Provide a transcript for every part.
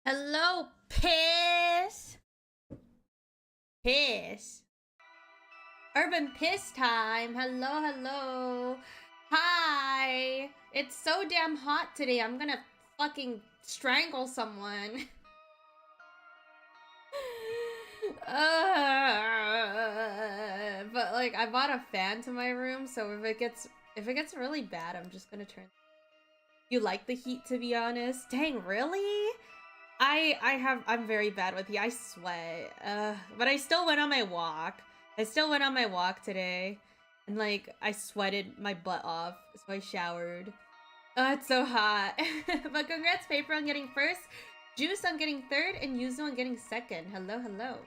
Hello, piss. Piss. Urban piss time. Hello, hello. Hi. It's so damn hot today. I'm gonna fucking strangle someone. But like I bought a fan to my room, so if it gets really bad, I'm just gonna turn. You like the heat, to be honest? Dang, really? I'm very bad with heat. I sweat. But I still went on my walk. I still went on my walk today. And like I sweated my butt off. So I showered. Oh, it's so hot. But congrats, Paper, on getting first. Juice on getting third, and Yuzu on getting second. Hello, hello.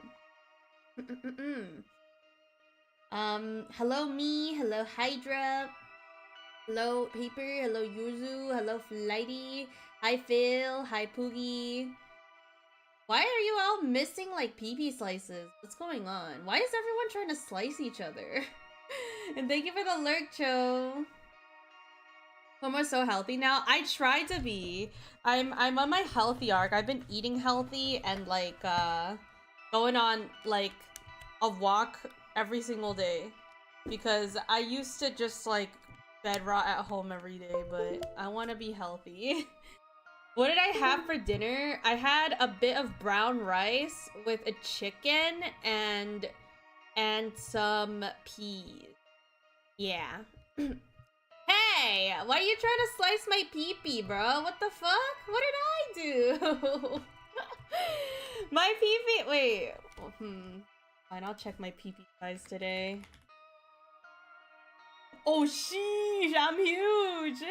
Hello me, hello Hydra. Hello Paper, hello Yuzu, hello Flighty. Hi Phil, hi Poogie. Why are you all missing like pee slices? What's going on? Why is everyone trying to slice each other? And thank you for the lurk, Cho. Kumo's so healthy now. I try to be. I'm on my healthy arc. I've been eating healthy and like going on like a walk every single day. Because I used to just like bed rot at home every day, but I want to be healthy. What did I have for dinner? I had a bit of brown rice with a chicken and some peas. Yeah. Hey, why are you trying to slice my pee-pee, bro? What the fuck? What did I do? My pee-pee. Wait. Fine, I'll check my pee-pee size today. Oh, sheesh, I'm huge.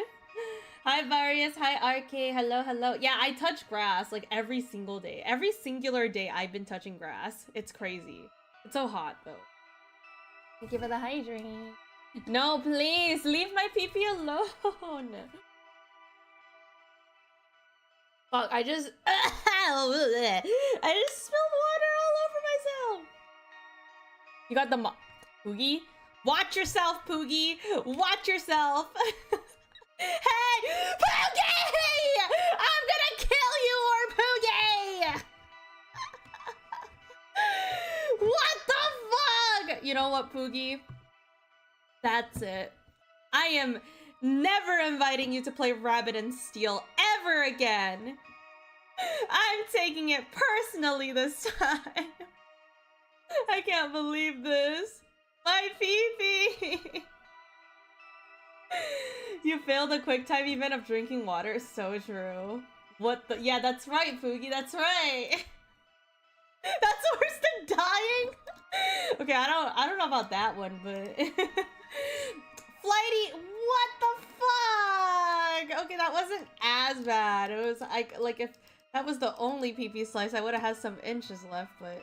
Hi, Varius. Hi, RK. Hello, hello. Yeah, I touch grass like every single day. Every singular day I've been touching grass. It's crazy. It's so hot, though. Thank you for the hydrate. No, please. Leave my pee-pee alone. Fuck, I just... I just spilled water all over myself. You got the... Poogie? Watch yourself, Poogie. Watch yourself. Hey, Poogie! I'm gonna kill you, or Poogie! What the fuck? You know what, Poogie? That's it. I am never inviting you to play Rabbit and Steel ever again. I'm taking it personally this time. I can't believe this. My pee-pee. You failed a quick time event of drinking water. So true. What the? Yeah, that's right, Poogie. That's right. That's worse than dying. Okay, I don't know about that one, but Flighty, what the fuck? Okay, that wasn't as bad. It was like if that was the only pee-pee slice, I would have had some inches left, but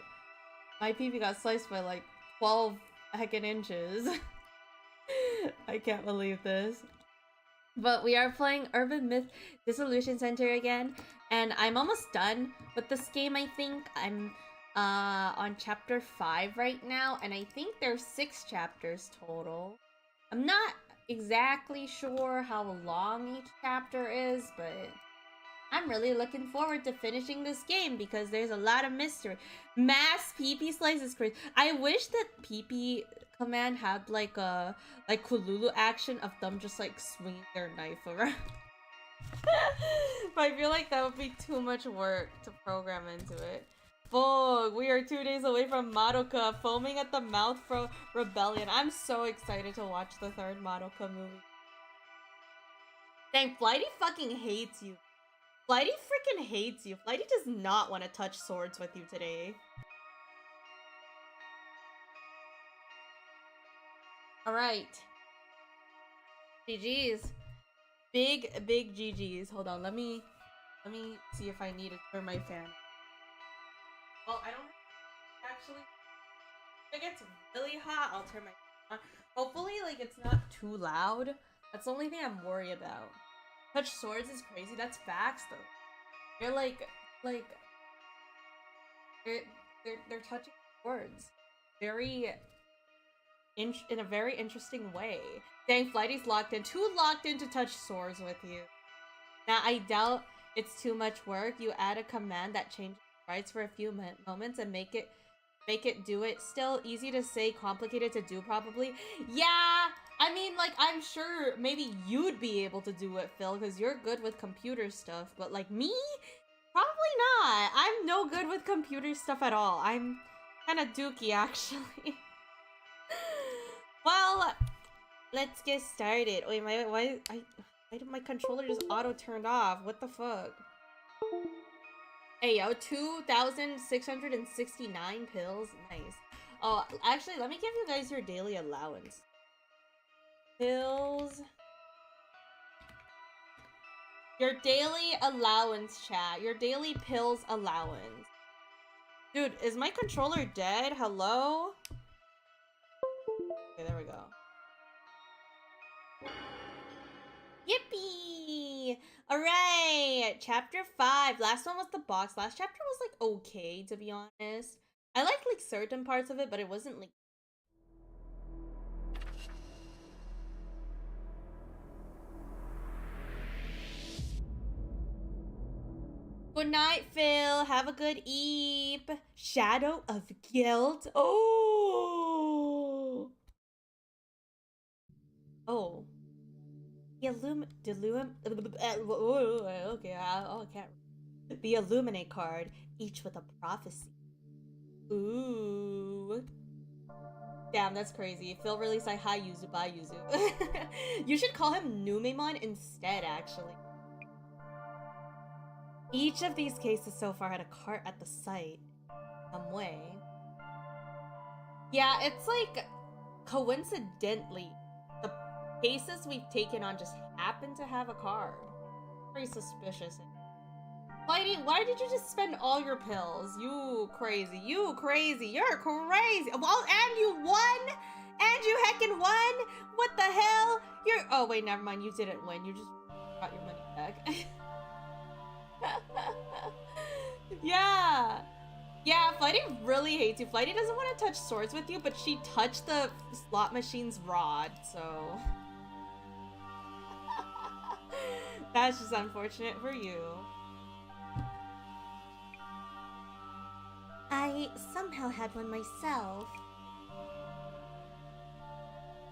my pee-pee got sliced by like 12 heckin' inches. I can't believe this. But we are playing Urban Myth Dissolution Center again, and I'm almost done with this game, I think. I'm on chapter 5 right now, and I think there's 6 chapters total. I'm not exactly sure how long each chapter is, but I'm really looking forward to finishing this game because there's a lot of mystery. Mass pee-pee slices crazy. I wish that pee-pee command had like a Kululu action of them just like swinging their knife around. But I feel like that would be too much work to program into it. Fog, we are 2 days away from Madoka foaming at the mouth for Rebellion. I'm so excited to watch the 3rd Madoka movie. Dang, Flighty fucking hates you. Flighty freaking hates you. Flighty does not want to touch swords with you today. Alright. GG's. Big GG's. Hold on, let me see if I need to turn my fan. Well, I don't actually. If it gets really hot, I'll turn my fan on. Hopefully, like, it's not too loud. That's the only thing I'm worried about. Touch swords is crazy. That's facts, though. They're like they're touching swords, in a very interesting way. Dang, Flighty's locked in. Too locked in to touch swords with you. Now I doubt it's too much work. You add a command that changes sprites for a few moments and make it do it. Still easy to say, complicated to do probably. Yeah, I mean, like, I'm sure maybe you'd be able to do it, Phil, because you're good with computer stuff, but like me? Probably not. I'm no good with computer stuff at all. I'm kind of dookie, actually. Well, let's get started. Wait, why did my controller just auto turned off? What the fuck? Hey, yo, 2,669 pills. Nice. Oh, actually, let me give you guys your daily allowance. Pills. Your daily allowance, chat. Your daily pills allowance. Dude, is my controller dead? Hello? Okay, there we go. Yippee! Alright, chapter 5. Last one was the box. Last chapter was, like, okay, to be honest. I liked, like, certain parts of it, but it wasn't, like... Good night, Phil. Have a good eep. Shadow of Guilt. Oh! Oh. The okay, I can't. The Illuminate card, each with a prophecy. Ooh. Damn, that's crazy. Phil released I hi Yuzu, bye Yuzu. You should call him Numemon instead, actually. Each of these cases so far had a cart at the site. Some way. Yeah, it's like, coincidentally, the cases we've taken on just happen to have a card. Very suspicious. Whitey, why did you just spend all your pills? You crazy. You crazy. You're crazy. Well, and you won? And you heckin' won? What the hell? You're... Oh, wait, never mind. You didn't win. You just got your money back. Yeah. Yeah, Flighty really hates you. Flighty doesn't want to touch swords with you, but she touched the slot machine's rod, so... That's just unfortunate for you. I somehow had one myself.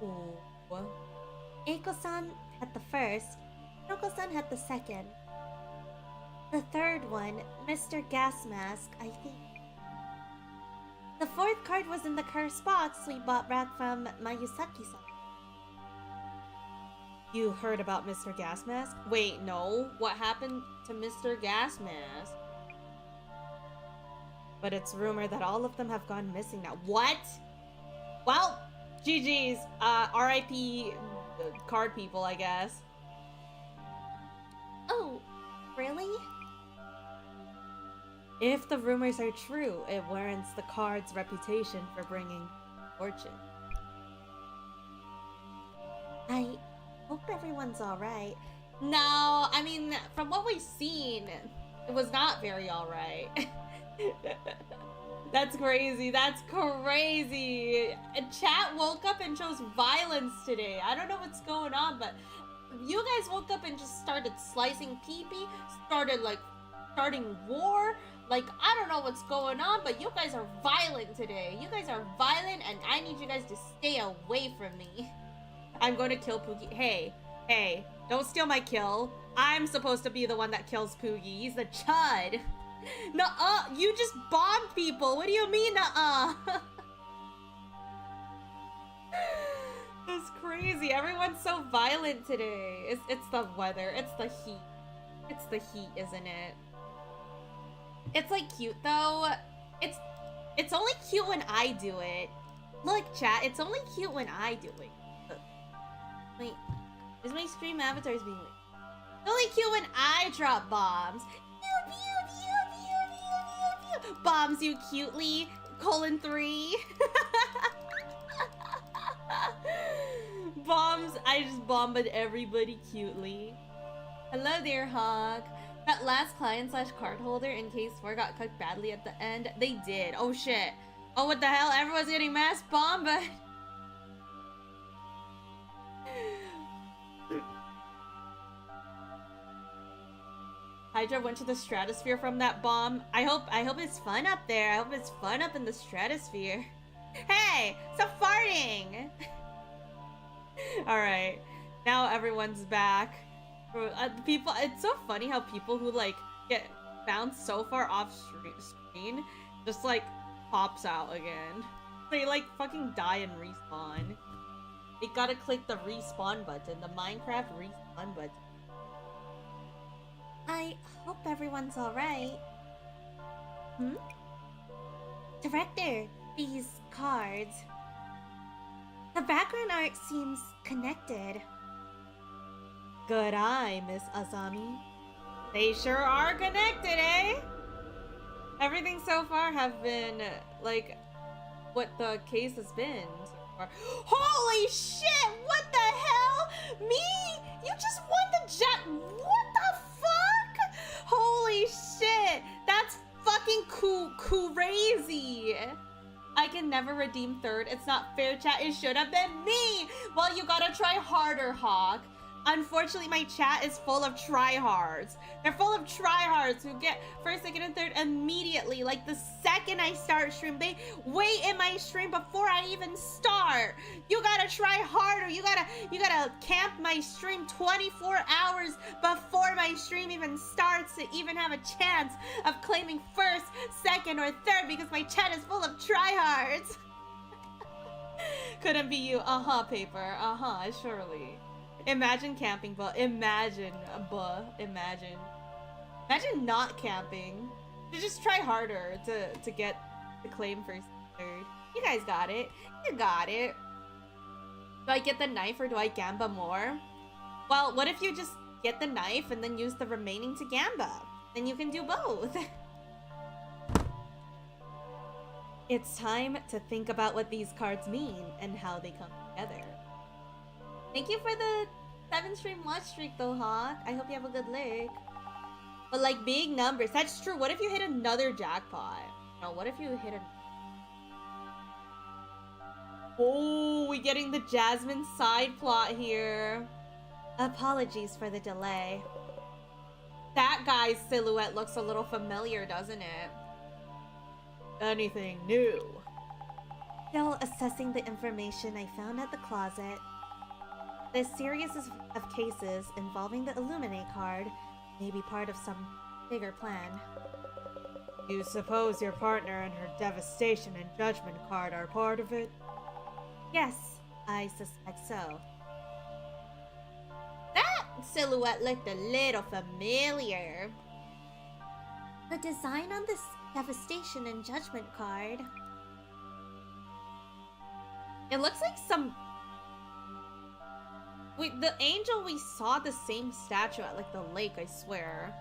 Ooh. Eiko-san had the first, Noko-san had the second. The third one, Mr. Gas Mask, I think. The fourth card was in the cursed box we bought back from Mayusaki-san. You heard about Mr. Gas Mask? Wait, no. What happened to Mr. Gas Mask? But it's rumored that all of them have gone missing now. What? Well, GG's. RIP card people, I guess. Oh, really? If the rumors are true, it warrants the card's reputation for bringing fortune. I hope everyone's alright. No, I mean, from what we've seen, it was not very alright. That's crazy. That's crazy. Chat woke up and chose violence today. I don't know what's going on, but you guys woke up and just started slicing pee-pee, starting war. Like, I don't know what's going on, but you guys are violent today. You guys are violent, and I need you guys to stay away from me. I'm going to kill Poogie. Hey, don't steal my kill. I'm supposed to be the one that kills Poogie. He's the chud. Nuh-uh, you just bombed people. What do you mean, nuh-uh? That's crazy. Everyone's so violent today. It's the weather. It's the heat. It's the heat, isn't it? It's like cute though. It's only cute when I do it. Look, chat, it's only cute when I do it. Wait, is my stream avatars being weird? It's only cute when I drop bombs. Pew, pew, pew, pew, pew, pew. Bombs you cutely. :3. Bombs, I just bombed everybody cutely. Hello there, Hawk. That last client/card holder in case 4 got cooked badly at the end. They did. Oh shit. Oh, what the hell? Everyone's getting mass bombed, but... Hydra went to the stratosphere from that bomb. I hope it's fun up there. I hope it's fun up in the stratosphere. Hey, stop farting! Alright, now everyone's back. People, it's so funny how people who like get bounced so far off screen just like pops out again. They like fucking die and respawn. You gotta click the respawn button, the Minecraft respawn button. I hope everyone's alright. Director, these cards. The background art seems connected. Good eye, Miss Asami. They sure are connected, eh? Everything so far have been, like, what the case has been so far. Holy shit! What the hell? Me? You just won the what the fuck? Holy shit! That's fucking crazy! I can never redeem third. It's not fair, chat. It should have been me! Well, you gotta try harder, Hawk. Unfortunately, my chat is full of tryhards. They're full of tryhards who get first, second, and third immediately. Like the second I start stream, they wait in my stream before I even start. You gotta try harder. You gotta camp my stream 24 hours before my stream even starts to even have a chance of claiming first, second, or third because my chat is full of tryhards. Couldn't be you. Paper. Surely. Imagine camping, but imagine not camping. You just try harder to get the claim first, third. You guys got it. You got it. Do I get the knife or do I gamba more? Well, what if you just get the knife and then use the remaining to gamba? Then you can do both. It's time to think about what these cards mean and how they come together. Thank you for the 7-stream watch streak though, Hawk. I hope you have a good leg. But like big numbers. That's true. What if you hit another jackpot? No, what if you hit a... Oh, we're getting the Jasmine side plot here. Apologies for the delay. That guy's silhouette looks a little familiar, doesn't it? Anything new? Still assessing the information I found at the closet. This series of cases involving the Illuminate card may be part of some bigger plan. You suppose your partner and her Devastation and Judgment card are part of it? Yes, I suspect so. That silhouette looked a little familiar. The design on this Devastation and Judgment card... It looks like some... Wait, the angel, we saw the same statue at, like, the lake, I swear.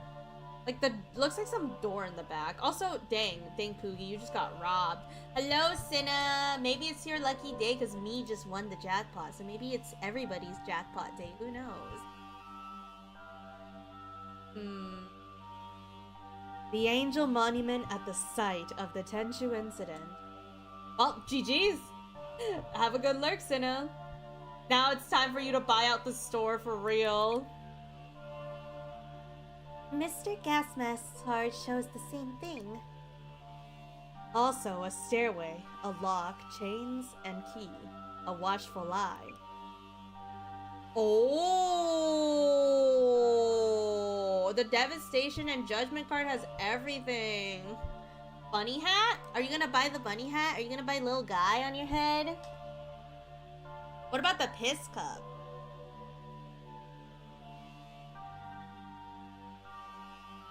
Like, looks like some door in the back. Also, dang, Poogie, you just got robbed. Hello, Cinna! Maybe it's your lucky day because me just won the jackpot. So maybe it's everybody's jackpot day. Who knows? The angel monument at the site of the Tenchu incident. Well, GG's! Have a good lurk, Cinna. Now it's time for you to buy out the store for real. Mr. Gasmask's card shows the same thing. Also, a stairway, a lock, chains, and key. A watchful eye. Oh, the Devastation and Judgment card has everything. Bunny hat? Are you gonna buy the bunny hat? Are you gonna buy little guy on your head? What about the piss cup?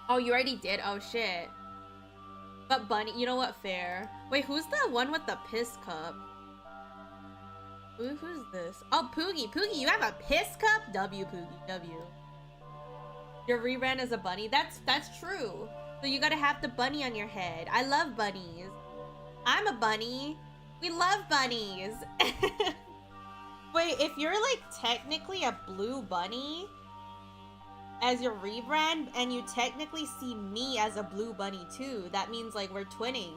Oh, you already did? Oh, shit. But bunny, you know what? Fair. Wait, who's the one with the piss cup? Who's this? Oh, Poogie. Poogie, you have a piss cup? W, Poogie. W. Your rebrand as a bunny? That's true. So you gotta have the bunny on your head. I love bunnies. I'm a bunny. We love bunnies. Wait, if you're like technically a blue bunny as your rebrand and you technically see me as a blue bunny too, that means like we're twinning.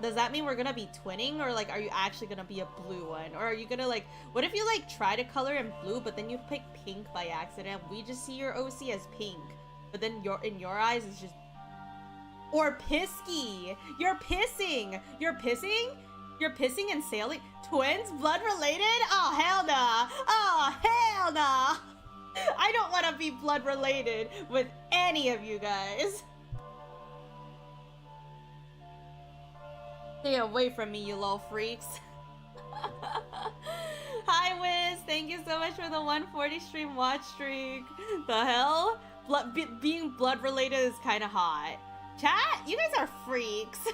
Does that mean we're gonna be twinning, or like are you actually gonna be a blue one? Or are you gonna like, what if you like try to color in blue but then you pick pink by accident? We just see your OC as pink. but then in your eyes it's just... Or pisky! You're pissing! You're pissing? You're pissing and sailing? Twins? Blood related? Oh, hell nah! Oh, hell nah! I don't want to be blood related with any of you guys. Stay away from me, you little freaks. Hi, Wiz. Thank you so much for the 140 stream watch streak. The hell? Being blood related is kind of hot. Chat, you guys are freaks.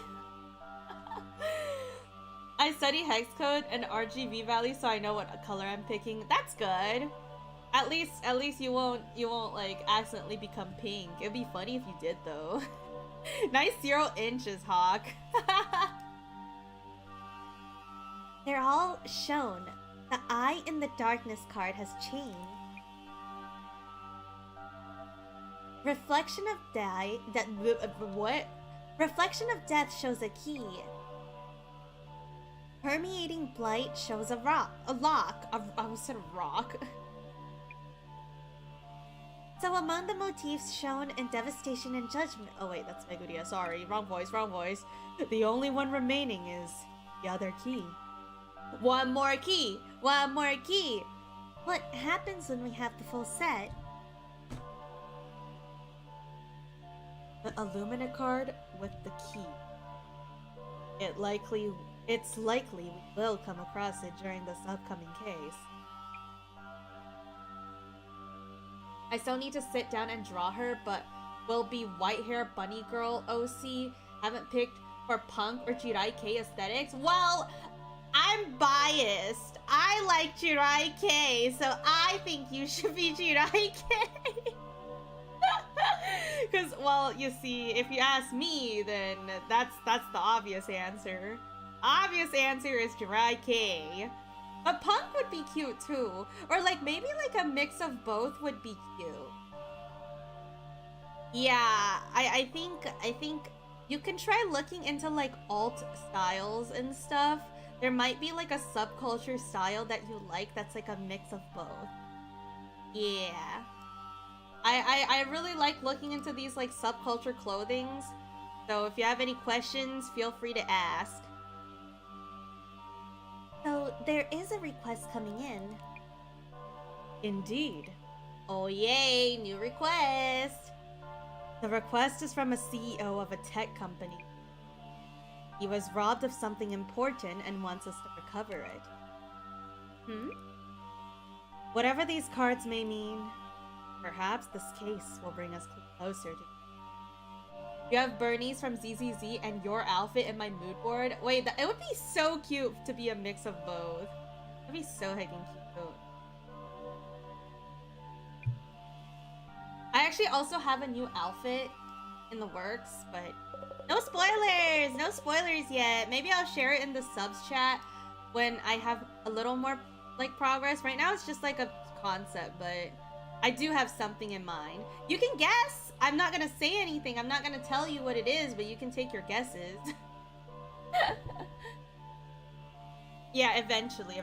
I study hex code and RGB value, so I know what color I'm picking. That's good. At least you won't like accidentally become pink. It'd be funny if you did though. Nice 0 inches, Hawk. They're all shown. The Eye in the Darkness card has changed. Reflection of What? Reflection of Death shows a key. Permeating Blight shows a lock. I almost said rock. So among the motifs shown in Devastation and Judgment... Oh wait, that's Megudia. Sorry, wrong voice. The only one remaining is the other key. One more key! One more key! What happens when we have the full set? The Illumina card with the key. It's likely we will come across it during this upcoming case. I still need to sit down and draw her, but will be white hair bunny girl OC. Haven't picked for punk or Jirai Kei aesthetics. Well, I'm biased. I like Jirai Kei, so I think you should be Jirai Kei. Because, well, you see, if you ask me, then that's the obvious answer. Obvious answer is Jirai Kei. But punk would be cute too. Or like maybe like a mix of both would be cute. Yeah, I think you can try looking into like alt styles and stuff. There might be like a subculture style that you like that's like a mix of both. Yeah. I really like looking into these like subculture clothings. So if you have any questions, feel free to ask. So there is a request coming in. Indeed. Oh yay, new request. The request is from a CEO of a tech company. He was robbed of something important and wants us to recover it. Whatever these cards may mean, perhaps this case will bring us closer to... You have Bernie's from ZZZ and your outfit in my mood board. Wait, it would be so cute to be a mix of both. That'd be so heckin' cute. I actually also have a new outfit in the works, but no spoilers! No spoilers yet. Maybe I'll share it in the subs chat when I have a little more like progress. Right now it's just like a concept, but I do have something in mind. You can guess! I'm not gonna say anything. I'm not gonna tell you what it is, but you can take your guesses. Yeah, eventually.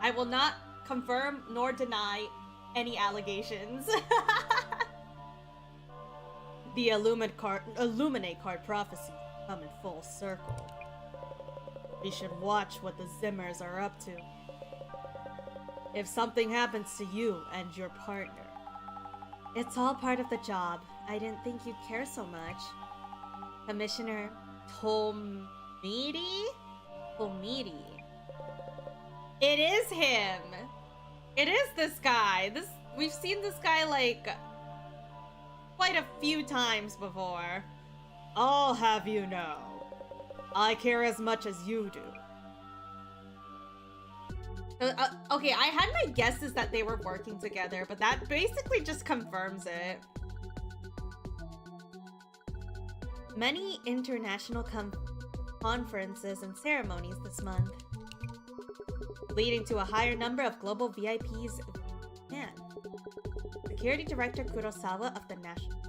I will not confirm nor deny any allegations. The Illuminate card prophecy come in full circle. We should watch what the Zimmers are up to. If something happens to you and your partner. It's all part of the job. I didn't think you'd care so much. Commissioner Tomiri? It is him! It is this guy. We've seen this guy like quite a few times before. I'll have you know, I care as much as you do. Okay, I had my guesses that they were working together, but that basically just confirms it. Many international conferences and ceremonies this month, leading to a higher number of global VIPs. Man, Security Director Kurosawa of the National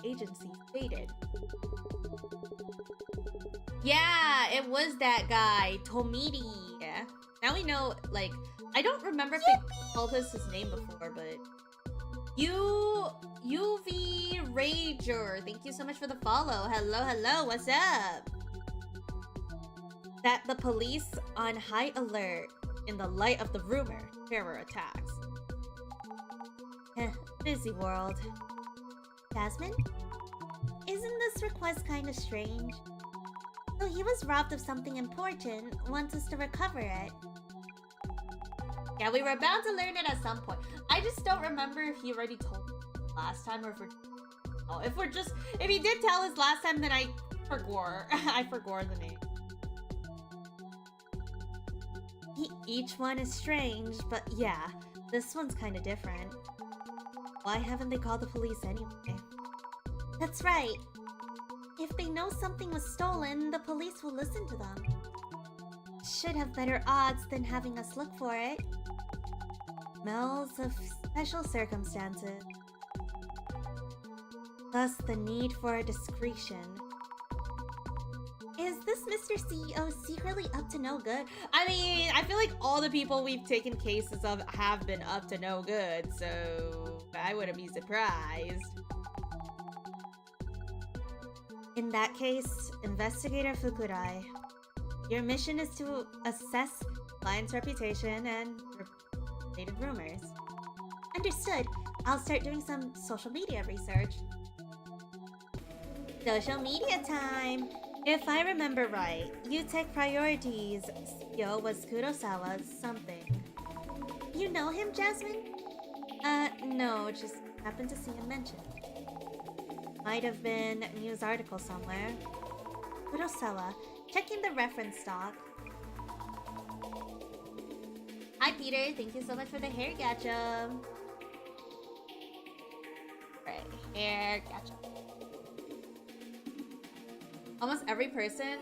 Agency stated. Yeah, it was that guy, Tomiri. Now we know, like, I don't remember if they called us his name before, but UV Rager, thank you so much for the follow. Hello, what's up? That the police on high alert in the light of the rumor terror attacks. Busy world. Jasmine? Isn't this request kind of strange? So he was robbed of something important, wants us to recover it. Yeah, we were bound to learn it at some point. I just don't remember if he already told us last time or if he did tell us last time, then I forgot. I forgot the name. Each one is strange, but yeah, this one's kind of different. Why haven't they called the police anyway? That's right. If they know something was stolen, the police will listen to them. Should have better odds than having us look for it. Smells of special circumstances. Thus the need for discretion. Is this Mr. CEO secretly up to no good? I mean, I feel like all the people we've taken cases of have been up to no good, so I wouldn't be surprised. In that case, Investigator Fukurai, your mission is to assess client's reputation and related rumors. Understood. I'll start doing some social media research. Social media time! If I remember right, UTech Priorities CEO was Kurosawa's something. You know him, Jasmine? No, just happened to see him mentioned. Might have been a news article somewhere. Kurosawa, checking the reference stock. Hi Peter, thank you so much for the hair gacha. Right, hair gacha. Almost every person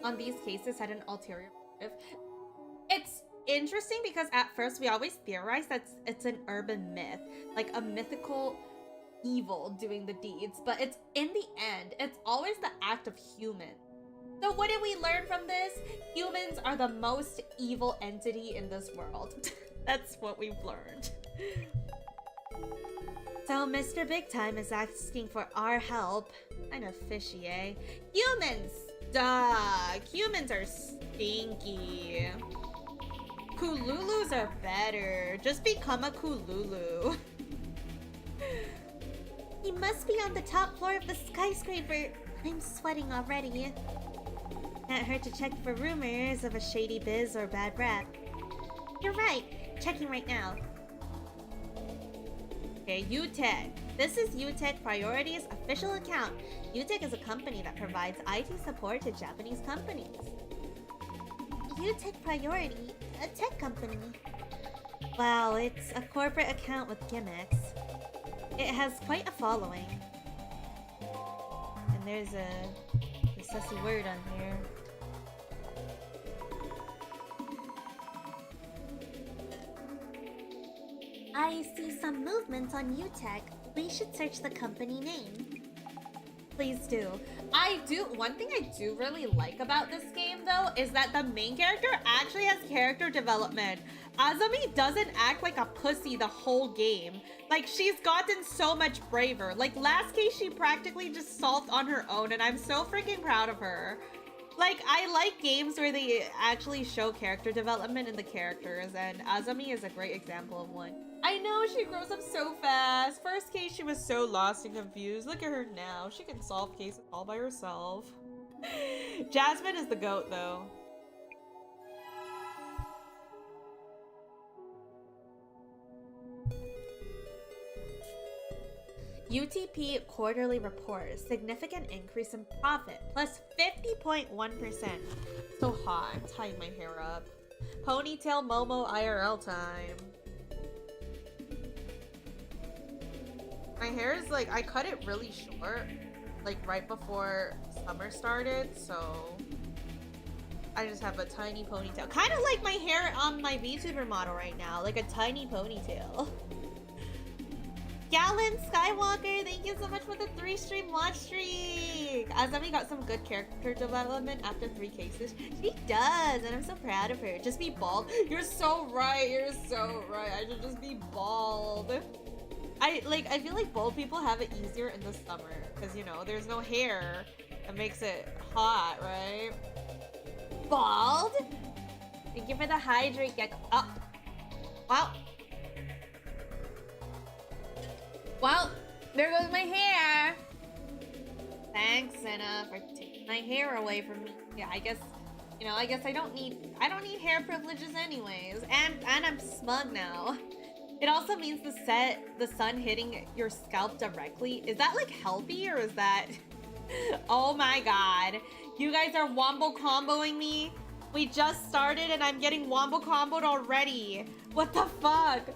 on these cases had an ulterior motive. It's interesting because at first we always theorized that it's an urban myth, like a mythical evil doing the deeds, but it's in the end, it's always the act of human. So what did we learn from this? Humans are the most evil entity in this world. That's what we've learned. So Mr. Big Time is asking for our help. Kind of fishy, eh? Humans! Duh! Humans are stinky. Kululus are better. Just become a Kululu. He must be on the top floor of the skyscraper. I'm sweating already. Can't hurt to check for rumors of a shady biz or bad rap. You're right. Checking right now. Okay, UTech. This is UTech Priorities official account. UTech is a company that provides IT support to Japanese companies. UTech Priority, a tech company. Wow, it's a corporate account with gimmicks. It has quite a following. And there's a sussy word on here. I see some movement on UTech. We should search the company name. Please do. One thing I do really like about this game though is that the main character actually has character development. Azumi doesn't act like a pussy the whole game. Like, she's gotten so much braver. Like, last case she practically just solved on her own and I'm so freaking proud of her. Like, I like games where they actually show character development in the characters, and Azumi is a great example of one. I know, she grows up so fast. First case, she was so lost and confused. Look at her now. She can solve cases all by herself. Jasmine is the GOAT, though. UTP quarterly report, significant increase in profit, plus 50.1%. So hot, I'm tying my hair up. Ponytail Momo IRL time. My hair is like, I cut it really short, like right before summer started, so I just have a tiny ponytail. Kind of like my hair on my VTuber model right now, like a tiny ponytail. Galen Skywalker, thank you so much for the 3-stream watch streak. Azami got some good character development after 3 cases. She does, and I'm so proud of her. Just be bald. You're so right. You're so right. I should just be bald. I feel like bald people have it easier in the summer because, you know, there's no hair that makes it hot, right? Bald? Thank you for the hydrate gecko. Oh. Wow. Well, there goes my hair. Thanks, Senna, for taking my hair away from me. Yeah, I guess I don't need hair privileges anyways. And I'm smug now. It also means the sun hitting your scalp directly. Is that like healthy or is that oh my god. You guys are wombo comboing me? We just started and I'm getting wombo comboed already. What the fuck?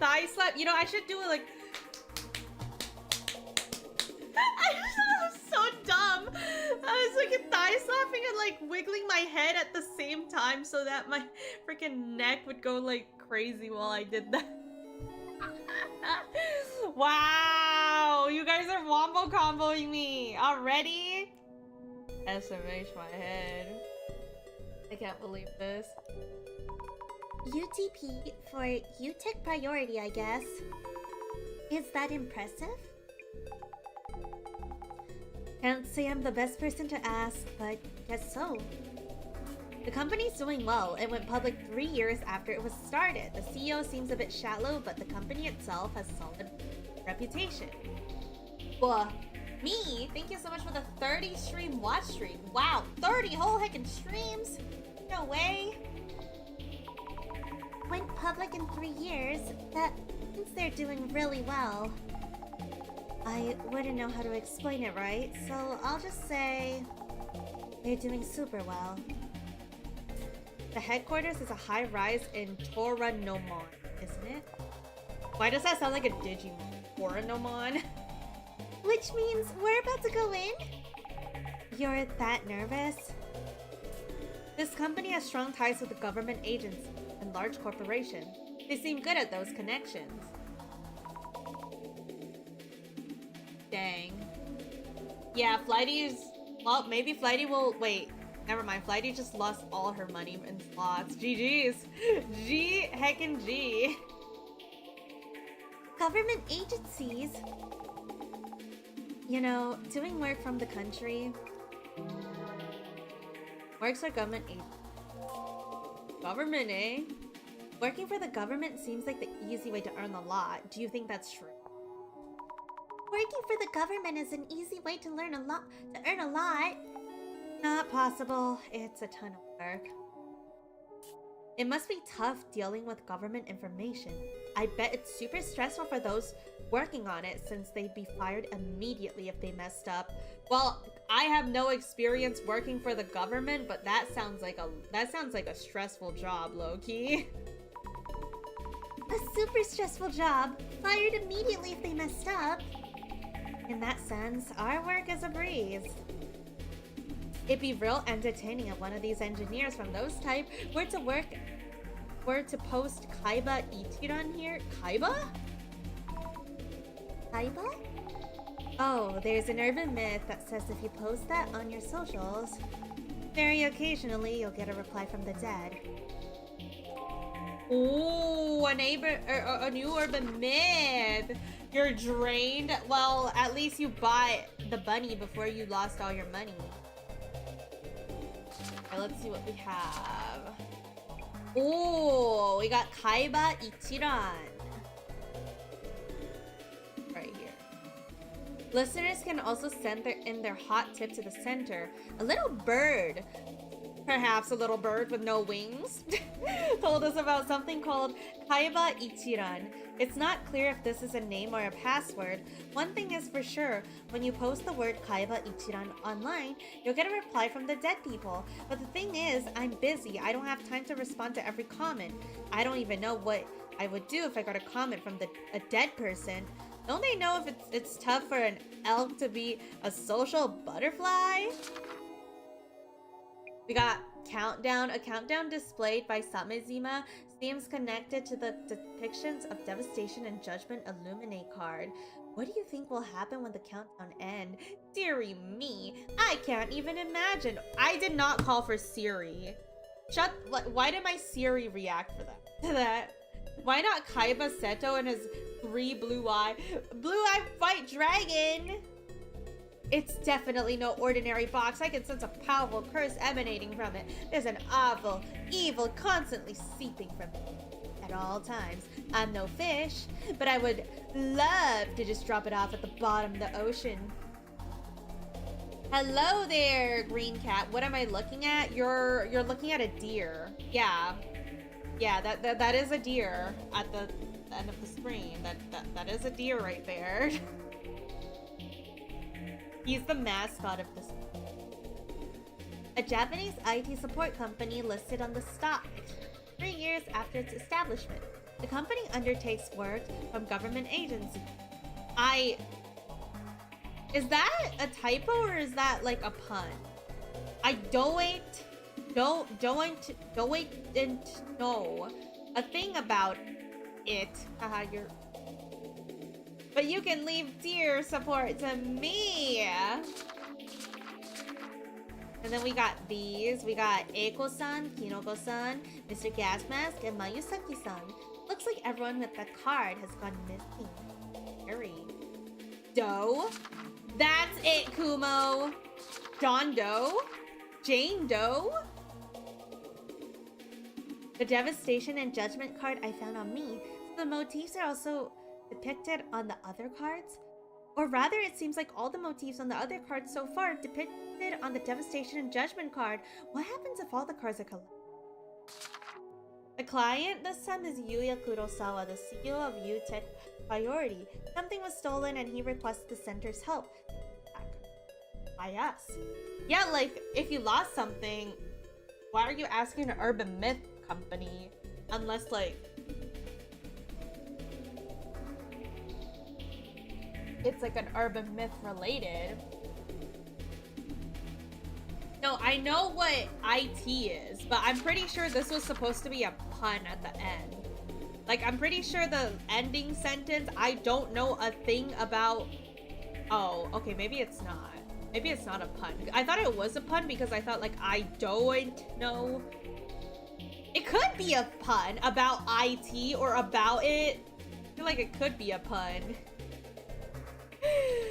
Thigh slap? You know, I should do it like I was so dumb. I was like thigh slapping and like wiggling my head at the same time so that my freaking neck would go like crazy while I did that. Wow, you guys are wombo comboing me already? SMH my head. I can't believe this. UTP for you take priority, I guess. Is that impressive? Can't say I'm the best person to ask, but guess so. The company's doing well. It went public 3 years after it was started. The CEO seems a bit shallow, but the company itself has solid reputation. Well, me, thank you so much for the 30 stream watch stream. Wow, 30 whole heckin' streams? No way. Went public in 3 years. That means they're doing really well. I wouldn't know how to explain it, right? So I'll just say they're doing super well. The headquarters is a high-rise in Toranomon, isn't it? Why does that sound like a Digimon? Toranomon? Which means we're about to go in? You're that nervous? This company has strong ties with the government agency and large corporations. They seem good at those connections. Dang. Yeah, Flighty's... Well, maybe Flighty will... Wait. Never mind. Flighty just lost all her money in slots. GG's. G heckin' G. Government agencies. You know, doing work from the country. Works for government agencies. Government, eh? Working for the government seems like the easy way to earn a lot. Do you think that's true? Working for the government is an easy way to earn a lot. Not possible. It's a ton of work. It must be tough dealing with government information. I bet it's super stressful for those working on it since they'd be fired immediately if they messed up. Well, I have no experience working for the government, but that sounds like a stressful job, low-key. A super stressful job. Fired immediately if they messed up. In that sense, our work is a breeze. It'd be real entertaining if one of these engineers from those type were to post Kaiba Ichiran here. Kaiba? Kaiba? Oh, there's an urban myth that says if you post that on your socials, very occasionally you'll get a reply from the dead. Ooh, a new urban myth. You're drained? Well, at least you bought the bunny before you lost all your money. Okay, let's see what we have. Ooh, we got Kaiba Ichiran. Right here. Listeners can also send in their hot tip to the center. A little bird, perhaps a little bird with no wings, told us about something called Kaiba Ichiran. It's not clear if this is a name or a password. One thing is for sure, when you post the word Kaiba Ichiran online, you'll get a reply from the dead people. But the thing is, I'm busy. I don't have time to respond to every comment. I don't even know what I would do if I got a comment from a dead person. Don't they know if it's tough for an elk to be a social butterfly? We got a countdown displayed by Samezima Seems connected to the depictions of devastation and judgment illuminate card. What do you think will happen when the countdown ends? Dearie me, I can't even imagine. I did not call for Siri. Why did my Siri react for that? To that? Why not Kaiba Seto and his 3 blue-eye white dragon? It's definitely no ordinary box. I can sense a powerful curse emanating from it. There's an awful evil constantly seeping from it at all times. I'm no fish, but I would love to just drop it off at the bottom of the ocean. Hello there, green cat. What am I looking at? You're looking at a deer. Yeah, that is a deer at the end of the screen. That is a deer right there. He's the mascot of this. A Japanese IT support company listed on the stock 3 years after its establishment. The company undertakes work from government agencies. Is that a typo or is that like a pun? I don't know a thing about it. Haha, but you can leave deer support to me. And then we got these. We got Eiko-san, Kinoko-san, Mr. Gasmask, and Mayusaki-san. Looks like everyone with the card has gone missing. Scary. Doe? That's it, Kumo. John Doe? Jane Doe? The devastation and judgment card I found on me. So the motifs are also depicted on the other cards? Or rather, it seems like all the motifs on the other cards so far depicted on the devastation and judgment card. What happens if all the cards are collected? The client this time is Yuya Kurosawa, the CEO of U-Tech Priority. Something was stolen and he requests the center's help. By us. Yeah, like, if you lost something, why are you asking an urban myth company? Unless, like, it's like an urban myth related. No, I know what IT is, but I'm pretty sure this was supposed to be a pun at the end. Like, I'm pretty sure the ending sentence, I don't know a thing about... Oh, okay, maybe it's not. Maybe it's not a pun. I thought it was a pun because I thought, like, I don't know. It could be a pun about IT or about it. I feel like it could be a pun.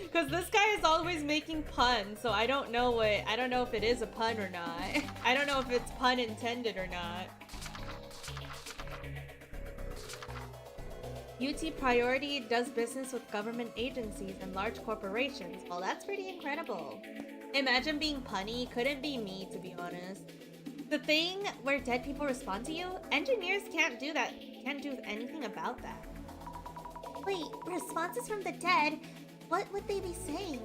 Because this guy is always making puns, so I don't know if it is a pun or not. I don't know if it's pun intended or not. UT Priority does business with government agencies and large corporations. Well, that's pretty incredible. Imagine being punny. Couldn't be me, to be honest. The thing where dead people respond to you, engineers can't do that. Can't do anything about that. Wait, responses from the dead? What would they be saying?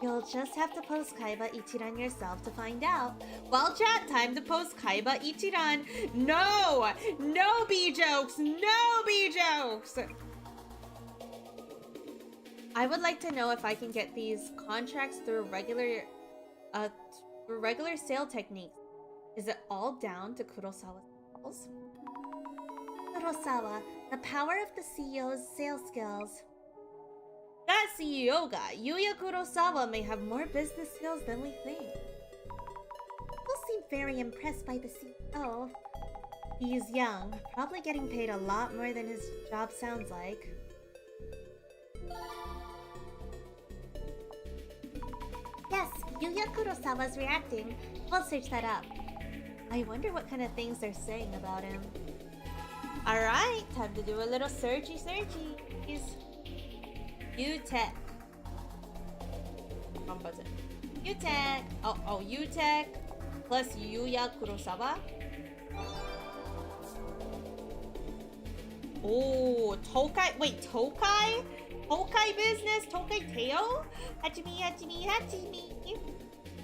You'll just have to post Kaiba Ichiran yourself to find out. Well, chat, time to post Kaiba Ichiran. No! No B-jokes! No B-jokes! I would like to know if I can get these contracts through regular sale techniques. Is it all down to Kurosawa's skills? Kurosawa, the power of the CEO's sales skills. That CEO guy, Yuya Kurosawa, may have more business skills than we think. People seem very impressed by the CEO. He's young, probably getting paid a lot more than his job sounds like. Yes, Yuya Kurosawa's reacting. We'll search that up. I wonder what kind of things they're saying about him. Alright, time to do a little searchy-searchies. U-Tech. Wrong button. U-Tech. Oh, U-Tech plus Yuya Kurosawa. Oh, Tokai. Wait, Tokai? Tokai business? Tokai Teo? Hachimi.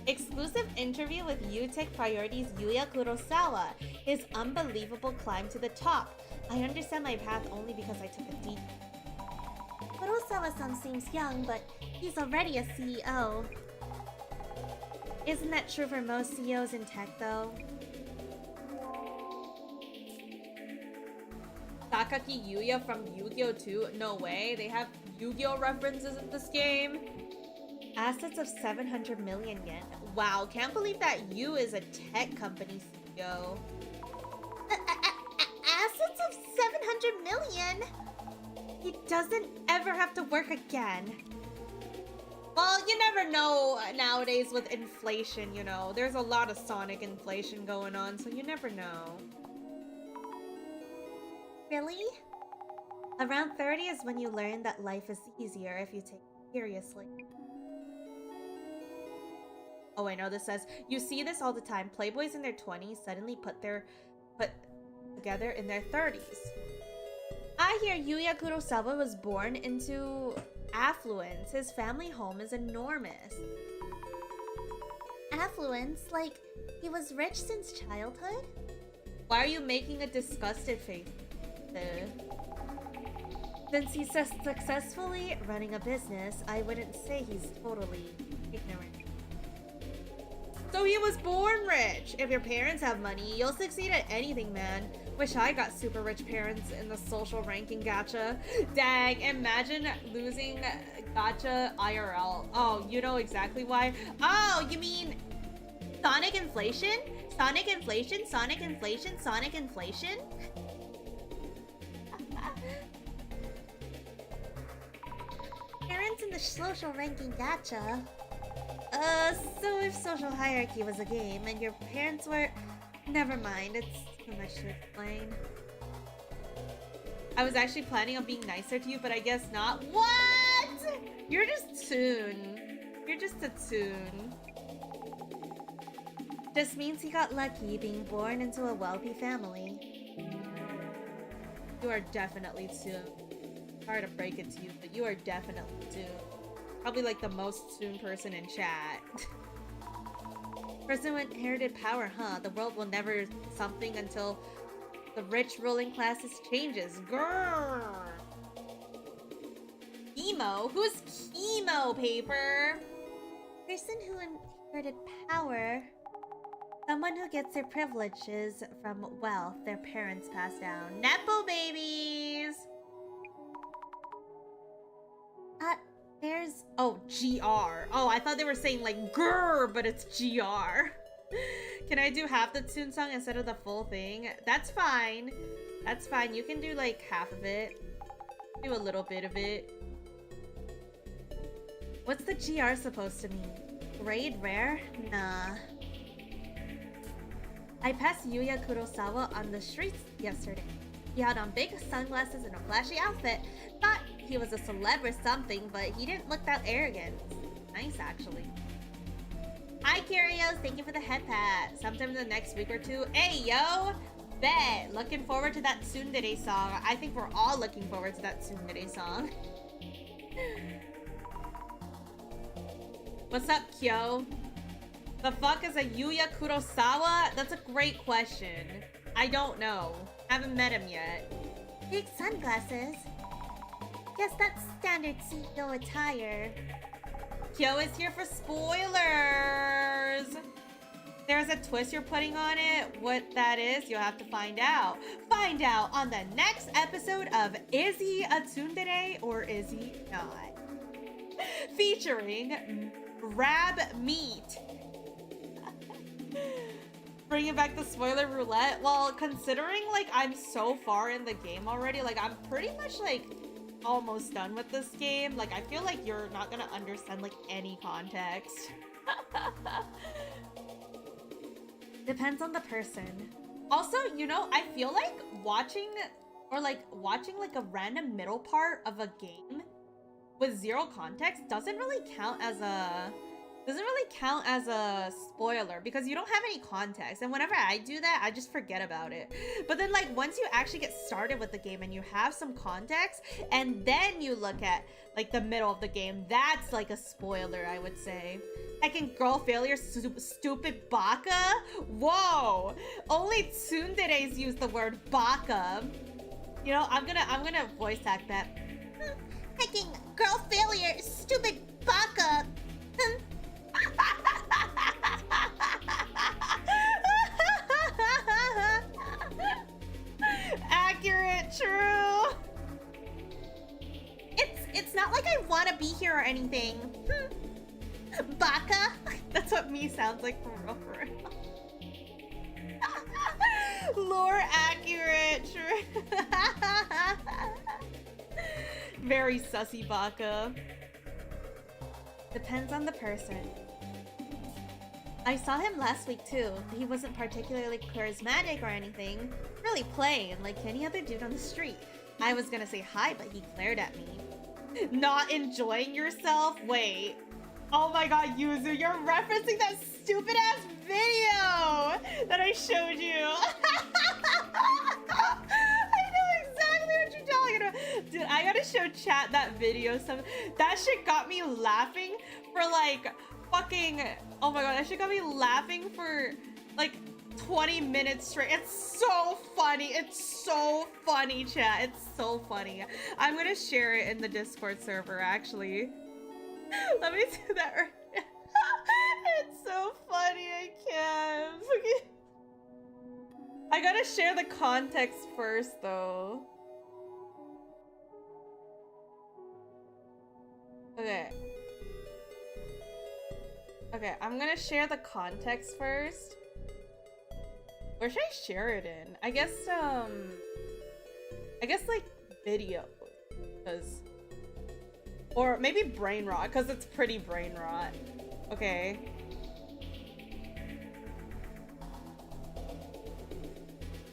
Exclusive interview with U-Tech Priorities Yuya Kurosawa. His unbelievable climb to the top. I understand my path only because I took a deep. Kurosawa-san seems young, but he's already a CEO. Isn't that true for most CEOs in tech, though? Sakaki Yuya from Yu-Gi-Oh! 2? No way. They have Yu-Gi-Oh! References in this game. Assets of 700 million yen. Wow, can't believe that Yu is a tech company CEO. Assets of 700 million? He doesn't ever have to work again. Well, you never know nowadays with inflation, you know. There's a lot of Sonic inflation going on, so you never know. Really? Around 30 is when you learn that life is easier if you take it seriously. Oh, I know this says, you see this all the time. Playboys in their 20s suddenly put together in their 30s. I hear Yuya Kurosawa was born into affluence. His family home is enormous. Affluence? Like, he was rich since childhood? Why are you making a disgusted face? Since he's successfully running a business, I wouldn't say he's totally ignorant. So he was born rich. If your parents have money, you'll succeed at anything, man. Wish I got super rich parents in the social ranking gacha. Dang, imagine losing gacha IRL. Oh, you know exactly why. Oh, you mean Sonic inflation? Sonic inflation? Sonic inflation? Sonic inflation? Parents in the social ranking gacha? So if social hierarchy was a game and your parents were... Never mind, it's too much to explain. I was actually planning on being nicer to you, but I guess not. What? You're just Toon. You're just a Toon. Just means he got lucky being born into a wealthy family. You are definitely Toon. Sorry to break it to you, but you are definitely Toon. Probably like the most Toon person in chat. Person with inherited power, huh? The world will never something until the rich ruling classes changes. Grrr! Chemo? Who's chemo, Paper? Person who inherited power. Someone who gets their privileges from wealth their parents passed down. Nepo babies! There's... Oh, GR. Oh, I thought they were saying like grr, but it's GR. Can I do half the Toon song instead of the full thing? That's fine. That's fine. You can do like half of it. Do a little bit of it. What's the GR supposed to mean? Grade rare? Nah. I passed Yuya Kurosawa on the streets yesterday. He had on big sunglasses and a flashy outfit. Thought he was a celeb or something, but he didn't look that arrogant. Nice, actually. Hi, Curios. Thank you for the head pat. Sometime in the next week or two. Hey, yo! Bet. Looking forward to that tsundere song. I think we're all looking forward to that tsundere song. What's up, Kyo? The fuck is a Yuya Kurosawa? That's a great question. I don't know. Haven't met him yet. Big sunglasses. Guess that's standard CEO attire. Kyo is here for spoilers! There's a twist you're putting on it. What that is, you'll have to find out. Find out on the next episode of Is He a Tsundere or Is He Not? Featuring Rab Meat. Bringing back the spoiler roulette. Well, considering like I'm so far in the game already, like I'm pretty much like almost done with this game. Like I feel like you're not gonna understand like any context. Depends on the person. Also, you know, I feel like watching like a random middle part of a game with zero context doesn't really count as a spoiler because you don't have any context, and whenever I do that I just forget about it. But then like once you actually get started with the game and you have some context and then you look at like the middle of the game, that's like a spoiler, I would say. Heckin' girl failure, stupid baka? Whoa! Only tsunderes use the word baka. You know, I'm gonna voice act that. Heckin' girl failure, stupid baka. Accurate, true. Not like I want to be here or anything. Baka? That's what me sounds like for real, for real. Lore accurate. Very sussy Baka. Depends on the person. I saw him last week too. He wasn't particularly charismatic or anything. Really plain, like any other dude on the street. I was gonna say hi, but he glared at me. Not enjoying yourself? Wait. Oh my god, Yuzu, you're referencing that stupid ass video that I showed you. I know exactly what you're talking about. Dude, I gotta show chat that video. That shit got me laughing for like fucking, oh my god, that shit got me laughing for like 20 minutes straight. It's so funny. It's so funny, chat. It's so funny. I'm gonna share it in the Discord server, actually. Let me do that right now. It's so funny. I can't. Okay. I gotta share the context first, though. Okay. Okay, I'm gonna share the context first. Where should I share it in? I guess like video, because, or maybe brain rot, because it's pretty brain rot. Okay.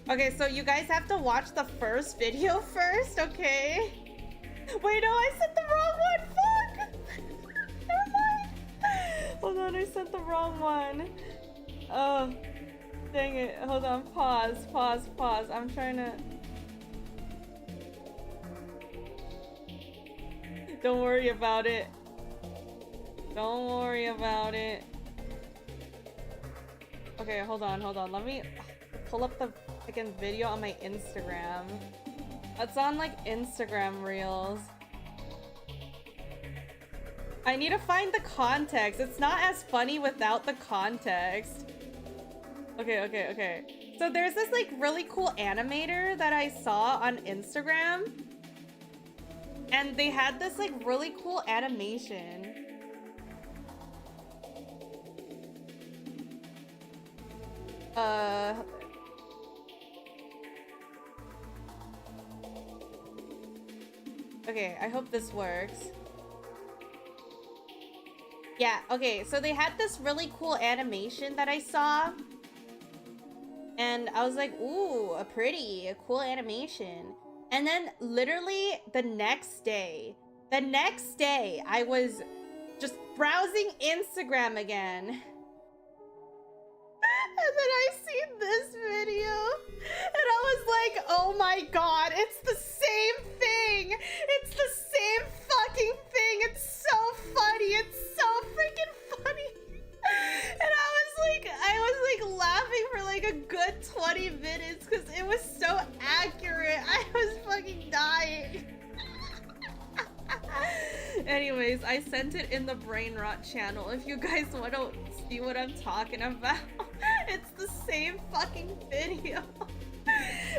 Okay, so you guys have to watch the first video first, okay? Wait, no, I sent the wrong one. Fuck. Never mind. Hold on, I sent the wrong one. Oh. Dang it. Hold on. Pause. I'm trying to... Don't worry about it. Don't worry about it. Okay, hold on. Let me pull up the freaking video on my Instagram. It's on like Instagram Reels. I need to find the context. It's not as funny without the context. Okay. So there's this like really cool animator that I saw on Instagram. And they had this like really cool animation. Okay, I hope this works. Yeah, okay, so they had this really cool animation that I saw. And I was like, ooh, a cool animation. And then literally the next day, I was just browsing Instagram again. And then I seen this video. And I was like, oh my god, it's the same thing. It's the same fucking thing. It's so funny. It's so freaking funny. And I was like laughing for like a good 20 minutes because it was so accurate. I was fucking dying. Anyways, I sent it in the Brain Rot channel if you guys want to see what I'm talking about. It's the same fucking video.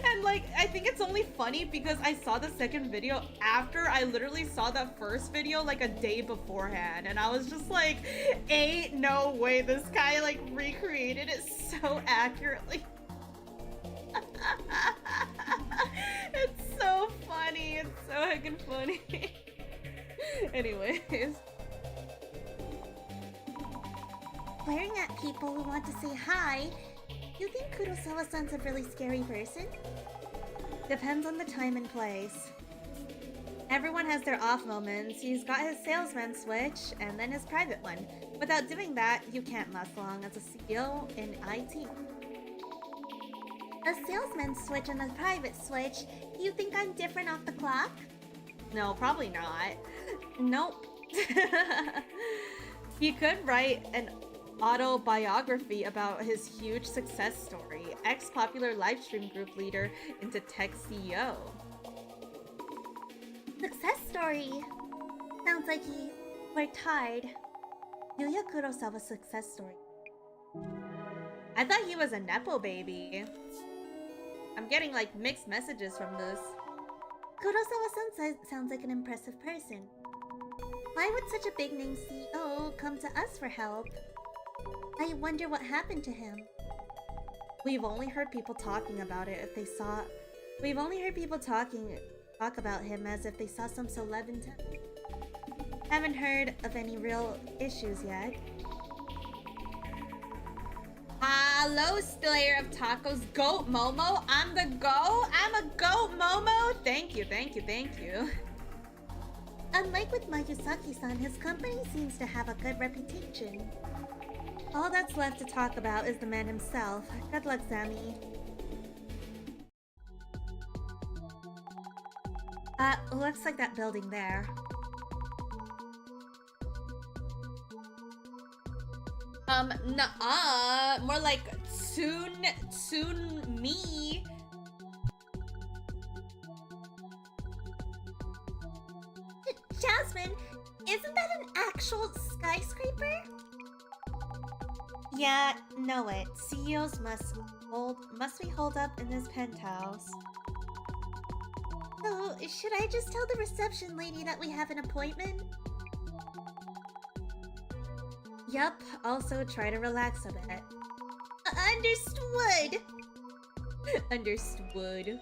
And like, I think it's only funny because I saw the second video after I literally saw that first video like a day beforehand. And I was just like, ain't no way this guy like recreated it so accurately. It's so funny. It's so heckin' funny. Anyways. Glaring at people who want to say hi. You think Kurosawa-san's a really scary person? Depends on the time and place. Everyone has their off moments. He's got his salesman switch and then his private one. Without doing that, you can't last long as a CEO in IT. A salesman switch and a private switch? You think I'm different off the clock? No, probably not. Nope. He could write an autobiography about his huge success story. Ex-popular livestream group leader into tech CEO. Success story. Sounds like he worked hard. Yuya Kurosawa's success story. I thought he was a nepo baby. I'm getting like mixed messages from this. Kurosawa-san sounds like an impressive person. Why would such a big name CEO come to us for help? I wonder what happened to him. We've only heard people talking about it if they saw... We've only heard people talk about him as if they saw some celeb in town. Haven't heard of any real issues yet. Hello, Slayer of Tacos. Goat Momo. I'm the goat. I'm a goat Momo. Thank you, thank you, thank you. Unlike with Mayusaki-san, his company seems to have a good reputation. All that's left to talk about is the man himself. Good luck, Sammy. Looks like that building there. Nuh-uh. More like soon me. Jasmine, isn't that an actual skyscraper? Yeah, know it. CEOs must be holed up in this penthouse. So, should I just tell the reception lady that we have an appointment? Yup, also try to relax a bit. Understood! Understood.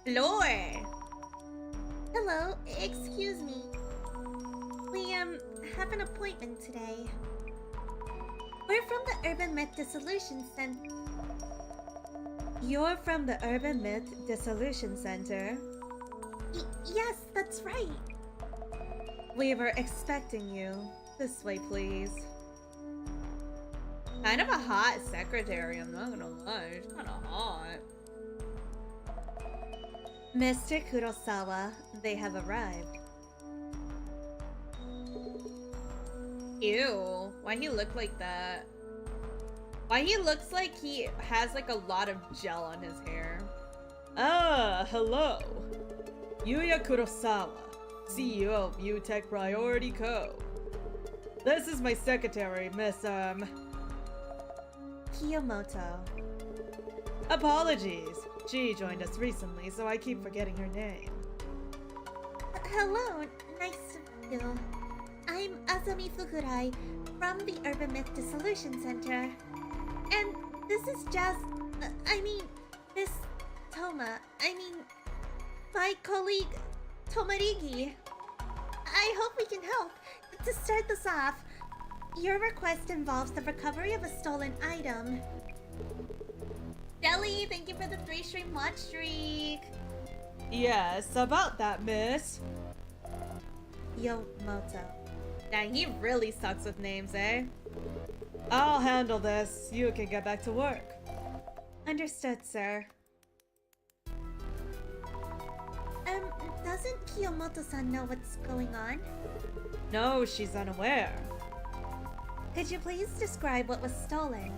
Lord! Hello, excuse me. We, have an appointment today. We're from the Urban Myth Dissolution Center. You're from the Urban Myth Dissolution Center? Yes, that's right. We were expecting you. This way, please. Kind of a hot secretary, I'm not gonna lie. She's kind of hot. Mr. Kurosawa, they have arrived. Ew, why he look like that? Why he looks like he has like a lot of gel on his hair. Ah, hello. Yuya Kurosawa, CEO of UTech Priority Co. This is my secretary, Miss, Kiyomoto. Apologies. She joined us recently, so I keep forgetting her name. Hello, nice to meet you. I'm Azami Fukurai from the Urban Myth Dissolution Center. And this is just... Miss Toma. My colleague, Tomarigi. I hope we can help. To start this off, your request involves the recovery of a stolen item. Jelly, thank you for the 3-stream watch streak. Yes, about that, miss. Yomoto. Dang, he really sucks with names, eh? I'll handle this. You can get back to work. Understood, sir. Doesn't Kiyomoto-san know what's going on? No, she's unaware. Could you please describe what was stolen?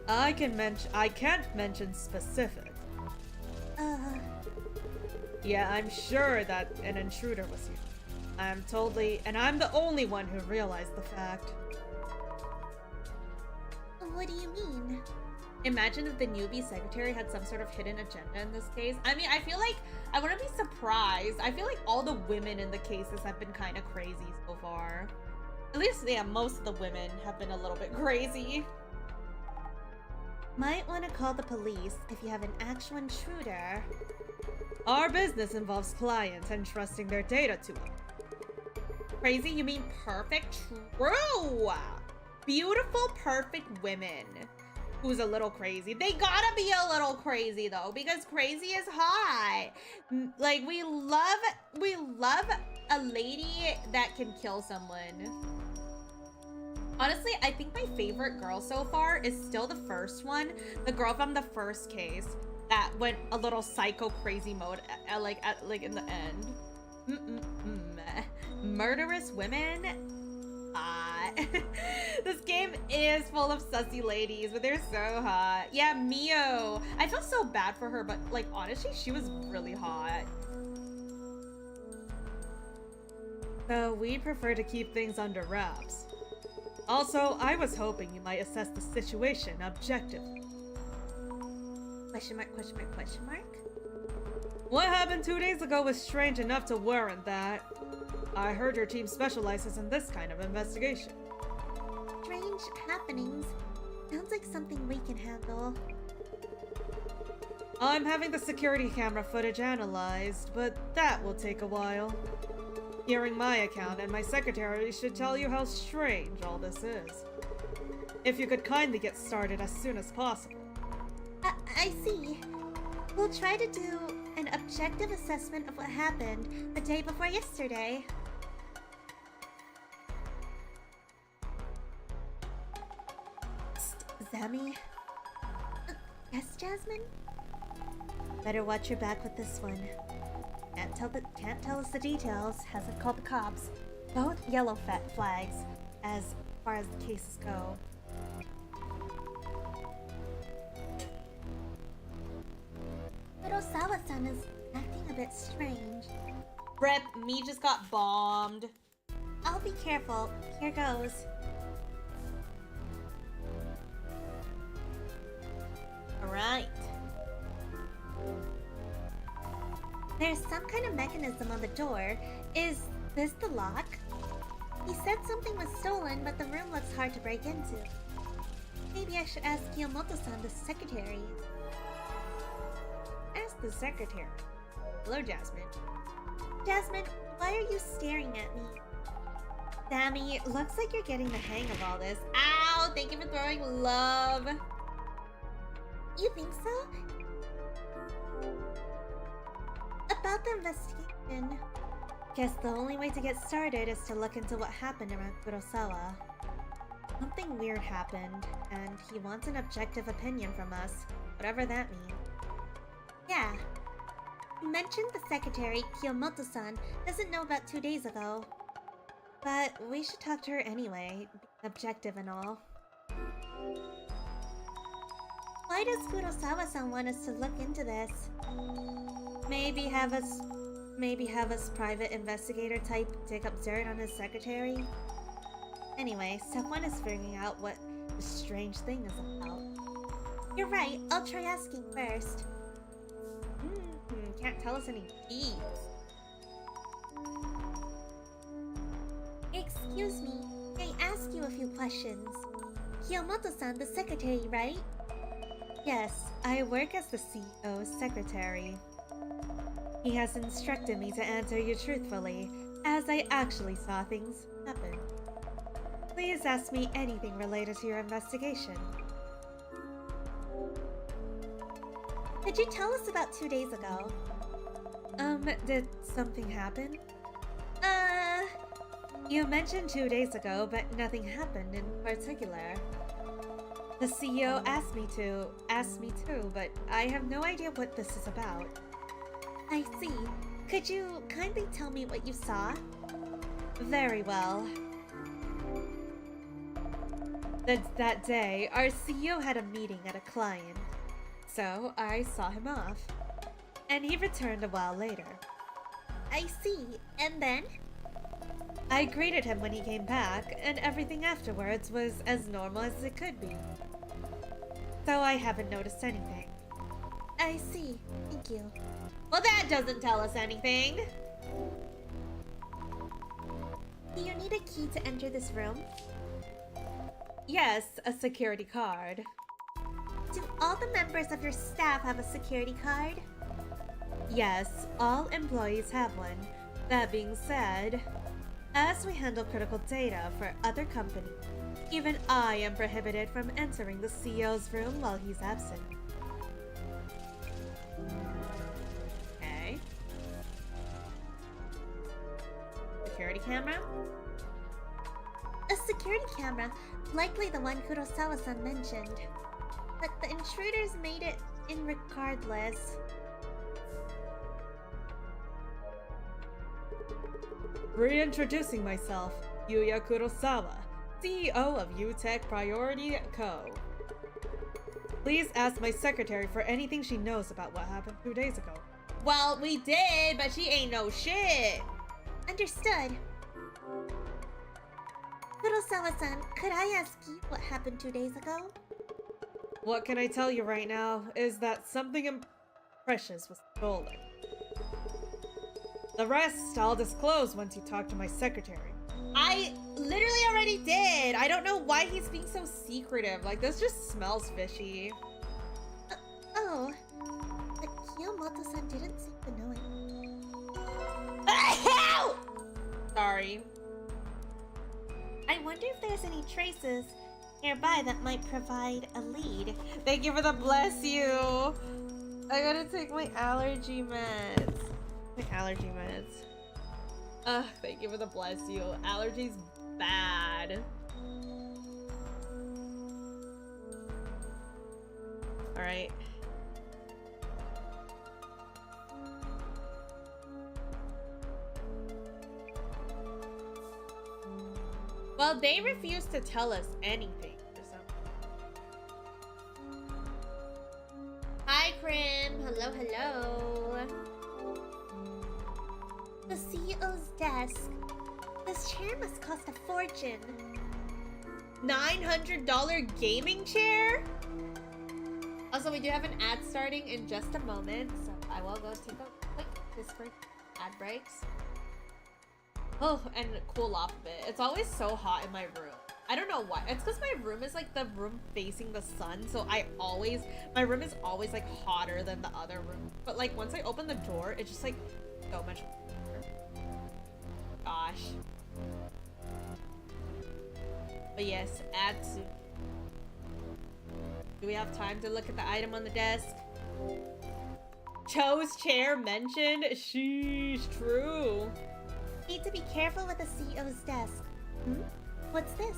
I can't mention specific. Yeah, I'm sure that an intruder was here. I'm the only one who realized the fact. What do you mean? Imagine if the newbie secretary had some sort of hidden agenda in this case. I mean, I wouldn't be surprised. I feel like all the women in the cases have been kind of crazy so far. At least, yeah, most of the women have been a little bit crazy. Might want to call the police if you have an actual intruder. Our business involves clients entrusting their data to them. Crazy? You mean perfect? True! Beautiful, perfect women. Who's a little crazy. They gotta be a little crazy though, because crazy is hot. Like, we love a lady that can kill someone. Honestly, I think my favorite girl so far is still the first one. The girl from the first case that went a little psycho crazy mode like in the end. Murderous women. This game is full of sussy ladies, but they're so hot. Yeah, Mio. I feel so bad for her, but like honestly, she was really hot. So we'd prefer to keep things under wraps. Also, I was hoping you might assess the situation objectively. Question mark, question mark, question mark? What happened 2 days ago was strange enough to warrant that. I heard your team specializes in this kind of investigation. Strange happenings. Sounds like something we can handle. I'm having the security camera footage analyzed, but that will take a while. Hearing my account and my secretary should tell you how strange all this is. If you could kindly get started as soon as possible. I see. We'll try to do an objective assessment of what happened the day before yesterday. Zami? Yes, Jasmine? Better watch your back with this one. Can't tell us the details, hasn't called the cops. Both yellow flags, as far as the cases go. Kurosawa-san is acting a bit strange. Rep, me just got bombed. I'll be careful. Here goes. Alright. There's some kind of mechanism on the door. Is this the lock? He said something was stolen, but the room looks hard to break into. Maybe I should ask Kiyomoto-san, the secretary. Ask the secretary. Hello, Jasmine. Jasmine, why are you staring at me? Sammy, looks like you're getting the hang of all this. Ow! Thank you for throwing love. You think so? About the investigation. Guess the only way to get started is to look into what happened around Kurosawa. Something weird happened, and he wants an objective opinion from us, whatever that means. Yeah. You mentioned the secretary, Kiyomoto-san, doesn't know about 2 days ago. But we should talk to her anyway, objective and all. Why does Kurosawa-san want us to look into this? Maybe have us private investigator type dig up dirt on his secretary? Anyway, someone is figuring out what this strange thing is about. You're right, I'll try asking first. Can't tell us any keys. Excuse me, may I ask you a few questions? Kiyomoto-san, the secretary, right? Yes, I work as the CEO's secretary. He has instructed me to answer you truthfully, as I actually saw things happen. Please ask me anything related to your investigation. Could you tell us about 2 days ago? Did something happen? You mentioned 2 days ago, but nothing happened in particular. The CEO asked me to, but I have no idea what this is about. I see. Could you kindly tell me what you saw? Very well. That day, our CEO had a meeting at a client, so I saw him off. And he returned a while later. I see. And then? I greeted him when he came back, and everything afterwards was as normal as it could be. So I haven't noticed anything. I see. Thank you. Well, that doesn't tell us anything. Do you need a key to enter this room? Yes, a security card. Do all the members of your staff have a security card? Yes, all employees have one. That being said, as we handle critical data for other companies, even I am prohibited from entering the CEO's room while he's absent. Okay. Security camera? A security camera, likely the one Kurosawa-san mentioned. But the intruders made it in regardless. Reintroducing myself, Yuya Kurosawa, CEO of UTech Priority Co. Please ask my secretary for anything she knows about what happened 2 days ago. Well, we did, but she ain't no shit. Understood. Kurosawa-san, could I ask you what happened 2 days ago? What can I tell you right now is that something precious was stolen. The rest I'll disclose once you talk to my secretary. I literally already did. I don't know why he's being so secretive. Like, this just smells fishy. Oh. But Kiyomoto-san didn't seem to know it. Sorry. I wonder if there's any traces nearby that might provide a lead. Thank you for the bless you. I gotta take my allergy meds. Thank you for the bless you. Allergies bad. Alright. Well, they refuse to tell us anything for some reason. Hi, Krim. Hello, hello. The CEO's desk. This chair must cost a fortune. $900 gaming chair? Also, we do have an ad starting in just a moment, so I will go take a quick Discord ad breaks. Oh, and cool off a bit. It's always so hot in my room. I don't know why. It's because my room is like the room facing the sun, so my room is always like hotter than the other room. But like once I open the door, it's just like so much warmer. Gosh. But yes, add soon. Do we have time to look at the item on the desk? Cho's chair mentioned? Sheesh, true. Need to be careful with the CEO's desk. What's this?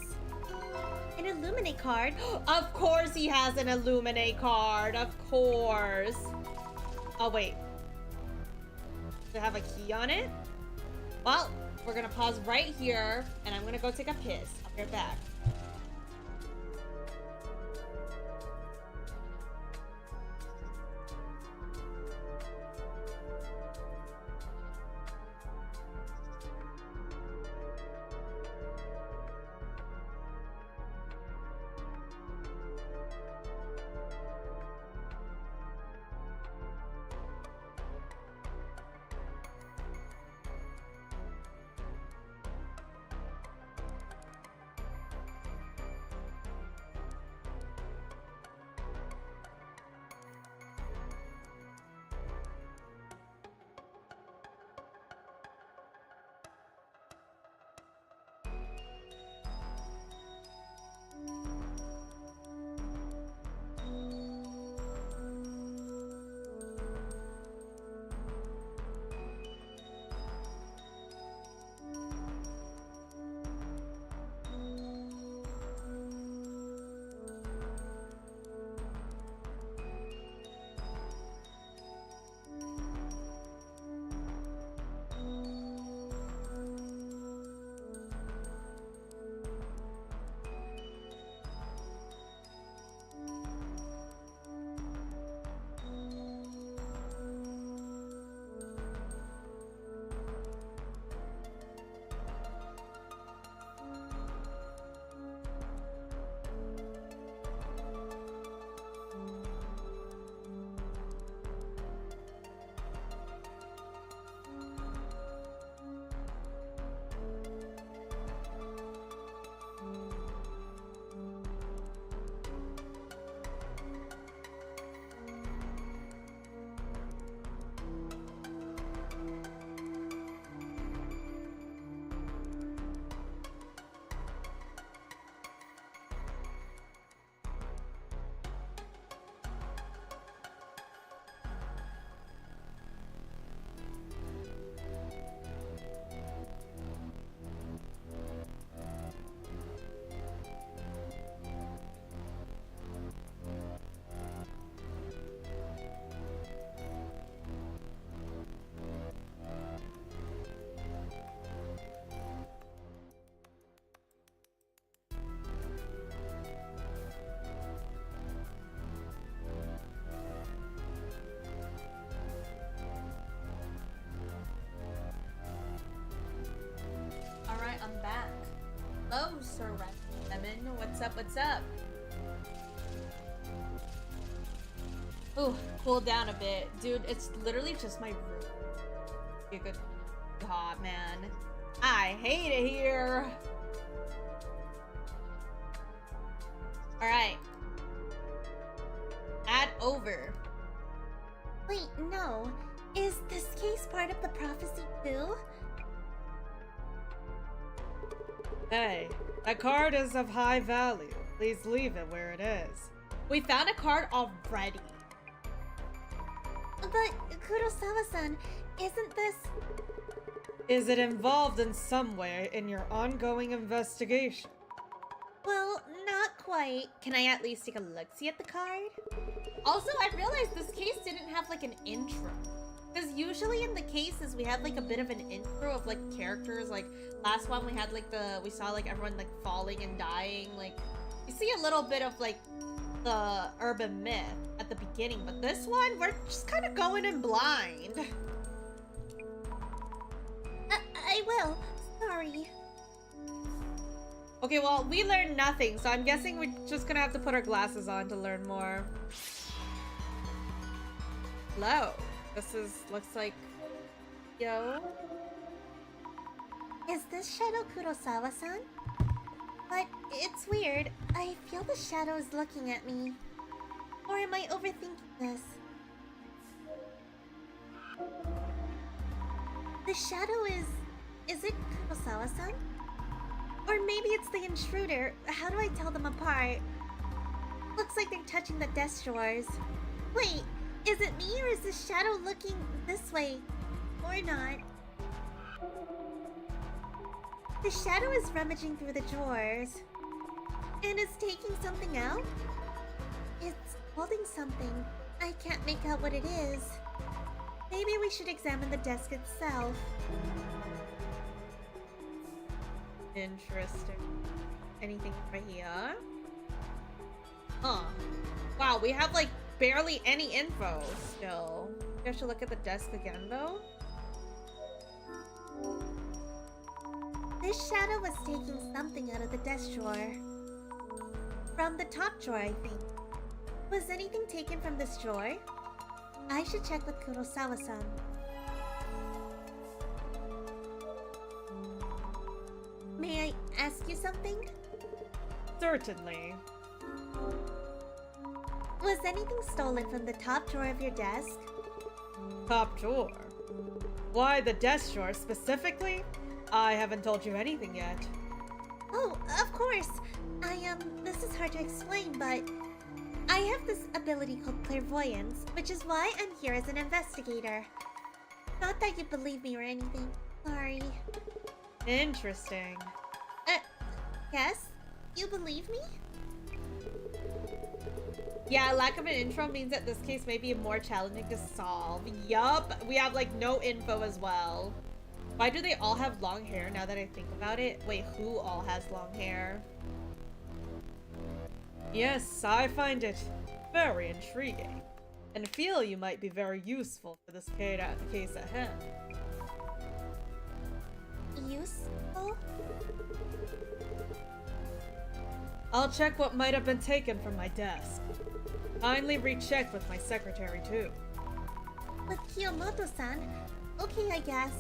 An Illuminate card? Of course he has an Illuminate card. Of course. Oh, wait. Does it have a key on it? Well, we're gonna pause right here, and I'm gonna go take a piss. I'll be right back. I'm back. Hello, Sir Lemon. What's up? What's up? Ooh, cool down a bit. Dude, it's literally just my room. Be a good hot, man. I hate it here. Alright. Add over. Wait, no. Is this case part of the prophecy too? Hey, that card is of high value. Please leave it where it is. We found a card already. But, Kurosawa-san, isn't this... Is it involved in some way in your ongoing investigation? Well, not quite. Can I at least take a look-see at the card? Also, I realized this case didn't have like an intro. Because usually in the cases we had like a bit of an intro of like characters. Like last one we had like we saw like everyone like falling and dying. Like you see a little bit of like the urban myth at the beginning. But this one, we're just kind of going in blind. I will. Sorry. Okay, well, we learned nothing, so I'm guessing we're just gonna have to put our glasses on to learn more. Hello. Looks like... Yo? Is this shadow Kurosawa-san? But it's weird. I feel the shadow is looking at me. Or am I overthinking this? The shadow is... Is it Kurosawa-san? Or maybe it's the intruder. How do I tell them apart? Looks like they're touching the desk drawers. Wait, is it me or is the shadow looking this way? Or not? The shadow is rummaging through the drawers. And is taking something out? It's holding something. I can't make out what it is. Maybe we should examine the desk itself. Interesting. Anything right here? Huh. Wow, we have like barely any info still. Maybe I should look at the desk again though. This shadow was taking something out of the desk drawer. From the top drawer, I think. Was anything taken from this drawer? I should check with Kurosawa-san. May I ask you something? Certainly. Was anything stolen from the top drawer of your desk? Top drawer? Why the desk drawer specifically? I haven't told you anything yet. Oh, of course. This is hard to explain, but I have this ability called clairvoyance, which is why I'm here as an investigator. Not that you believe me or anything. Sorry. Interesting. Yes? You believe me? Yeah, lack of an intro means that this case may be more challenging to solve. Yup, we have like no info as well. Why do they all have long hair now that I think about it? Wait, who all has long hair? Yes, I find it very intriguing, and feel you might be very useful for this case at hand. Useful? I'll check what might have been taken from my desk. Kindly recheck with my secretary too. With Kiyomoto-san? Okay, I guess.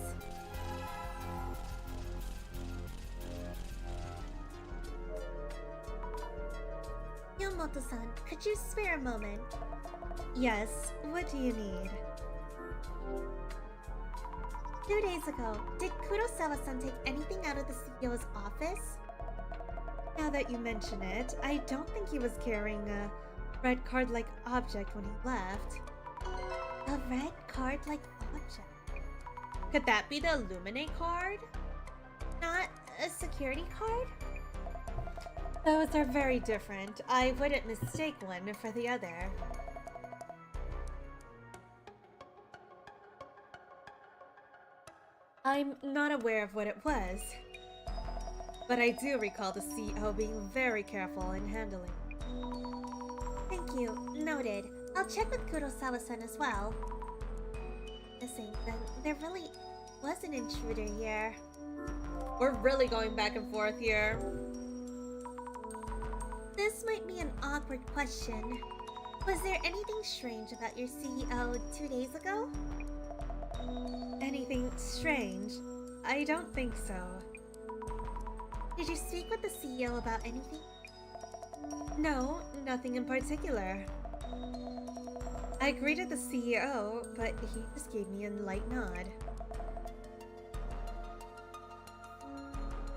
Kiyomoto-san, could you spare a moment? Yes, what do you need? 2 days ago, did Kurosawa-san take anything out of the CEO's office? Now that you mention it, I don't think he was carrying a red card-like object when he left. A red card-like object? Could that be the Illuminate card? Not a security card? Those are very different. I wouldn't mistake one for the other. I'm not aware of what it was, but I do recall the CEO being very careful in handling it. Thank you. Noted. I'll check with Kurosawa-san as well. Missing, then there really was an intruder here. We're really going back and forth here. This might be an awkward question. Was there anything strange about your CEO 2 days ago? Anything strange. I don't think so. Did you speak with the CEO about anything? No, nothing in particular. I greeted the CEO, but he just gave me a light nod.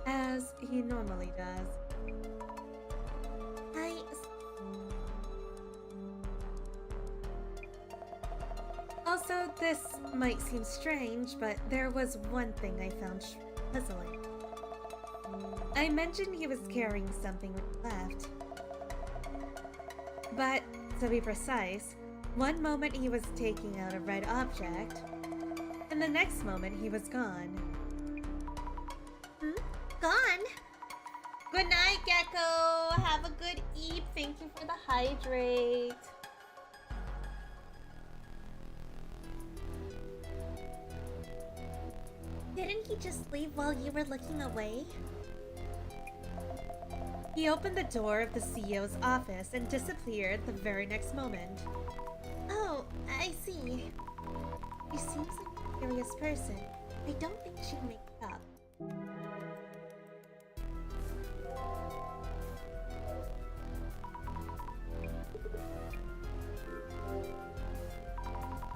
As he normally does. Also, this might seem strange, but there was one thing I found puzzling. I mentioned he was carrying something when he left. But, to be precise, one moment he was taking out a red object, and the next moment he was gone. Gone? Good night, Gecko! Have a good eat. Thank you for the hydrate. Didn't he just leave while you were looking away? He opened the door of the CEO's office and disappeared the very next moment. Oh, I see. She seems like a curious person. I don't think she'd make it up.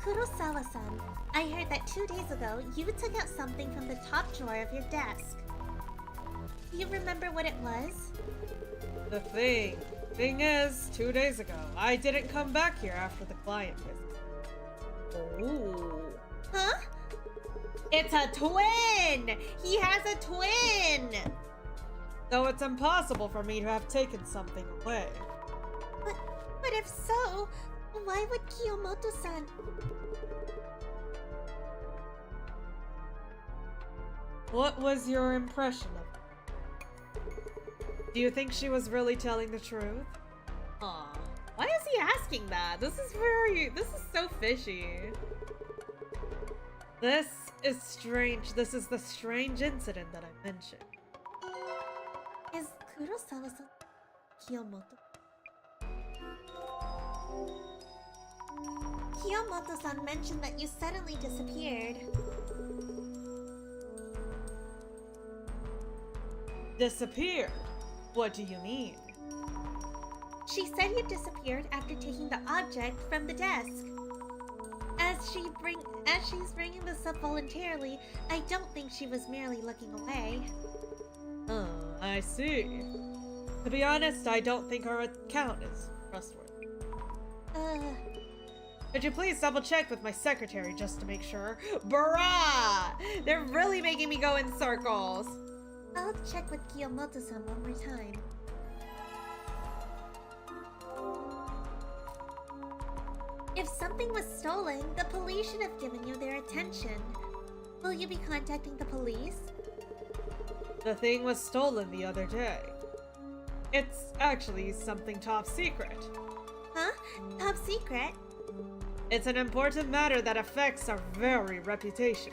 Kurosawa-san, I heard that 2 days ago you took out something from the top drawer of your desk. Do you remember what it was? The thing is, 2 days ago, I didn't come back here after the client visit. Ooh. Huh? It's a twin! He has a twin! So it's impossible for me to have taken something away. But if so, why would Kiyomoto-san... What was your impression of her? Do you think she was really telling the truth? Aw. Why is he asking that? This is so fishy. This is strange. This is the strange incident that I mentioned. Is Kurosawa-san Kiyomoto? Kiyomoto-san mentioned that you suddenly disappeared. Disappeared? What do you mean? She said you disappeared after taking the object from the desk. As she's bringing this up voluntarily, I don't think she was merely looking away. Oh, I see. To be honest, I don't think her account is trustworthy. Could you please double check with my secretary just to make sure? Bruh! They're really making me go in circles. I'll check with Kiyomoto-san one more time. If something was stolen, the police should have given you their attention. Will you be contacting the police? The thing was stolen the other day. It's actually something top secret. Huh? Top secret? It's an important matter that affects our very reputation.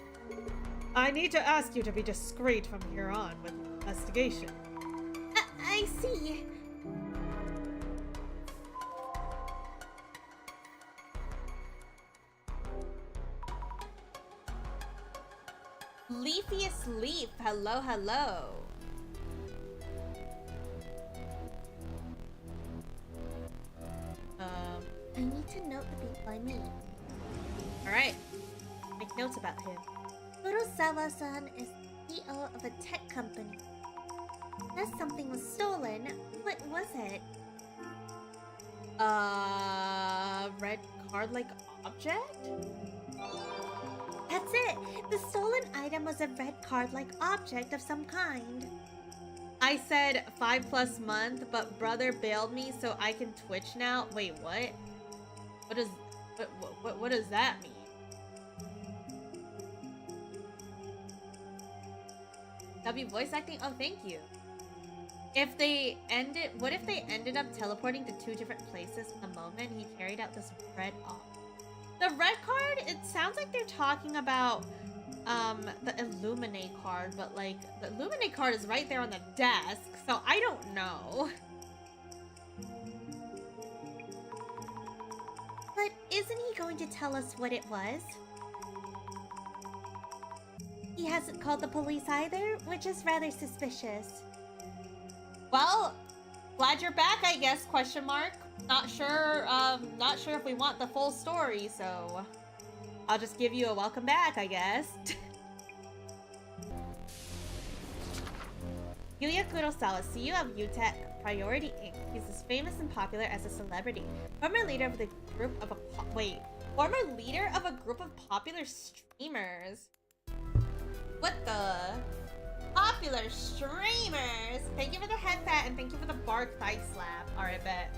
I need to ask you to be discreet from here on with the investigation. I see. Leafiest leaf. Hello, hello. I need to note the people I meet. Alright. Make notes about him. Kurosawa-san is CEO of a tech company. Unless something was stolen, what was it? Red card-like object? That's it! The stolen item was a red card-like object of some kind. I said 5+ month, but brother bailed me so I can Twitch now. Wait, what? What does that mean? W voice acting? Oh, thank you. What if they ended up teleporting to 2 different places in the moment he carried out this red off? The red card, it sounds like they're talking about the Illuminate card, but like the Illuminate card is right there on the desk, so I don't know. But isn't he going to tell us what it was? He hasn't called the police either, which is rather suspicious. Well, glad you're back, I guess, question mark. Not sure if we want the full story, so I'll just give you a welcome back, I guess. Yuya Kurosawa, CEO of UTech Priority Inc. He's as famous and popular as a celebrity. Former leader of a group of popular streamers. What the? Popular streamers! Thank you for the head pat and thank you for the bark thigh slap. Alright, bet.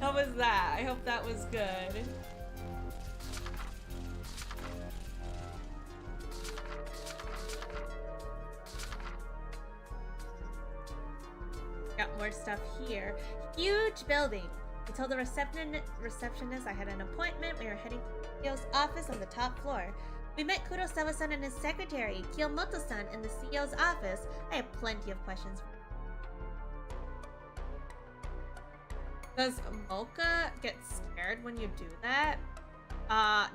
How was that? I hope that was good. Got more stuff here. Huge building. I told the receptionist I had an appointment. We were heading to CEO's office on the top floor. We met Kurosawa-san and his secretary, Kiyomoto-san, in the CEO's office. I have plenty of questions for him. Does Mocha get scared when you do that?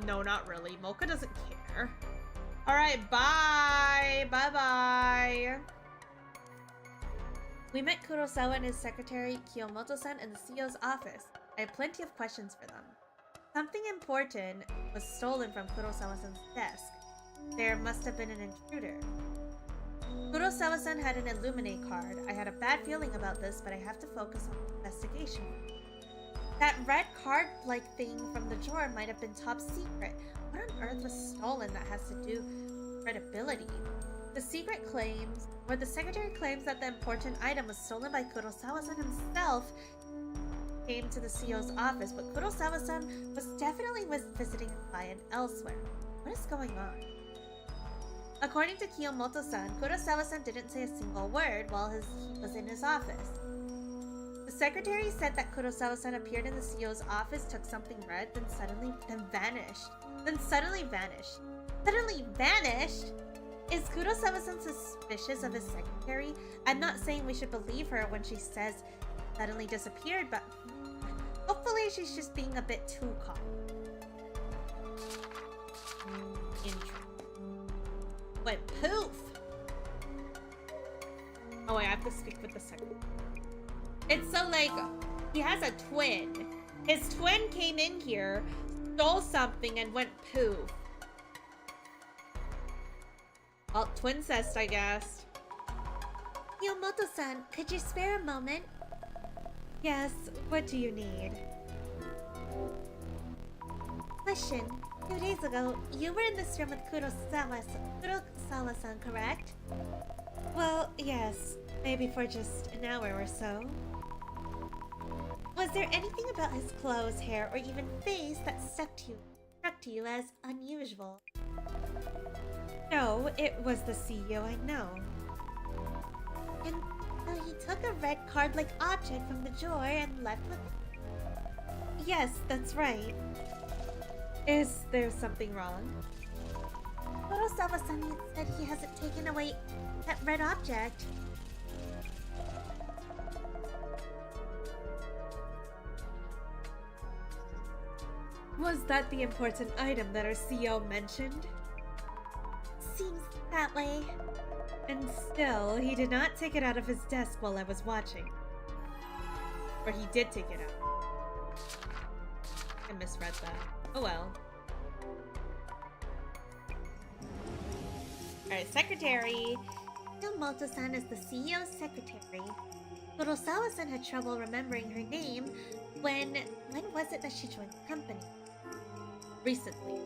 No, not really. Mocha doesn't care. Alright, bye! Bye-bye! We met Kurosawa and his secretary, Kiyomoto-san, in the CEO's office. I have plenty of questions for them. Something important was stolen from Kurosawa-san's desk. There must have been an intruder. Kurosawa-san had an Illuminate card. I had a bad feeling about this, but I have to focus on the investigation. That red card-like thing from the drawer might have been top secret. What on earth was stolen that has to do with credibility? The secretary claims that the important item was stolen by Kurosawa-san himself. Came to the CEO's office, but Kurosawa-san was definitely visiting a client elsewhere. What is going on? According to Kiyomoto-san, Kurosawa-san didn't say a single word while he was in his office. The secretary said that Kurosawa-san appeared in the CEO's office, took something red, then vanished. Suddenly vanished? Is Kurosawa-san suspicious of his secretary? I'm not saying we should believe her when she says suddenly disappeared, but hopefully she's just being a bit too calm. Intro. Went poof! Oh wait, I have to speak with the secretary. It's so like, he has a twin. His twin came in here, stole something, and went poof. Well, twincest, I guess. Kiyomoto-san, could you spare a moment? Yes, what do you need? Question. 2 days ago, you were in this room with Kurosawa-san, correct? Well, yes. Maybe for just an hour or so. Was there anything about his clothes, hair, or even face that struck to you as unusual? No, it was the CEO I know. And so he took a red card-like object from the drawer and left with it? Yes, that's right. Is there something wrong? Kurosawa-san said he hasn't taken away that red object. Was that the important item that our CEO mentioned? Seems that way. And still, he did not take it out of his desk while I was watching. Or he did take it out. I misread that. Oh well. Alright, secretary. Kiyomoto-san is the CEO's secretary. Kurosawa-san had trouble remembering her name when was it that she joined the company? Recently.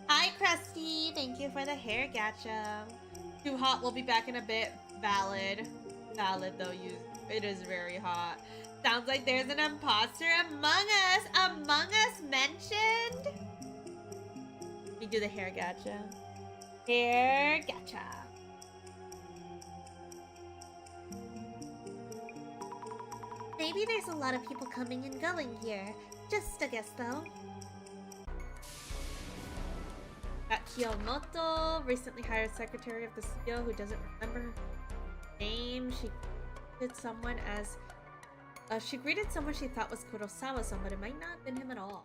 Hi, Krusty. Thank you for the hair gacha. Too hot. We'll be back in a bit. Valid. Valid, though. It is very hot. Sounds like there's an imposter among us. Among Us mentioned? We do the hair gacha. Hair gacha. Maybe there's a lot of people coming and going here. Just a guess, though. Got Kiyomoto, recently hired secretary of the CEO who doesn't remember her name. time she greeted someone as she greeted someone she thought was Kurosawa-san, but it might not have been him at all.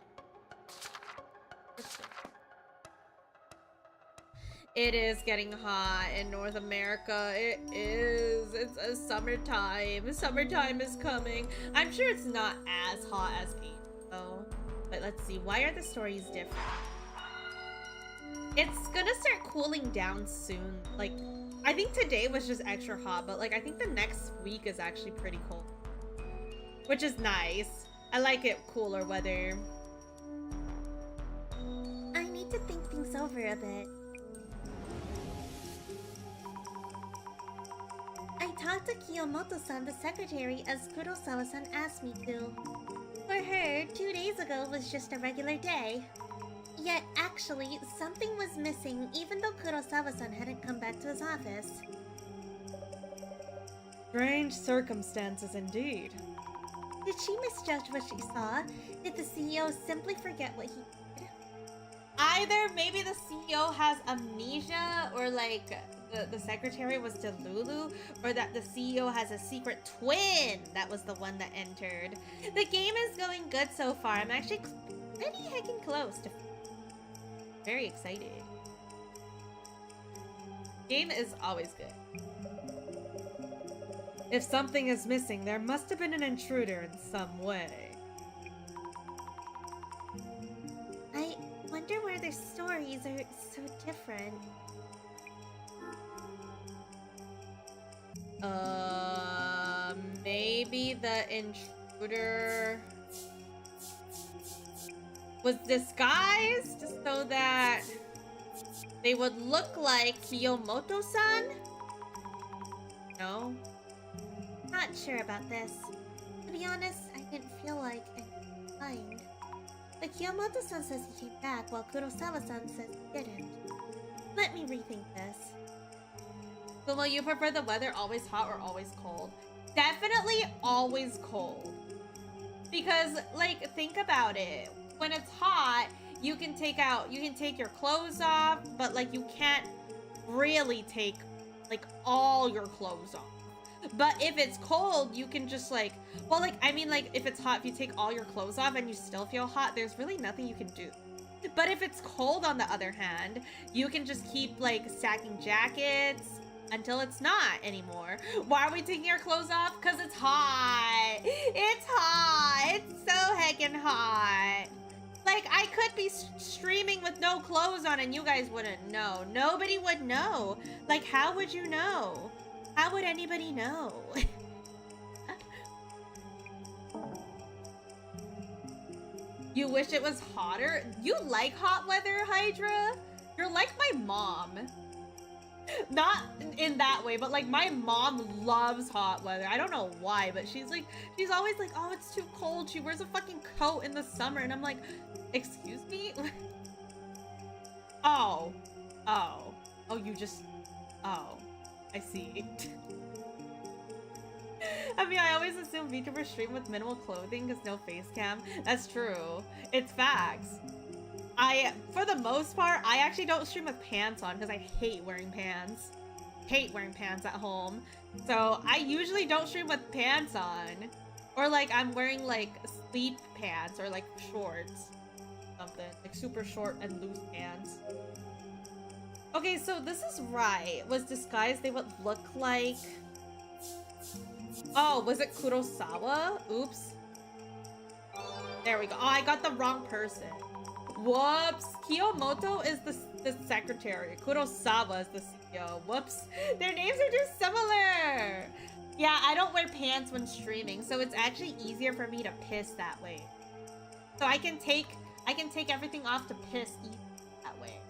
It is getting hot in North America. It is. It's a summertime. Summertime is coming. I'm sure it's not as hot as Asia, though. But let's see. Why are the stories different? It's gonna start cooling down soon. Like, I think today was just extra hot, but like, I think the next week is actually pretty cold. Which is nice. I like it cooler weather. I need to think things over a bit. I talked to Kiyomoto-san, the secretary, as Kurosawa-san asked me to. For her, 2 days ago was just a regular day. Yet, actually, something was missing even though Kurosawa-san hadn't come back to his office. Strange circumstances indeed. Did she misjudge what she saw? Did the CEO simply forget what he did? Either maybe the CEO has amnesia, or like the secretary was Delulu, or that the CEO has a secret twin that was the one that entered. The game is going good so far. I'm actually pretty heckin' close to very excited. Game is always good. If something is missing, there must have been an intruder in some way. I wonder why their stories are so different. Maybe the intruder was disguised so that they would look like Kiyomoto-san? No? Not sure about this. To be honest, I didn't feel like inclined. But Kiyomoto-san says he came back, while Kurosawa-san says he didn't. Let me rethink this. So will you prefer the weather always hot or always cold? Definitely always cold. Because, like, think about it. When it's hot, you can take your clothes off, but like you can't really take like all your clothes off. But if it's cold, you can just like, well, like, I mean, like, if it's hot, if you take all your clothes off and you still feel hot, there's really nothing you can do. But if it's cold, on the other hand, you can just keep like stacking jackets until it's not anymore. Why are we taking our clothes off? Because it's hot. It's hot. It's so heckin' hot. Like, I could be streaming with no clothes on and you guys wouldn't know. Nobody would know. Like, how would you know? How would anybody know? You wish it was hotter? You like hot weather, Hydra? You're like my mom. Not in that way, but like my mom loves hot weather. I don't know why, but she's always like, oh, it's too cold. She wears a fucking coat in the summer. And I'm like, excuse me? Oh, you just, oh, I see. I mean, I always assume VTubers stream with minimal clothing because no face cam. That's true. It's facts. For the most part, I actually don't stream with pants on because I hate wearing pants. Hate wearing pants at home. So I usually don't stream with pants on. Or like I'm wearing like sleep pants or like shorts. Something. Like super short and loose pants. Okay, so this is right. Was disguised they would look like... Oh, was it Kurosawa? Oops. There we go. Oh, I got the wrong person. Whoops. Kiyomoto is the secretary. Kurosawa is the CEO. Whoops. Their names are just similar. Yeah, I don't wear pants when streaming, so it's actually easier for me to piss that way. So I can take everything off to piss that way.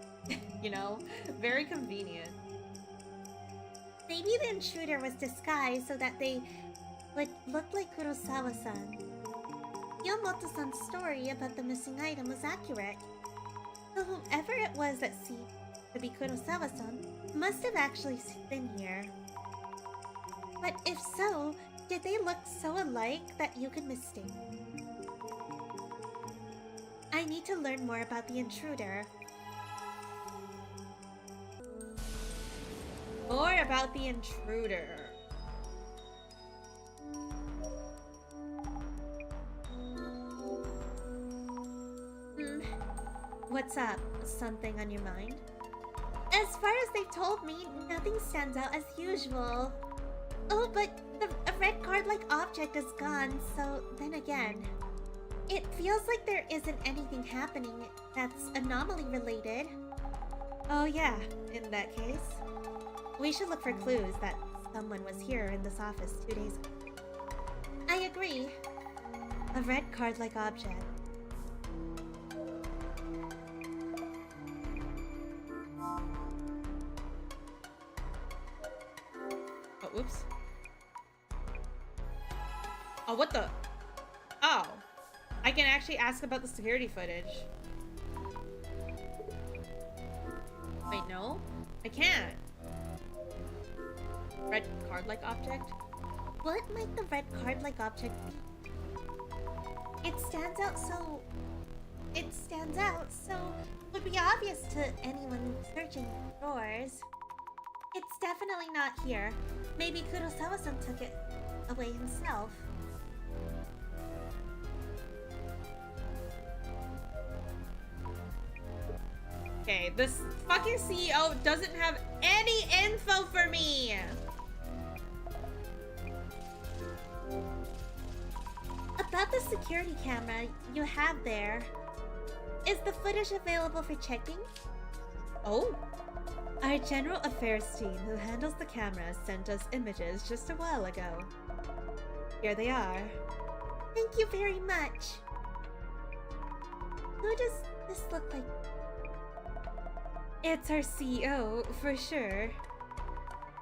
You know? Very convenient. Maybe the intruder was disguised so that they would look like Kurosawa-san. Kiyomoto-san's story about the missing item was accurate. So whoever it was that seemed to be Kurosawa-san must have actually been here. But if so, did they look so alike that you could mistake? I need to learn more about the intruder. More about the intruder. What's up? Something on your mind? As far as they've told me, nothing stands out as usual. Oh, but a red card-like object is gone, so then again. It feels like there isn't anything happening that's anomaly-related. Oh yeah, in that case. We should look for clues that someone was here in this office 2 days ago. I agree. A red card-like object. Oh, whoops. Oh, what the? Oh. I can actually ask about the security footage. Wait, no? I can't. Red card-like object? What might the red card-like object be? It stands out, so it would be obvious to anyone searching the drawers. It's definitely not here. Maybe Kurosawa-san took it away himself. Okay, this fucking CEO doesn't have any info for me! About the security camera you have there, is the footage available for checking? Oh? Our General Affairs team who handles the camera sent us images just a while ago. Here they are. Thank you very much. Who does this look like? It's our CEO, for sure.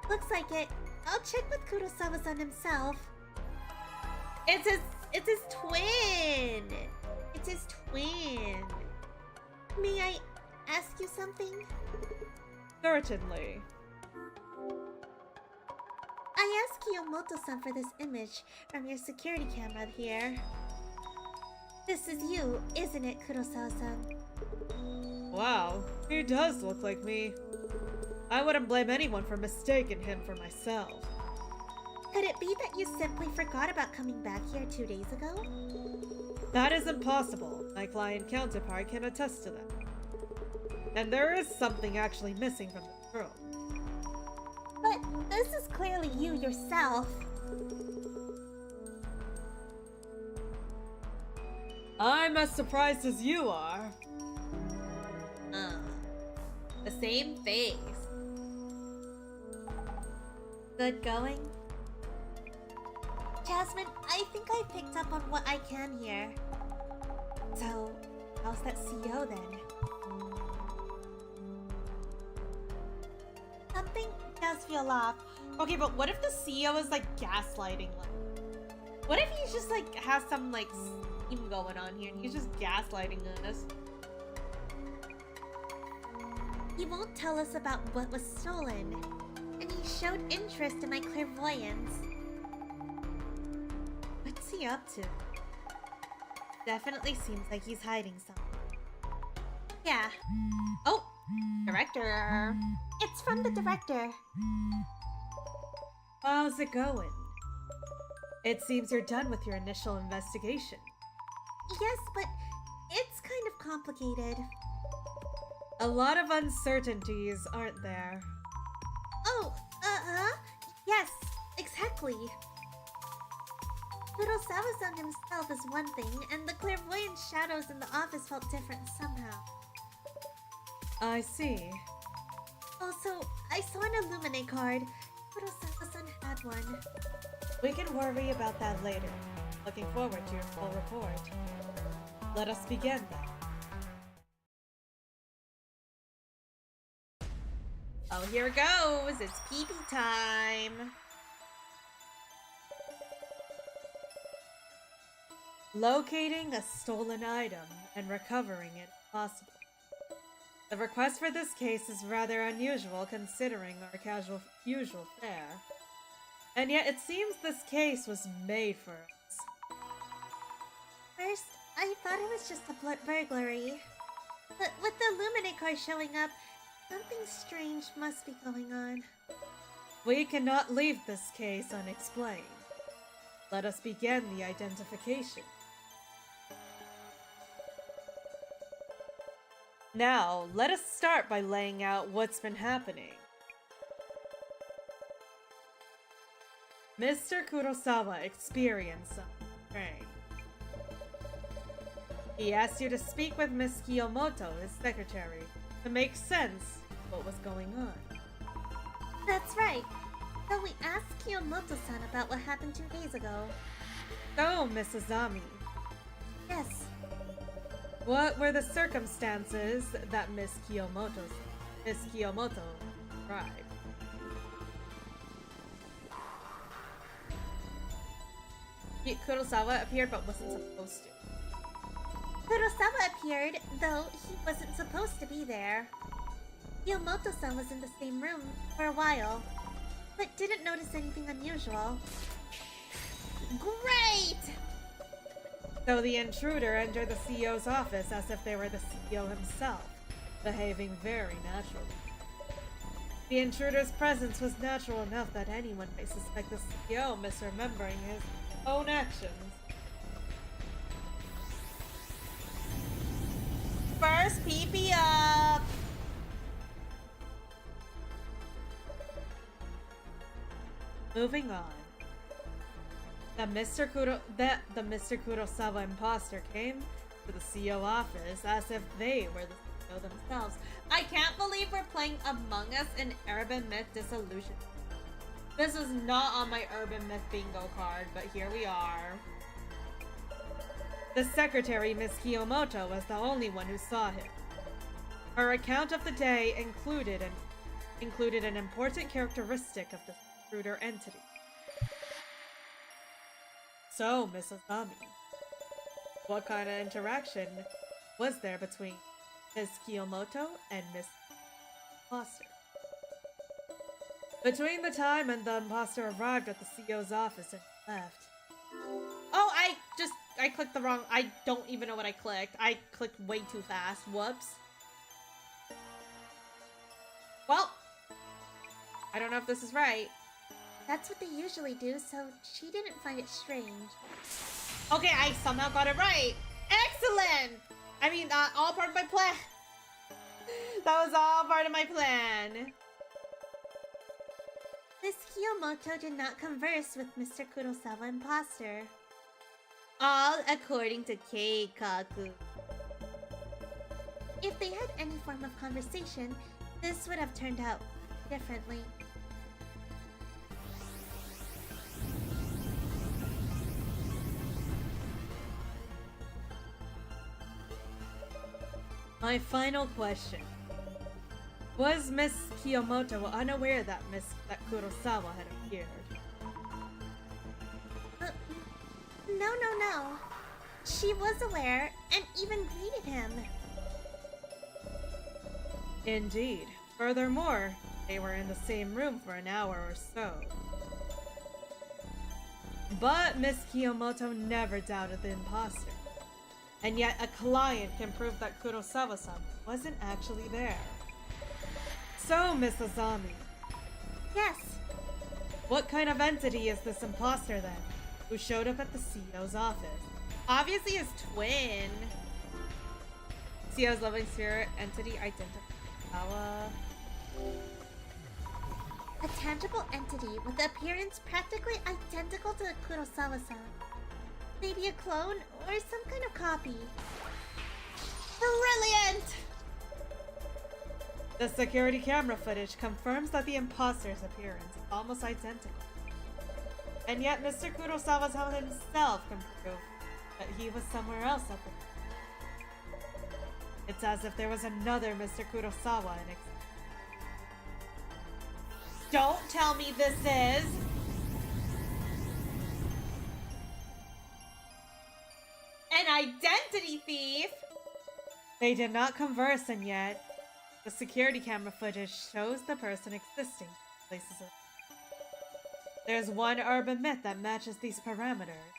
Looks like it. I'll check with Kurosawa-san himself. It's his twin! It's his twin. May I ask you something? Certainly. I asked Kiyomoto-san for this image from your security camera here. This is you, isn't it, Kurosawa-san? Wow, he does look like me. I wouldn't blame anyone for mistaking him for myself. Could it be that you simply forgot about coming back here 2 days ago? That is impossible. My client counterpart can attest to that. And there is something actually missing from the room. But this is clearly you yourself. I'm as surprised as you are. The same face. Good going? Jasmine, I think I picked up on what I can here. So, how's that CEO then? Something does feel off. Okay, but what if the CEO is like gaslighting? What if he's just like has some like scheme going on here and he's just gaslighting us? He won't tell us about what was stolen. And he showed interest in my clairvoyance. What's he up to? Definitely seems like he's hiding something. Yeah, Oh, director. it's from the director. How's it going? It seems you're done with your initial investigation. Yes, but it's kind of complicated. A lot of uncertainties, aren't there? Oh, yes, exactly. Kurosawa-san himself is one thing, and the clairvoyant shadows in the office felt different somehow. I see. Also, I saw an Illuminate card. Kurosawa-san had one. We can worry about that later. Looking forward to your full report. Let us begin then. Oh, here it goes. It's pee-pee time. Locating a stolen item and recovering it if possible. The request for this case is rather unusual considering our usual fare. And yet it seems this case was made for us. First, I thought it was just a burglary. But with the Illuminate card showing up, something strange must be going on. We cannot leave this case unexplained. Let us begin the identification. Now, let us start by laying out what's been happening. Mr. Kurosawa experienced something strange. He asked you to speak with Miss Kiyomoto, his secretary, to make sense of what was going on. That's right. So we asked Kiyomoto-san about what happened 2 days ago. So, Miss Azami, Yes. what were the circumstances that Miss Kiyomoto described? Kurosawa appeared but wasn't supposed to. Kurosawa appeared, though he wasn't supposed to be there. Kiyomoto-san was in the same room for a while, but didn't notice anything unusual. Great! So the intruder entered the CEO's office as if they were the CEO himself, behaving very naturally. The intruder's presence was natural enough that anyone might suspect the CEO misremembering his own actions. First PP up! Moving on. The Mr. Kurosawa imposter came to the CEO office as if they were the CEO themselves. I can't believe we're playing Among Us in Urban Myth Dissolution. This was not on my Urban Myth bingo card, but here we are. The secretary, Miss Kiyomoto, was the only one who saw him. Her account of the day included an important characteristic of the intruder entity. So, Miss Azami, what kind of interaction was there between Miss Kiyomoto and Miss Imposter? Between the time when the imposter arrived at the CEO's office and left. Oh, I clicked the wrong. I don't even know what I clicked. I clicked way too fast. Whoops. Well, I don't know if this is right. That's what they usually do, so she didn't find it strange. Okay, I somehow got it right. Excellent! I mean, all part of my plan. That was all part of my plan. Miss Kiyomoto did not converse with Mr. Kurosawa imposter. All according to Keikaku. If they had any form of conversation, this would have turned out differently. My final question. Was Miss Kiyomoto unaware that Kurosawa had appeared? No. She was aware and even greeted him. Indeed. Furthermore, they were in the same room for an hour or so. But Miss Kiyomoto never doubted the imposter. And yet a client can prove that Kurosawa-san wasn't actually there. So, Miss Azami, Yes, what kind of entity is this imposter then, who showed up at the CEO's office? Obviously his twin. CEO's loving spirit entity identified. a tangible entity with appearance practically identical to Kurosawa-san. Maybe a clone or some kind of copy. Brilliant! The security camera footage confirms that the imposter's appearance is almost identical. And yet Mr. Kurosawa himself can prove that he was somewhere else at the time. It's as if there was another Mr. Kurosawa in existence. Don't tell me this is... an identity thief! They did not converse, and yet the security camera footage shows the person existing in places of... There's one urban myth that matches these parameters.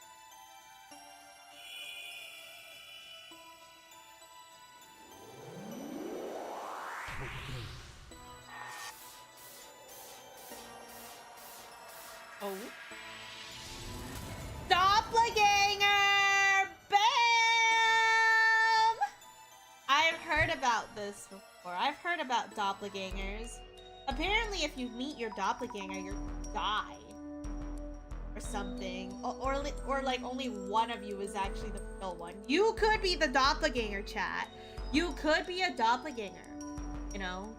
Oh. Doppelganger! Bam! I've heard about this before. I've heard about doppelgangers. Apparently, if you meet your doppelganger, you die. Or something. Or like only one of you is actually the real one. You could be the doppelganger, chat. You could be a doppelganger. You know?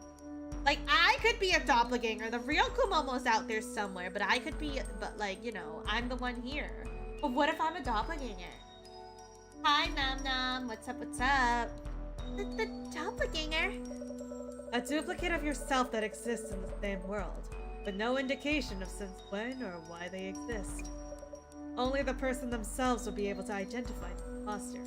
Like, I could be a doppelganger. The real Kumomo's out there somewhere, but I could be, but like, you know, I'm the one here. But what if I'm a doppelganger? Hi, Nom Nom. What's up, what's up? The doppelganger? A duplicate of yourself that exists in the same world, with no indication of since when or why they exist. Only the person themselves will be able to identify the imposter.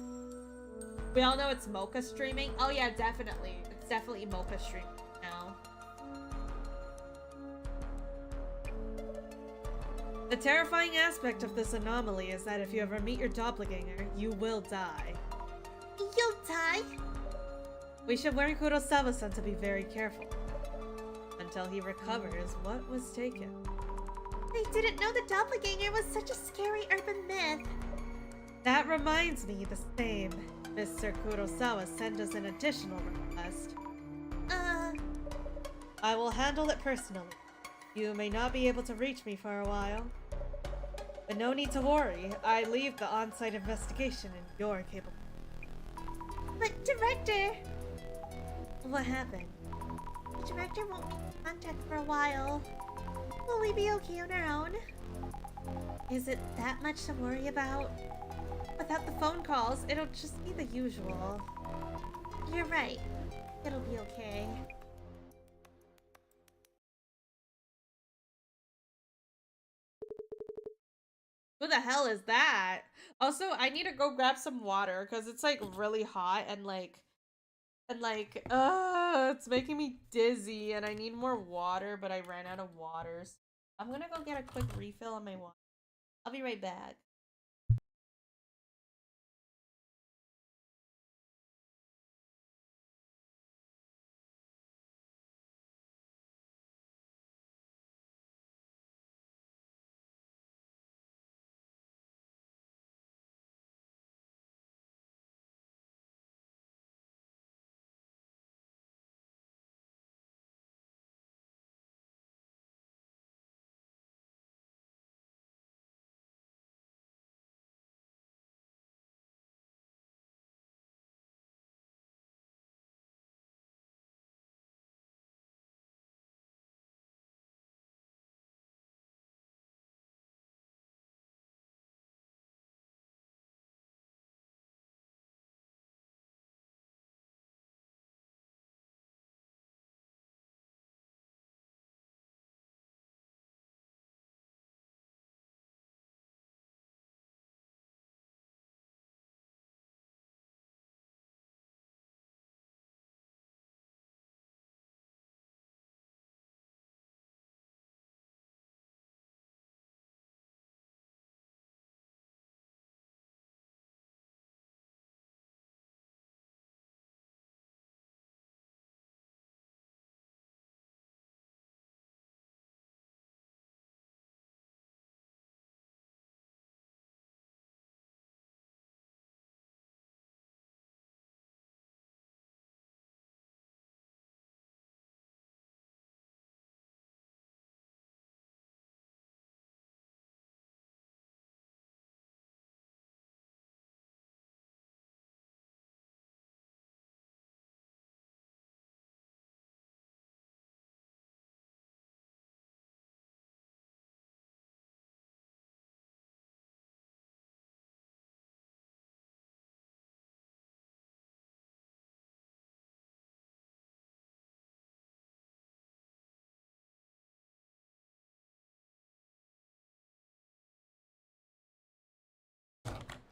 We all know it's Mocha streaming. Oh yeah, definitely. It's definitely Mocha streaming now. The terrifying aspect of this anomaly is that if you ever meet your doppelganger, you will die. You'll die? We should warn Kurosawa-san to be very careful. Until he recovers what was taken. I didn't know the doppelganger was such a scary urban myth. That reminds me, the same Mr. Kurosawa sent us an additional request. I will handle it personally. You may not be able to reach me for a while. But no need to worry, I leave the on-site investigation in your capable. But Director! What happened? The Director won't make contact for a while. Will we be okay on our own? Is it that much to worry about? Without the phone calls, it'll just be the usual. You're right. It'll be okay. Who the hell is that? Also, I need to go grab some water because it's like really hot and it's making me dizzy and I need more water, but I ran out of water. So I'm gonna go get a quick refill on my water. I'll be right back.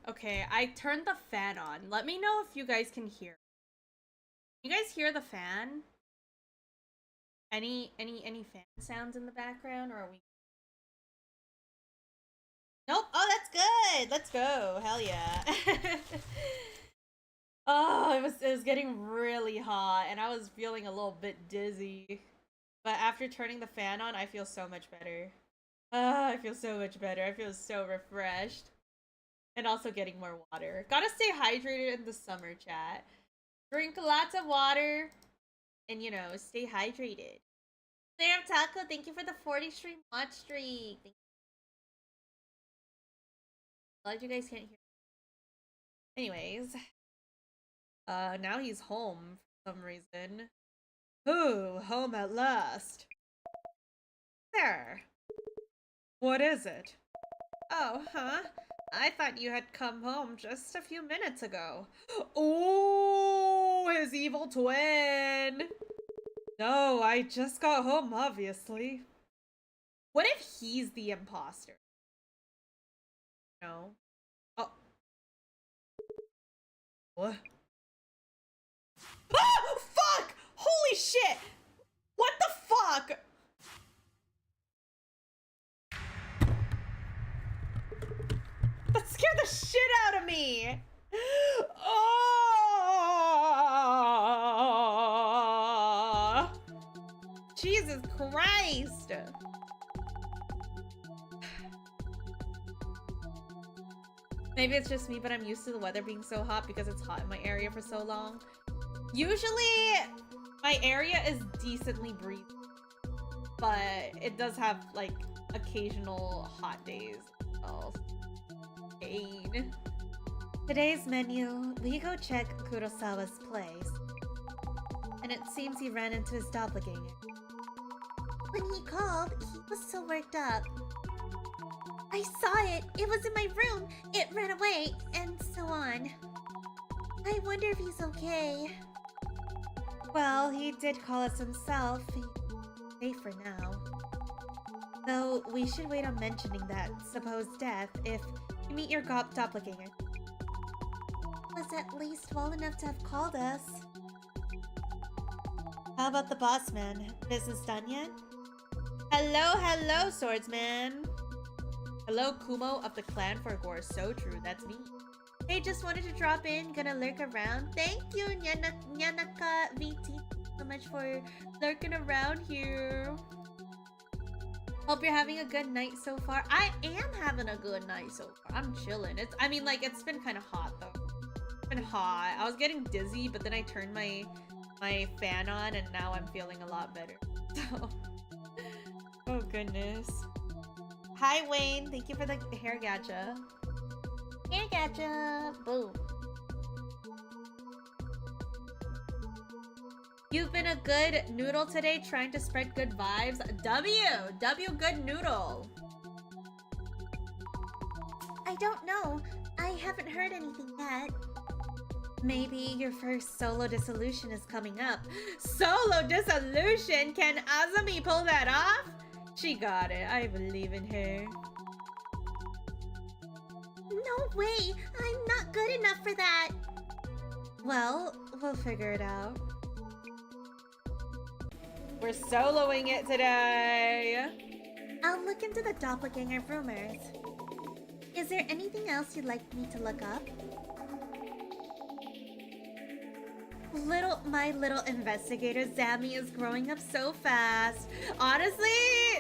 Okay, I turned the fan on. Let me know if you guys can hear. You guys hear the fan? Any fan sounds in the background, or are we? Nope. Oh, that's good. Let's go. Hell yeah. Oh, it was getting really hot, and I was feeling a little bit dizzy. But after turning the fan on, I feel so much better. I feel so much better. I feel so refreshed. And also getting more water. Gotta stay hydrated in the summer, chat. Drink lots of water. And, you know, stay hydrated. Sam Taco, thank you for the 40 stream watch streak. Glad you guys can't hear. Anyways. Now he's home for some reason. Ooh, home at last. There. What is it? Oh, huh? I thought you had come home just a few minutes ago. Oh, his evil twin! No, I just got home, obviously. What if he's the imposter? No. Oh. What? Oh, fuck! Holy shit! What the fuck? That scared the shit out of me! Oh! Jesus Christ! Maybe it's just me, but I'm used to the weather being so hot because it's hot in my area for so long. Usually, my area is decently breezy, but it does have, like, occasional hot days. Oh, pain. Today's menu, we go check Kurosawa's place. And it seems he ran into his doppelganger. When he called, he was so worked up. I saw it! It was in my room! It ran away! And so on. I wonder if he's okay. Well, he did call us himself. He's safe for now. Though, we should wait on mentioning that supposed death if you meet your doppelganger. Was at least well enough to have called us. How about the boss man? Business done yet? Hello, swordsman. Hello, Kumo of the clan for Gore. So true, that's me. Hey, just wanted to drop in. Gonna lurk around. Thank you, Nyanaka VT, so much for lurking around here. Hope you're having a good night so far. I am having a good night so far. I'm chilling. I mean, like, it's been kind of hot, though. It's been hot. I was getting dizzy, but then I turned my fan on, and now I'm feeling a lot better. So, oh, goodness. Hi, Wayne. Thank you for the hair gacha. Hair gacha. Boom. You've been a good noodle today, trying to spread good vibes. W good noodle. I don't know. I haven't heard anything yet. Maybe your first solo dissolution is coming up. Solo dissolution? Can Azumi pull that off? She got it. I believe in her. No way! I'm not good enough for that! Well, we'll figure it out. We're soloing it today. I'll look into the doppelganger rumors. Is there anything else you'd like me to look up? My little investigator Zami is growing up so fast. Honestly,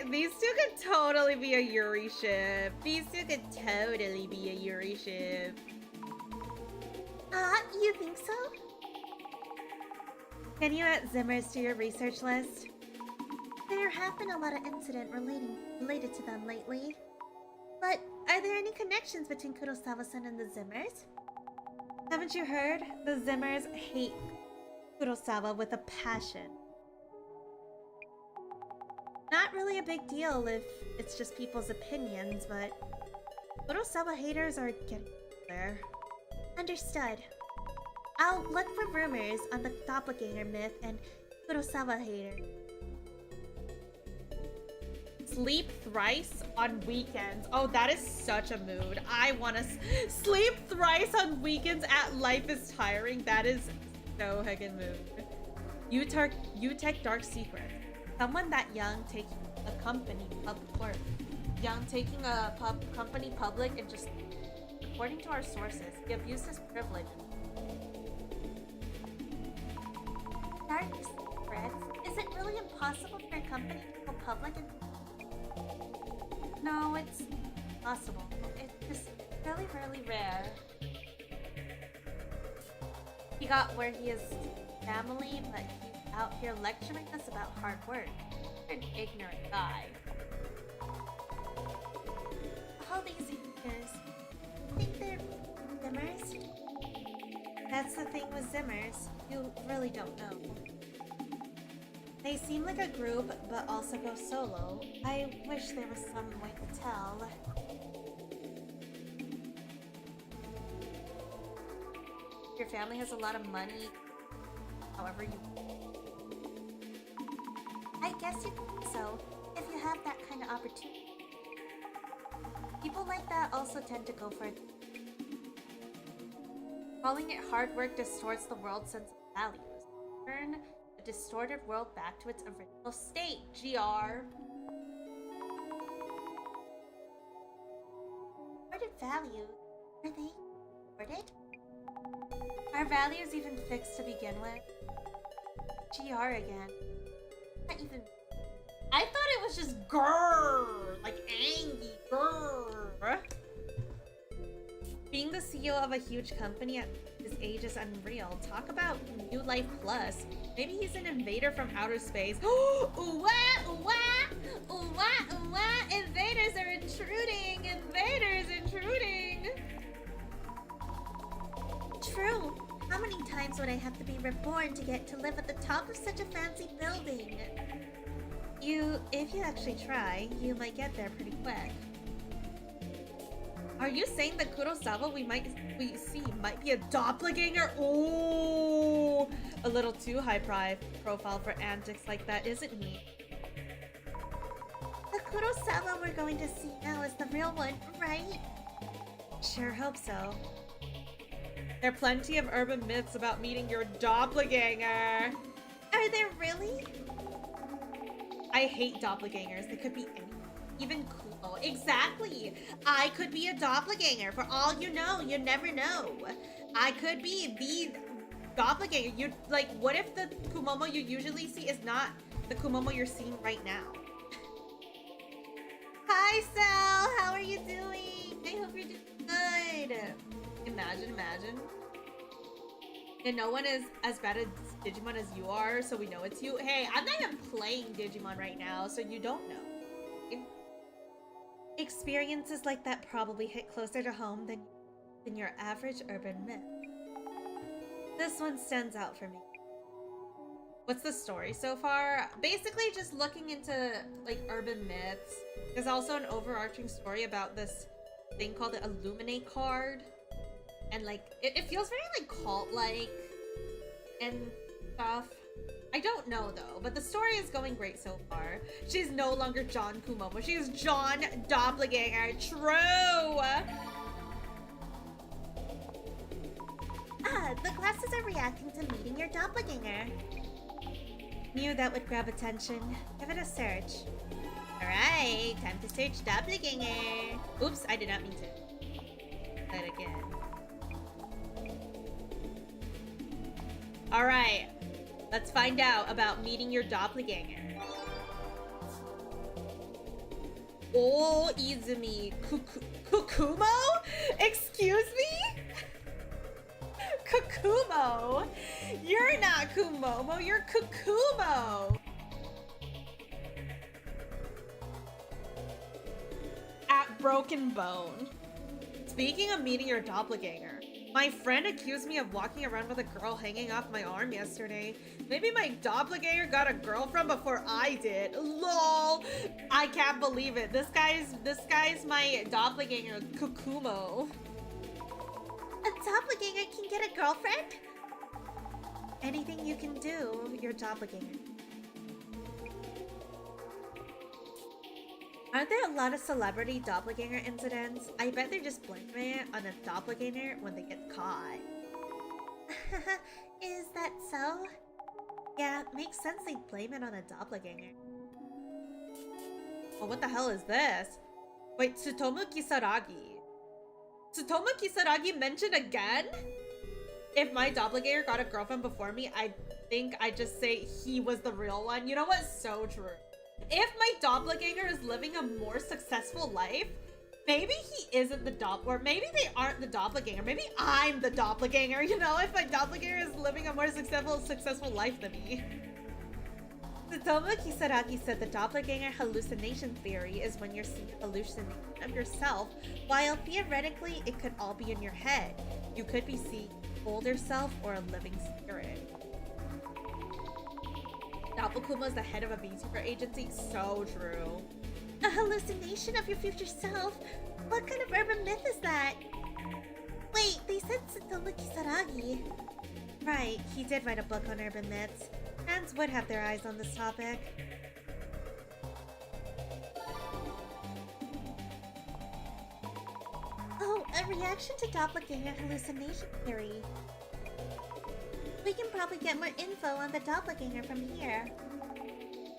these two could totally be a Yuri ship. These two could totally be a Yuri ship. You think so? Can you add Zimmers to your research list? There have been a lot of incidents related to them lately. But are there any connections between Kurosawa-san and the Zimmers? Haven't you heard? The Zimmers hate Kurosawa with a passion. Not really a big deal if it's just people's opinions, but Kurosawa haters are getting there. Understood. I'll look for rumors on the doppelganger myth and Kurosawa hater. Sleep thrice on weekends. Oh, that is such a mood. I want to sleep thrice on weekends at Life is Tiring. That is so heckin' mood. U-Tech Dark Secret. Someone that young taking a company public, company public and just, according to our sources, he abused his privilege. Dark secrets? Is it really impossible for a company to go public and... No, it's possible. It's just really, really rare. He got where he is family, but he's out here lecturing us about hard work. You're an ignorant guy. All these years, I think they're Zimmers? That's the thing with Zimmers. You really don't know. They seem like a group, but also go solo. I wish there was some way to tell. Your family has a lot of money. However you... I guess you think so, if you have that kind of opportunity. People like that also tend to go for it. Calling it hard work distorts the world's sense of values. Turn a distorted world back to its original state, GR. Distorted values? Are they distorted? Are values even fixed to begin with? GR again. Not even... I thought it was just grrr, like angry grrr. Being the CEO of a huge company at this age is unreal. Talk about New Life Plus. Maybe he's an invader from outer space. Ooh wah, ooh wah, ooh wah, ooh wah. Invaders are intruding. Invaders intruding. True. How many times would I have to be reborn to get to live at the top of such a fancy building? If you actually try, you might get there pretty quick. Are you saying that Kurosawa we see might be a doppelganger? Ooh, a little too high profile for antics like that, isn't he? The Kurosawa we're going to see now is the real one, right? Sure hope so. There are plenty of urban myths about meeting your doppelganger. Are there really? I hate doppelgangers. They could be anything. Even Kumo. Exactly. I could be a doppelganger. For all you know, you never know. I could be the doppelganger. You like, what if the Kumomo you usually see is not the Kumomo you're seeing right now? Hi, Sal. How are you doing? I hope you're doing good. Imagine. And no one is as bad at Digimon as you are, so we know it's you. Hey, I'm not even playing Digimon right now, so you don't know. Experiences like that probably hit closer to home than your average urban myth. This one stands out for me. What's the story so far? Basically just looking into like urban myths. There's also an overarching story about this thing called the Illuminate card. And like, it feels very like cult-like and stuff. I don't know though, but the story is going great so far. She's no longer John Kumomo. She is John Doppelganger. True! Ah, the classes are reacting to meeting your doppelganger. Knew that would grab attention. Give it a search. Alright, time to search doppelganger. Oops, I did not mean to. That again. Alright, let's find out about meeting your doppelganger. Oh, Izumi. Kumo? Excuse me? Kumo? You're not Kumomo, you're Kumo. At Broken Bone. Speaking of meeting your doppelganger, my friend accused me of walking around with a girl hanging off my arm yesterday. Maybe my doppelganger got a girlfriend before I did. LOL. I can't believe it. This guy's my doppelganger, Kumo. A doppelganger can get a girlfriend? Anything you can do, your doppelganger. Aren't there a lot of celebrity doppelganger incidents? I bet they're just blaming it on a doppelganger when they get caught. Is that so? Yeah, makes sense they'd blame it on a doppelganger. Oh, what the hell is this? Wait, Tsutomu Kisaragi. Tsutomu Kisaragi mentioned again? If my doppelganger got a girlfriend before me, I think I'd just say he was the real one. You know what? So true. If my doppelganger is living a more successful life, Maybe he isn't the or maybe they aren't the doppelganger. Maybe I'm the doppelganger, you know, if my doppelganger is living a more successful life than me. Tsutomu Kisaragi said the doppelganger hallucination theory is when you're seeing a hallucination of yourself, while theoretically it could all be in your head. You could be seeing older self or a living spirit. Doppelkumo is the head of a VTuber agency. So true. A hallucination of your future self? What kind of urban myth is that? Wait, they said Tsutomu Kisaragi. Right, he did write a book on urban myths. Fans would have their eyes on this topic. Oh, a reaction to doppelganger hallucination theory. We can probably get more info on the doppelganger from here.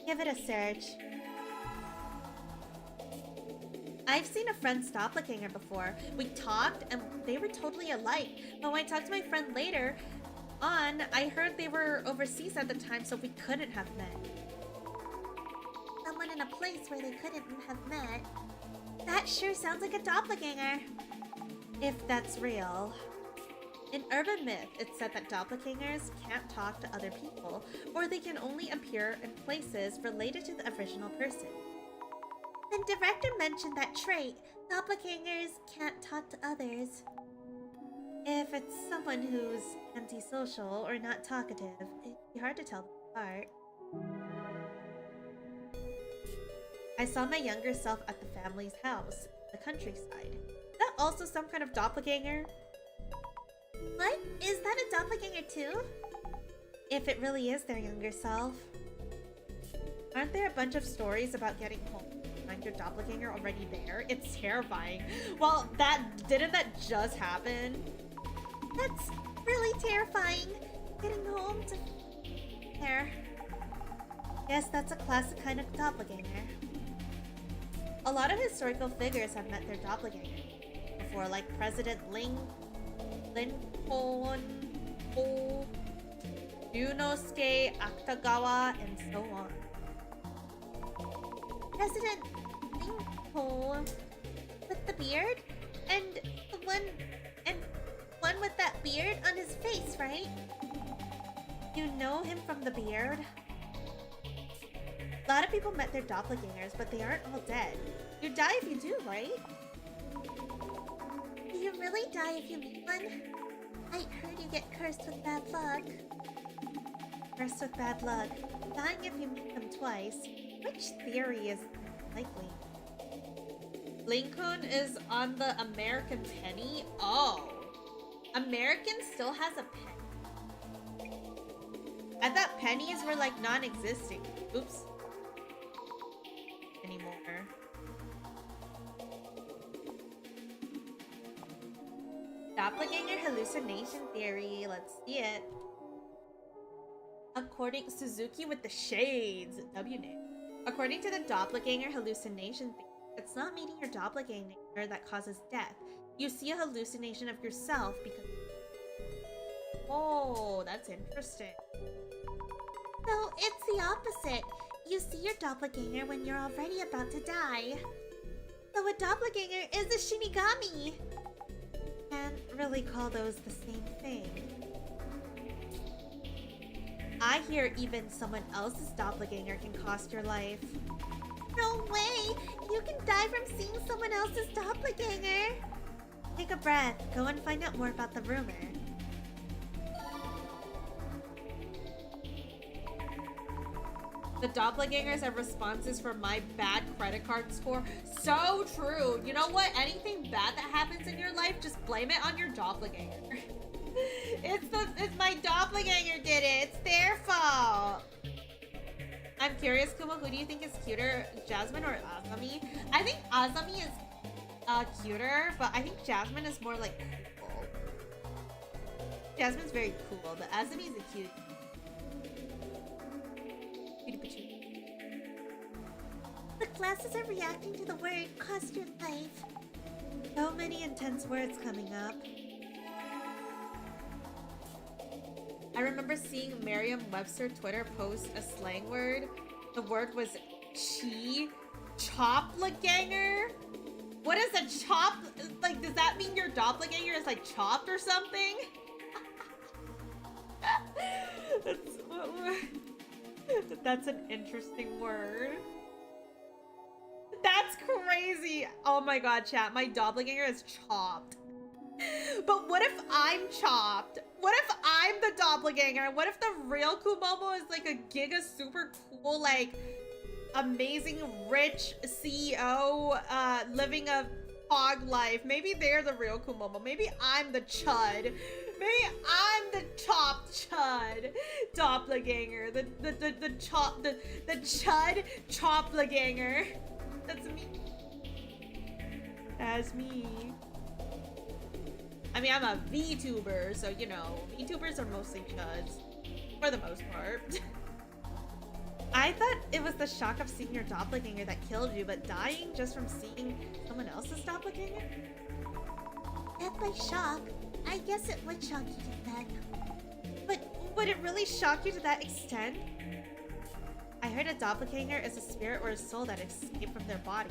Give it a search. I've seen a friend's doppelganger before. We talked and they were totally alike. But when I talked to my friend later on, I heard they were overseas at the time, so we couldn't have met. Someone in a place where they couldn't have met. That sure sounds like a doppelganger. If that's real. In urban myth, it's said that doppelgangers can't talk to other people, or they can only appear in places related to the original person. The director mentioned that trait, doppelgangers can't talk to others. If it's someone who's antisocial or not talkative, it'd be hard to tell them apart. I saw my younger self at the family's house, the countryside. Is that also some kind of doppelganger? What? Is that a doppelganger too? If it really is their younger self. Aren't there a bunch of stories about getting home and find your doppelganger already there? It's terrifying. Well, didn't that just happen? That's really terrifying. Getting home to there. Yes, that's a classic kind of doppelganger. A lot of historical figures have met their doppelganger before, like President Lincoln, Yunosuke Akutagawa, and so on. President Lincoln with the beard, and the one with that beard on his face, right? You know him from the beard? A lot of people met their doppelgangers, but they aren't all dead. You die if you do, right? Do you really die if you meet one? I heard you get cursed with bad luck. Cursed with bad luck. Dying if you meet them twice. Which theory is likely? Lincoln is on the American penny? Oh. American still has a penny. I thought pennies were like non-existing. Oops. Anymore. Doppelganger hallucination theory. Let's see it. According Suzuki with the shades. W name. According to the doppelganger hallucination theory, it's not meeting your doppelganger that causes death. You see a hallucination of yourself because... Oh, that's interesting. So it's the opposite. You see your doppelganger when you're already about to die. So a doppelganger is a shinigami. Can't really call those the same thing. I hear even someone else's doppelganger can cost your life. No way! You can die from seeing someone else's doppelganger! Take a breath. Go and find out more about the rumor. The doppelgangers have responses for my bad credit card score. So true. You know what? Anything bad that happens in your life, just blame it on your doppelganger. It's my doppelganger did it. It's their fault. I'm curious, Kumo, who do you think is cuter, Jasmine or Azami? I think Azami is cuter, but I think Jasmine is more like cool. Jasmine's very cool, but Azami is a cute. The classes are reacting to the word cost your life. So many intense words coming up. I remember seeing Merriam-Webster Twitter post a slang word. The word was chi, choplaganger. What is a chop? Like, does that mean your doppelganger is like chopped or something? That's an interesting word. That's crazy. Oh my god, chat. My doppelganger is chopped. But what if I'm chopped? What if I'm the doppelganger? What if the real Kumomo is like a giga super cool, like, amazing, rich CEO living a hog life? Maybe they're the real Kumomo. Maybe I'm the chud. Maybe I'm the chopped chud doppelganger. The chud choppelganger. That's me. That's me. I mean, I'm a VTuber, so you know, VTubers are mostly chuds for the most part. I thought it was the shock of seeing your doppelganger that killed you, but dying just from seeing someone else's doppelganger? Death by shock? I guess it would shock you to death. But would it really shock you to that extent? I heard a doppelganger is a spirit or a soul that escaped from their body.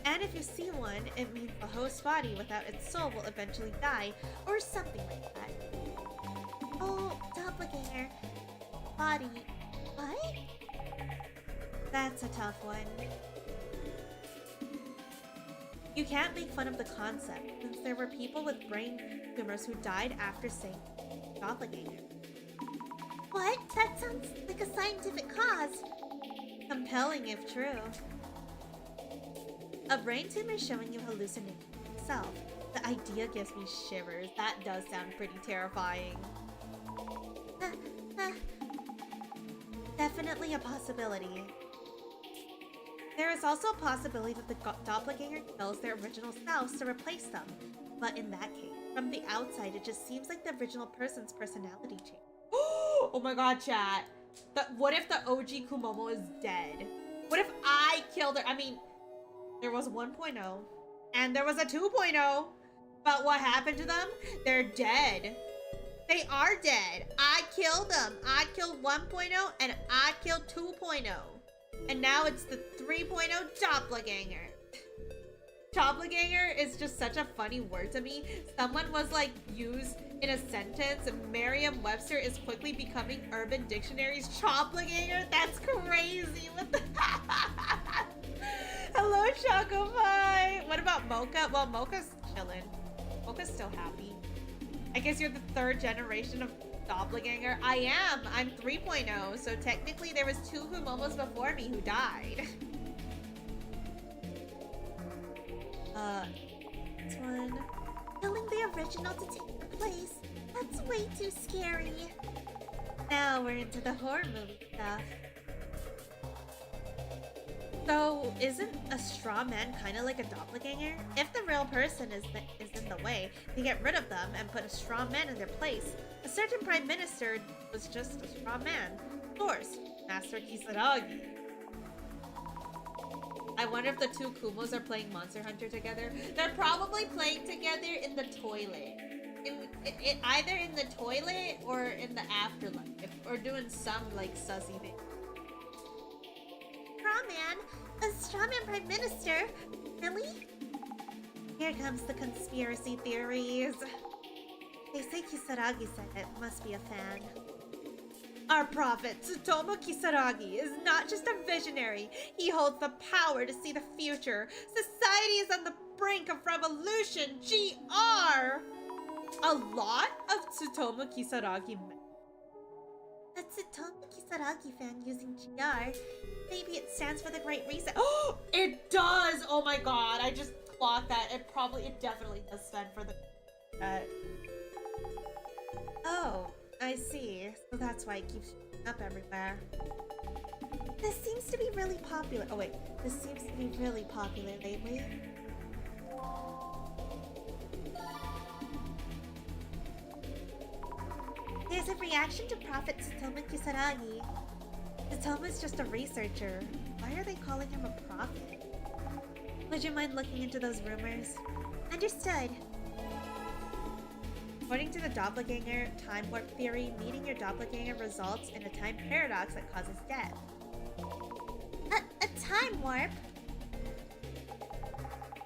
And if you see one, it means the host body without its soul will eventually die, or something like that. Oh, doppelganger. Body. What? That's a tough one. You can't make fun of the concept, since there were people with brain tumors who died after saying doppelganger. What? That sounds like a scientific cause. Compelling if true. A brain tumor showing you hallucinating itself. The idea gives me shivers. That does sound pretty terrifying. Definitely a possibility. There is also a possibility that the doppelganger kills their original selves to replace them. But in that case, from the outside, it just seems like the original person's personality changed. Oh my god, chat. What if the OG Kumomo is dead? What if I killed her? I mean, there was 1.0 and there was a 2.0. But what happened to them? They're dead. They are dead. I killed them. I killed 1.0 and I killed 2.0. And now it's the 3.0 doppelganger. Doppelganger is just such a funny word to me. Someone was like used in a sentence and Merriam-Webster is quickly becoming Urban Dictionary's doppelganger. That's crazy. What the Hello, Choco Pie. What about Mocha? Well, Mocha's chilling. Mocha's still happy. I guess you're the third generation of doppelganger. I am. I'm 3.0. So technically there was 2 Kumomos before me who died. This one. Killing the original to take the place. That's way too scary. Now we're into the horror movie stuff. So, isn't a straw man kind of like a doppelganger? If the real person is in the way, they get rid of them and put a straw man in their place. A certain prime minister was just a straw man. Source, Master Kisaragi. I wonder if the 2 Kumos are playing Monster Hunter together. They're probably playing together in the toilet. Either in the toilet or in the afterlife. Or doing some, like, sussy thing. Strawman? A strawman prime minister? Really? Here comes the conspiracy theories. They say Kisaragi said it. Must be a fan. Our prophet, Tsutomu Kisaragi, is not just a visionary. He holds the power to see the future. Society is on the brink of revolution. GR! A lot of Tsutomu Kisaragi men. A Tsutomu Kisaragi fan using GR. Maybe it stands for the Great Reset. Oh, it does! Oh my god, I just clocked that. It definitely does stand for the... Oh, I see. So that's why it keeps showing up everywhere. This seems to be really popular. Oh wait, this seems to be really popular lately. There's a reaction to Prophet Tsutomu Kisaragi. Tsutomu's just a researcher. Why are they calling him a prophet? Would you mind looking into those rumors? Understood. According to the doppelganger time warp theory, meeting your doppelganger results in a time paradox that causes death. A time warp?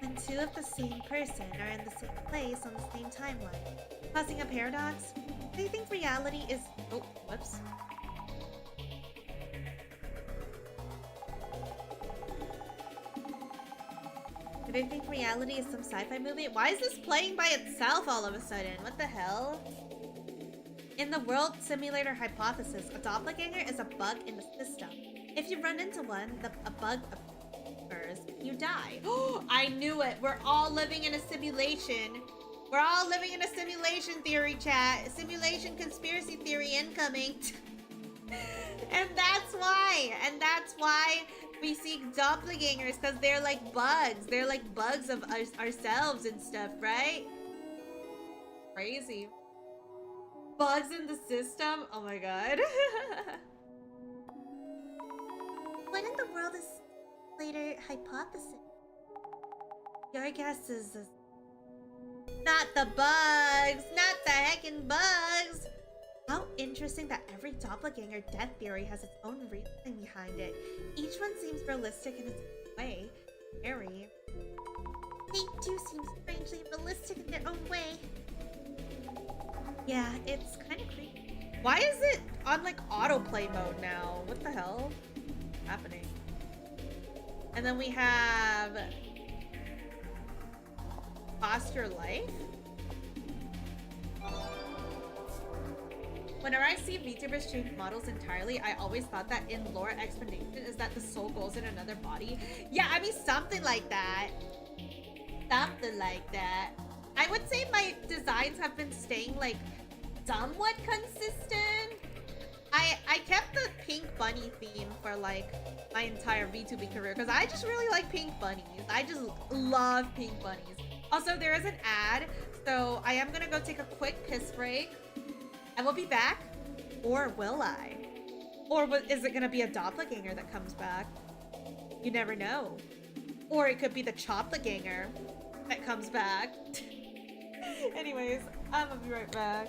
when two of the same person are in the same place on the same timeline, causing a paradox? Do you think reality is... Oh, whoops. Do they think reality is some sci-fi movie? Why is this playing by itself all of a sudden? What the hell? In the World Simulator Hypothesis, a doppelganger is a bug in the system. If you run into one, a bug occurs, you die. I knew it. We're all living in a simulation. We're all living in a simulation theory, chat. Simulation conspiracy theory incoming. And that's why. And that's why we seek doppelgangers, because they're like bugs. They're like bugs of ourselves and stuff, right? Crazy. Bugs in the system? Oh my god. What in the world is later hypothesis? Your guess is Not the bugs! Not the heckin' bugs! how interesting that every doppelganger death theory has its own reasoning behind it. Each one seems realistic in its own way. Scary. They do seem strangely realistic in their own way. Yeah, it's kind of creepy. Why is it on like autoplay mode now? What the hell is happening? And then we have Foster Life. Whenever I see VTubers change models entirely, I always thought that in lore explanation is that the soul goes in another body. Yeah, I mean something like that. Something like that. I would say my designs have been staying like somewhat consistent. I kept the pink bunny theme for like my entire VTubing career because I just really like pink bunnies. I just love pink bunnies. Also, there is an ad, so I am gonna go take a quick piss break. I will be back, or will I? Or is it gonna be a doppelganger that comes back? You never know. Or it could be the chopleganger that comes back. Anyways, I'm gonna be right back.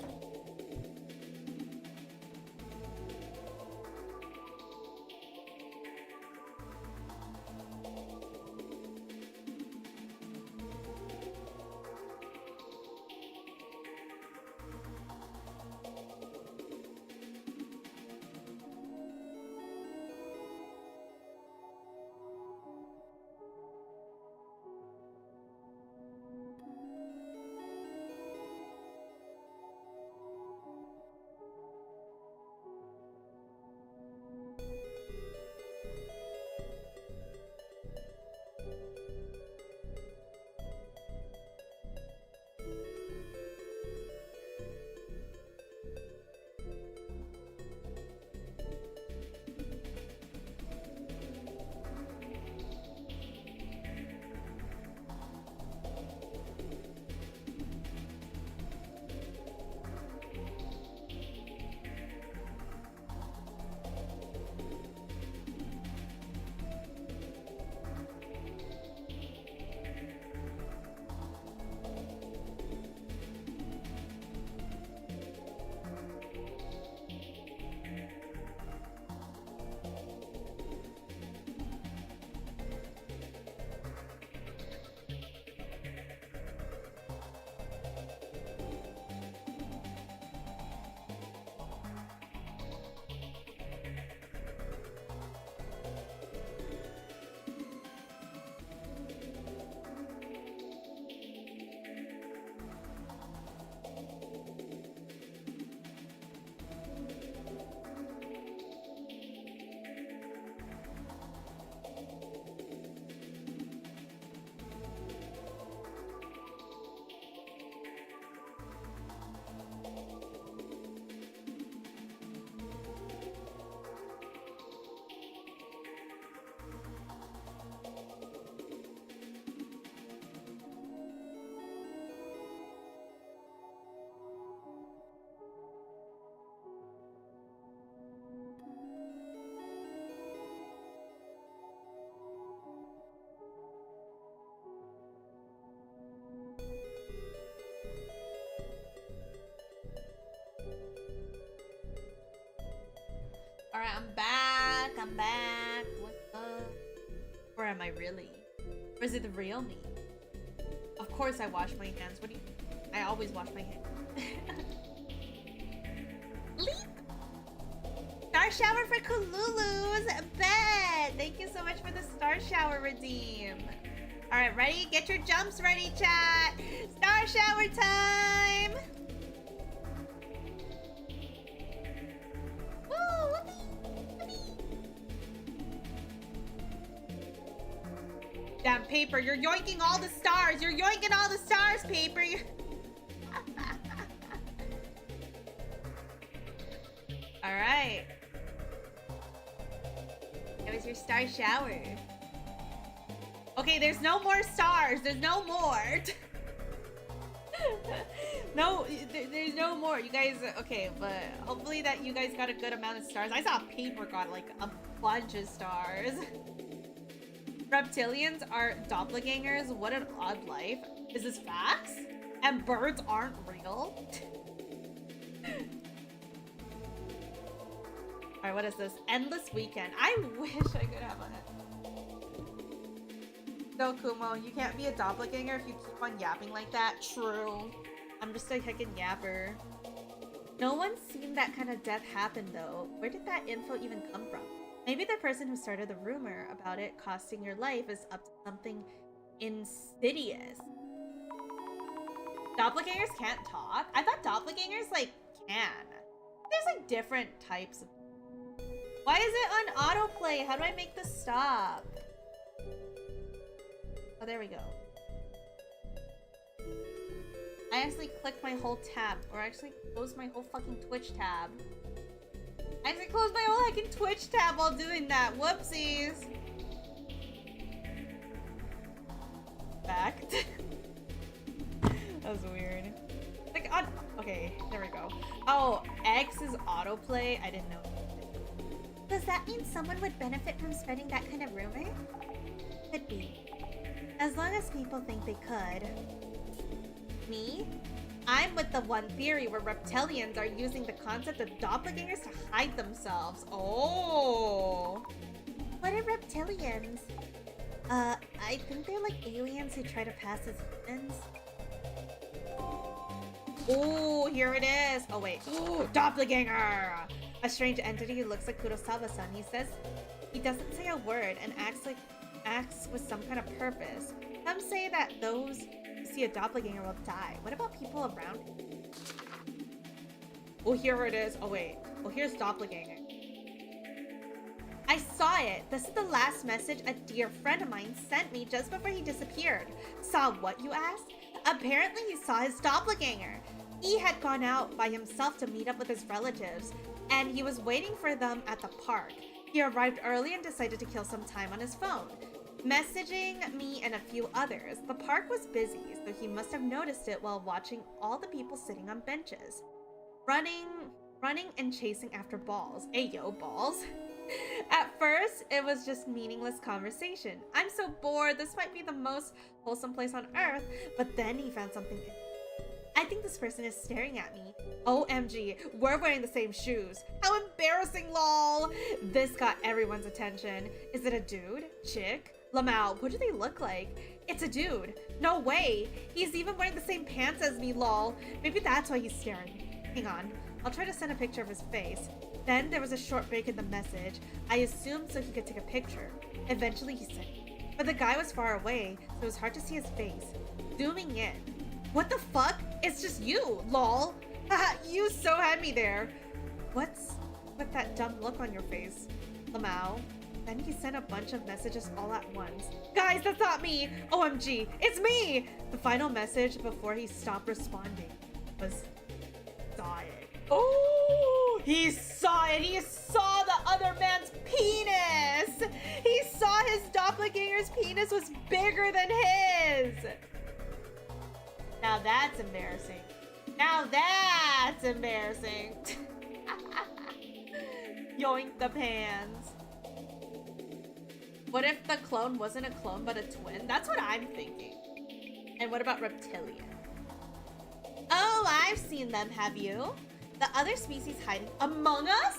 Alright, I'm back. What's up? Or am I really? Or is it the real me? course I wash my hands. What do you... I always wash my hands. Leap! Star shower for Kululu's bed! Thank you so much for the star shower redeem. Alright, ready? Get your jumps ready, chat! Star shower time! Woo! Whoopee! Damn, Paper, you're yoinking all the stars! You're yoinking all the stars, Paper! Alright. That was your star shower. Okay, there's no more stars. There's no more. No, there's no more. You guys, okay, but hopefully that you guys got a good amount of stars. I saw Paper got like a bunch of stars. Reptilians are doppelgangers. What an odd life. Is this facts? And birds aren't real? Alright, what is this? Endless weekend. I wish I could have one. No, Kumo, you can't be a doppelganger if you keep on yapping like that. True. I'm just a heckin' yapper. No one's seen that kind of death happen, though. Where did that info even come from? Maybe the person who started the rumor about it costing your life is up to something insidious. Doppelgangers can't talk? I thought doppelgangers, like, can. There's, like, different types of... Why is it on autoplay? How do I make this stop? Oh, there we go. I actually clicked my whole tab, or I actually closed my whole fucking Twitch tab. I actually closed my whole fucking Twitch tab while doing that. Whoopsies. Back. That was weird. Like, on... Okay, there we go. Oh, X is autoplay? I didn't know. Does that mean someone would benefit from spreading that kind of rumor? Could be. As long as people think they could. Me? I'm with the one theory where reptilians are using the concept of doppelgangers to hide themselves. Oh. What are reptilians? I think they're like aliens who try to pass as humans. Oh, here it is. Oh, wait. Ooh, doppelganger. A strange entity who looks like Kurosawa-san. He says he doesn't say a word and acts with some kind of purpose. Some say that those who see a doppelganger will die. What about people around him? Oh, here it is. Oh, wait. Oh, here's doppelganger. I saw it. This is the last message a dear friend of mine sent me just before he disappeared. Saw what, you asked? Apparently he saw his doppelganger. He had gone out by himself to meet up with his relatives, and he was waiting for them at the park. He arrived early and decided to kill some time on his phone, messaging me and a few others. The park was busy, so he must have noticed it while watching all the people sitting on benches, running and chasing after balls. Ayo, balls. At first, it was just meaningless conversation. I'm so bored. This might be the most wholesome place on earth. But then he found something. I think this person is staring at me. OMG, we're wearing the same shoes. How embarrassing, lol. This got everyone's attention. Is it a dude? Chick? Lamau, what do they look like? It's a dude. No way. He's even wearing the same pants as me, lol. Maybe that's why he's staring. Hang on. I'll try to send a picture of his face. Then there was a short break in the message. I assumed so he could take a picture. Eventually he sent it. But the guy was far away, so it was hard to see his face. Zooming in. What the fuck? It's just you, lol. Haha, you so had me there. What's with that dumb look on your face, Lamau? Then he sent a bunch of messages all at once. Guys, that's not me! OMG, it's me! The final message before he stopped responding was, saw it. Oh, he saw it! He saw the other man's penis! He saw his doppelganger's penis was bigger than his! Now that's embarrassing. Now that's embarrassing. Yoink the pants. What if the clone wasn't a clone but a twin? That's what I'm thinking. And what about reptilian? Oh, I've seen them, have you? The other species hiding among us?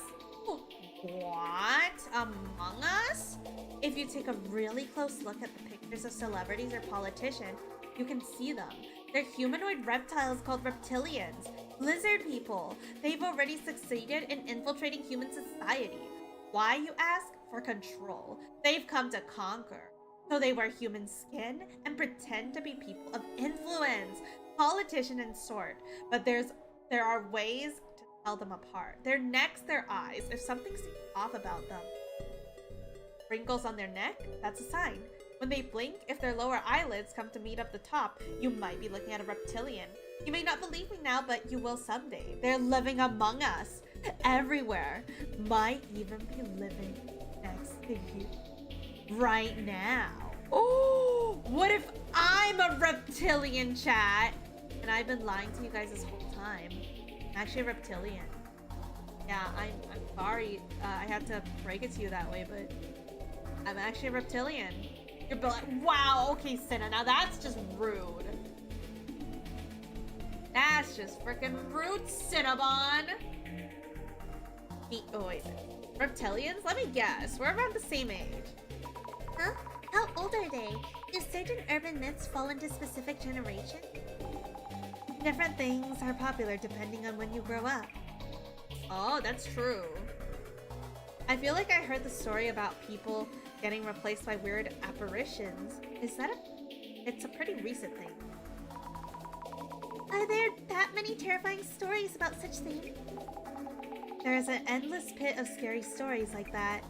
What? Among us? If you take a really close look at the pictures of celebrities or politicians, You can see them. They're humanoid reptiles called reptilians. Lizard people. They've already succeeded in infiltrating human society. Why, you ask? For control. They've come to conquer. So they wear human skin and pretend to be people of influence. Politician and sort. But there are ways to tell them apart. Their necks, their eyes. If something seems off about them. Wrinkles on their neck? That's a sign. When they blink, if their lower eyelids come to meet up the top, you might be looking at a reptilian. You may not believe me now, but you will someday. They're living among us. Everywhere. Might even be living next to you. Right now. Oh, what if I'm a reptilian, chat? And I've been lying to you guys this whole time. I'm actually a reptilian. Yeah, I'm sorry. I had to break it to you that way, but I'm actually a reptilian. You're like, wow, okay, Cinna, now that's just rude. That's just freaking rude, Cinnabon. Oh, wait. Reptilians? Let me guess. We're around the same age. Huh? How old are they? Do certain urban myths fall into specific generations? Different things are popular depending on when you grow up. Oh, that's true. I feel like I heard the story about people getting replaced by weird apparitions. Is that It's a pretty recent thing. Are there that many terrifying stories about such things? There is an endless pit of scary stories like that.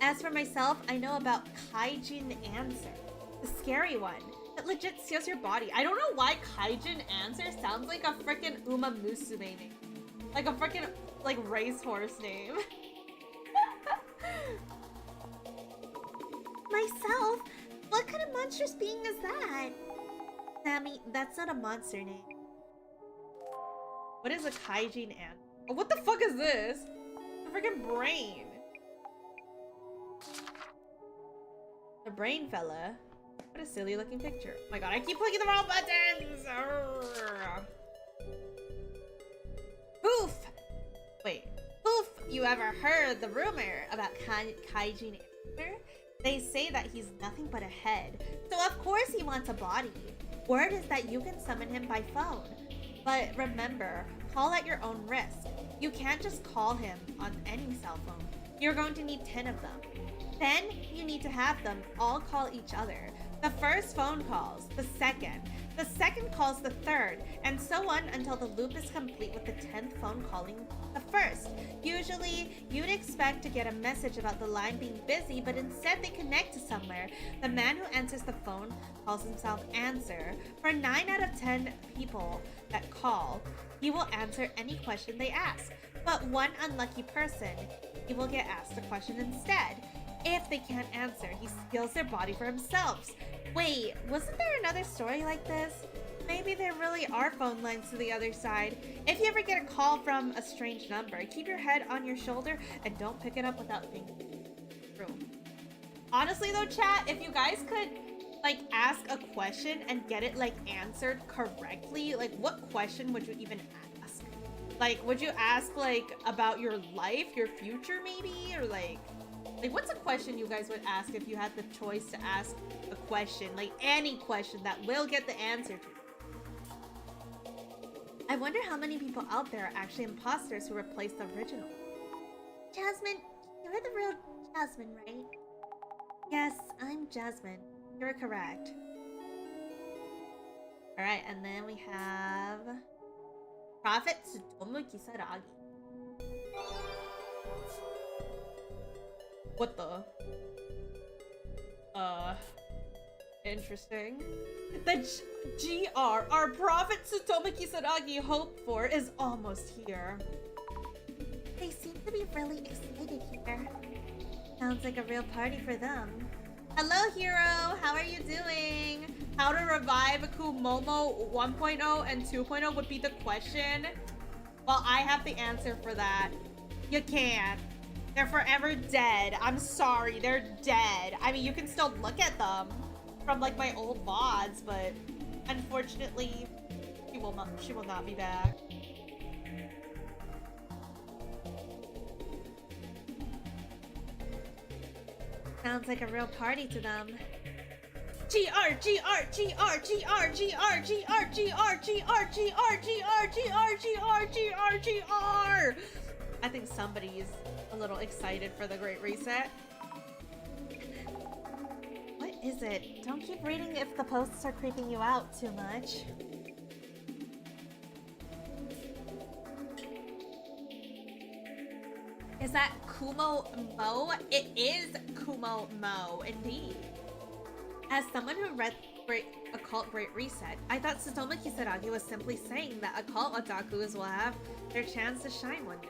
As for myself, I know about Kaijin Answer, the scary one. It legit steals your body. I don't know why Kaijin Answer sounds like a freaking Uma Musume name. Like a freaking, like, racehorse name. Myself? What kind of monstrous being is that? Sammy, that's not a monster name. What is a Kaijin Answer? Oh, what the fuck is this? The freaking brain. The brain fella. What a silly looking picture. Oh my god, I keep clicking the wrong buttons! Arrgh. Poof! Wait. Poof! You ever heard the rumor about Kaijin Answer? They say that he's nothing but a head, so of course he wants a body. Word is that you can summon him by phone. But remember, call at your own risk. You can't just call him on any cell phone. You're going to need 10 of them. Then you need to have them all call each other. The first phone calls the second calls the third, and so on until the loop is complete with the 10th phone calling the first. Usually, you'd expect to get a message about the line being busy, but instead they connect to somewhere. The man who answers the phone calls himself Answer. For 9 out of 10 people that call, he will answer any question they ask. But one unlucky person, he will get asked a question instead. If they can't answer, he steals their body for himself. Wait, wasn't there another story like this? Maybe there really are phone lines to the other side. If you ever get a call from a strange number, keep your head on your shoulder and don't pick it up without thinking. True. Honestly though, chat, if you guys could like ask a question and get it like answered correctly, like what question would you even ask? Like, would you ask like about your life, your future maybe? Or like what's a question you guys would ask if you had the choice to ask a question? Like any question that will get the answer to. I wonder how many people out there are actually imposters who replaced the original. Jasmine, you're the real Jasmine, right? Yes, I'm Jasmine. You're correct. Alright, and then we have Prophet Tsutomu Kisaragi. What the? Interesting. The GR our Prophet Tsutomu Kisaragi hoped for is almost here. They seem to be really excited here. Sounds like a real party for them. Hello, hero! How are you doing? How to revive Kumomo 1.0 and 2.0 would be the question. Well, I have the answer for that. You can't. They're forever dead. I'm sorry, they're dead. I mean, you can still look at them from like my old VODs, but unfortunately, she will not be back. Sounds like a real party to them. I think somebody's a little excited for the Great Reset. What is it? Don't keep reading if the posts are creeping you out too much. Is that Kumo Mo? It is Kumo Mo, indeed. As someone who read Occult Great Reset, I thought Tsutomu Kisaragi was simply saying that occult otakus will have their chance to shine one day.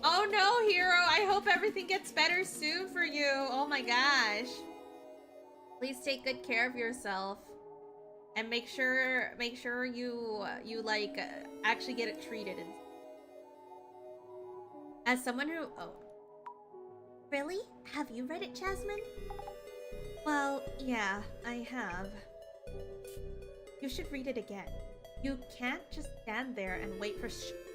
Oh no, Hero! I hope everything gets better soon for you. Oh my gosh. Please take good care of yourself. And make sure you like actually get it treated. As someone who Really? Have you read it, Jasmine? well, yeah, I have. You should read it again. You can't just stand there and wait for shit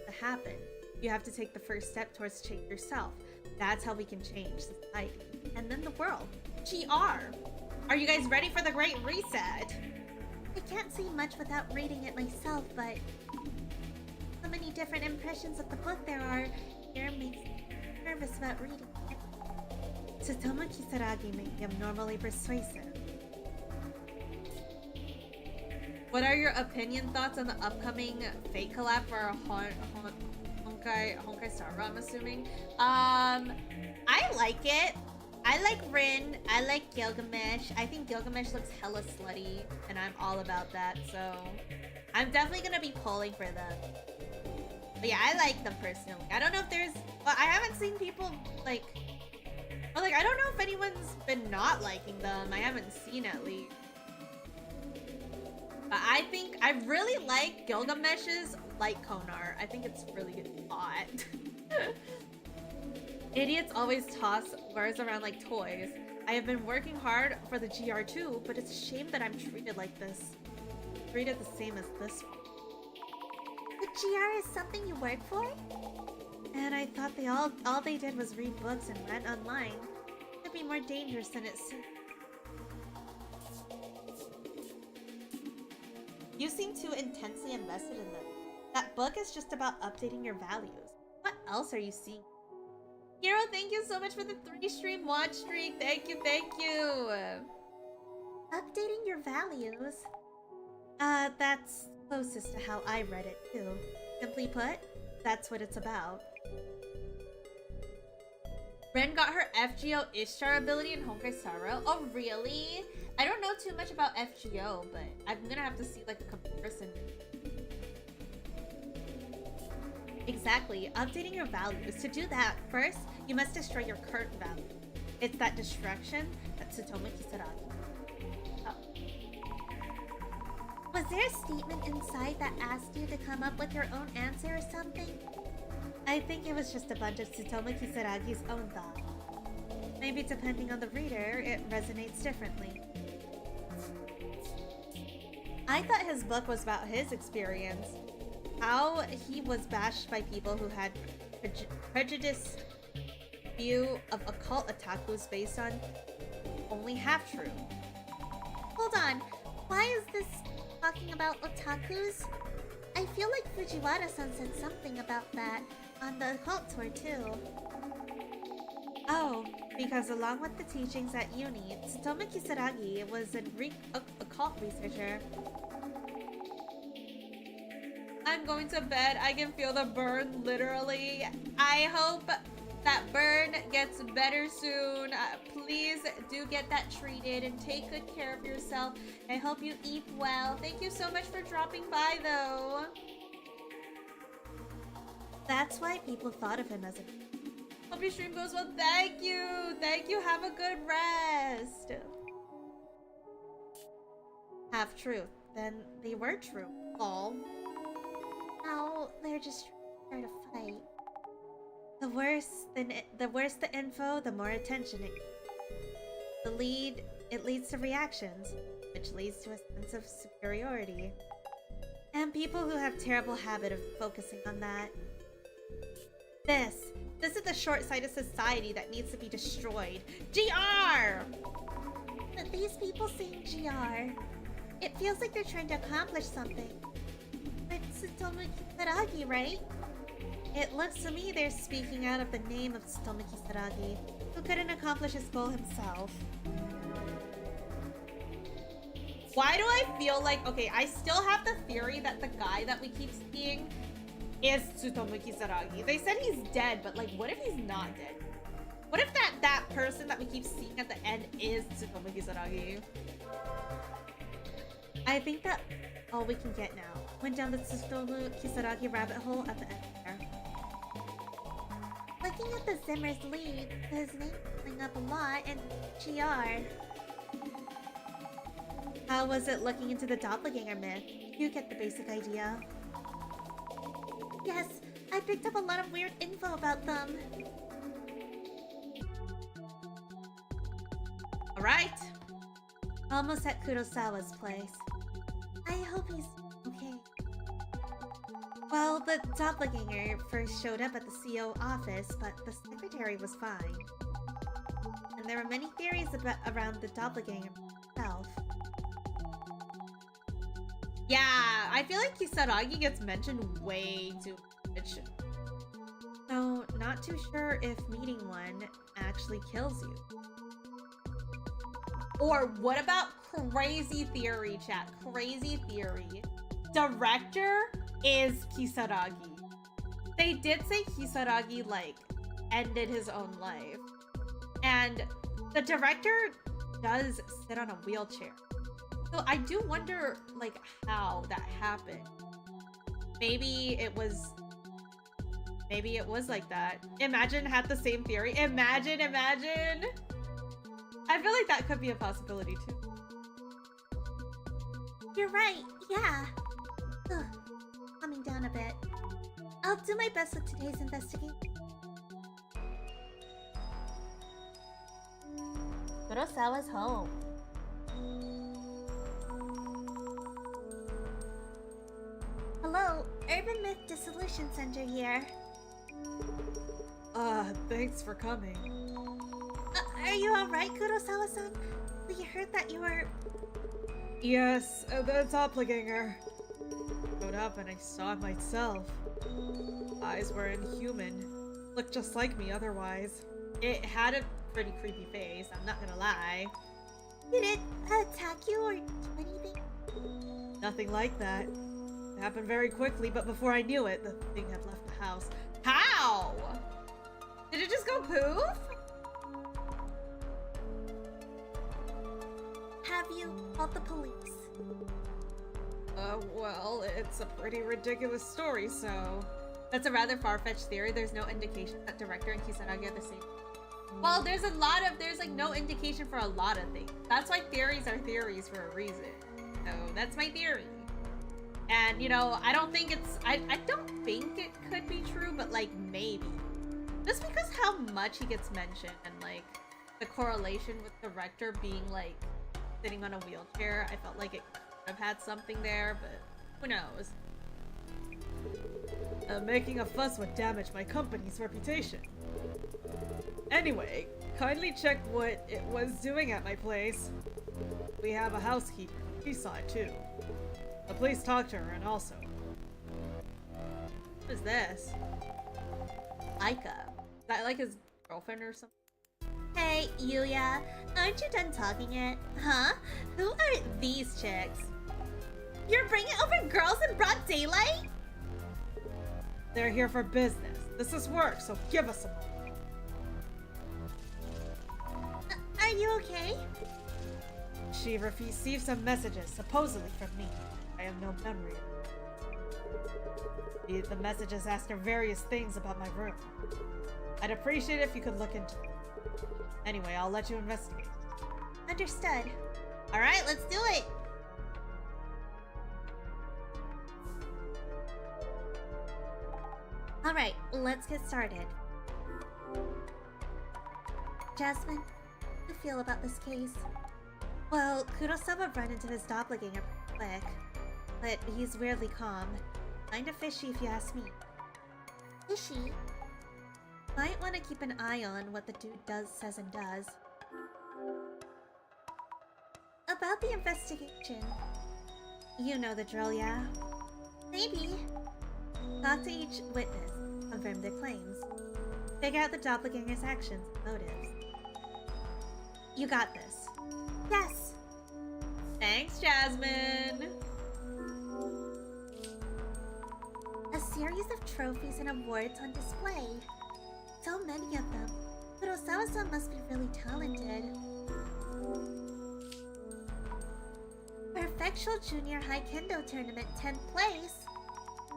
to happen. You have to take the first step towards change yourself. That's how we can change society and then the world. GR! Are you guys ready for the Great Reset? I can't say much without reading it myself, but so many different impressions of the book there are here makes me nervous about reading it. Tsutomu Kisaragi may be abnormally persuasive. What are your thoughts on the upcoming Fate collab for Honkai Star Rail, I'm assuming? I like it. I like Rin. I like Gilgamesh. I think Gilgamesh looks hella slutty, and I'm all about that, so I'm definitely gonna be pulling for them. But yeah, I like them personally. I don't know if there's... Well, I haven't seen people, like... Or, like, I don't know if anyone's been not liking them. I haven't seen at least. But I think... I really like Gilgamesh's light cone art. I think it's really hot. Idiots always toss words around like toys. I have been working hard for the GR too, but it's a shame that I'm treated like this. Treated the same as this one. The GR is something you work for? And I thought all they did was read books and rant online. It could be more dangerous than it seems. You seem too intensely invested in them. That book is just about updating your values. What else are you seeing? Hero, thank you so much for the 3-stream watch streak. Thank you, thank you. Updating your values? That's closest to how I read it too. Simply put, that's what it's about. Ren got her FGO Ishtar ability in Honkai Star Rail. Oh, really? I don't know too much about FGO, but I'm gonna have to see like a comparison. Exactly, updating your values. To do that, first, you must destroy your current value. It's that destruction that Tsutomu Kisaragi. Oh. Was there a statement inside that asked you to come up with your own answer or something? I think it was just a bunch of Tsutomu Kisaragi's own thought. Maybe depending on the reader, it resonates differently. I thought his book was about his experience. How he was bashed by people who had prejudiced view of occult otakus based on only half true. Hold on, why is this talking about otakus? I feel like Fujiwara-san said something about that on the occult tour too. Oh, because along with the teachings at uni, Tsutomu Kisaragi was an occult researcher. I'm going to bed. I can feel the burn, literally. I hope that burn gets better soon. Please do get that treated and take good care of yourself. I hope you eat well. Thank you so much for dropping by, though. That's why people thought of him as a... Hope your stream goes well. Thank you. Thank you. Have a good rest. Half truth. Then they were true. Lol. Now they're just trying to fight. The worse the info, the more attention it leads to reactions, which leads to a sense of superiority. And people who have terrible habit of focusing on that. This is the short-sighted society that needs to be destroyed. GR! But these people saying GR, it feels like they're trying to accomplish something. It's Tsutomu Kisaragi, right? It looks to me they're speaking out of the name of Tsutomu Kisaragi, who couldn't accomplish his goal himself. Why do I feel like... Okay, I still have the theory that the guy that we keep seeing is Tsutomu Kisaragi. They said he's dead, but like, what if he's not dead? What if that person that we keep seeing at the end is Tsutomu Kisaragi? I think that all we can get now. Went down the Tsutomu Kisaragi rabbit hole at the end there. Looking at the Zimmer's lead, his name coming up a lot, and GR. How was it looking into the doppelganger myth? You get the basic idea. Yes, I picked up a lot of weird info about them. Alright. Almost at Kurosawa's place. I hope he's okay. Well, the doppelganger first showed up at the CO office, but the secretary was fine. And there were many theories around the doppelganger himself. Yeah, I feel like Kisaragi gets mentioned way too much. So, not too sure if meeting one actually kills you. Or what about crazy theory, chat? Crazy theory. Director is Kisaragi. They did say Kisaragi, like, ended his own life. And the director does sit on a wheelchair. So I do wonder, like, how that happened. Maybe it was like that. Imagine had the same theory. Imagine! I feel like that could be a possibility too. You're right, yeah. Ugh, calming down a bit. I'll do my best with today's investigation. Kurosawa's home. Hello, Urban Myth Dissolution Center here. Thanks for coming. Are you alright, Kurosawa-san? We heard that you were... Yes, the doppelganger. Showed up and I saw it myself. Eyes were inhuman. Looked just like me otherwise. It had a pretty creepy face, I'm not gonna lie. Did it attack you or do anything? Nothing like that. It happened very quickly, but before I knew it, the thing had left the house. How? Did it just go poof? Have you called the police? Well, it's a pretty ridiculous story, so... That's a rather far-fetched theory. There's no indication that director and Kisaragi are the same. Well, there's like no indication for a lot of things. That's why theories are theories for a reason. So that's my theory. And you know, I don't think it could be true, but like maybe. Just because how much he gets mentioned and like the correlation with the director being like sitting on a wheelchair, I felt like it could have had something there, but who knows? Making a fuss would damage my company's reputation. Anyway, kindly check what it was doing at my place. We have a housekeeper. She saw it too. Please talk to her and also... What is this? Aika. Is that like his girlfriend or something? Hey, Yuya, aren't you done talking yet? Huh? Who are these chicks? You're bringing over girls in broad daylight? They're here for business. This is work, so give us a moment. Are you okay? She received some messages, supposedly from me. I have no memory of it. The messages asked her various things about my room. I'd appreciate it if you could look into them. Anyway, I'll let you investigate. Understood. Alright, let's do it! Alright, let's get started. Jasmine, how do you feel about this case? Well, Kurosawa ran into his doppelganger quick, but he's weirdly calm. Kinda fishy if you ask me. Fishy? Might want to keep an eye on what the dude says and does. About the investigation. You know the drill, yeah? Maybe. Talk to each witness. Confirm their claims. Figure out the doppelganger's actions and motives. You got this. Yes! Thanks, Jasmine! A series of trophies and awards on display. So many of them. Kurosawa-san must be really talented. Perfectual Junior High Kendo Tournament, 10th place.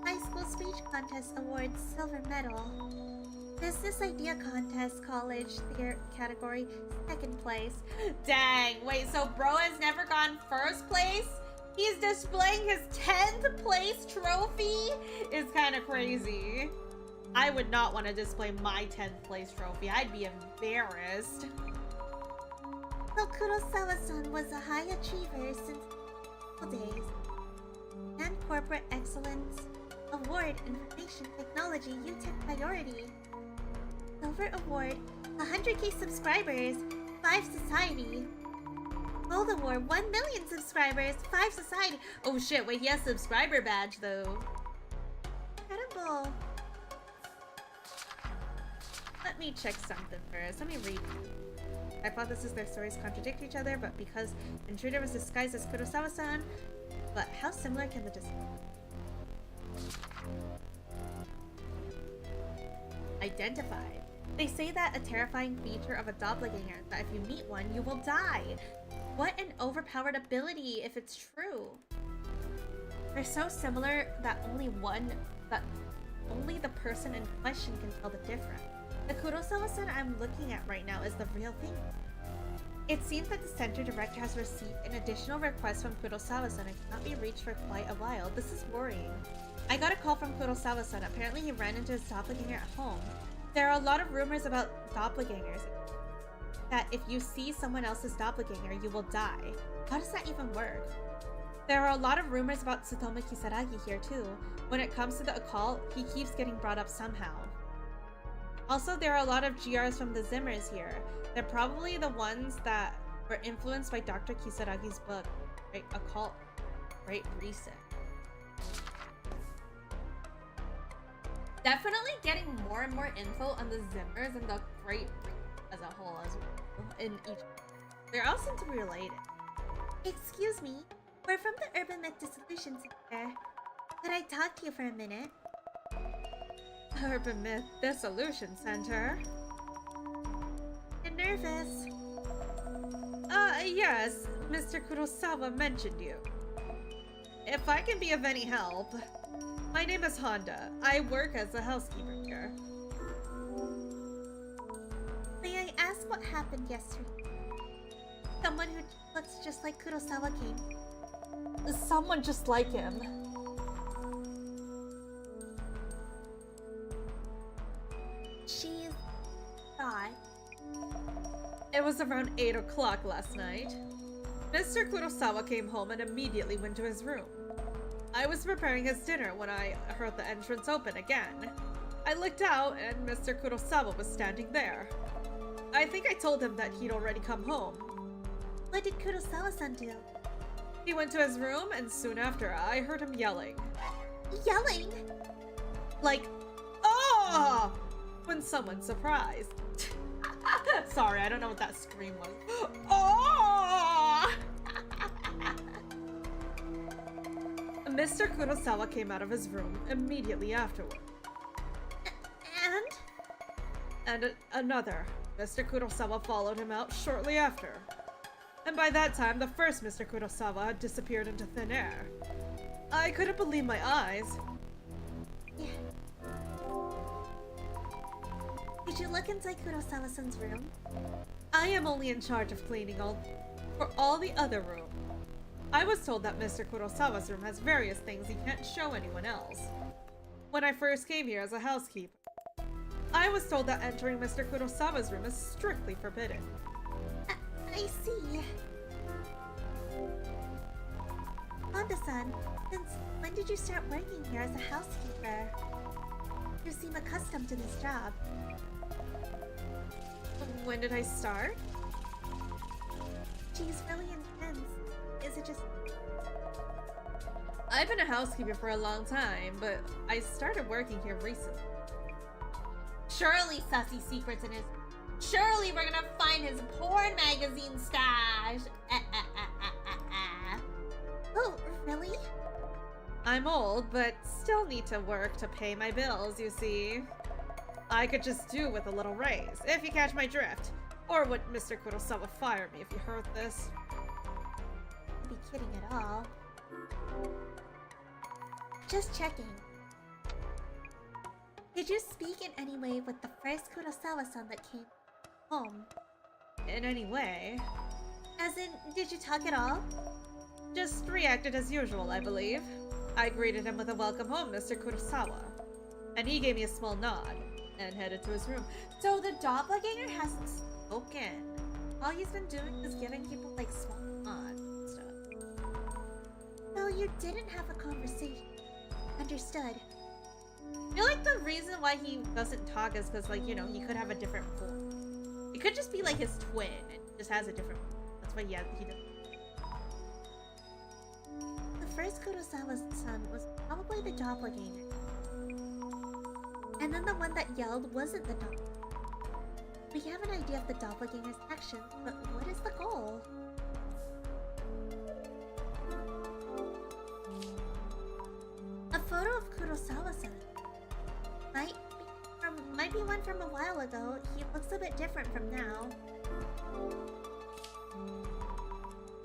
High School Speech Contest Awards, silver medal. Business Idea Contest, College Theater category, 2nd place. Dang, wait, so bro has never gone first place? He's displaying his 10th place trophy? It's kind of crazy. I would not want to display my 10th place trophy. I'd be embarrassed. So Kurosawa-san was a high achiever since school days. And Corporate Excellence Award Information Technology UTech Priority. Silver Award 100k subscribers, 5 Society. Gold Award 1 million subscribers, 5 Society. Oh shit, wait, he has subscriber badge though. Incredible. Let me check something first. Let me read. Hypothesis their stories contradict each other, but because Intruder was disguised as Kurosawa-san. But how similar can the Identified. They say that a terrifying feature of a doppelganger is that if you meet one, you will die. What an overpowered ability if it's true. They're so similar that only the person in question can tell the difference. The Kurosawa-san I'm looking at right now is the real thing. It seems that the center director has received an additional request from Kurosawa-san and cannot be reached for quite a while. This is worrying. I got a call from Kurosawa-san. Apparently he ran into his doppelganger at home. There are a lot of rumors about doppelgangers. That if you see someone else's doppelganger, you will die. How does that even work? There are a lot of rumors about Tsutomu Kisaragi here too. When it comes to the occult, he keeps getting brought up somehow. Also, there are a lot of GRs from the Zimmers here. They're probably the ones that were influenced by Dr. Kisaragi's book, Great Occult, Great Reset. Definitely getting more and more info on the Zimmers and the Great Reset as a whole as well. In each, they all seem to be related. Excuse me, we're from the Urban Myth Dissolution Center. Could I talk to you for a minute? Urban Myth Dissolution Center? I'm nervous. Yes, Mr. Kurosawa mentioned you. If I can be of any help, my name is Honda. I work as a housekeeper here. May I ask what happened yesterday? Someone who looks just like Kurosawa came. Someone just like him. She's thought. It was around 8 o'clock last night. Mr. Kurosawa came home and immediately went to his room. I was preparing his dinner when I heard the entrance open again. I looked out and Mr. Kurosawa was standing there. I think I told him that he'd already come home. What did Kurosawa-san do? He went to his room and soon after I heard him yelling. Yelling? Like, "Oh!" when someone's surprised. Sorry, I don't know what that scream was. Oh! Mr. Kurosawa came out of his room immediately afterward. And another. Mr. Kurosawa followed him out shortly after. And by that time, the first Mr. Kurosawa had disappeared into thin air. I couldn't believe my eyes. Yeah. Did you look inside Kurosawa-san's room? I am only in charge of cleaning for all the other rooms. I was told that Mr. Kurosawa's room has various things he can't show anyone else. When I first came here as a housekeeper, I was told that entering Mr. Kurosawa's room is strictly forbidden. I see. Honda-san, since when did you start working here as a housekeeper? You seem accustomed to this job. When did I start? She's really intense. Is it just... I've been a housekeeper for a long time, but I started working here recently. Surely Sussy secrets in his... Surely we're gonna find his porn magazine stash! Oh, really? I'm old, but still need to work to pay my bills, you see. I could just do with a little raise, if you catch my drift. Or would Mr. Kurosawa fire me if you heard this? You'd be kidding at all. Just checking. Did you speak in any way with the first Kurosawa-san that came home? In any way? As in, did you talk at all? Just reacted as usual, I believe. I greeted him with a welcome home, Mr. Kurosawa. And he gave me a small nod, and headed to his room. So the doppelganger hasn't spoken. All he's been doing is giving people like small nods and stuff. So you didn't have a conversation. Understood. I feel like the reason why he doesn't talk is because, like, you know, he could have a different voice. It could just be like his twin, and just has a different voice. That's why, yeah, he doesn't. The first Kurosawa-san was probably the doppelganger. And then the one that yelled wasn't the doppelganger. We have an idea of the doppelganger's actions, but what is the goal? A photo of Kurosawa-san. Might be one from a while ago. He looks a bit different from now.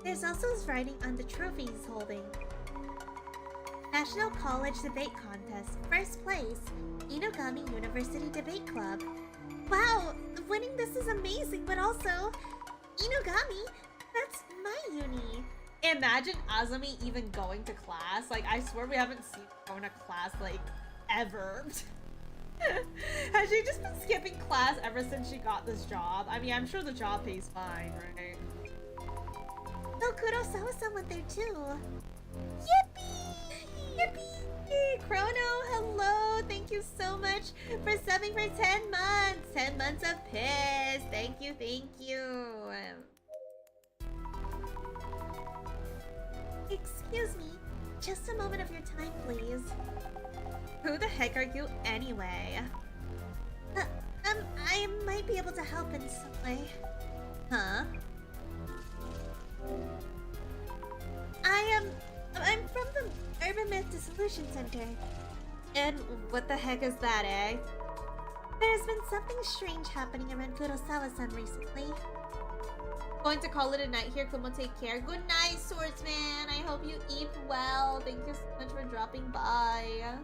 There's also his writing on the trophy he's holding. National College Debate Contest, first place, Inogami University Debate Club. Wow, winning this is amazing, but also, Inogami, that's my uni. Imagine Azumi even going to class. Like, I swear we haven't seen her going to class, like, ever. Has she just been skipping class ever since she got this job? I mean, I'm sure the job pays fine, right? So Kurosawa-san went there too. Yippee! Yippee! Chrono, hello! Thank you so much for subbing for 10 months! 10 months of piss! Thank you, thank you! Excuse me, just a moment of your time, please. Who the heck are you anyway? I might be able to help in some way. Huh? I'm from the Urban Myth Dissolution Center. And what the heck is that, eh? There's been something strange happening around Kurosawa-san recently. Going to call it a night here. Kumo, take care. Good night, swordsman. I hope you eat well. Thank you so much for dropping by.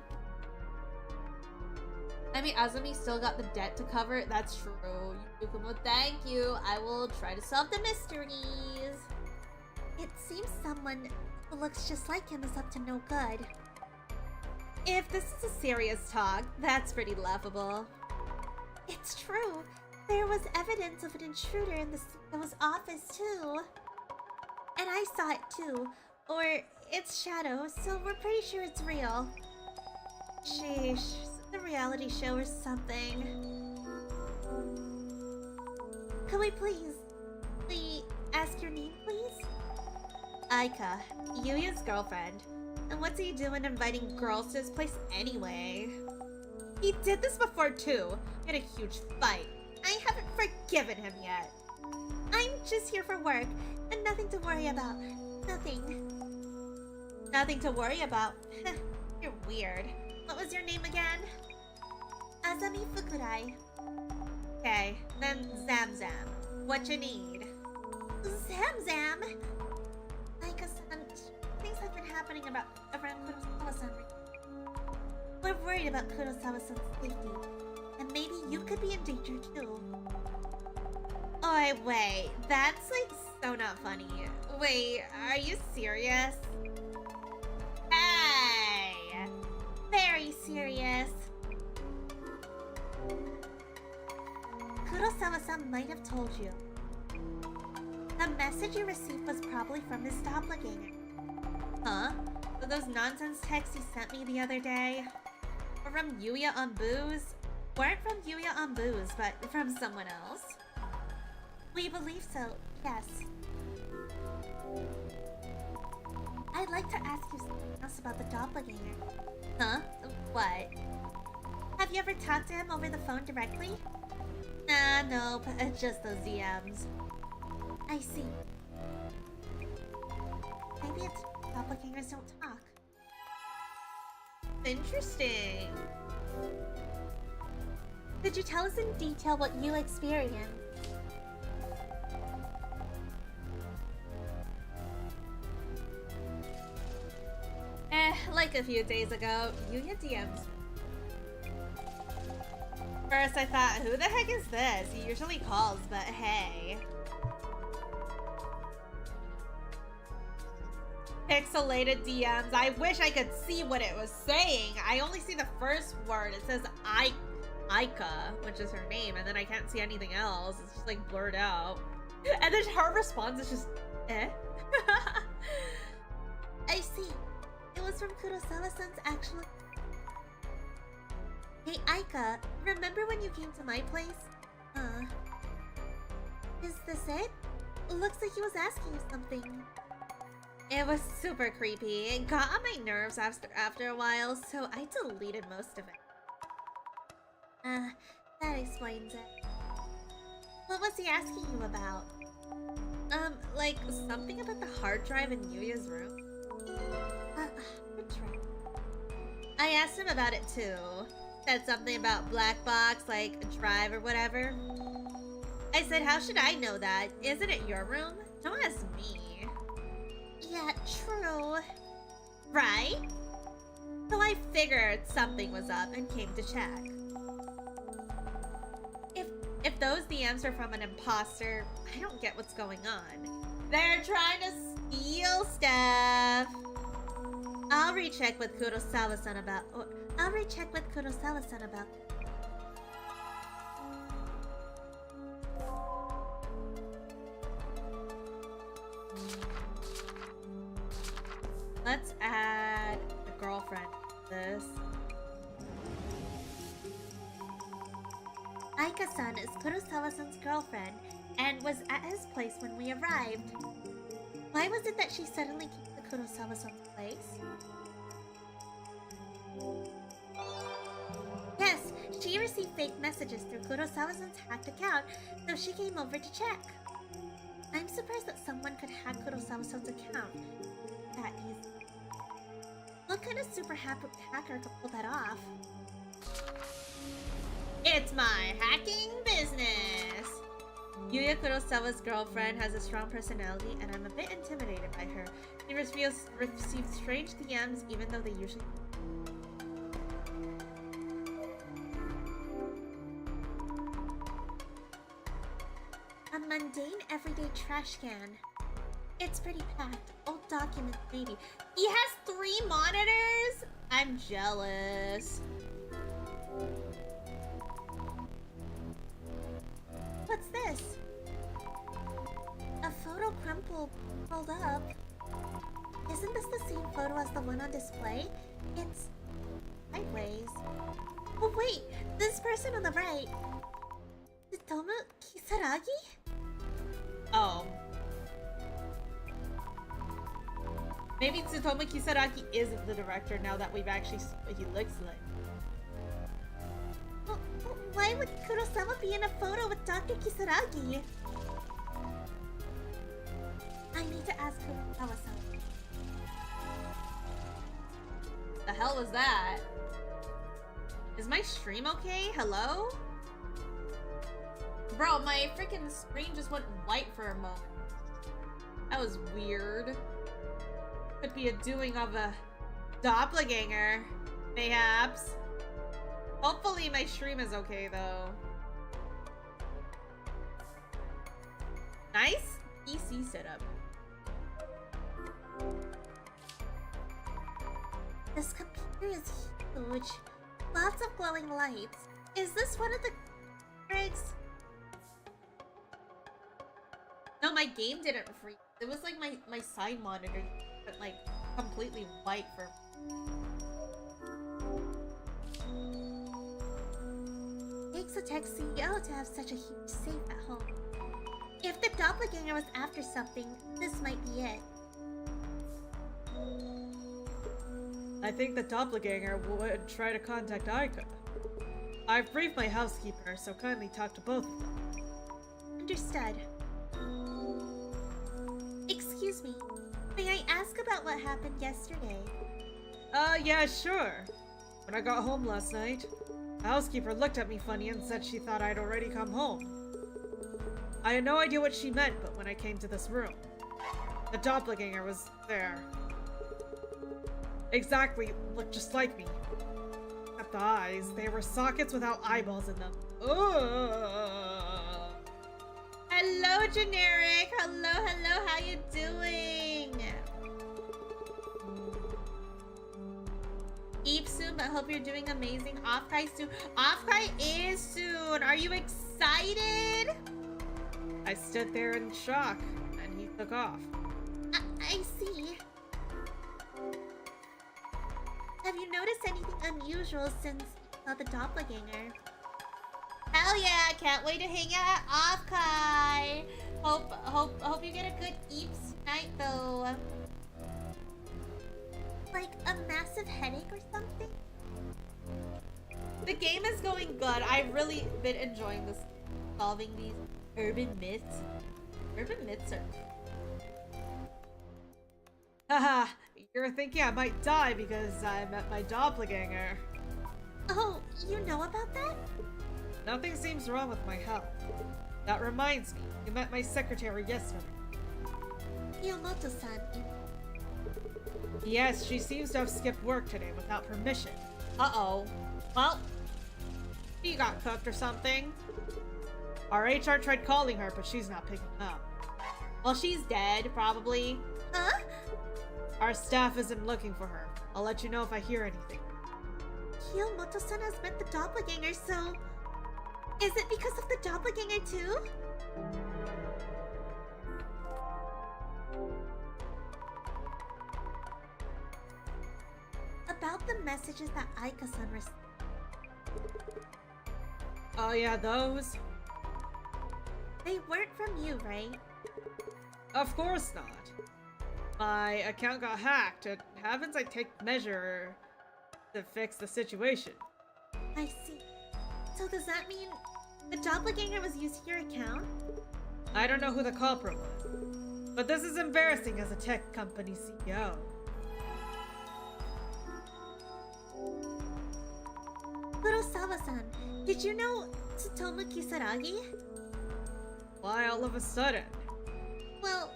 I mean, Azumi still got the debt to cover. That's true. Kumo, thank you. I will try to solve the mysteries. It seems someone who looks just like him is up to no good. If this is a serious talk, that's pretty laughable. It's true. There was evidence of an intruder in Sumo's office too. And I saw it too. Or its shadow, so we're pretty sure it's real. Sheesh, the reality show or something. Could we ask your name, please? Aika, Yuya's girlfriend. And what's he doing inviting girls to his place anyway? He did this before too. We had a huge fight. I haven't forgiven him yet. I'm just here for work, and nothing to worry about. Nothing. Nothing to worry about? You're weird. What was your name again? Azami Fukurai. Okay, then Zamzam. What you need? Zamzam? Aika-san, things have been happening around Kurosawa-san. We're worried about Kurosawa-san's safety. And maybe you could be in danger too. Oh, wait. That's like so not funny. Wait, are you serious? Hey! Very serious. Kurosawa-san might have told you. The message you received was probably from his doppelganger. Huh? So those nonsense texts he sent me the other day? Or from Yuya on booze? Weren't from Yuya on booze, but from someone else? We believe so, yes. I'd like to ask you something else about the doppelganger. Huh? What? Have you ever talked to him over the phone directly? Nah, nope. Just those DMs. I see. Maybe it's doppelgangers don't talk. Interesting. Could you tell us in detail what you experienced? Like a few days ago, Yuya DMs. First I thought, who the heck is this? He usually calls, but hey. Pixelated DMs. I wish I could see what it was saying. I only see the first word. It says Aika, which is her name, and then I can't see anything else. It's just like blurred out. And then her response is just, eh? I see. It was from Kurosawa-san's actual... Hey, Aika, remember when you came to my place? Is this it? Looks like he was asking you something. It was super creepy. It got on my nerves after a while, so I deleted most of it. That explains it. What was he asking you about? Like something about the hard drive in Yuya's room. Hard drive. I asked him about it too. Said something about black box, like a drive or whatever. I said, how should I know that? Isn't it your room? Don't ask me. Yeah, true. Right? So I figured something was up and came to check. If those DMs are from an imposter, I don't get what's going on. They're trying to steal stuff. I'll recheck with Kurosawa-san about... I'll recheck with Kurosawa-san about... Let's add a girlfriend to this. Aika-san is Kurosawa-san's girlfriend and was at his place when we arrived. Why was it that she suddenly came to Kurosawa-san's place? Yes, she received fake messages through Kurosawa-san's hacked account, so she came over to check. I'm surprised that someone could hack Kurosawa-san's account that easily. What kind of super hacker could pull that off? It's my hacking business! Yuya Kurosawa's girlfriend has a strong personality, and I'm a bit intimidated by her. She receives strange DMs, even though they usually... A mundane, everyday trash can. It's pretty packed. Old documents, maybe. He has 3 monitors? I'm jealous. What's this? A photo rolled up. Isn't this the same photo as the one on display? It's sideways. Oh wait, this person on the right. Tsutomu Kisaragi? Oh. Maybe Tsutomu Kisaragi isn't the director now that we've actually seen what he looks like. Well, why would Kurosawa be in a photo with Dr. Kisaragi? I need to ask Kurosawa-san. The hell was that? Is my stream okay? Hello? Bro, my freaking screen just went white for a moment. That was weird. Could be a doing of a doppelganger, mayhaps. Hopefully my stream is okay though. Nice PC setup. This computer is huge. Lots of glowing lights. Is this one of the rigs? No, my game didn't freeze. It was like my side monitor went like completely white for... Takes a tech CEO to have such a huge safe at home. If the doppelganger was after something, this might be it. I think the doppelganger would try to contact Aika. I've briefed my housekeeper, so kindly talk to both of them. Understood. Excuse me. May I ask about what happened yesterday? Yeah, sure. When I got home last night, the housekeeper looked at me funny and said she thought I'd already come home. I had no idea what she meant, but when I came to this room, the doppelganger was there. Exactly, looked just like me. Except the eyes, they were sockets without eyeballs in them. Ugh. Hello, Generic! Hello, how you doing? Eve soon, but hope you're doing amazing. Off-Kai soon. Off-Kai is soon! Are you excited? I stood there in shock, and he took off. I see. Have you noticed anything unusual since you saw the doppelganger? Hell yeah! Can't wait to hang out at Off-Kai! Hope you get a good Eeps night though. Like a massive headache or something? The game is going good. I've really been enjoying this, solving these urban myths. Urban myths are... Haha, you're thinking I might die because I met my doppelganger. Oh, you know about that? Nothing seems wrong with my health. That reminds me, you met my secretary yesterday. Miyamoto-san. Yes, she seems to have skipped work today without permission. Uh-oh. Well, she got cooked or something. Our HR tried calling her, but she's not picking up. Well, she's dead, probably. Huh? Our staff isn't looking for her. I'll let you know if I hear anything. Kiyomoto-san has met the doppelganger, so... Is it because of the doppelganger too? About the messages that Aika-san received. Oh yeah, those? They weren't from you, right? Of course not. My account got hacked, and haven't I take measure to fix the situation? I see. So does that mean the doppelganger was using your account? I don't know who the culprit was, but this is embarrassing as a tech company CEO. Kurosawa-san, did you know Tsutomu Kisaragi? Why all of a sudden? Well,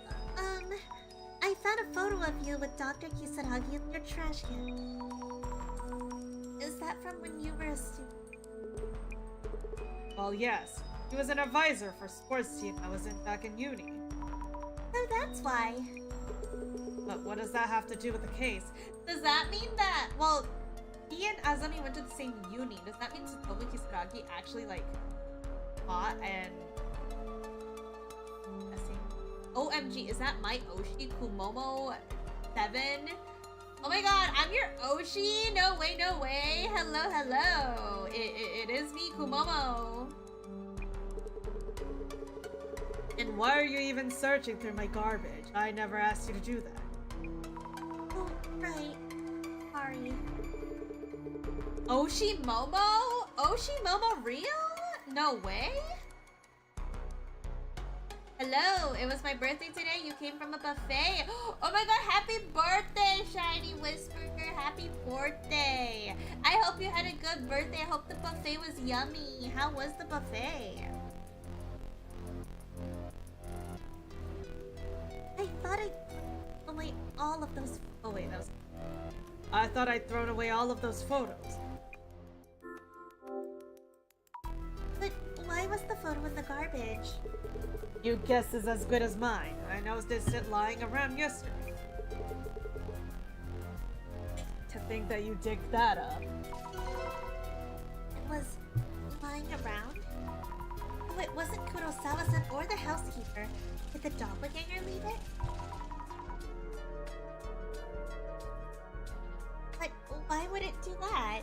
I found a photo of you with Dr. Kisaragi in your trash can. Is that from when you were a student? Well, yes. He was an advisor for sports team I was in back in uni. Oh, that's why. But what does that have to do with the case? Does that mean that, well, he and Azami went to the same uni. Does that mean Tsutomu Kisaragi actually, like, fought and... OMG, is that my Oshi Kumomo 7? Oh my god, I'm your Oshi? No way, no way. Hello. It is me, Kumomo. And why are you even searching through my garbage? I never asked you to do that. Oh, right. Sorry. Oshi Momo? Oshi Momo real? No way? Hello, it was my birthday today. You came from a buffet. Oh my god, happy birthday, Shiny Whisperer. Happy birthday. I hope you had a good birthday. I hope the buffet was yummy. How was the buffet? I thought I'd away all of those. Oh wait, that was... I thought I'd thrown away all of those photos. But why was the photo in the garbage? Your guess is as good as mine. I noticed it lying around yesterday. To think that you digged that up. It was lying around? Oh, it wasn't Kurosawa-san or the housekeeper. Did the doppelganger leave it? But why would it do that?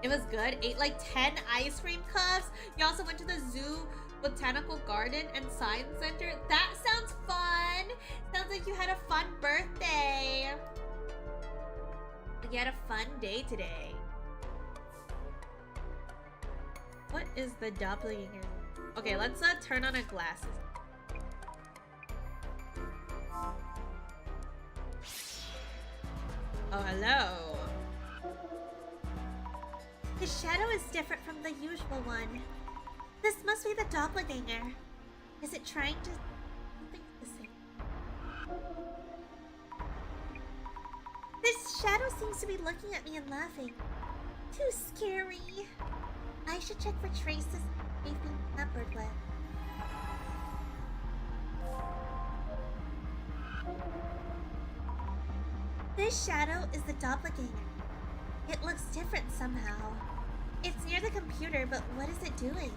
It was good. Ate like 10 ice cream cups. You also went to the zoo botanical garden and science center. That sounds fun. Sounds like you had a fun birthday. You had a fun day today. What is the doppelganger? Okay, let's turn on our glasses. Oh, hello. The shadow is different from the usual one. This must be the doppelganger. Is it trying to... something the same? This shadow seems to be looking at me and laughing. Too scary. I should check for traces they've been tampered with. This shadow is the doppelganger. It looks different somehow. It's near the computer, but what is it doing?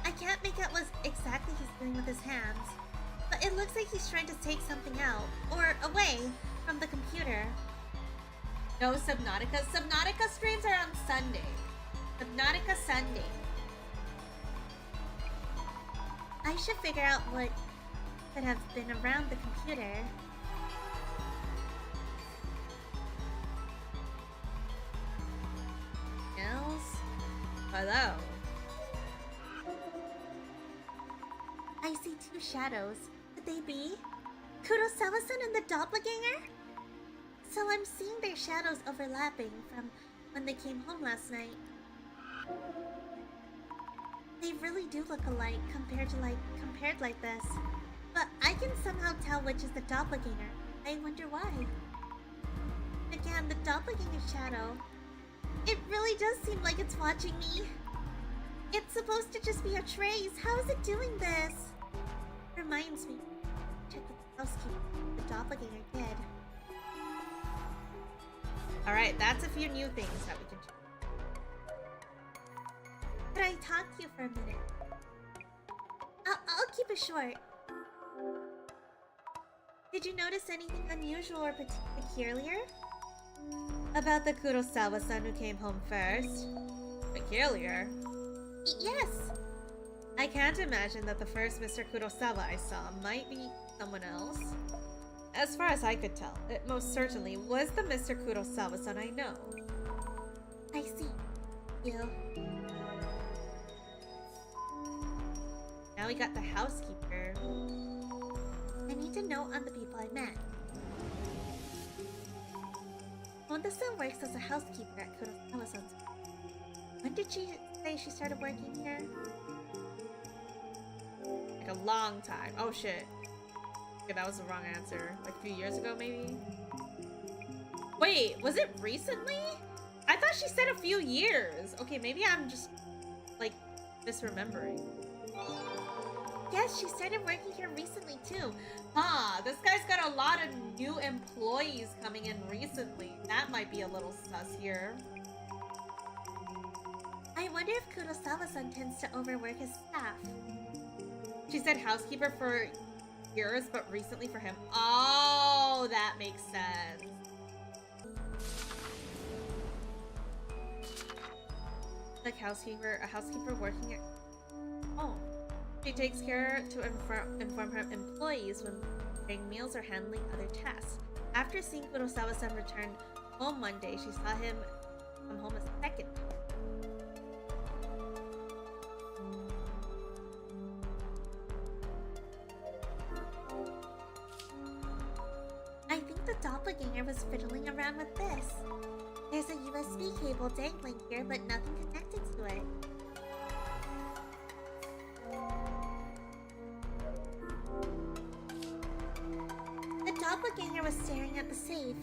I can't make out what exactly he's doing with his hands, but it looks like he's trying to take something out, or away, from the computer. No Subnautica. Subnautica streams are on Sunday. Subnautica Sunday. I should figure out what could have been around the computer. Hello. I see two shadows. Could they be Kurosawa-san and the doppelganger? So I'm seeing their shadows overlapping from when they came home last night. They really do look alike compared like this. But I can somehow tell which is the doppelganger. I wonder why. Again, the doppelganger shadow. It really does seem like it's watching me. It's supposed to just be a trace. How is it doing this? Reminds me. Check with the housekeeper. The doppelganger did. Alright, that's a few new things that we can check. Could I talk to you for a minute? I'll keep it short. Did you notice anything unusual or peculiar? About the Kurosawa-san who came home first. Peculiar? Yes. I can't imagine that the first Mr. Kurosawa I saw might be someone else. As far as I could tell, it most certainly was the Mr. Kurosawa-san I know. I see. You. Now we got the housekeeper. I need to know on the people I met. Honda-san works as a housekeeper at Kurosawa-san's. When did she say she started working here? Like a long time. Oh shit. Okay, that was the wrong answer. Like a few years ago, maybe? Wait, was it recently? I thought she said a few years. Okay, maybe I'm just, like, misremembering. Yes, she started working here recently too. Huh, this guy's got a lot of new employees coming in recently. That might be a little sus here. I wonder if Kurosawa-san tends to overwork his staff. She said housekeeper for years, but recently for him. Oh, that makes sense. Like a housekeeper working at home. She takes care to inform her employees when preparing meals or handling other tasks. After seeing Kurosawa-san return home one day, she saw him come home a second time. I think the doppelganger was fiddling around with this. There's a USB cable dangling here, but nothing connected to it. The doppelganger was staring at the safe.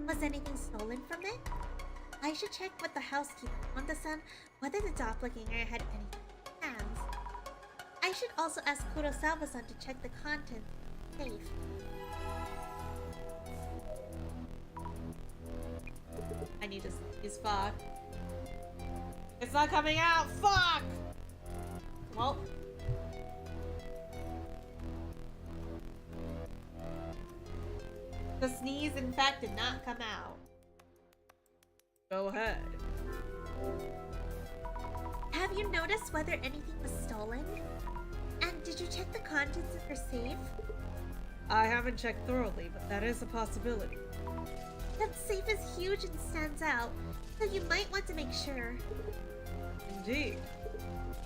Was anything stolen from it? I should check with the housekeeper on the sun whether the doppelganger had any hands. I should also ask Kurosawa-san to check the contents of the safe. I need to use fuck. It's not coming out! Fuck! Well. The sneeze, in fact, did not come out. Go ahead. Have you noticed whether anything was stolen? And did you check the contents of her safe? I haven't checked thoroughly, but that is a possibility. That safe is huge and stands out, so you might want to make sure. Indeed.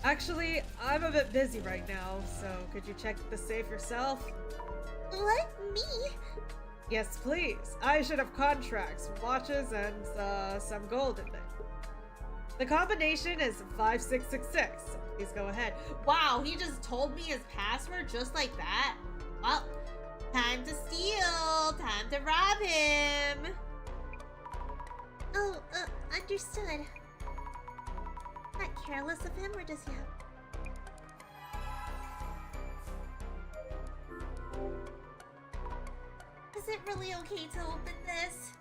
Actually, I'm a bit busy right now, so could you check the safe yourself? What? Me? Yes, please. I should have contracts, watches, and some gold in there. The combination is 5666. So please go ahead. Wow, he just told me his password just like that. Well, time to steal. Time to rob him. Oh, understood. Not careless of him, or does he have... Is it really okay to open this?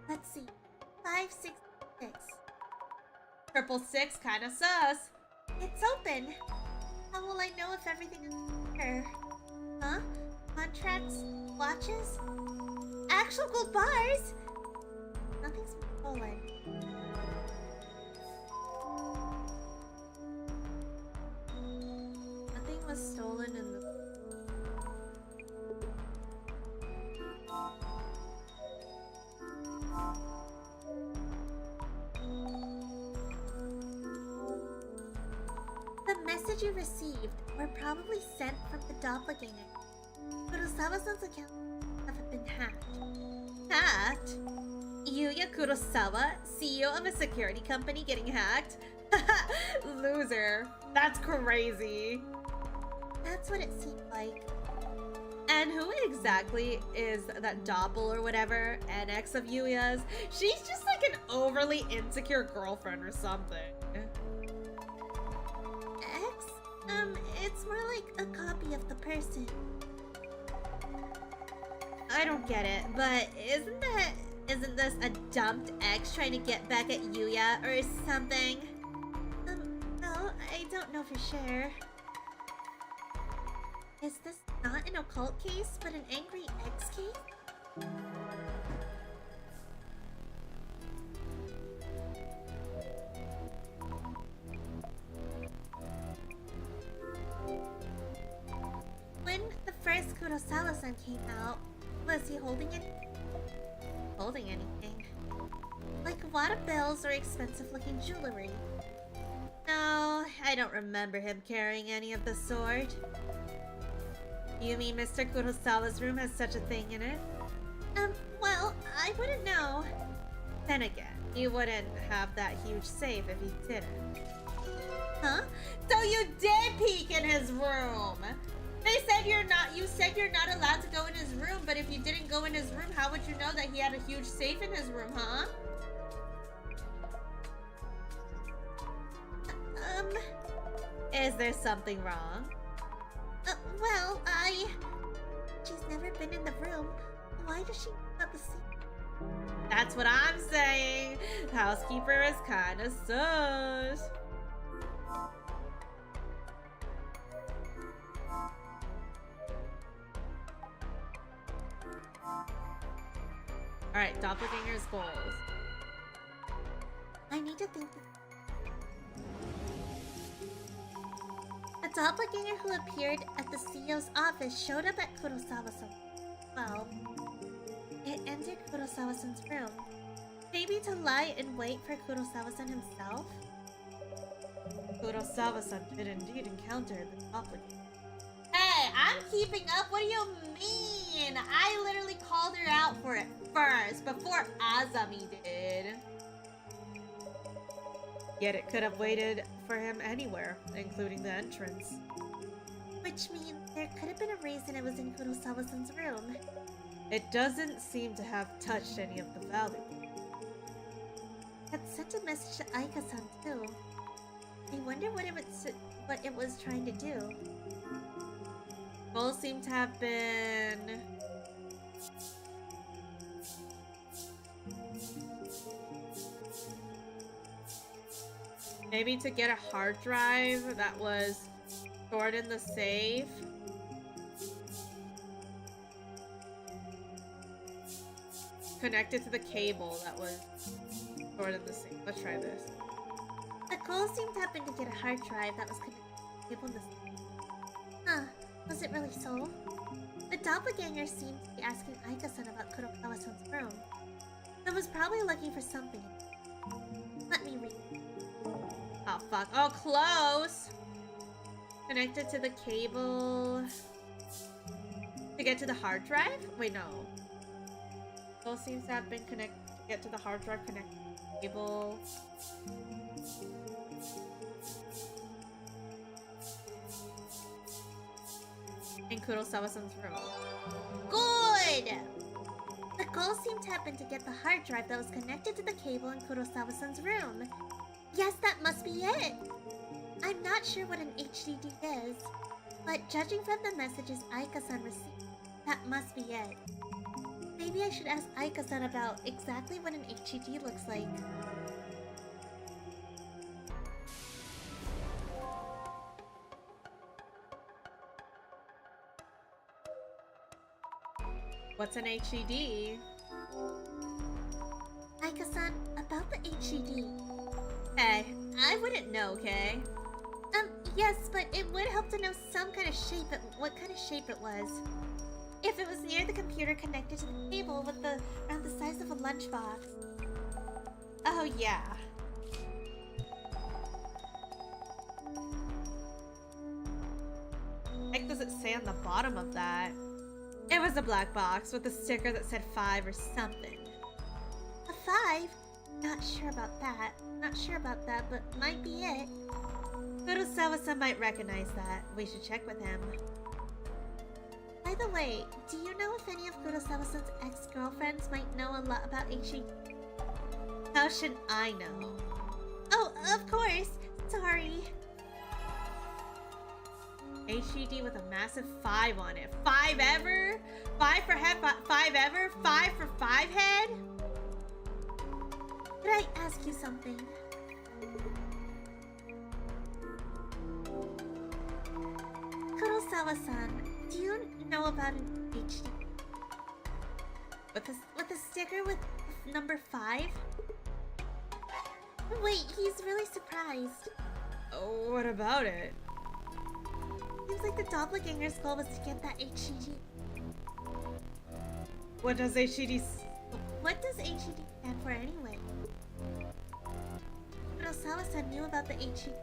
Let's see. 566. 666, kinda sus. It's open. How will I know if everything is here? Huh? Contracts? Watches? Actual gold bars? Nothing's been stolen. Nothing was stolen in the... The message you received were probably sent from the doppelganger. Kurosawa-san's account have been hacked. Hacked? Yuya Kurosawa, CEO of a security company, getting hacked? Loser. That's crazy. That's what it seemed like. And who exactly is that Doppel or whatever, an ex of Yuya's? She's just like an overly insecure girlfriend or something. X? It's more like a copy of the person. I don't get it, but isn't this a dumped ex trying to get back at Yuya or something? Well, I don't know for sure. Is this not an occult case, but an angry ex case? When the first Kurosawa-san came out, was he holding anything? Holding anything? Like water bills or expensive-looking jewelry? No, I don't remember him carrying any of the sort. You mean Mr. Kurosawa's room has such a thing in it? Well, I wouldn't know. Then again, you wouldn't have that huge safe if you didn't. Huh? So you did peek in his room! You said you're not allowed to go in his room, but if you didn't go in his room, how would you know that he had a huge safe in his room, huh? Is there something wrong? Well, she's never been in the room. Why does she have the secret? That's what I'm saying. Housekeeper is kinda sus. Alright, doppelganger's goals. I need to think. A doppelganger who appeared at the CEO's office showed up at Kurosawa-san. Well, it entered Kurosawa-san's room. Maybe to lie in wait for Kurosawa-san himself? Kurosawa-san did indeed encounter the doppelganger. Hey, I'm keeping up. What do you mean? I literally called her out for it first, before Azami did. Yet it could have waited for him anywhere, including the entrance. Which means there could have been a reason it was in Kurosawa-san's room. It doesn't seem to have touched any of the valuables. It sent a message to Aika-san too. I wonder what it was trying to do. Goals seem to have been... maybe to get a hard drive that was stored in the safe. Connected to the cable that was stored in the safe. Let's try this. The goal seemed to have been to get a hard drive that was connected to the cable in this. Huh, was it really so? The doppelganger seemed to be asking Aika-san about Kurokawa-san's room. So was probably looking for something. Let me read. Oh, fuck. Oh, close! Connected to the cable... To get to the hard drive? Wait, no. Goal seems to have been connected to get to the hard drive connected to the cable. In Kurosawa-san's room. Good! The goal seemed to have been to get the hard drive that was connected to the cable in Kurosawa-san's room. Yes, that must be it! I'm not sure what an HDD is, but judging from the messages Aika-san received, that must be it. Maybe I should ask Aika-san about exactly what an HDD looks like. What's an HDD? Aika-san, about the HDD. Hey, I wouldn't know, okay? Yes, but it would help to know some kind of shape, what kind of shape it was. If it was near the computer connected to the cable with around the size of a lunchbox. Oh, yeah. What does it say on the bottom of that? It was a black box with a sticker that said 5 or something. A 5? Not sure about that. Not sure about that, but might be it. Kurosawa-san might recognize that. We should check with him. By the way, do you know if any of Kurosawa-san's ex-girlfriends might know a lot about HDD? How should I know? Oh, of course! Sorry. HDD with a massive 5 on it. 5 ever? 5 for head, 5 ever? 5 for 5 head? Could I ask you something? Kurosawa-san, do you know about an HDD? With a sticker with number 5? Wait, he's really surprised. Oh, what about it? Seems like the doppelganger's goal was to get that HDD. What does HDD What does HDD stand for anyway? Kurosawa-san knew about the HDD.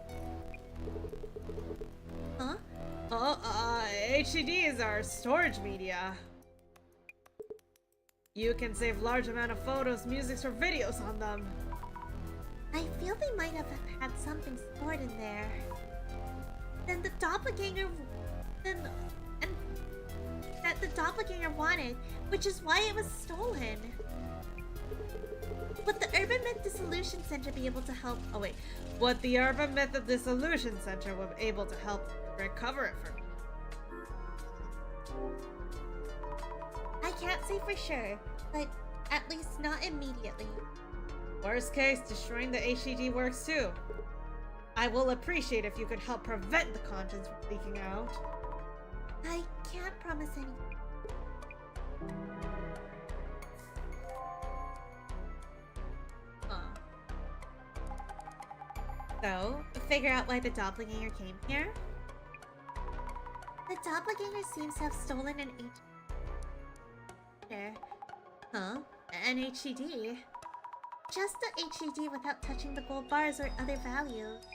Huh? HDD is our storage media. You can save large amount of photos, music, or videos on them. I feel they might have had something stored in there. Then the doppelganger... that the doppelganger wanted, which is why it was stolen. Would the Urban Myth Dissolution Center be able to help... Oh wait, would the Urban Myth of Dissolution Center be able to help recover it for me? I can't say for sure, but at least not immediately. Worst case, destroying the HDD works too. I will appreciate if you could help prevent the contents from leaking out. I can't promise anything. So, figure out why the doppelganger came here? The doppelganger seems to have stolen an HDD. Huh? An HDD? Just the HDD without touching the gold bars or other values.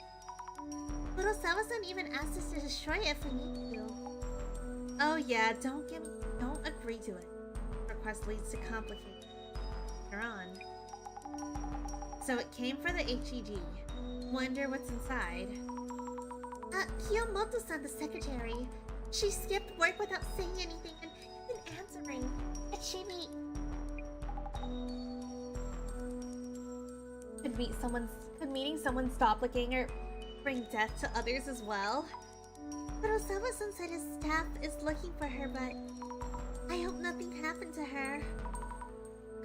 Kurosawa-san even asked us to destroy it if we need to. Oh yeah, don't agree to it. Request leads to complicated. Later on. So it came for the HDD. Wonder what's inside. Kiyomoto-san, the secretary. She skipped work without saying anything and even answering. Could meeting someone's doppelganger bring death to others as well? Kurosawa-san said his staff is looking for her, but I hope nothing happened to her.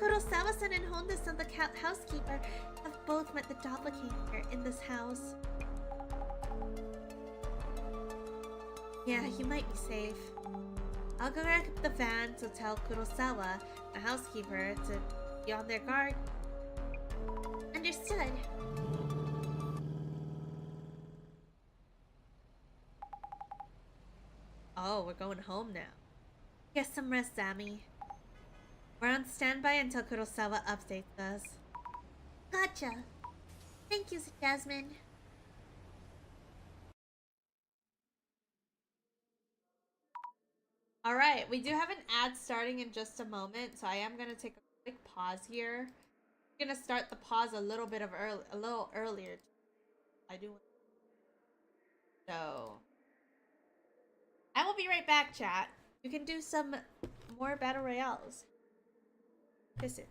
Kurosawa-san and Honda-san, the housekeeper, have both met the doppelganger in this house. Yeah, you might be safe. I'll go back up the van to tell Kurosawa, the housekeeper, to be on their guard. Understood. Oh, we're going home now. Get some rest, Sammy. We're on standby until Kurosawa updates us. Gotcha. Thank you, Jasmine. Alright, we do have an ad starting in just a moment, so I am gonna take a quick pause here. I'm gonna start the pause a little earlier. I do. So I will be right back, chat. You can do some more battle royales. Kiss it.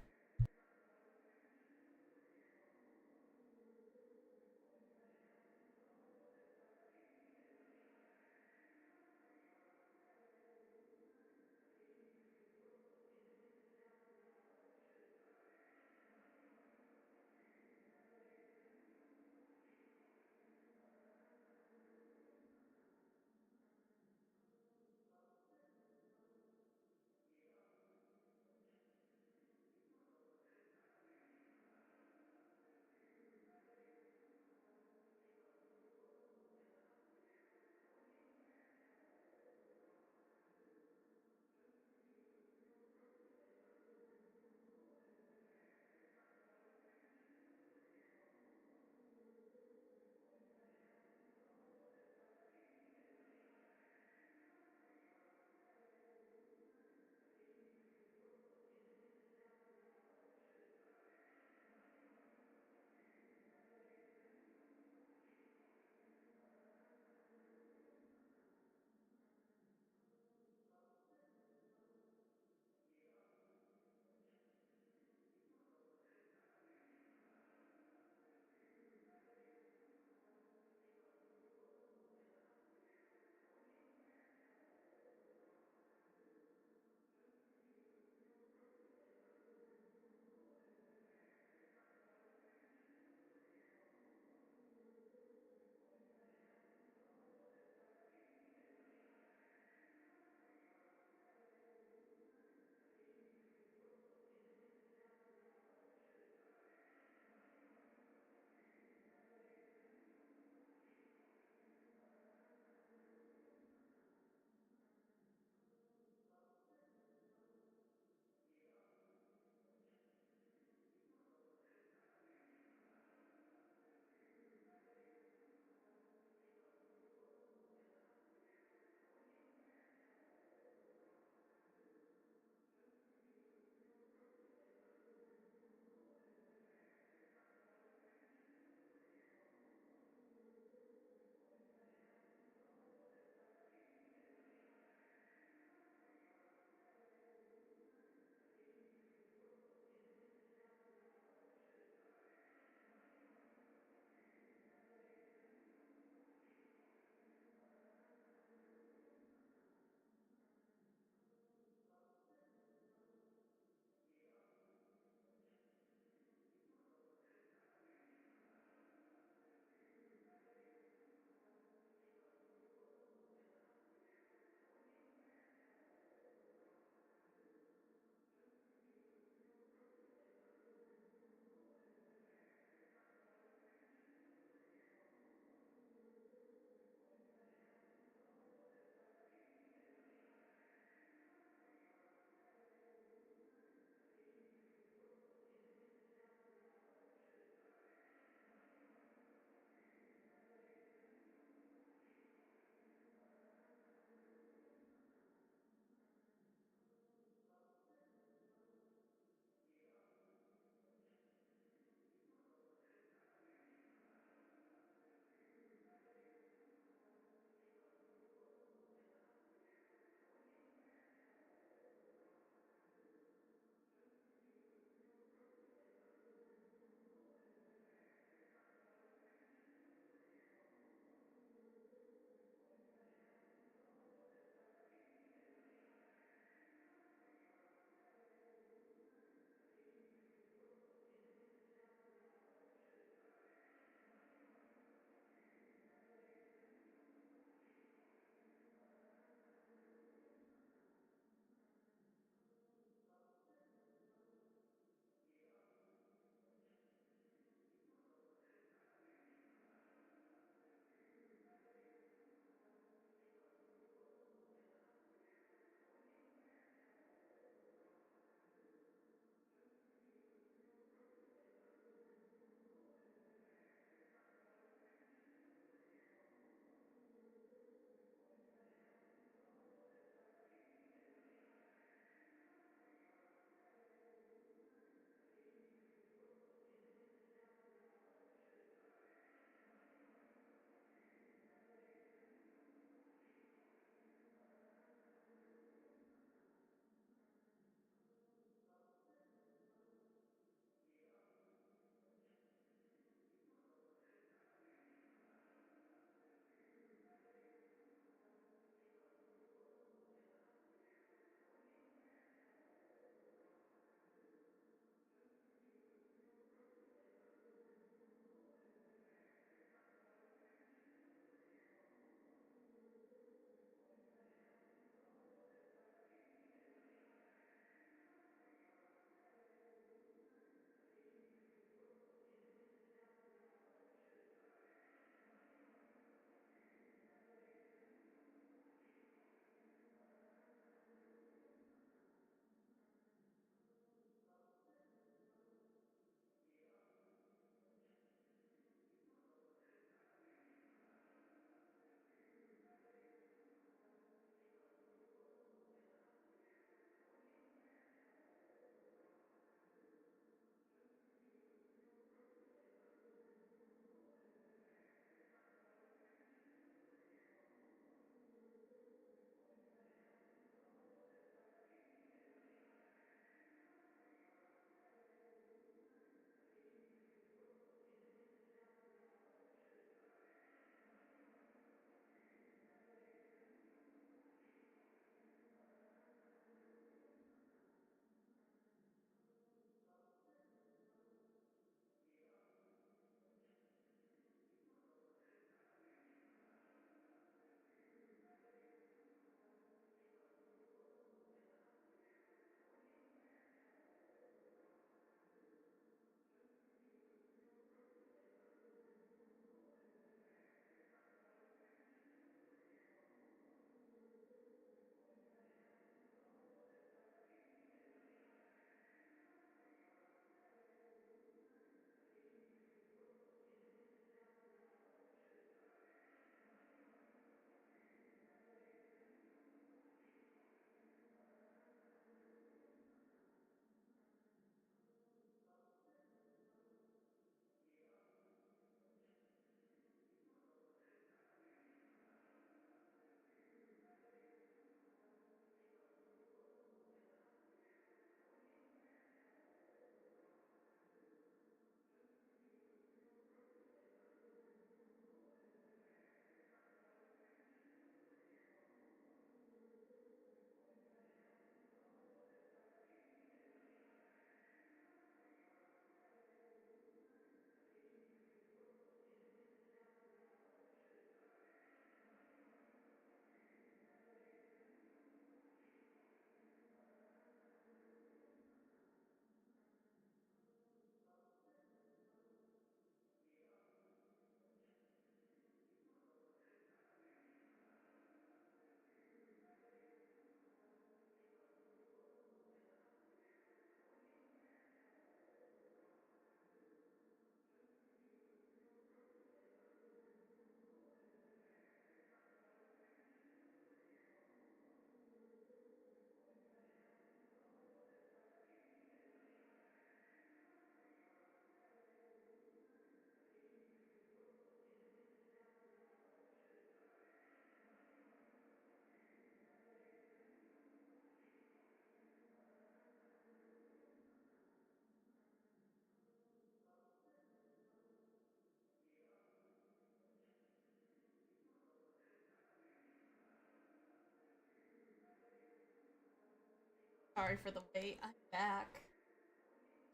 Sorry for the wait. I'm back.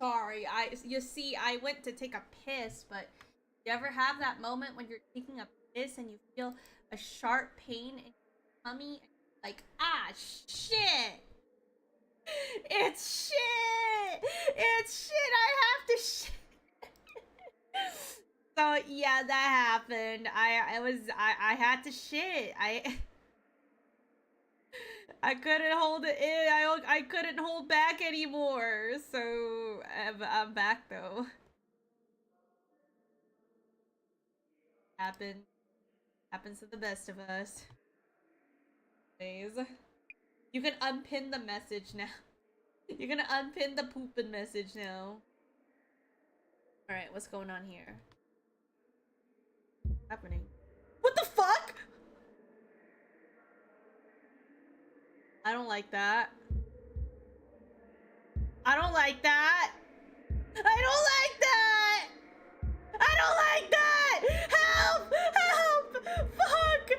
Sorry, you see, I went to take a piss, but you ever have that moment when you're taking a piss and you feel a sharp pain in your tummy? Like, ah, shit! It's shit! It's shit! I have to shit! So, yeah, that happened. I had to shit. I couldn't hold it in. I couldn't hold back anymore. So I'm back though. Happens to the best of us. Anyways, you can unpin the message now. You can unpin the poopin' message now. All right, what's going on here? What's happening? What the fuck? I don't like that. I don't like that. I don't like that. I don't like that. Help! Help! Fuck!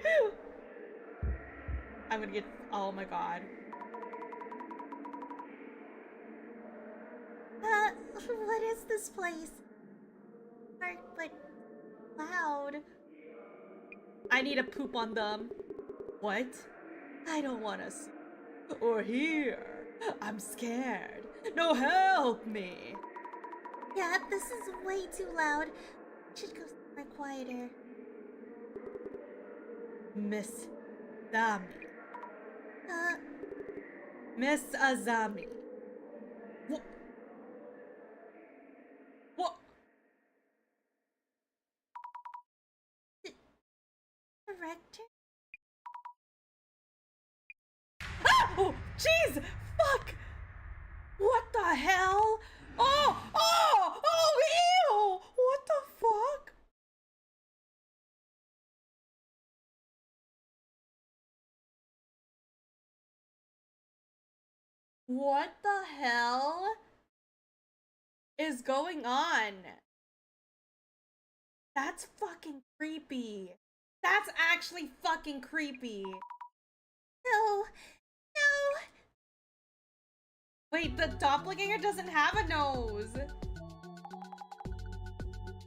I'm gonna get. Oh my god. What is this place? Dark but loud. I need to poop on them. What? I don't want to see or hear. I'm scared. No, help me. Yeah, this is way too loud. I should go somewhere quieter. Miss Azami. Miss Azami. What? What? Director? Ah! Oh, jeez! Fuck! What the hell? Oh! Oh! Oh, ew! What the fuck? What the hell is going on? That's fucking creepy. That's actually fucking creepy. No! No! Wait, the doppelganger doesn't have a nose.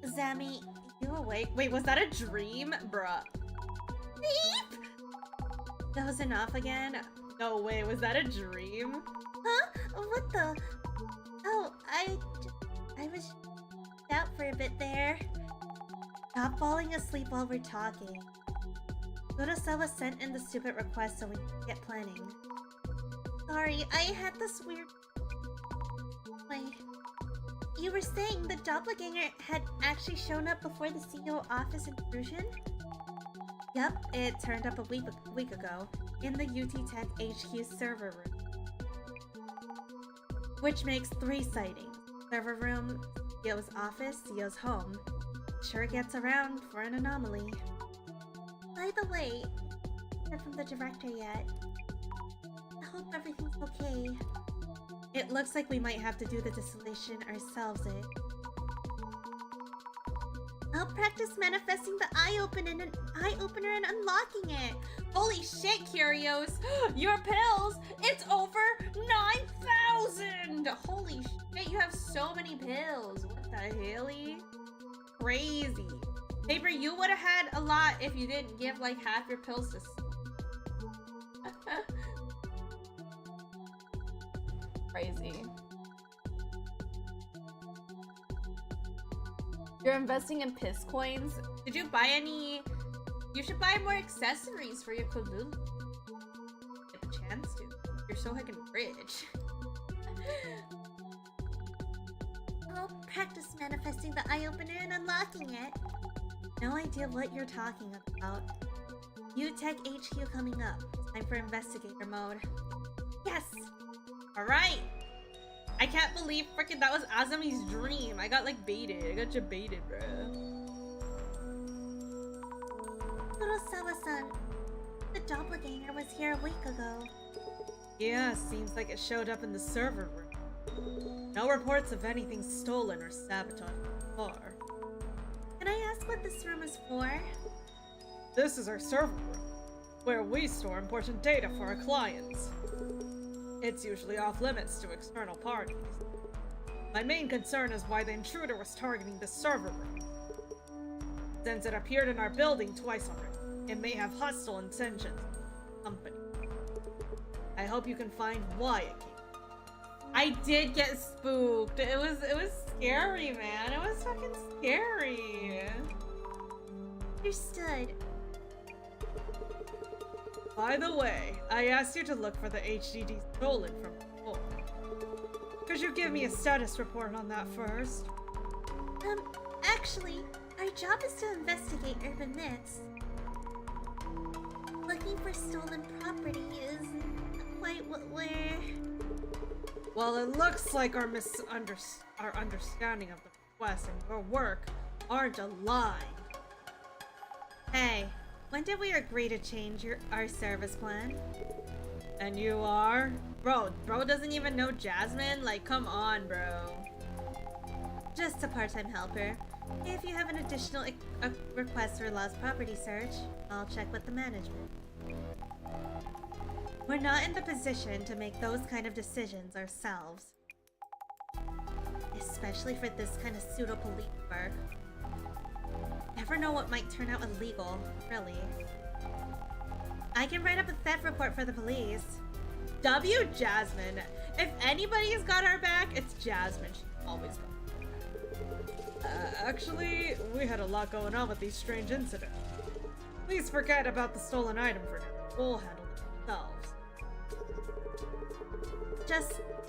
Zami, You awake? Wait, was that a dream? Bruh. beep! Dozing off again? No way, was that a dream? Huh? What the? Oh, I was out for a bit there. Stop falling asleep while we're talking. Kurosawa sent in the stupid request so we can get planning. Sorry, I had this weird... Wait. You were saying the doppelganger had actually shown up before the CEO office intrusion? Yep, it turned up a week ago in the UT Tech HQ server room. Which makes 3 sightings. Server room, CEO's office, CEO's home. Sure gets around for an anomaly. By the way, I haven't heard from the director yet. I hope everything's okay. It looks like we might have to do the dissolution ourselves, I'll practice manifesting the eye-opener and unlocking it. Holy shit, Curios! Your pills! It's over 9,000! Holy shit, you have so many pills! What the helly? Crazy. Paper, you would have had a lot if you didn't give like half your pills to... Crazy. You're investing in piss coins? Did you buy any? You should buy more accessories for your Kumu. Get the chance to. You're so fucking rich. I'll practice manifesting the eye-opener and unlocking it. No idea what you're talking about. UTech HQ coming up. Time for investigator mode. Yes! Alright! I can't believe freaking that was Azami's dream. I got like baited. I got you baited, bruh. Kurosawa-san, the doppelganger was here a week ago. Yeah, seems like it showed up in the server room. No reports of anything stolen or sabotaged before. Can I ask what this room is for? This is our server room, where we store important data for our clients. it's usually off limits to external parties. My main concern is why the intruder was targeting the server room. Since it appeared in our building twice already, it may have hostile intentions. Company. I hope you can find why it came. I did get spooked. It was scary, man. It was fucking scary. Understood. By the way, I asked you to look for the HDD stolen from before. Could you give me a status report on that first? Actually, our job is to investigate urban myths. Looking for stolen property is quite what we're... Well, it looks like our understanding of the quest and your work aren't aligned. Hey, when did we agree to change our service plan? And you are? Bro doesn't even know Jasmine? Like, come on, bro. Just a part-time helper. If you have an additional request for lost property search, I'll check with the management. We're not in the position to make those kind of decisions ourselves. Especially for this kind of pseudo-police work. Never know what might turn out illegal, really. I can write up a theft report for the police. Jasmine. If anybody's got our back, it's Jasmine. She's always got our back. Actually, we had a lot going on with these strange incidents. Please forget about the stolen item for now. We'll handle it ourselves.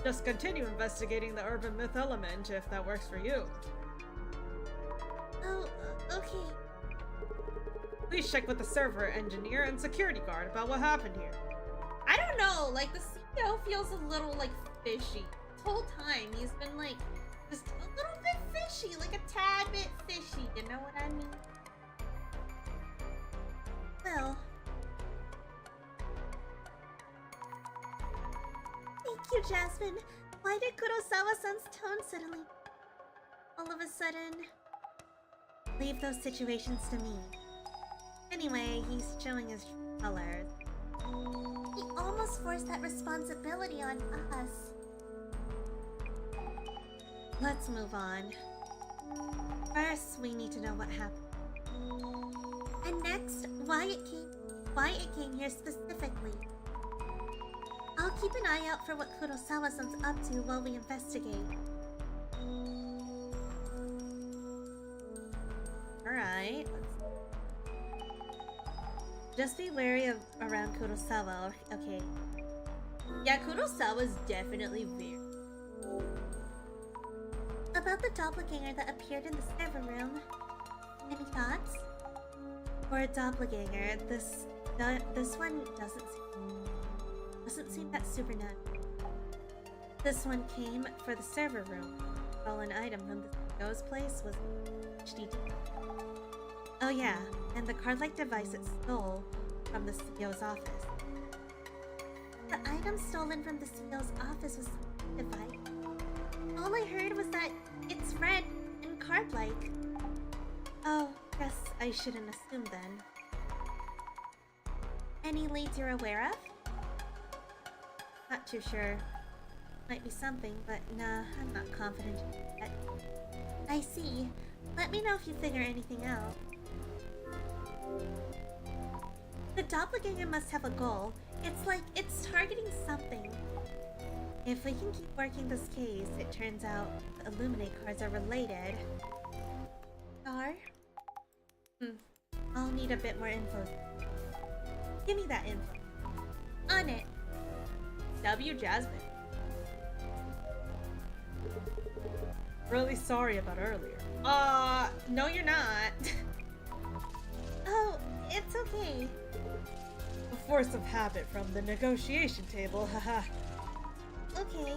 Just continue investigating the urban myth element if that works for you. Oh, okay. Please check with the server engineer and security guard about what happened here. I don't know, like, the CEO feels a little, like, fishy. This whole time, he's been, like, just a little bit fishy, like a tad bit fishy, you know what I mean? Well... Thank you, Jasmine. Why did Kurosawa-san's tone suddenly... all of a sudden... Leave those situations to me. Anyway, he's showing his true colors. He almost forced that responsibility on us. Let's move on. First, we need to know what happened. And next, why it came here specifically. I'll keep an eye out for what Kurosawa-san's up to while we investigate. Alright. Just be wary of around Kurosawa, okay? Yeah, Kurosawa's definitely weird. About the doppelganger that appeared in the server room. Any thoughts? For a doppelganger, this one doesn't seem that supernatural. This one came for the server room. Stolen item from the CEO's place was HDD. Oh yeah, and the card-like device it stole from the CEO's office. The item stolen from the CEO's office was a device. All I heard was that it's red and card-like. Oh, guess I shouldn't assume then. Any leads you're aware of? Not too sure. Might be something, but nah, I'm not confident yet. I see. Let me know if you figure anything out. The doppelganger must have a goal. It's like it's targeting something. If we can keep working this case, it turns out the Illuminate cards are related. Are? I'll need a bit more info. Give me that info. On it. Jasmine. Really sorry about earlier. No you're not. Oh, it's okay. A force of habit from the negotiation table, haha. Okay.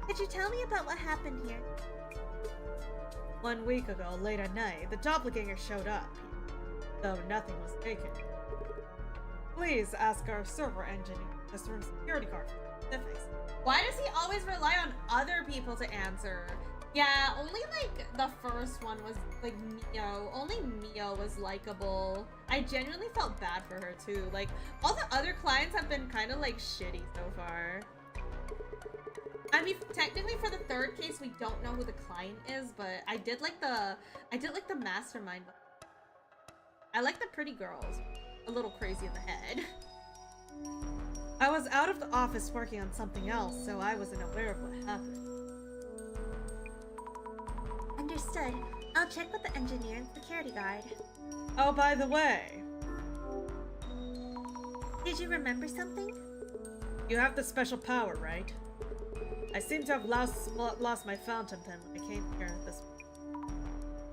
Could you tell me about what happened here? 1 week ago, late at night, the doppelganger showed up, though nothing was taken. Please ask our server engineer this room's security card for specifics. Why does he always rely on other people to answer? Yeah, only like the first one was like Mio. Only Mio was likable. I genuinely felt bad for her too. Like, all the other clients have been kind of like shitty so far. I mean, technically for the third case, we don't know who the client is, but I did like the mastermind. I like the pretty girls. A little crazy in the head. I was out of the office working on something else, so I wasn't aware of what happened. Understood. I'll check with the engineer and security guard. Oh, by the way, Did you remember something? you have the special power, right? I seem to have lost my fountain pen when I came here this week.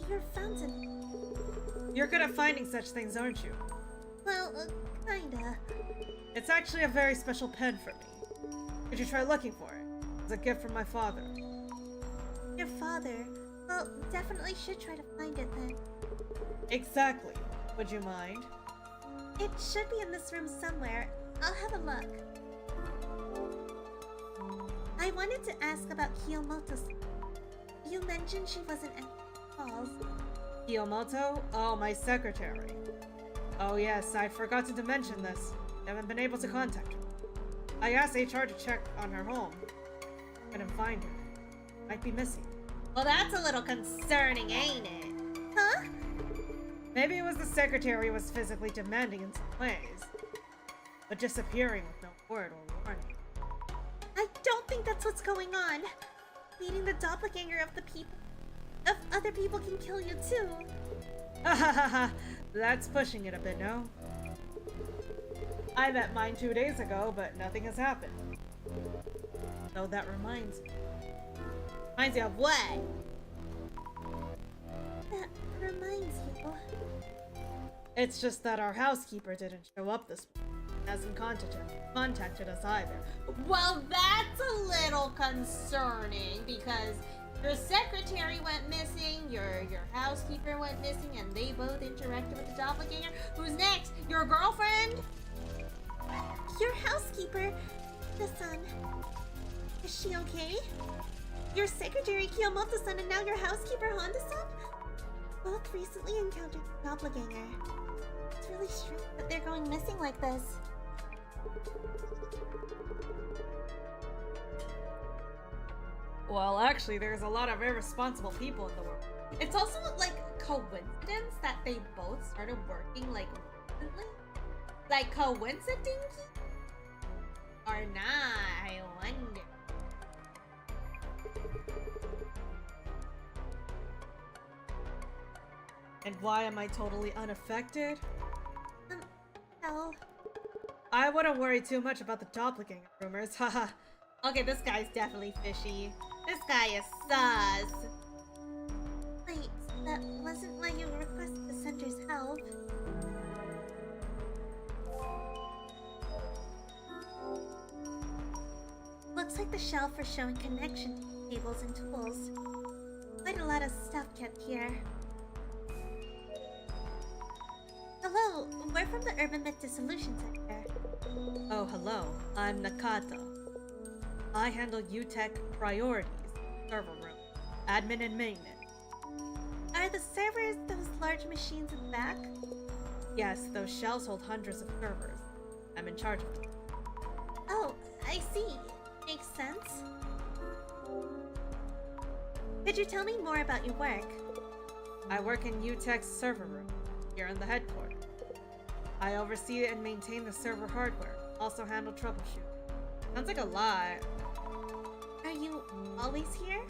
Your fountain. You're good at finding such things, aren't you? Well, kinda. It's actually a very special pen for me. Could you try looking for it? It's a gift from my father. Your father? Well, definitely should try to find it then. Exactly. Would you mind? It should be in this room somewhere. I'll have a look. I wanted to ask about Kiyomoto. You mentioned she wasn't at calls. Kiyomoto? Oh, my secretary. Oh yes, I forgot to mention this. I haven't been able to contact her. I asked HR to check on her home. Couldn't find her. Might be missing. Well, that's a little concerning, ain't it? Huh? Maybe it was the secretary was physically demanding in some ways, but disappearing with no word or warning. I don't think that's what's going on. Meeting the doppelganger of other people can kill you too. Ha ha ha ha! That's pushing it a bit, no? I met mine 2 days ago, but nothing has happened. So that reminds me. Reminds you of what? That reminds you. It's just that our housekeeper didn't show up this morning. Hasn't contacted us either. Well, that's a little concerning because your secretary went missing, your housekeeper went missing, and they both interacted with the doppelganger. Who's next? Your girlfriend? Your housekeeper, the son. Is she okay? Your secretary Kiyomoto-san and now your housekeeper Honda-san? Both recently encountered the doppelganger. It's really strange that they're going missing like this. Well, actually, there's a lot of irresponsible people in the world. It's also like coincidence that they both started working like recently. Like coincidence or not? I wonder. And why am I totally unaffected? Hell. I wouldn't worry too much about the doppelganger rumors, haha. Okay, this guy's definitely fishy. This guy is sus. Wait, that wasn't why you requested the center's help. Looks like the shelf is showing connection tables and tools. Quite a lot of stuff kept here. Hello, we're from the Urban Myth Dissolution Center. Oh, hello. I'm Nakata. I handle UTech priorities, server room, admin and maintenance. Are the servers those large machines in the back? Yes, those shells hold hundreds of servers. I'm in charge of them. Oh, I see. Makes sense. Could you tell me more about your work? I work in UTech's server room, here in the headquarters. I oversee and maintain the server hardware, also handle troubleshooting. Sounds like a lot. Are you always here?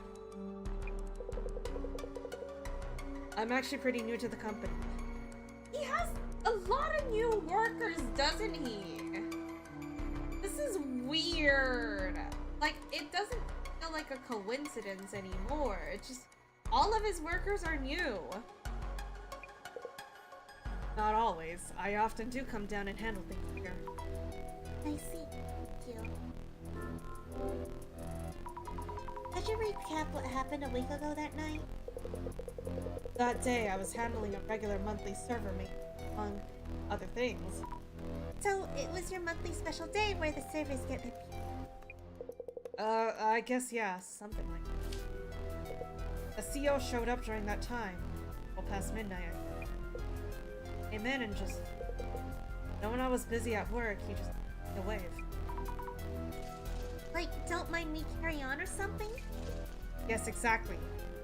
I'm actually pretty new to the company. He has a lot of new workers, doesn't he? This is weird. Like, it doesn't feel like a coincidence anymore. It's just all of his workers are new. Not always. I often do come down and handle things here. I see. Thank you. Could you recap what happened a week ago that night? That day, I was handling a regular monthly server maintenance, among other things. So, it was your monthly special day where the servers get their I guess yeah, something like that. The CO showed up during that time, well past midnight, I think. came in and just... Knowing I was busy at work, he just took a wave. Like, don't mind me carry on or something? Yes, exactly.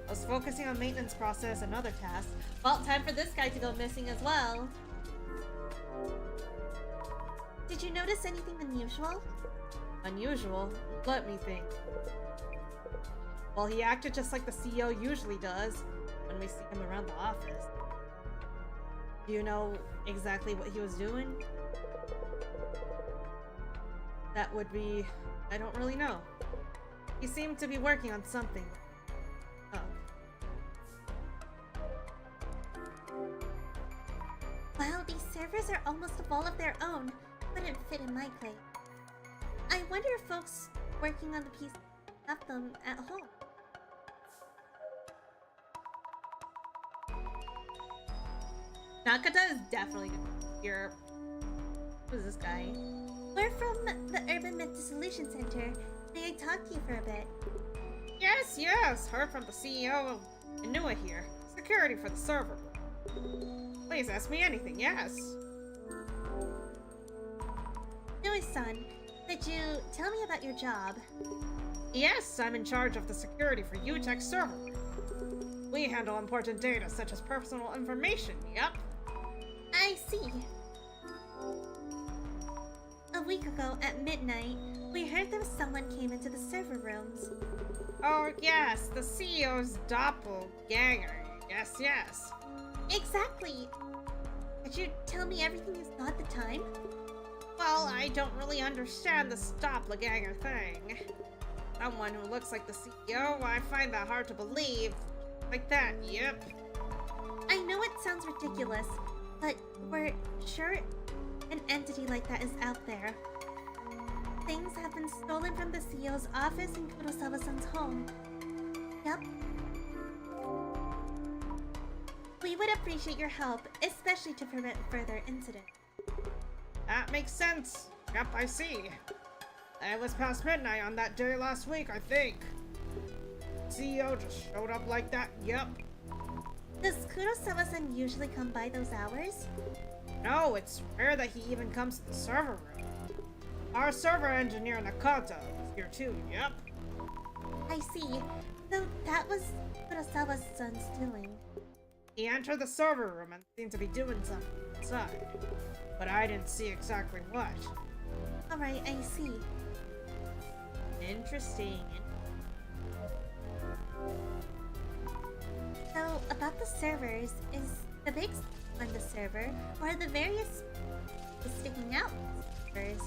I was focusing on maintenance process and other tasks. Well, time for this guy to go missing as well. Did you notice anything unusual? Unusual? Let me think. Well, he acted just like the CEO usually does when we see him around the office. Do you know exactly what he was doing? That would be... I don't really know. He seemed to be working on something. Oh. Wow, these servers are almost a ball of their own. Wouldn't fit in my plate. I wonder if folks working on the piece have them at home. Nakata is definitely gonna hear. Who's this guy? We're from the Urban Myth Dissolution Center. May I talk to you for a bit? Yes, heard from the CEO of Inua here. Security for the server. Please ask me anything, yes. Inua-san, could you tell me about your job? Yes, I'm in charge of the security for UTech server. We handle important data such as personal information, yep. I see. A week ago at midnight, we heard that someone came into the server rooms. Oh yes, the CEO's doppelganger. Yes. Exactly. Could you tell me everything you saw at the time? Well, I don't really understand this doppelganger thing. Someone who looks like the CEO, I find that hard to believe. Like that, yep. I know it sounds ridiculous, but we're sure an entity like that is out there. Things have been stolen from the CEO's office in Kurosawa-san's home. Yep. We would appreciate your help, especially to prevent further incidents. That makes sense. Yep, I see. It was past midnight on that day last week, I think. CEO just showed up like that, yep. Does Kurosawa-san usually come by those hours? No, it's rare that he even comes to the server room. Our server engineer Nakata is here too, yep. I see. So that was Kurosawa-san's doing. He entered the server room and seemed to be doing something inside. But I didn't see exactly what. Alright, I see. Interesting. So, about the servers, is the big on the server, or are the various sticking out servers?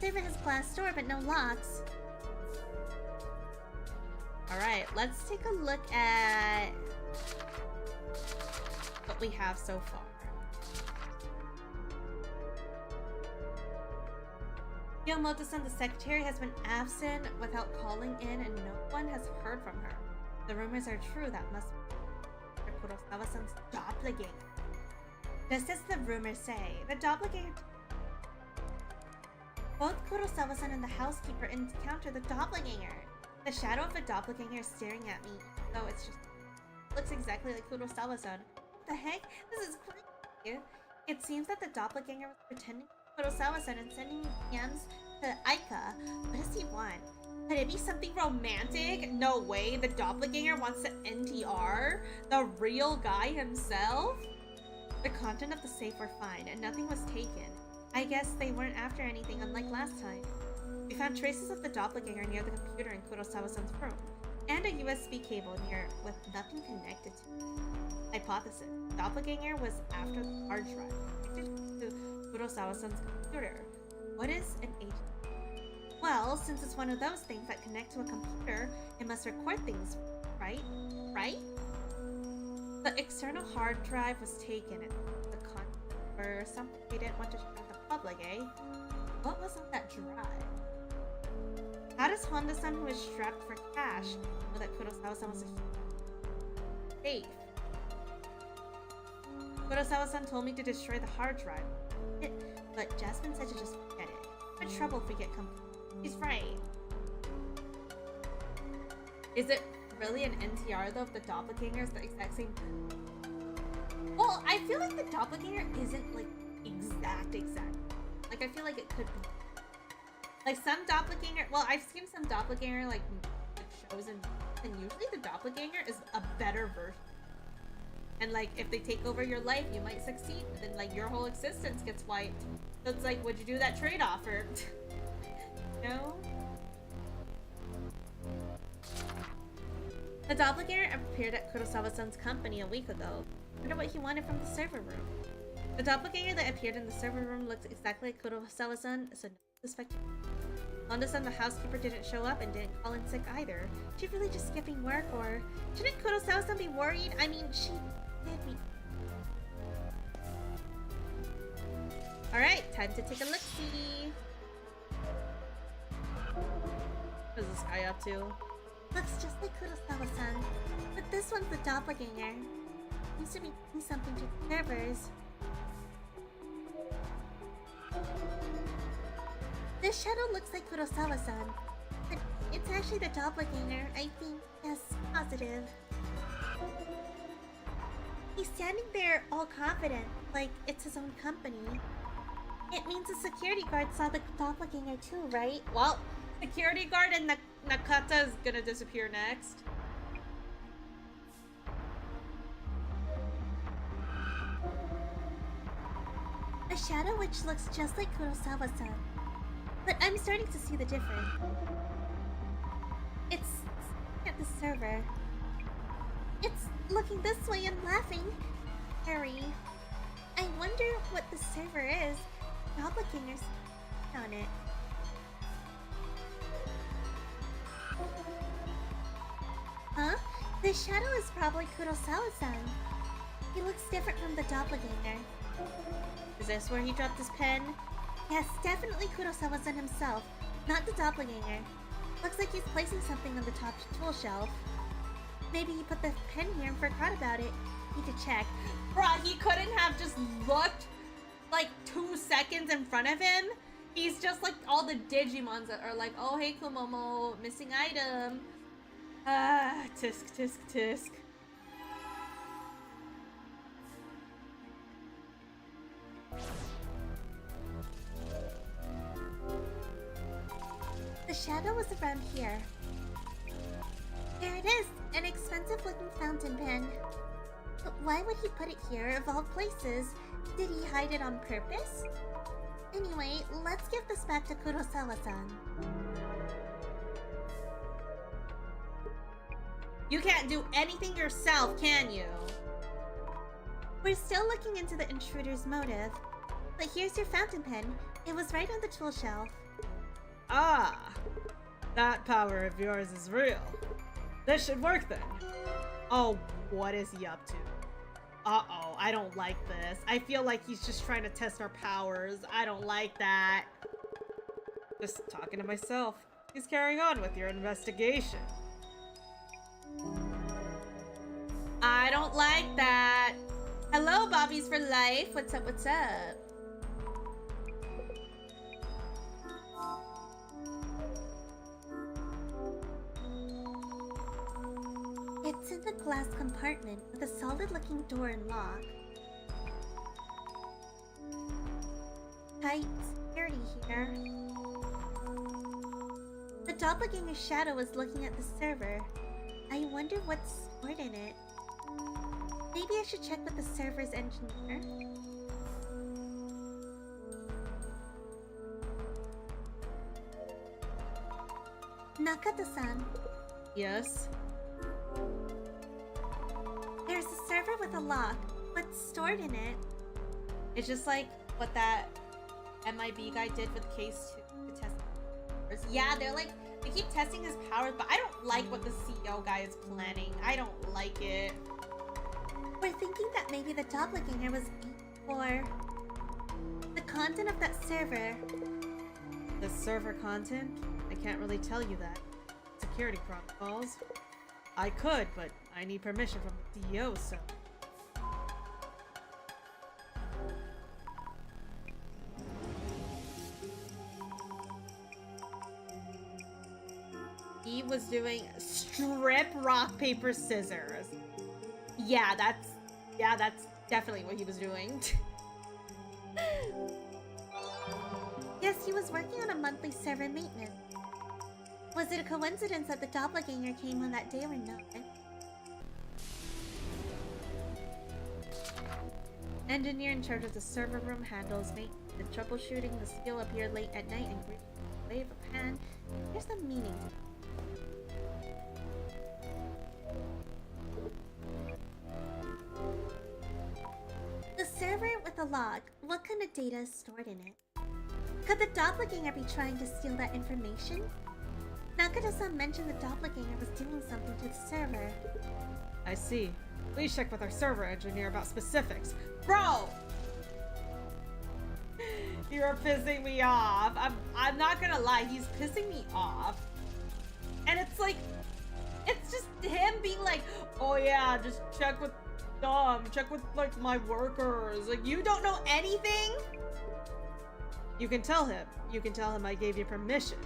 Server has glass door but no locks. Alright, let's take a look at what we have so far. Miyamoto-san, the secretary, has been absent without calling in and no one has heard from her. The rumors are true. That must be Kurosawa-san's doppelganger. Just as the rumors say, the doppelganger... Both Kurosawa-san and the housekeeper encounter the doppelganger. The shadow of the doppelganger is staring at me, though it's just... looks exactly like Kurosawa-san. What the heck? This is crazy. It seems that the doppelganger was pretending to Kurosawa-san and sending DMs to Aika. What does he want? Could it be something romantic? No way, the doppelganger wants to NTR? The real guy himself? The content of the safe were fine and nothing was taken. I guess they weren't after anything unlike last time. We found traces of the doppelganger near the computer in Kurosawa-san's room, and a USB cable near with nothing connected to it. Hypothesis: doppelganger was after the hard drive connected to Kurosawa-san's computer. What is an agent? Well, since it's one of those things that connect to a computer, it must record things, right? Right? The external hard drive was taken and the content for something they didn't want to show the public, eh? What was on that drive? How does Honda-san, who is strapped for cash, know that Kurosawa-san was a safe? Kurosawa-san told me to destroy the hard drive, but Jasmine said to just forget it. What trouble if we get complete? He's right. Is it really an NTR though if the doppelganger is the exact same? Well, Well, I feel like the doppelganger isn't like exact. Like I feel like it could be. Like some doppelganger. Well, I've seen some doppelganger like shows, and usually the doppelganger is a better version. And like if they take over your life, you might succeed, but then like your whole existence gets wiped. So it's like, would you do that trade-off or no? The doppelganger appeared at Kurosawa-san's company a week ago. Wonder what he wanted from the server room. The doppelganger that appeared in the server room looked exactly like Kurosawa-san, so no suspect. Honda-san, the housekeeper, didn't show up and didn't call in sick either. She really just skipping work, or shouldn't Kurosawa-san be worried? I mean, she did be. Alright, time to take a look-see. What is this guy up to? Looks just like Kurosawa-san, but this one's the doppelganger. Seems to be doing something to the servers. This shadow looks like Kurosawa-san, but it's actually the doppelganger, I think. Yes, positive. He's standing there all confident, like it's his own company. It means the security guard saw the doppelganger too, right? Well, security guard and Nakata is gonna disappear next. A shadow which looks just like Kurosawa-san. But I'm starting to see the difference. It's at the server. It's looking this way and laughing. Harry. I wonder what the server is. Doppelgangers on it. Huh? The shadow is probably Kurosawa-san. He looks different from the doppelganger. Is this where he dropped his pen? Yes, definitely Kurosawa-san himself, not the doppelganger. Looks like he's placing something on the top tool shelf. Maybe he put the pen here and forgot about it. Need to check. Bruh, he couldn't have just looked like 2 seconds in front of him. He's just like all the Digimons that are like, oh hey Kumomo, missing item. Ah, tisk tisk tisk. The shadow was around here. There it is! An expensive looking fountain pen. But why would he put it here of all places? Did he hide it on purpose? Anyway, let's give this back to Kurosawa-san. You can't do anything yourself, can you? We're still looking into the intruder's motive. But here's your fountain pen. It was right on the tool shelf. Ah, that power of yours is real. This should work then. Oh, what is he up to? Uh-oh, I don't like this. I feel like he's just trying to test our powers. I don't like that. Just talking to myself. He's carrying on with your investigation. I don't like that. Hello, Bobbies for life. What's up, what's up? It's in the glass compartment with a solid-looking door and lock. Tight security here. The doppelganger shadow is looking at the server. I wonder what's stored in it. Maybe I should check with the server's engineer. Nakata-san. Yes? There's a server with a lock. What's stored in it? It's just like what that MIB guy did with case 2 to test powers. Yeah, they keep testing his powers, but I don't like what the CEO guy is planning. I don't like it. We're thinking that maybe the doppelganger was for the content of that server. The server content? I can't really tell you that. Security protocols. I could, but I need permission from the CEO, so... He was doing strip, rock, paper, scissors. Yeah, that's definitely what he was doing. Yes, he was working on a monthly server maintenance. Was it a coincidence that the doppelganger came on that day or not? Engineer in charge of the server room handles maintenance and troubleshooting. The CEO appeared late at night and greeted with a wave of hand. There's some meaning. The server with a log. What kind of data is stored in it? Could the doppelganger be trying to steal that information? Nakata-san mentioned the doppelganger was doing something to the server. I see. Please check with our server engineer about specifics. Bro! You're pissing me off. I'm not gonna lie, he's pissing me off. And it's like, it's just him being like, oh yeah, just check with check with like my workers. Like, you don't know anything? You can tell him. You can tell him I gave you permission.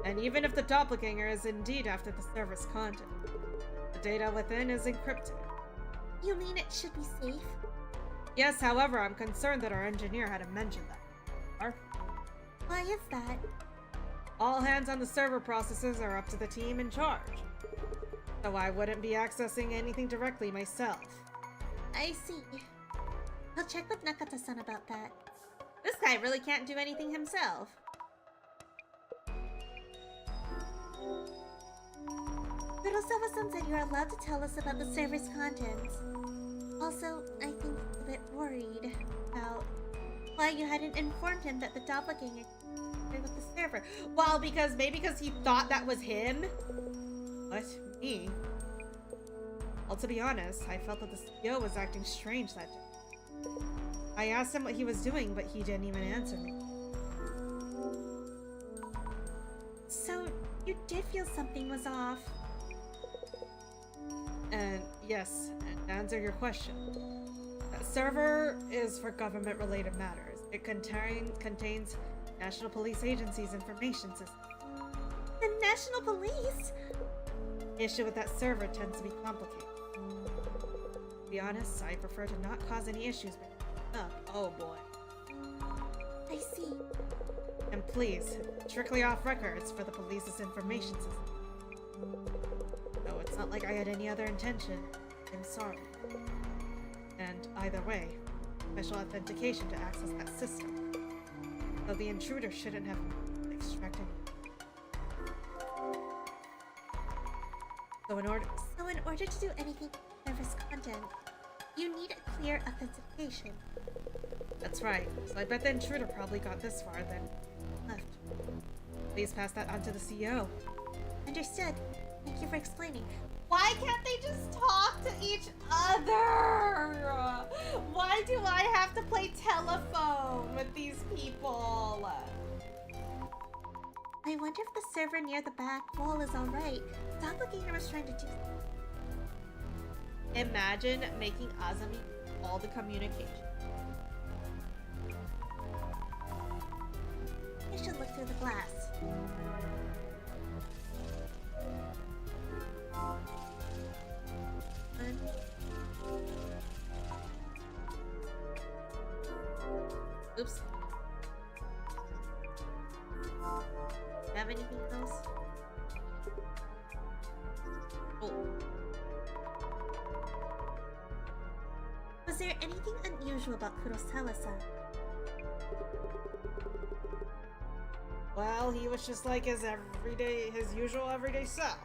And even if the doppelganger is indeed after the server's content, the data within is encrypted. You mean it should be safe? Yes, however, I'm concerned that our engineer hadn't mentioned that. Why is that? All hands on the server processes are up to the team in charge. So I wouldn't be accessing anything directly myself. I see. I'll check with Nakata-san about that. This guy really can't do anything himself. Kurosawa-san said you're allowed to tell us about the server's contents. Also, I think he's a bit worried about why you hadn't informed him that the doppelganger was with the server. Well, maybe because he thought that was him? What? Me? Well, to be honest, I felt that the CEO was acting strange that day. I asked him what he was doing, but he didn't even answer me. So, you did feel something was off. And yes, and to answer your question, that server is for government-related matters. It contains National Police Agency's information system. The National Police? The issue with that server tends to be complicated. To be honest, I prefer to not cause any issues by Oh boy. I see. And please, strictly off records for the police's information system. No, it's not like I had any other intention. I'm sorry. And either way, special authentication to access that system. Though the intruder shouldn't have extracted. So in order to do anything with server's content, you need a clear authentication. That's right. So I bet the intruder probably got this far, then left. Please pass that on to the CEO. Understood. Thank you for explaining. Why can't they just talk to each other? Why do I have to play telephone with these people? I wonder if the server near the back wall is alright. Doppelganger was trying to do. Imagine making Azami all the communication. I should look through the glass. Oops. Have anything else? Oh. Was there anything unusual about Kurosawa-san? Well, he was just like his usual everyday self.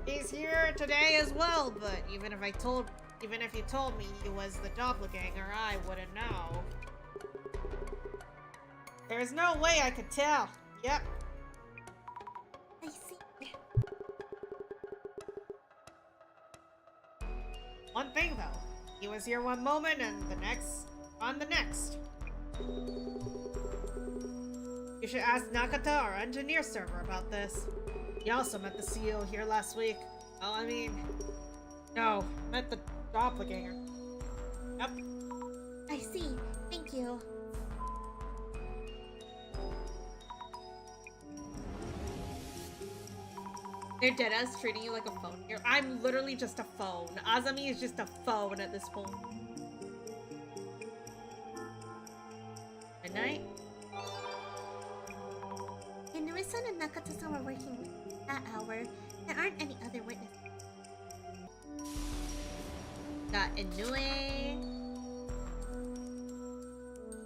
He's here today as well, but even if you told me he was the doppelganger, I wouldn't know. There's no way I could tell. Yep. I see. One thing though, he was here one moment and the next on the next. You should ask Nakata, our engineer server, about this. He also met the CEO here last week. Well, no, met the doppelganger. Yep. I see. Thank you. They're deadass treating you like a phone here. I'm literally just a phone. Azami is just a phone at this point. Midnight? Inoue-san and Nakata-san were working that hour. There aren't any other witnesses. Got Inoue.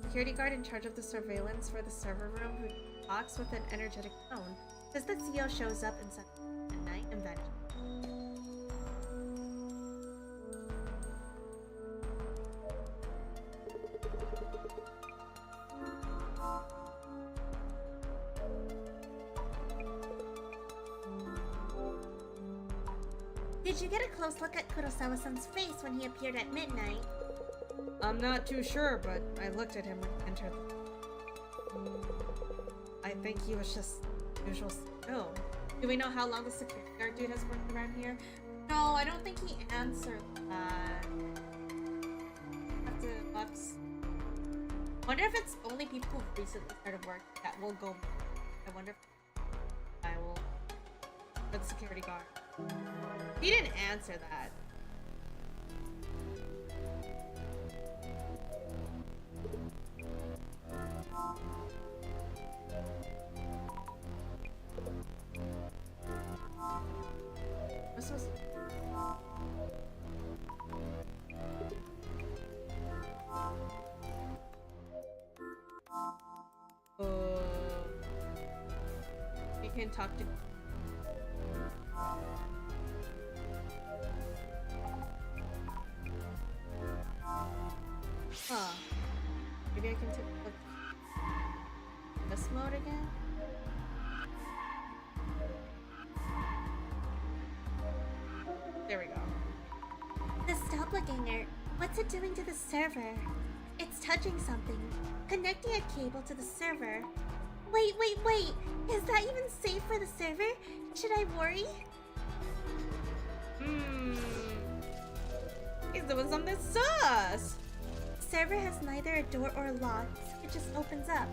Security guard in charge of the surveillance for the server room who talks with an energetic tone. Says that CEO shows up inside at night and vanishes. Did you get a close look at Kurosawa-san's face when he appeared at midnight? I'm not too sure, but I looked at him when he entered. I think he was just usual. Oh, do we know how long the security guard dude has worked around here? No, I don't think he answered that. Have to let's. Wonder if it's only people who've recently started work that will go. I wonder if I will. But security guard. He didn't answer that. What's this? You can talk to. Huh. Maybe I can take this mode again? There we go. This doppelganger, what's it doing to the server? It's touching something, connecting a cable to the server. Wait, is that even safe for the server? Should I worry? He's doing something sus! The server has neither a door or a lock, it just opens up.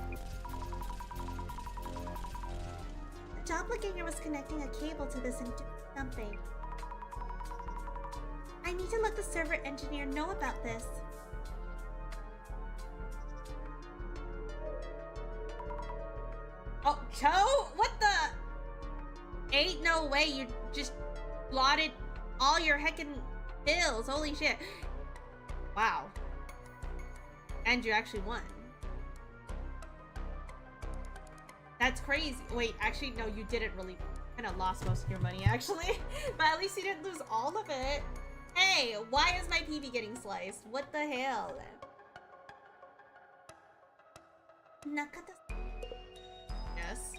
The doppelganger was connecting a cable to this and doing something. I need to let the server engineer know about this. Oh, Cho? What the? Ain't no way you just blotted all your heckin' bills. Holy shit. Wow. And you actually won. That's crazy. Wait, actually, no, you didn't really. Kind of lost most of your money, actually. But at least you didn't lose all of it. Hey, why is my PB getting sliced? What the hell? Nakata. Yes.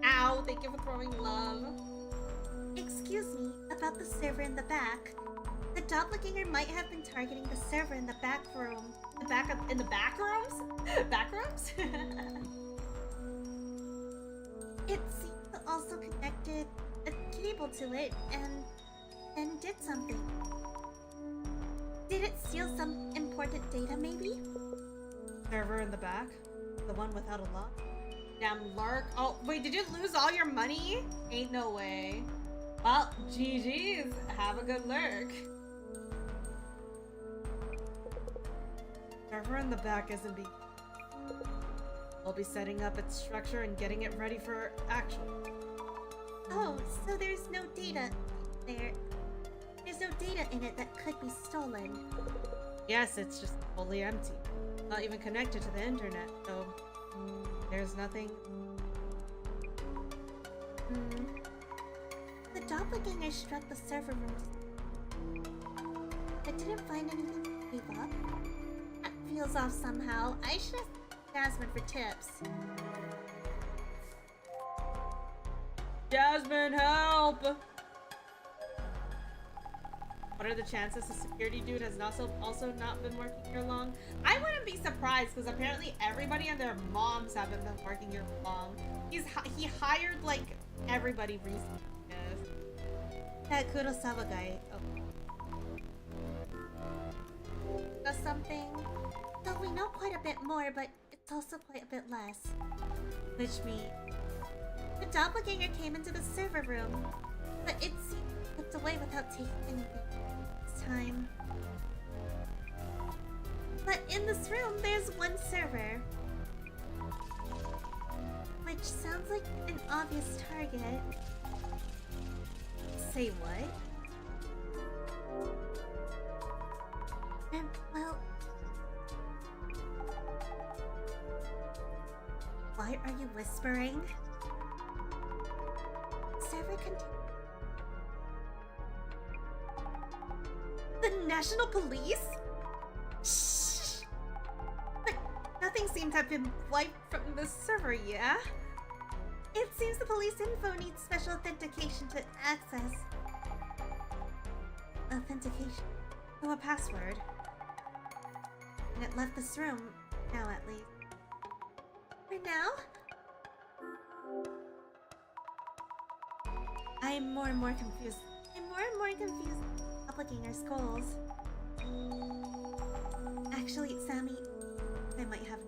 Ow, thank you for throwing love. Excuse me, about the server in the back. The doppelganger might have been targeting the server in the back room. In the back rooms? Back rooms? It seems to also connected a cable to it and then did something. Did it steal some important data, maybe? Server in the back? The one without a lock? Damn lurk. Oh, wait, did you lose all your money? Ain't no way. Well, GG's. Have a good lurk. Server in the back isn't being. We'll be setting up its structure and getting it ready for action. Oh, so there's no data there. There's no data in it that could be stolen. Yes, it's just fully empty. Not even connected to the internet, so there's nothing. The doppelganger struck the server room. I didn't find anything to give up. That feels off somehow. I should ask Jasmine for tips. Jasmine, help! What are the chances the security dude has also not been working here long? I wouldn't be surprised because apparently everybody and their moms haven't been working here long. He hired like everybody recently. Yes. That Kurosawa guy. Does something. Though we know quite a bit more, but it's also quite a bit less. Which means The doppelganger came into the server room, but it seemed slipped away without taking anything this time. But in this room, there's one server. Which sounds like an obvious target. Say what? Well... Why are you whispering? Server The National Police? Shh! But nothing seemed to have been wiped from the server, yeah? It seems the police info needs special authentication to access. Authentication? Oh, a password. And it left this room, now at least. For now? I am more and more confused. Doppelganger's goals. Actually, Sammy, I might have.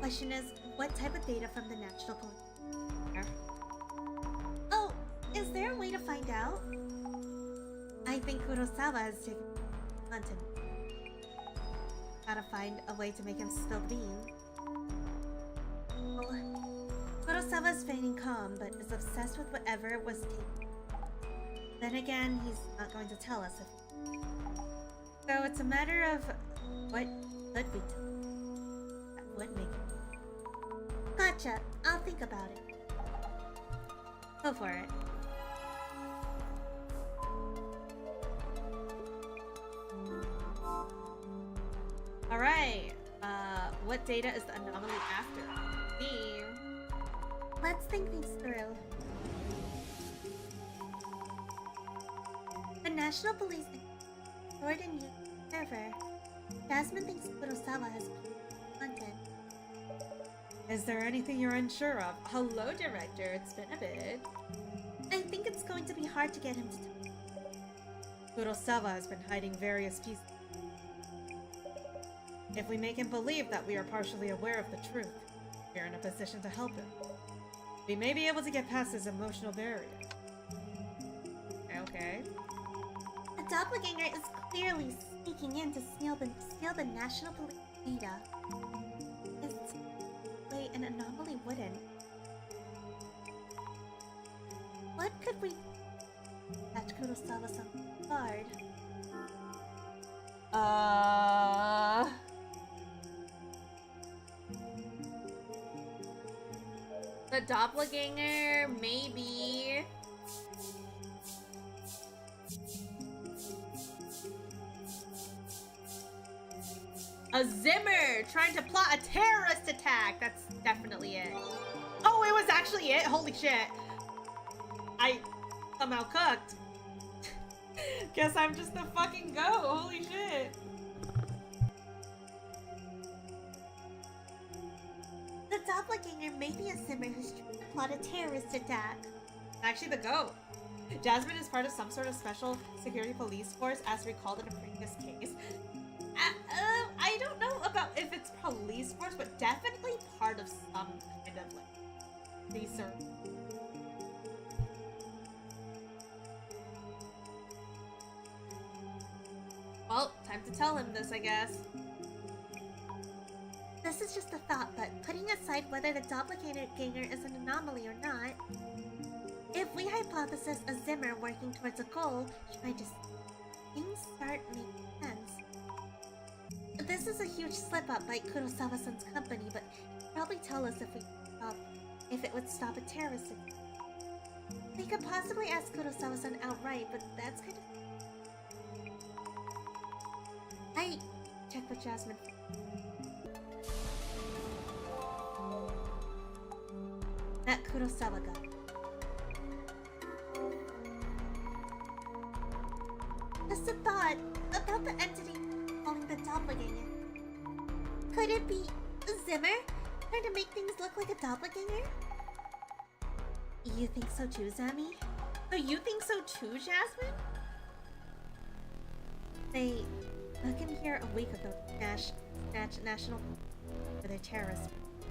Question is, what type of data from the National Police? Oh, is there a way to find out? I think Kurosawa has taken content. Gotta find a way to make him spill the beans. Well, Kurosawa is feigning calm, but is obsessed with whatever was taken. Then again, he's not going to tell us if. So it's a matter of what could we tell? That would make it. Gotcha. I'll think about it. Go for it. Alright. What data is the anomaly after? Me. Let's think things through. The National Police stored in your server. Jasmine thinks Kurosawa has content. Is there anything you're unsure of? Hello, Director. It's been a bit. I think it's going to be hard to get him to tell. Kurosawa has been hiding various pieces. If we make him believe that we are partially aware of the truth, we are in a position to help him. We may be able to get past his emotional barrier. Okay. The doppelganger is clearly sneaking in to steal the National Police data. It's way an anomaly wouldn't. What could we catch Kurosawa on guard? The doppelganger, maybe. A Zimmer trying to plot a terrorist attack. That's definitely it. Oh, it was actually it? Holy shit. I somehow cooked. Guess I'm just the fucking goat. Holy shit. The doppelganger may be a Zimmer who's trying to plot a terrorist attack. Actually, the goat. Jasmine is part of some sort of special security police force, as recalled in a previous case. I don't know about if it's police force, but definitely part of some kind of like research. Well, time to tell him this, I guess. This is just a thought, but putting aside whether the doppelganger is an anomaly or not, if we hypothesize a Zimmer working towards a goal, things start making sense. This is a huge slip-up by Kurosawa-san's company, but he'd probably tell us if it would stop a terrorist attack. We could possibly ask Kurosawa-san outright, but that's kind of... I check with Jasmine. That Kurosawa guy. Just a thought about the entity calling the doppelganger. Could it be Zimmer trying to make things look like a doppelganger? You think so too, Zami? Oh, you think so too, Jasmine? They took him here a week ago. National for their terrorists.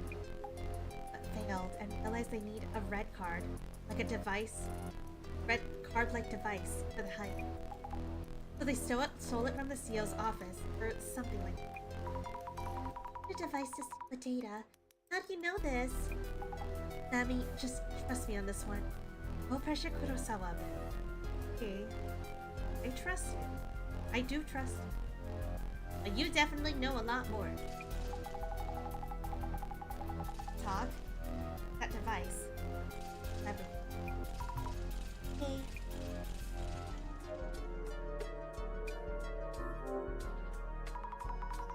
But they failed and realize they need a red card, like a device, red card-like device for the heist. So they stole it from the CEO's office, or something like that. A device to steal the data. How do you know this? Nami, just trust me on this one. No pressure, Kurosawa. Okay. I trust you. I do trust you. But you definitely know a lot more. Talk. That device. Everything. Hey.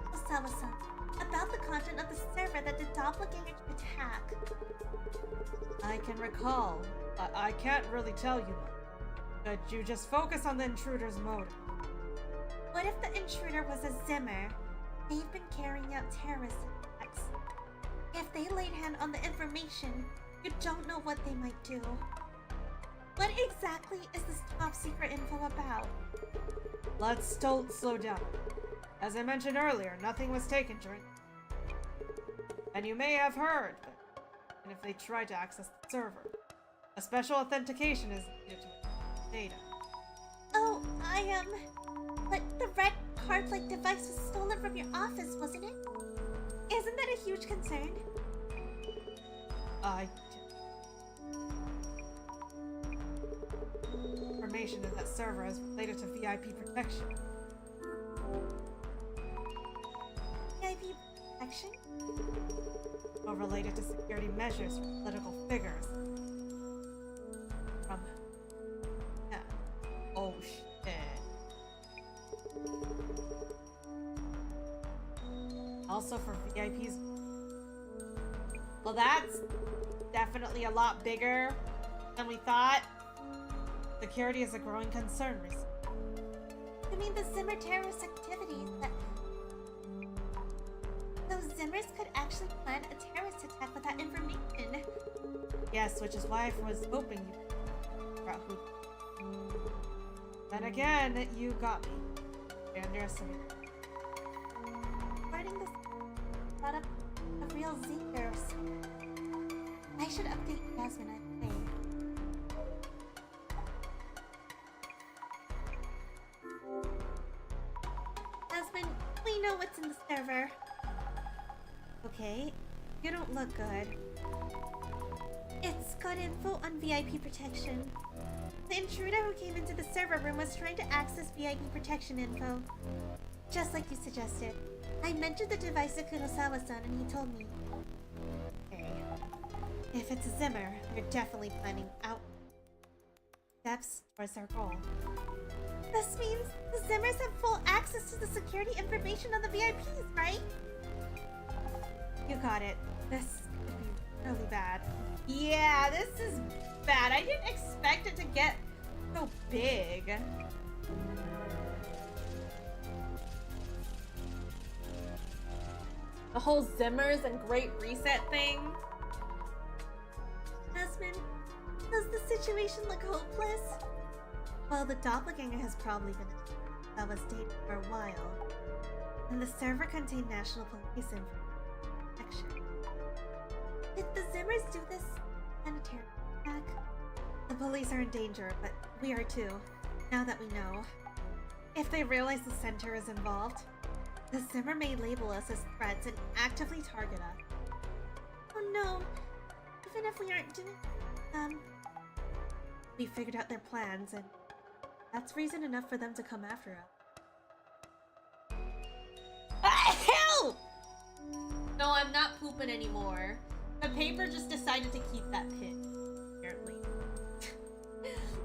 Kurosawa-san, about the content of the server that the doppelganger attack. I can recall. I can't really tell you much. But you just focus on the intruder's motive. What if the intruder was a Zimmer? They've been carrying out terrorist attacks. If they laid hand on the information, you don't know what they might do. What exactly is this top secret info about? Let's slow down. As I mentioned earlier, nothing was taken during. And you may have heard, but even if they tried to access the server, a special authentication is needed to data. Oh, but the red card-like device was stolen from your office, wasn't it? Isn't that a huge concern? Information in that server is related to VIP protection. VIP protection? Or related to security measures for political figures. From... Yeah. Oh, shit. Also for VIPs. Well, that's definitely a lot bigger than we thought. Security is a growing concern recently. You mean the Zimmer terrorist activities that... Those Zimmers could actually plan a terrorist attack with that information. Yes, which is why I was hoping you figure out who. Then again, you got me. I underestimate. Regarding this brought up a real Zinger. I should update Jasmine, I think. Jasmine, we know what's in the server. Okay, you don't look good. It's got info on VIP protection. The intruder who came into the server room was trying to access VIP protection info. Just like you suggested. I mentioned the device to Kurosawa-san and he told me. Okay. If it's a Zimmer, they're definitely planning out steps towards our goal. This means the Zimmers have full access to the security information on the VIPs, right? You got it. This could be really bad. Yeah, this is bad. I didn't expect it to get so big. The whole Zimmers and Great Reset thing. Jasmine, does the situation look hopeless? Well, the doppelganger has probably been devastated for a while. And the server contained national police information. Did the Zimmers do this sanitary attack? The police are in danger, but we are too, now that we know. If they realize the center is involved, the Zimmer may label us as threats and actively target us. Oh no! Even if we aren't doing... We figured out their plans, and that's reason enough for them to come after us. Help! No, I'm not pooping anymore. The paper just decided to keep that pin, apparently.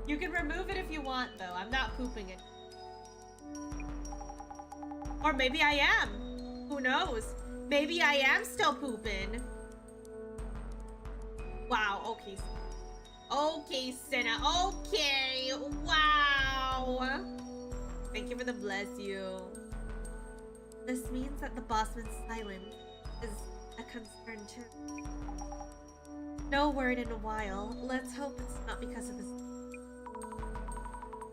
You can remove it if you want, though. I'm not pooping it. Or maybe I am. Who knows? Maybe I am still pooping. Wow, okay. Okay, Senna. Okay. Wow. Thank you for the bless you. This means that the bossman's silence is a concern too. No word in a while. Let's hope it's not because of his...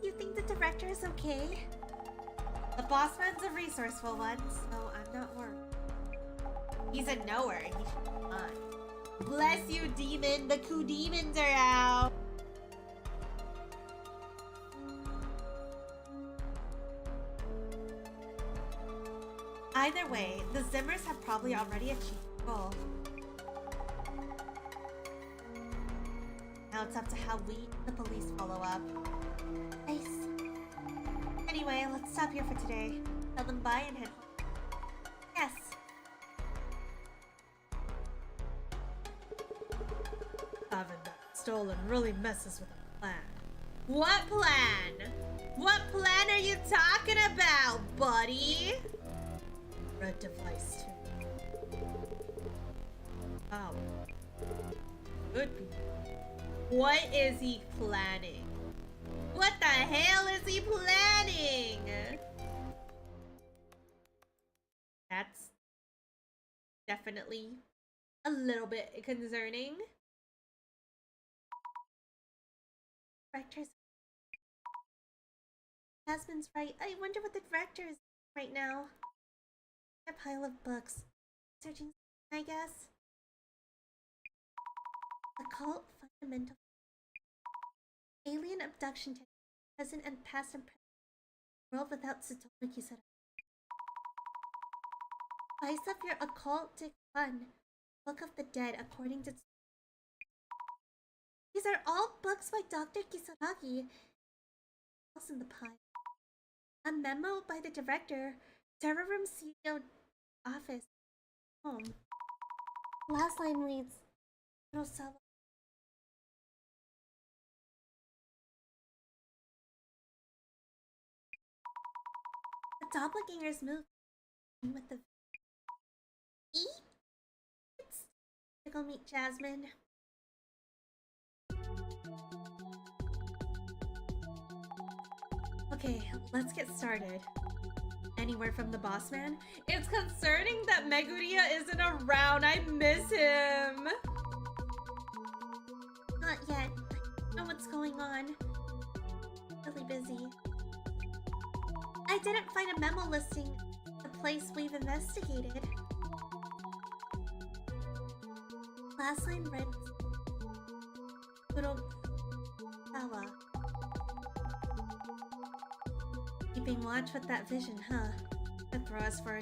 You think the director is okay? The bossman's a resourceful one, so I'm not worried. He's a knower. He should be fine. bless you, demon. The Ku demons are out. Either way, the Zimmers have probably already achieved the goal. Now it's up to how we, the police, follow up. Nice. Anyway, let's stop here for today. Tell them bye and head home. Yes. Having that stolen really messes with the plan. What plan? What plan are you talking about, buddy? Red device too. Oh. Could be. What is he planning? What the hell is he planning? That's definitely a little bit concerning. Director's Jasmine's right. I wonder what the director is doing right now. A pile of books. Searching, I guess. Occult fundamental. Alien abduction technique. Present and past and present. World without Tsutomu Kisara. Spice up your occultic fun. Book of the Dead according to. These are all books by Dr. Kisaragi. Else in the pile. A memo by the director. Server room CEO office. Home. Last line reads. Kurosawa. The doppelgangers move with the. Let's go meet Jasmine. Okay, let's get started. Any word from the boss man? It's concerning that Meguriya isn't around. I miss him. Not yet. I don't know what's going on. Really busy. I didn't find a memo listing the place we've investigated. Last line read Kurosawa. Keeping watch with that vision, huh? Could throw us for a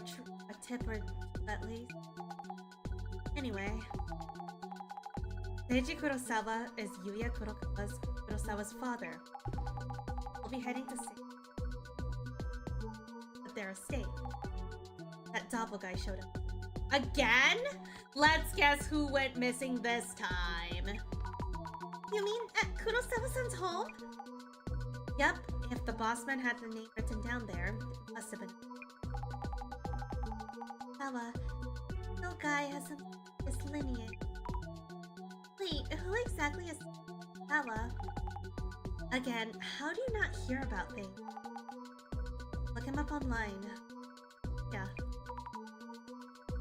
tip or at least. Anyway. Seiji Kurosawa is Yuya Kurosawa's father. We'll be heading to their estate. That doppel guy showed up. Again? Let's guess who went missing this time. You mean at Kurosawa-san's home? Yep, if the boss man had the name written down there, it must have been. Sawa, no guy has his lineage. Wait, who exactly is Sawa? Again, how do you not hear about things? Look him up online. Yeah.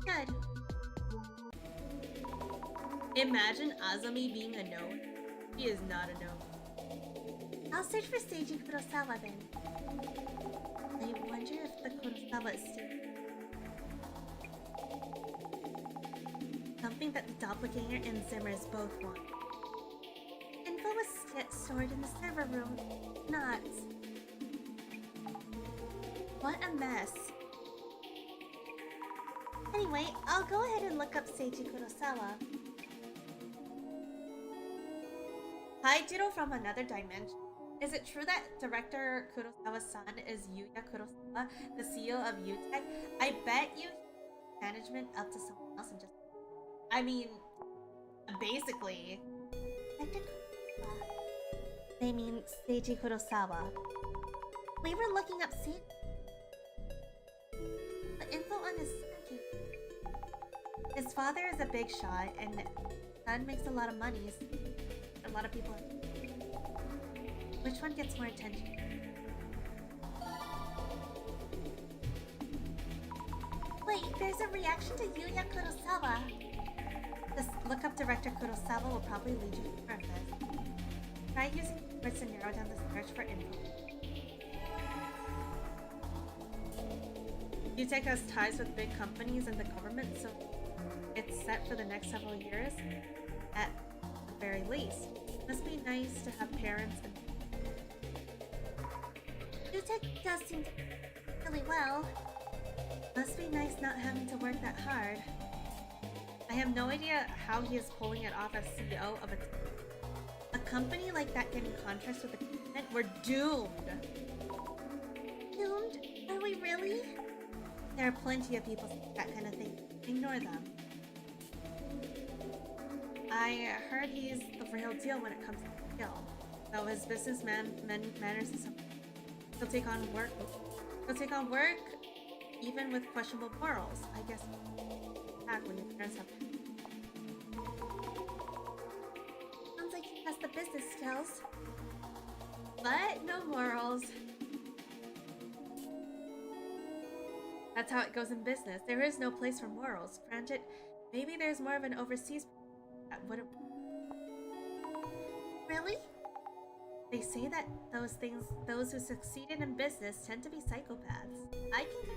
Good. Imagine Azumi being a gnome. He is not a gnome. I'll search for Seiji Kurosawa then. I wonder if the Kurosawa estate. Something that the doppelganger and Zimmers both want. Info was stored in the server room. Not. What a mess. Anyway, I'll go ahead and look up Seiji Kurosawa. Hi, Jiro from another dimension. Is it true that director Kurosawa's son is Yuya Kurosawa, the CEO of UTech? I bet you management up to someone else and just... I mean, basically. They mean Seiji Kurosawa. We were looking up Seiji. The info on his son. His father is a big shot, and his son makes a lot of money. A lot of people. Which one gets more attention? Wait, there's a reaction to Yuya Kurosawa. Just look up director Kurosawa will probably lead you to purpose. Try using keywords to narrow down the search for info. UTech has ties with big companies and the government, so it's set for the next several years, at the very least. Must be nice to have parents and... Utech does seem to do really well. Must be nice not having to work that hard. I have no idea how he is pulling it off as CEO of a company like that getting contracts with the government. We're doomed. Doomed? Are we really? There are plenty of people saying that kind of thing. Ignore them. I heard he's the real deal when it comes to skill. Though his business manners is something. He'll take on work. Even with questionable morals. I guess back when your parents have. Sounds like he has the business skills. But no morals. That's how it goes in business. There is no place for morals. Granted, maybe there's more of an overseas that would. Really? They say that those who succeeded in business tend to be psychopaths. I can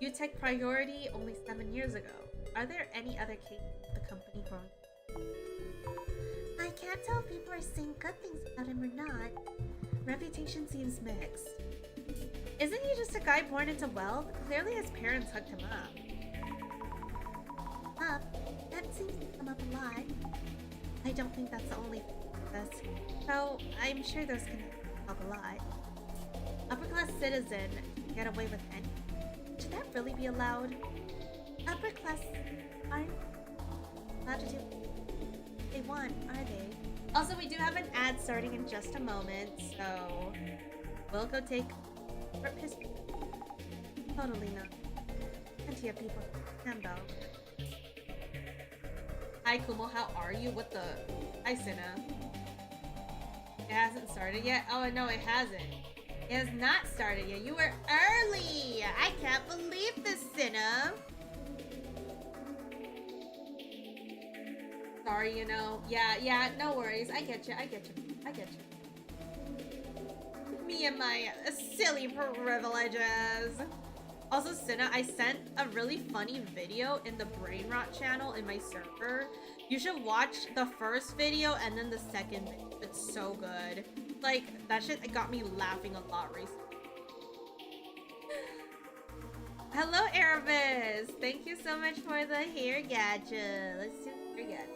UTech priority only 7 years ago. Are there any other cases of the company growing? I can't tell if people are saying good things about him or not. Reputation seems mixed. Isn't he just a guy born into wealth? Clearly his parents hooked him up. That seems to come up a lot. I don't think that's the only thing. So I'm sure those can help a lot. Upper class citizen can get away with anything. Should that really be allowed? Upper class aren't allowed to do what they want, are they? Also, we do have an ad starting in just a moment, so we'll go take a piss. Totally not. Plenty of people can though. Hi Kumo, how are you? What the? Hi Sinna. It hasn't started yet? Oh no, it hasn't. It has not started yet. You were early! I can't believe this, Sinna! Sorry, you know. Yeah, no worries. I get you. Me and my silly privileges. Also, Sinna, I sent a really funny video in the Brain Rot channel in my server. You should watch the first video and then the second video. It's so good. Like, that shit got me laughing a lot recently. Hello, Erebus! Thank you so much for the hair gadget. Let's do the hair gadget.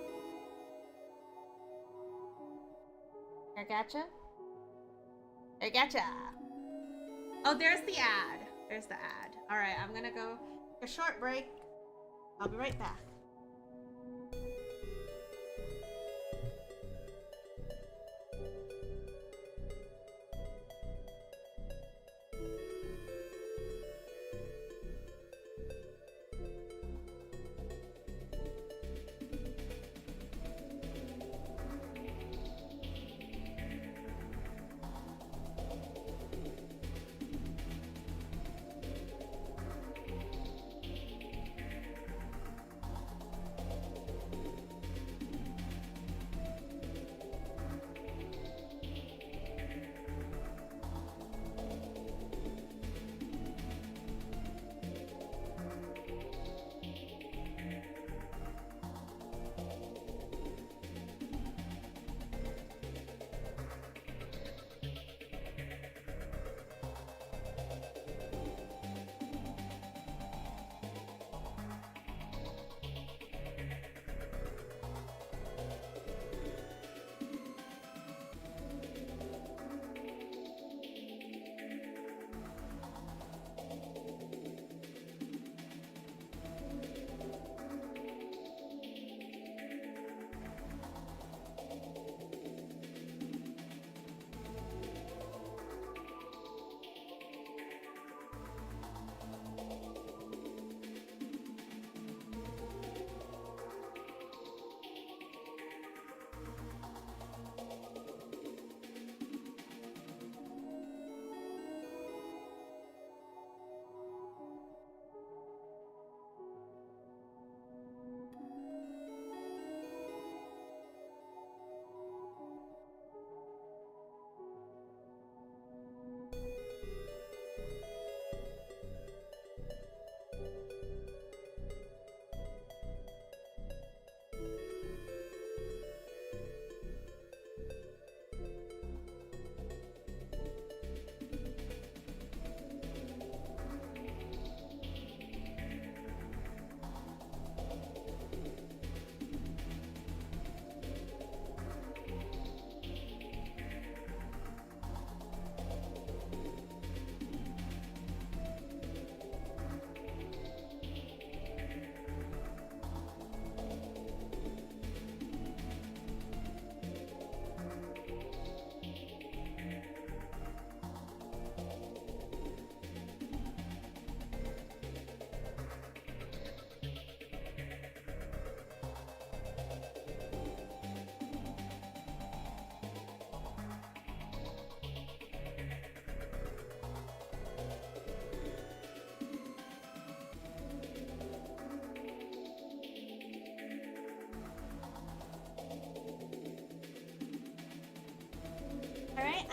Hair gadget? Hair gadget! Oh, there's the ad. There's the ad. Alright, I'm gonna go a short break. I'll be right back.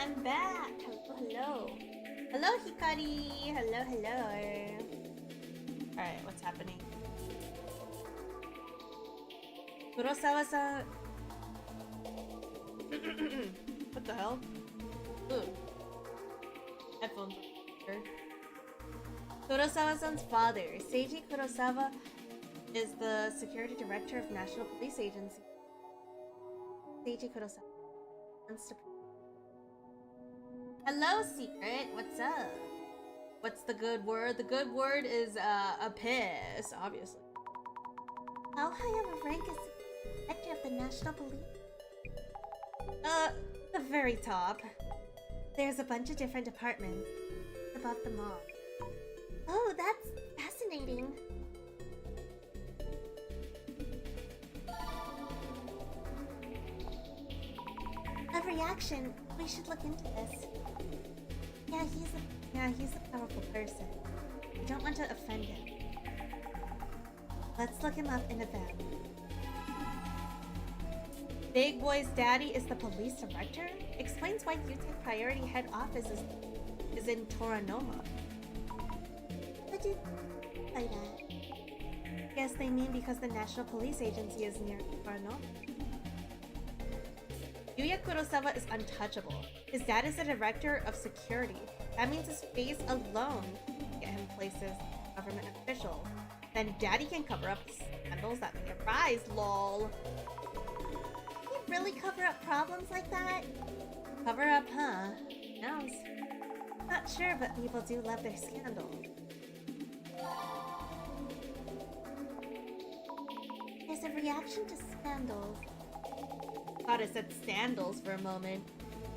I'm back. Hello. Hello, Hikari. Hello. Alright, what's happening? Kurosawa-san... What the hell? Ooh. Headphones. Kurosawa-san's father, Seiji Kurosawa, is the security director of National Police Agency. Seiji Kurosawa wants to... Hello, Secret. What's up? What's the good word? The good word is a piss, obviously. How high of a rank is the director of the National Police? The very top. There's a bunch of different departments above them all. Oh, that's fascinating. A reaction. We should look into this. Yeah, he's a powerful person. We don't want to offend him. Let's look him up in a bit. Big Boy's daddy is the police director? Explains why UTech Priority head office is in Toranoma. What do you mean by that? Guess they mean because the National Police Agency is near Toranoma. Yuya Kurosawa is untouchable. His dad is the director of security. That means his face alone can get him places as a government official. Then daddy can cover up the scandals that may arise, lol. Can you really cover up problems like that? Cover up, huh? Who knows? Not sure, but people do love their scandal. There's a reaction to scandals. Thought I said sandals for a moment.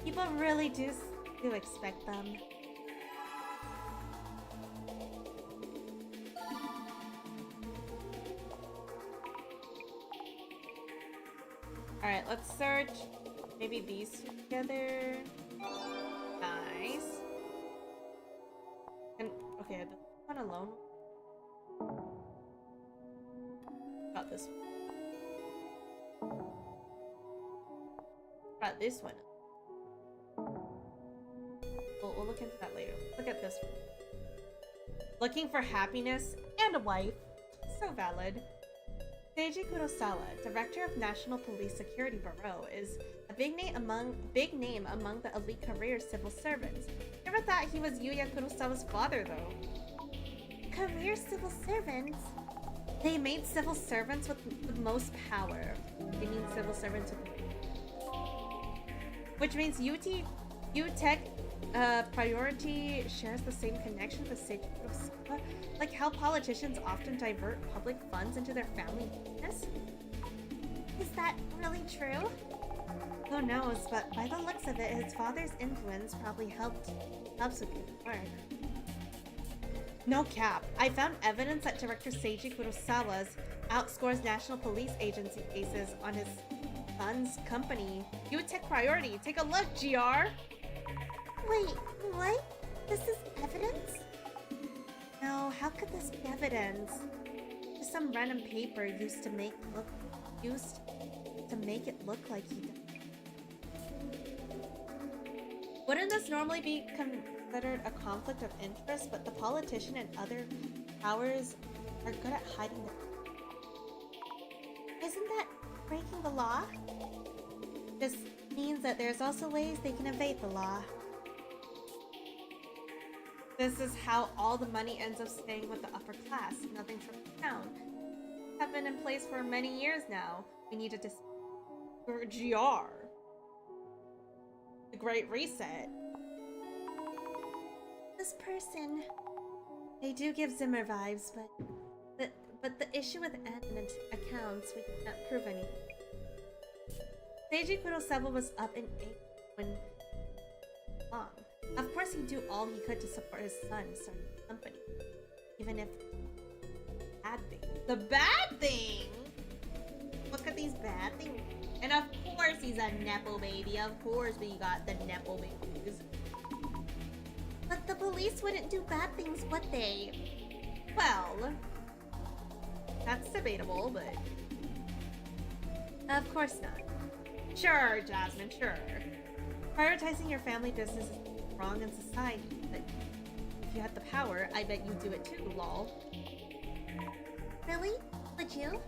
People really do expect them. Alright, let's search maybe these two together. Nice. And okay, this one alone. Got this one. Got this one. We'll look into that later. Look at this one. Looking for happiness and a wife. So valid. Seiji Kurosawa, Director of National Police Security Bureau, is a big name among the elite career civil servants. Never thought he was Yuya Kurosawa's father, though. Career civil servants? They made civil servants with the most power. They mean civil servants with... Which means UTech Priority shares the same connection with Seiji Kurosawa, like how politicians often divert public funds into their family business. Is that really true? Who knows, but by the looks of it, his father's influence probably helps with his work. No cap. I found evidence that director Seiji Kurosawa's outscores National Police Agency cases on his son's company, UTech Priority. Take a look, GR! Wait, what? This is evidence? No, how could this be evidence? Just some random paper used to make it look like he did. Wouldn't this normally be considered a conflict of interest, but the politician and other powers are good at hiding it? Isn't that breaking the law? This means that there's also ways they can evade the law. This is how all the money ends up staying with the upper class, nothing from the town. Have been in place for many years now. We need a GR. The Great Reset. This person... They do give Zimmer vibes, but the issue with admin accounts, we cannot prove anything. Seiji Kurosawa was up in age when long. Of course, he'd do all he could to support his son starting the company, even if bad thing. The bad thing. Look at these bad things. And of course, he's a nepo baby. Of course, we got the nepo babies. But the police wouldn't do bad things, would they? Well, that's debatable, but of course not. Sure, Jasmine, sure. Prioritizing your family business is wrong in society, but if you had the power, I bet you'd do it too, lol. Really? Would you?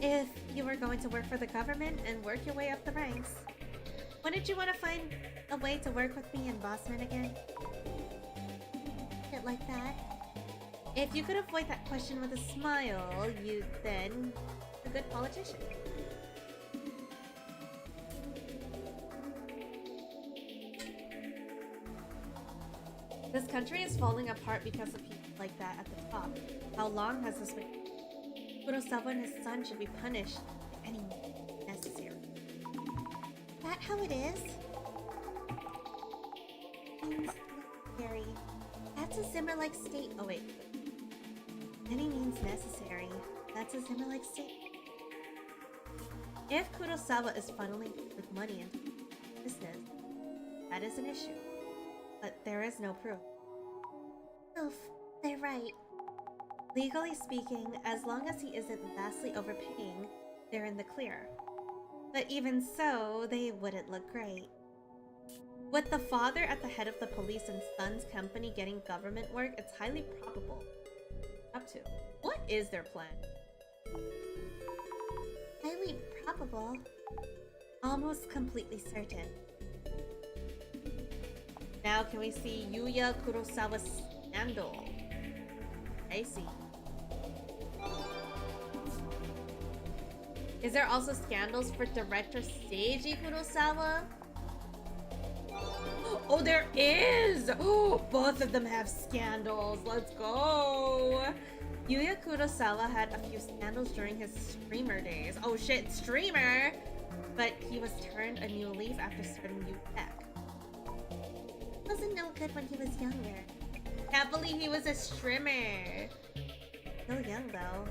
If you were going to work for the government and work your way up the ranks. Wouldn't you want to find a way to work with me and Bossman again? Bit like that. If you could avoid that question with a smile, you'd then be a good politician. This country is falling apart because of people like that at the top. How long has this been? Kurosawa and his son should be punished if any means necessary. That how it is? Means necessary. That's a Zimmer-like state. Oh wait. Any means necessary. That's a Zimmer-like state. If Kurosawa is funneling with money into business, that is an issue. But there is no proof. Oof, they're right. Legally speaking, as long as he isn't vastly overpaying, they're in the clear. But even so, they wouldn't look great. With the father at the head of the police and son's company getting government work, it's highly probable. Up to. What is their plan? Highly probable. Almost completely certain. Now can we see Yuya Kurosawa's scandal? I see. Is there also scandals for director Seiji Kurosawa? Oh, there is! Oh, both of them have scandals. Let's go! Yuya Kurosawa had a few scandals during his streamer days. Oh shit, streamer! But he was turned a new leaf after starting New Tech. Wasn't no good when he was younger. Can't believe he was a streamer. Still young though.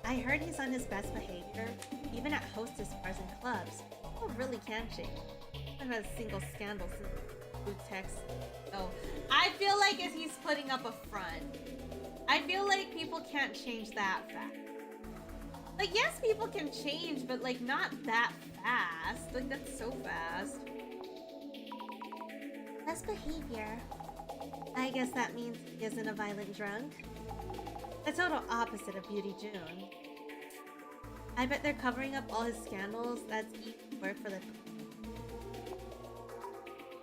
I heard he's on his best behavior, even at hostess bars and clubs. People really can change. I haven't had a single scandal since Blue Text. Oh, I feel like if he's putting up a front, I feel like people can't change that fast. Like, yes, people can change, but like not that fast. Like, that's so fast. Best behavior. I guess that means he isn't a violent drunk. The total opposite of Beauty June. I bet they're covering up all his scandals. That's easy work for the...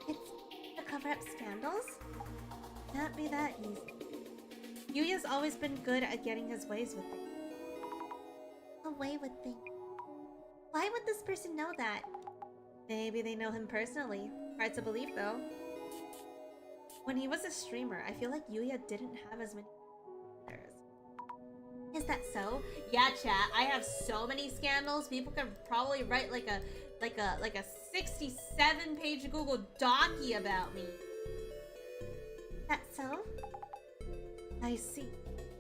It's to cover up scandals? Can't be that easy. Yuya's always been good at getting his ways with things. Away with things. Why would this person know that? Maybe they know him personally. Hard to believe though. When he was a streamer, I feel like Yuya didn't have as many followers. Is that so? Yeah, chat. I have so many scandals. People could probably write like a 67-page Google Docie about me. That so? I see.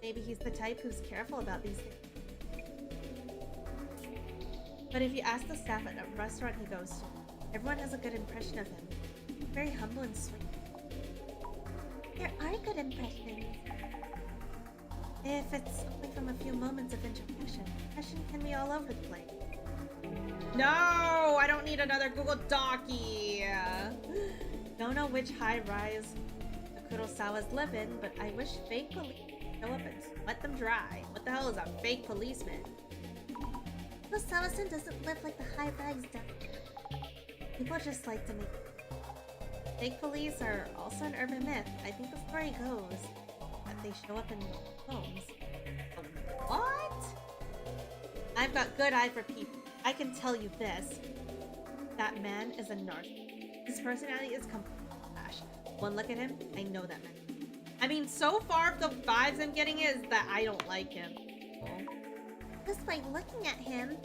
Maybe he's the type who's careful about these things. But if you ask the staff at a restaurant he goes to, everyone has a good impression of him. Very humble and sweet. There are good impressions. If it's only from a few moments of introduction, impression can be all over the place. No, I don't need another Google Docie. Don't know which high-rise the Kurosawas live in, but I wish fake police would show up and let them dry. What the hell is a fake policeman? Kurosawa-san doesn't live like the high-rise does. People just like to make... Fake police are also an urban myth. I think the story goes that they show up in homes. What? I've got good eye for people. I can tell you this. That man is a narcissist. His personality is complete trash. One look at him, I know that man. I mean, so far the vibes I'm getting is that I don't like him. Just by looking at him,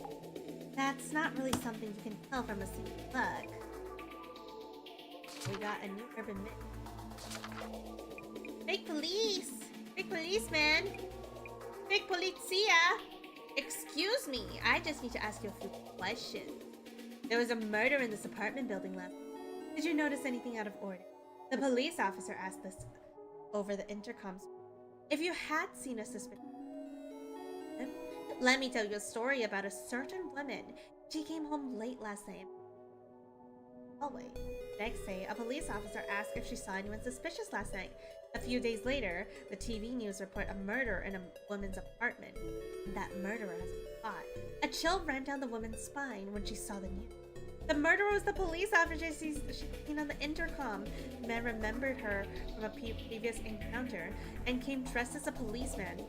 that's not really something you can tell from a single look. We got a new urban myth. Fake police! Fake policeman! Fake policia! Excuse me, I just need to ask you a few questions. There was a murder in this apartment building last night. Did you notice anything out of order? The police officer asked this over the intercoms. If you had seen a suspicious... Let me tell you a story about a certain woman. She came home late last night. hallway. Next day, a police officer asked if she saw anyone suspicious last night. A few days later, the TV news report a murder in a woman's apartment. That murderer has been caught. A chill ran down the woman's spine when she saw the news. The murderer was the police officer she'd seen on the intercom. The man remembered her from a previous encounter and came dressed as a policeman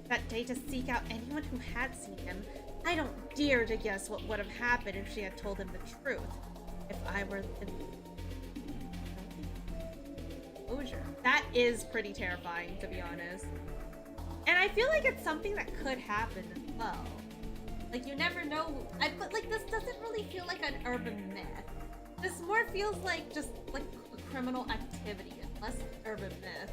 that day to seek out anyone who had seen him. I don't dare to guess what would have happened if she had told him the truth. If I were in closure. That is pretty terrifying, to be honest. And I feel like it's something that could happen as well. Like, you never know. But like, this doesn't really feel like an urban myth. This more feels like just like a criminal activity and less urban myth.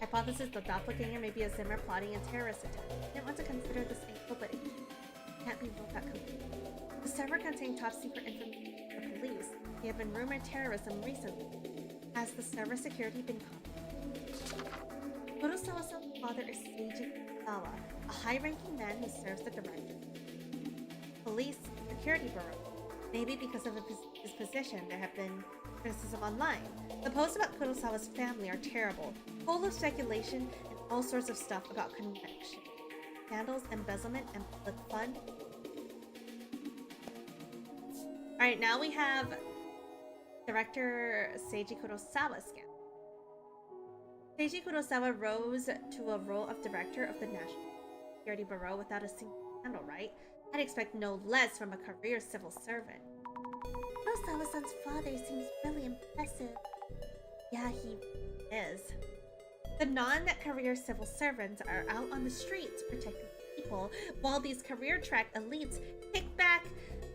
Hypothesis: the doppelganger may be a Zimmer plotting a terrorist attack. I didn't want to consider this angle, but it can't be ruled out completely. The server contained top secret information from the police. They have been rumored terrorism recently. Has the server security been confirmed? Kurosawa's father is Seiji Kurosawa, a high-ranking man who serves the director. Police Security Bureau. Maybe because of his position, there have been criticism online. The posts about Kurosawa's family are terrible, full of speculation and all sorts of stuff about connection, scandals, embezzlement, and public fund. Alright, now we have director Seiji Kurosawa's scandal. Seiji Kurosawa rose to a role of director of the National Security Bureau without a single scandal, right? I'd expect no less from a career civil servant. Kurosawa-san's father seems really impressive. Yeah, he is. The non-career civil servants are out on the streets protecting people, while these career track elites kick back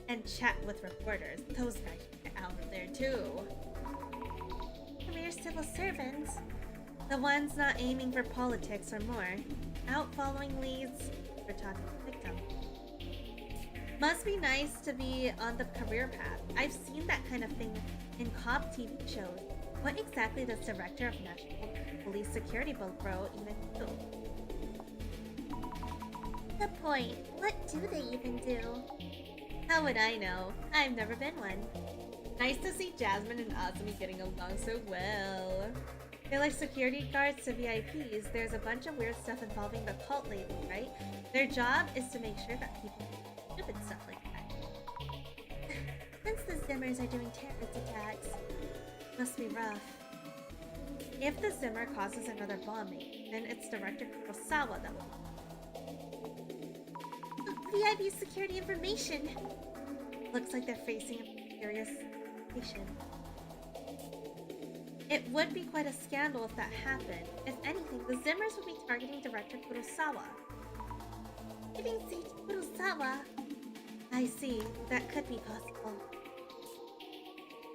and chat with reporters. Those guys should get out of there too. Career civil servants? The ones not aiming for politics or more. Out following leads or talking to victims. Must be nice to be on the career path. I've seen that kind of thing in cop TV shows. What exactly does Director of National Police Security Bureau even do? Good point. What do they even do? How would I know? I've never been one. Nice to see Jasmine and Azumi getting along so well. They're like security guards to VIPs. There's a bunch of weird stuff involving the cult lately, right? Their job is to make sure that people do stupid stuff like that. Since the Zimmers are doing terrorist attacks, must be rough. If the Zimmer causes another bombing, then it's Director Kurosawa that will. VIP security information! Looks like they're facing a serious situation. It would be quite a scandal if that happened. If anything, the Zimmers would be targeting Director Kurosawa. Hitting Seiji Kurosawa? I see. That could be possible.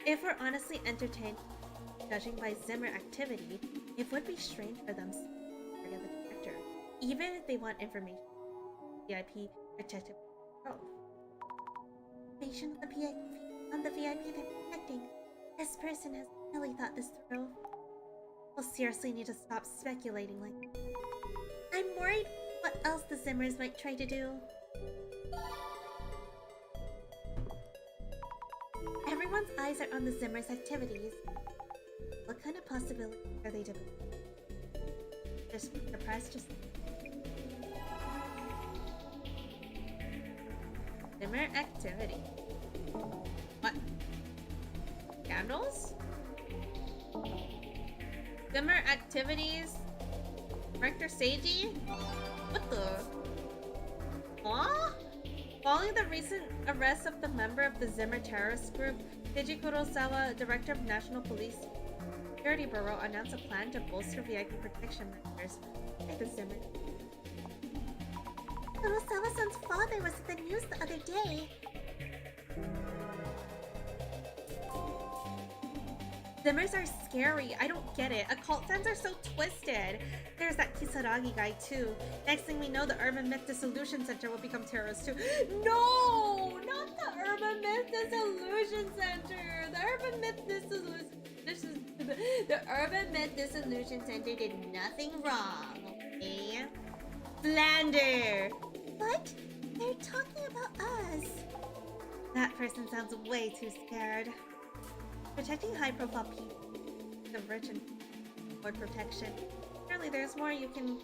If we're honestly entertained, judging by Zimmer activity, it would be strange for them to target the director, even if they want information VIP protected growth. Information on the VIP they're protecting. This person has really thought this through. We'll seriously need to stop speculating like that. I'm worried what else the Zimmers might try to do. Everyone's eyes are on the Zimmers' activities. What kind of possibilities are they developing? Just the press just... Zimmer activity. What? Scandals? Zimmer activities? Director Seiji? What the? Huh? Following the recent arrest of the member of the Zimmer terrorist group, Seiji Kurosawa, Director of National Police Security Bureau, announced a plan to bolster VIP protection measures by the Zimmer. Kurosawa-san's father was in the news the other day. Zimmers are scary. I don't get it. Occult fans are so twisted. There's that Kisaragi guy too. Next thing we know, the Urban Myth Dissolution Center will become terrorists too. No! Not the Urban Myth Dissolution Center! The Urban Myth Dissolution... The Urban Myth Dissolution Center did nothing wrong, okay? Slander! What? They're talking about us. That person sounds way too scared. Protecting high-profile people, the rich and afford protection. Surely there's more you can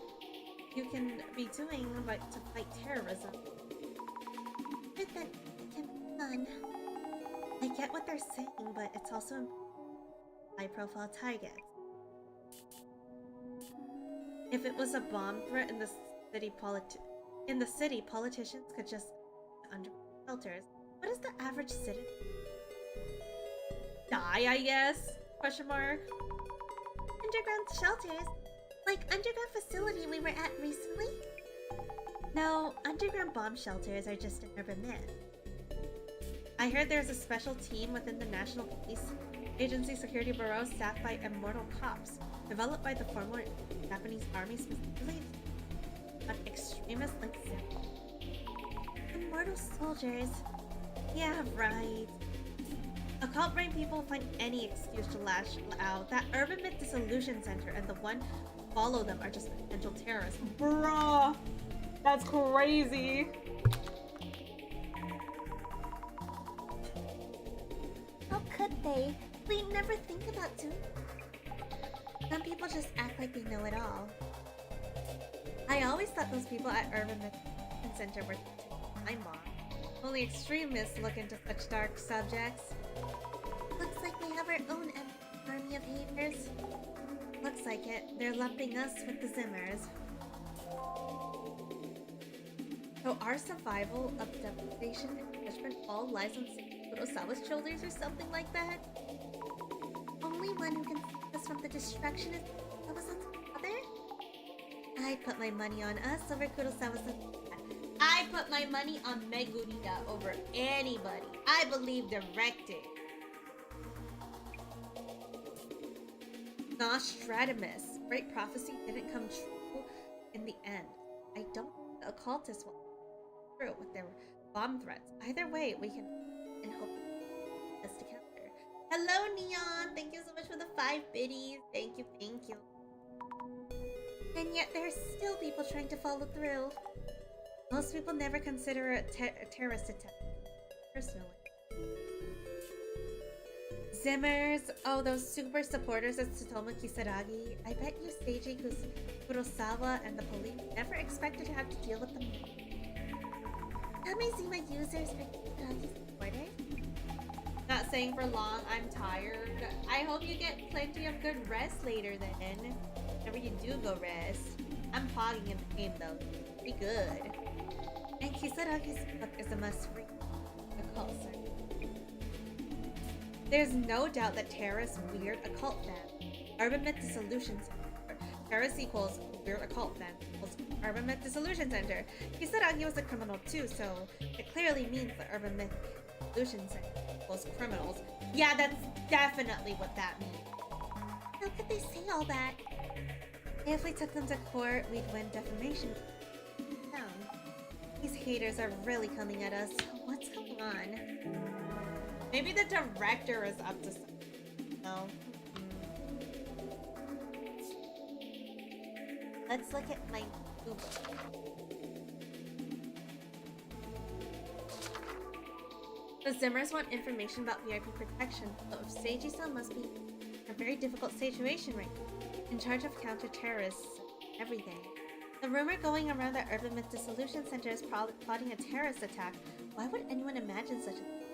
be doing like to fight terrorism. But that can be done. I get what they're saying, but it's also high-profile targets. If it was a bomb threat in the city, politicians could just under shelters. What is the average citizen? Die, I guess? Question mark. Underground shelters? Like underground facility we were at recently? No, underground bomb shelters are just an urban myth. I heard there's a special team within the National Police Agency Security Bureau staffed by immortal cops, developed by the former Japanese army specifically on extremists like Zero. Immortal soldiers. Yeah, right. Occult brain people find any excuse to lash out. That urban myth Dissolution Center and the one who follow them are just potential terrorists. Bruh! That's crazy! How could they? We never think about doing. Some people just act like they know it all. I always thought those people at Urban Myth Center were time bomb. Only extremists look into such dark subjects. Looks like we have our own army of haters. Looks like it. They're lumping us with the Zimmers. So our survival of devastation and judgment all lies on Kurosawa's shoulders or something like that? Only one who can save us from the destruction is Kurosawa's father? I put my money on us over Kurosawa's. I put my money on Megurita over anybody. I believe directed. Nostradamus. Great prophecy didn't come true in the end. I don't think the occultists will through with their bomb threats. Either way, we can and hope this to counter. Hello, Neon. Thank you so much for the 5 biddies. Thank you, thank you. And yet there are still people trying to follow through. Most people never consider a terrorist attack, personally. Zimmers, oh, those super supporters of Tsutomu Kisaragi. I bet you Seiji Kurosawa and the police never expected to have to deal with them. Amazima users are Kisaragi supporters. Not saying for long, I'm tired. I hope you get plenty of good rest later then. Whenever you do go rest. I'm hogging in the game though. Be good. And Kisaragi's book is a must-read. Occult site. There's no doubt that terrorists weird occult fan. Urban Myth Dissolution Center. Terrorist equals weird occult fan equals Urban Myth Dissolution Center. Kisaragi was a criminal too, so it clearly means the Urban Myth Dissolution Center equals criminals. Yeah, that's definitely what that means. How could they say all that? If we took them to court, we'd win defamation. No. These haters are really coming at us. What's going on? Maybe the director is up to something. No. Let's look at my Uber. The Zimmers want information about VIP protection, so if Seiji-san must be in a very difficult situation right now, in charge of counter-terrorists, everything. The rumor going around that Urban Myth Dissolution Center is plotting a terrorist attack. Why would anyone imagine such a thing?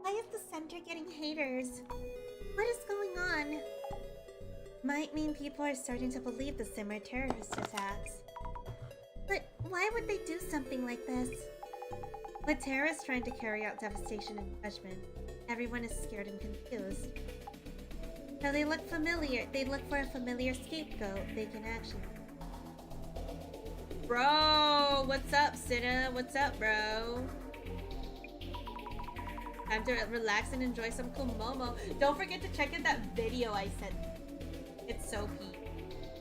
Why is the center getting haters? What is going on? Might mean people are starting to believe the Zimmer terrorist attacks. But why would they do something like this? With terrorists trying to carry out devastation and judgment, everyone is scared and confused. Now they look familiar. They look for a familiar scapegoat they can actually. Bro, what's up, Sinna? What's up, bro? Time to relax and enjoy some Kumomo. Don't forget to check out that video I sent. It's so peak.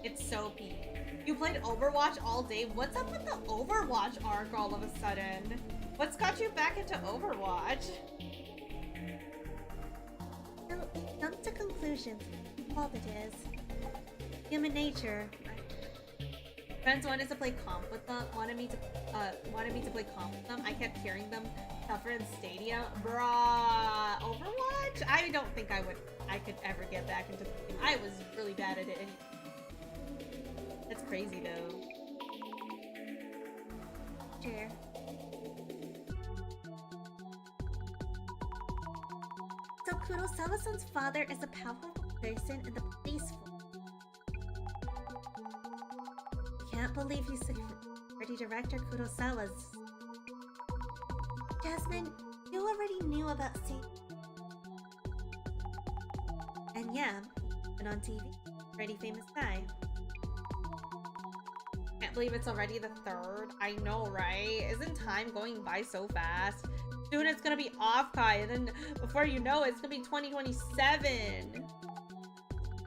It's so peak. You played Overwatch all day? What's up with the Overwatch arc all of a sudden? What's got you back into Overwatch? So, I jumped to conclusions. All it is. Human nature. Friends wanted to play comp with them, wanted me to play comp with them. I kept hearing them suffer in Stadia. Bruh, Overwatch? I don't think I could ever get back into the game. I was really bad at it. That's crazy though. Sure. So Kurosawa-san's father is a powerful person in the police force. Can't believe he's security director Kurosawa's. Jasmine, you already knew about safety. And yeah, been on TV. Pretty famous guy. Can't believe it's already the 3rd. I know, right? Isn't time going by so fast? Soon it's gonna be off, Kai, and then before you know it, it's gonna be 2027.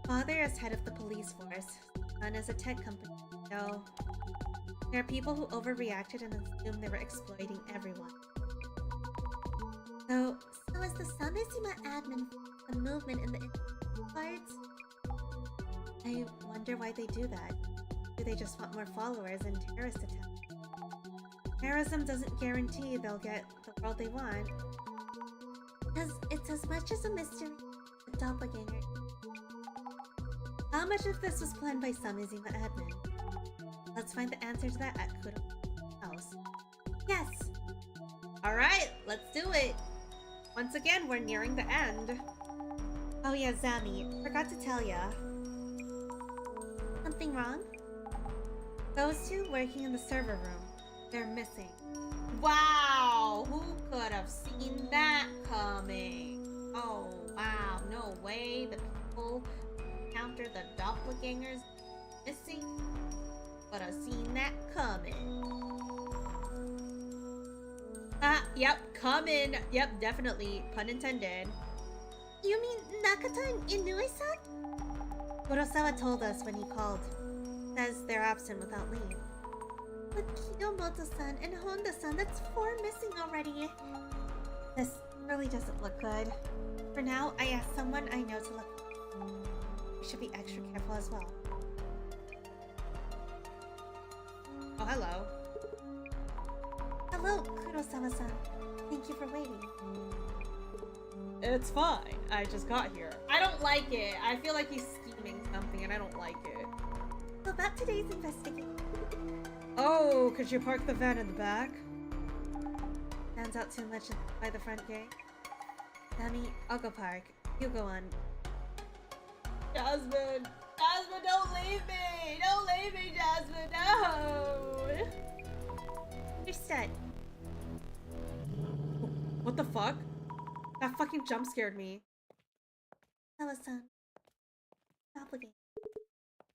Father is head of the police force. Son is a tech company. So there are people who overreacted and assumed they were exploiting everyone. So is the Samizima admin a movement in the cards? I wonder why they do that. Do they just want more followers and terrorist attacks? Terrorism doesn't guarantee they'll get the world they want. Because it's as much as a mystery as a doppelganger. How much of this was planned by Samizima admin? Let's find the answer to that at Kuro's house. Yes! Alright, let's do it! Once again, we're nearing the end. Oh yeah, Zami, forgot to tell ya. Something wrong? Those two working in the server room. They're missing. Wow! Who could have seen that coming? Oh, wow. No way. The people who encountered the doppelgangers missing could have seen that coming. Yep, coming. Yep, definitely. Pun intended. You mean Nakata and Inoue-san? Kurosawa told us when he called. Says they're absent without leave. But Kiyomoto-san and Honda-san, that's 4 missing already. This really doesn't look good. For now, I asked someone I know to look. We should be extra careful as well. Oh, hello. Hello, Kurosawa-san. Thank you for waiting. It's fine. I just got here. I don't like it. I feel like he's scheming something and I don't like it. So about today's investigation. Oh, could you park the van in the back? Stands out too much by the front gate. Sammy, I'll go park. You go on. Jasmine! Jasmine, don't leave me! Don't leave me, Jasmine! No! Understood. What the fuck? That fucking jump scared me. Sawa-san. Doppelganger.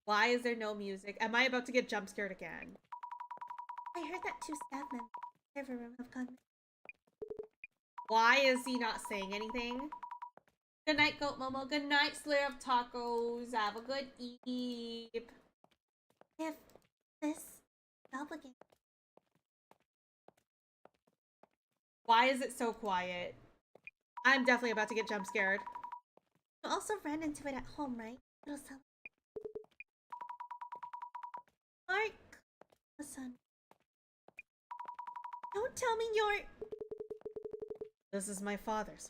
Why is there no music? Am I about to get jump scared again? I heard that 2 staff members in the server room have gone. Why is he not saying anything? Good night, Goat Momo. Good night, Slayer of Tacos. Have a good eep. If this doppelganger. Why is it so quiet? I'm definitely about to get jump scared. You also ran into it at home, right? Kurosawa. Mark, son. Don't tell me you're. This is my father's,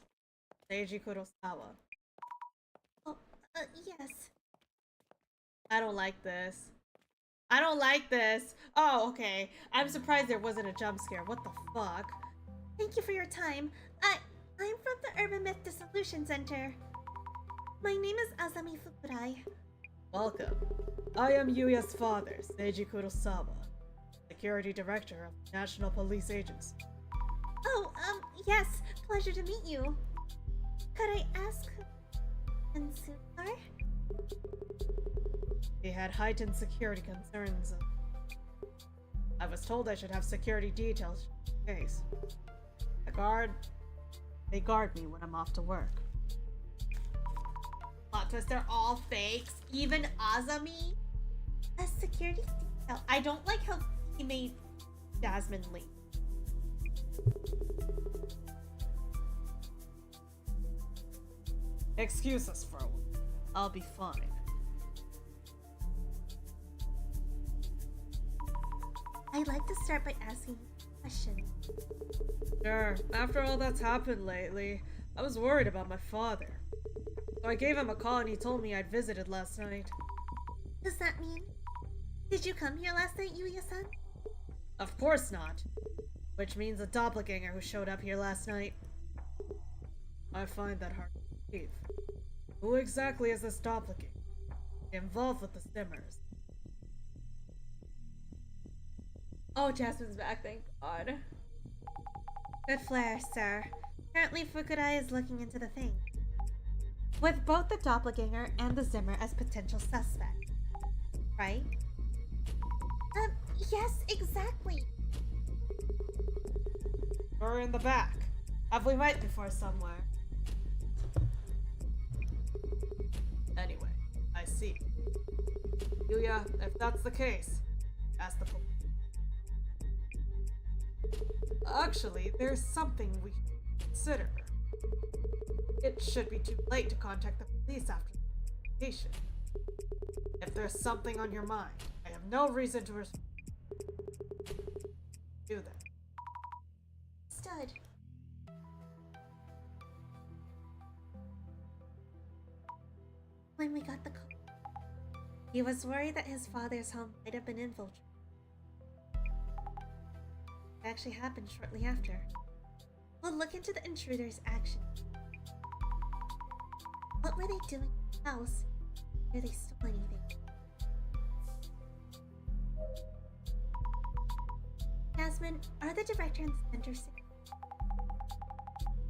Seiji Kurosawa. Oh, yes. I don't like this. I don't like this. Oh, okay. I'm surprised there wasn't a jump scare. What the fuck? Thank you for your time. I'm from the Urban Myth Dissolution Center. My name is Azami Fukurai. Welcome. I am Yuya's father, Seiji Kurosawa, Security Director of the National Police Agency. Oh, yes. Pleasure to meet you. Could I ask who are? He had heightened security concerns. I was told I should have security details in case. They guard me when I'm off to work. Plot twist, they're all fakes. Even Azami? A security detail. I don't like how he made Jasmine leave. Excuse us for a while. I'll be fine. I'd like to start by asking questions. Sure, after all that's happened lately, I was worried about my father. So I gave him a call and he told me I'd visited last night. Does that mean? Did you come here last night, Yuya-san? Of course not. Which means a doppelganger who showed up here last night. I find that hard to believe. Who exactly is this doppelganger? Involved with the Stimmers? Oh, Jasmine's back, thank God. Good flair, sir. Apparently Fukuda is looking into the thing. With both the doppelganger and the Zimmer as potential suspects, right? Yes, exactly. We're in the back. Have we met before somewhere? Anyway, I see. Yuya, if that's the case, ask the police. Actually, there's something we should consider. It should be too late to contact the police after the investigation. If there's something on your mind, I have no reason to do that. Stood. When we got the call, he was worried that his father's home might have been infiltrated. It actually happened shortly after. We'll look into the intruder's actions. What were they doing in the house? Did they steal anything? Jasmine, are the director and center sick?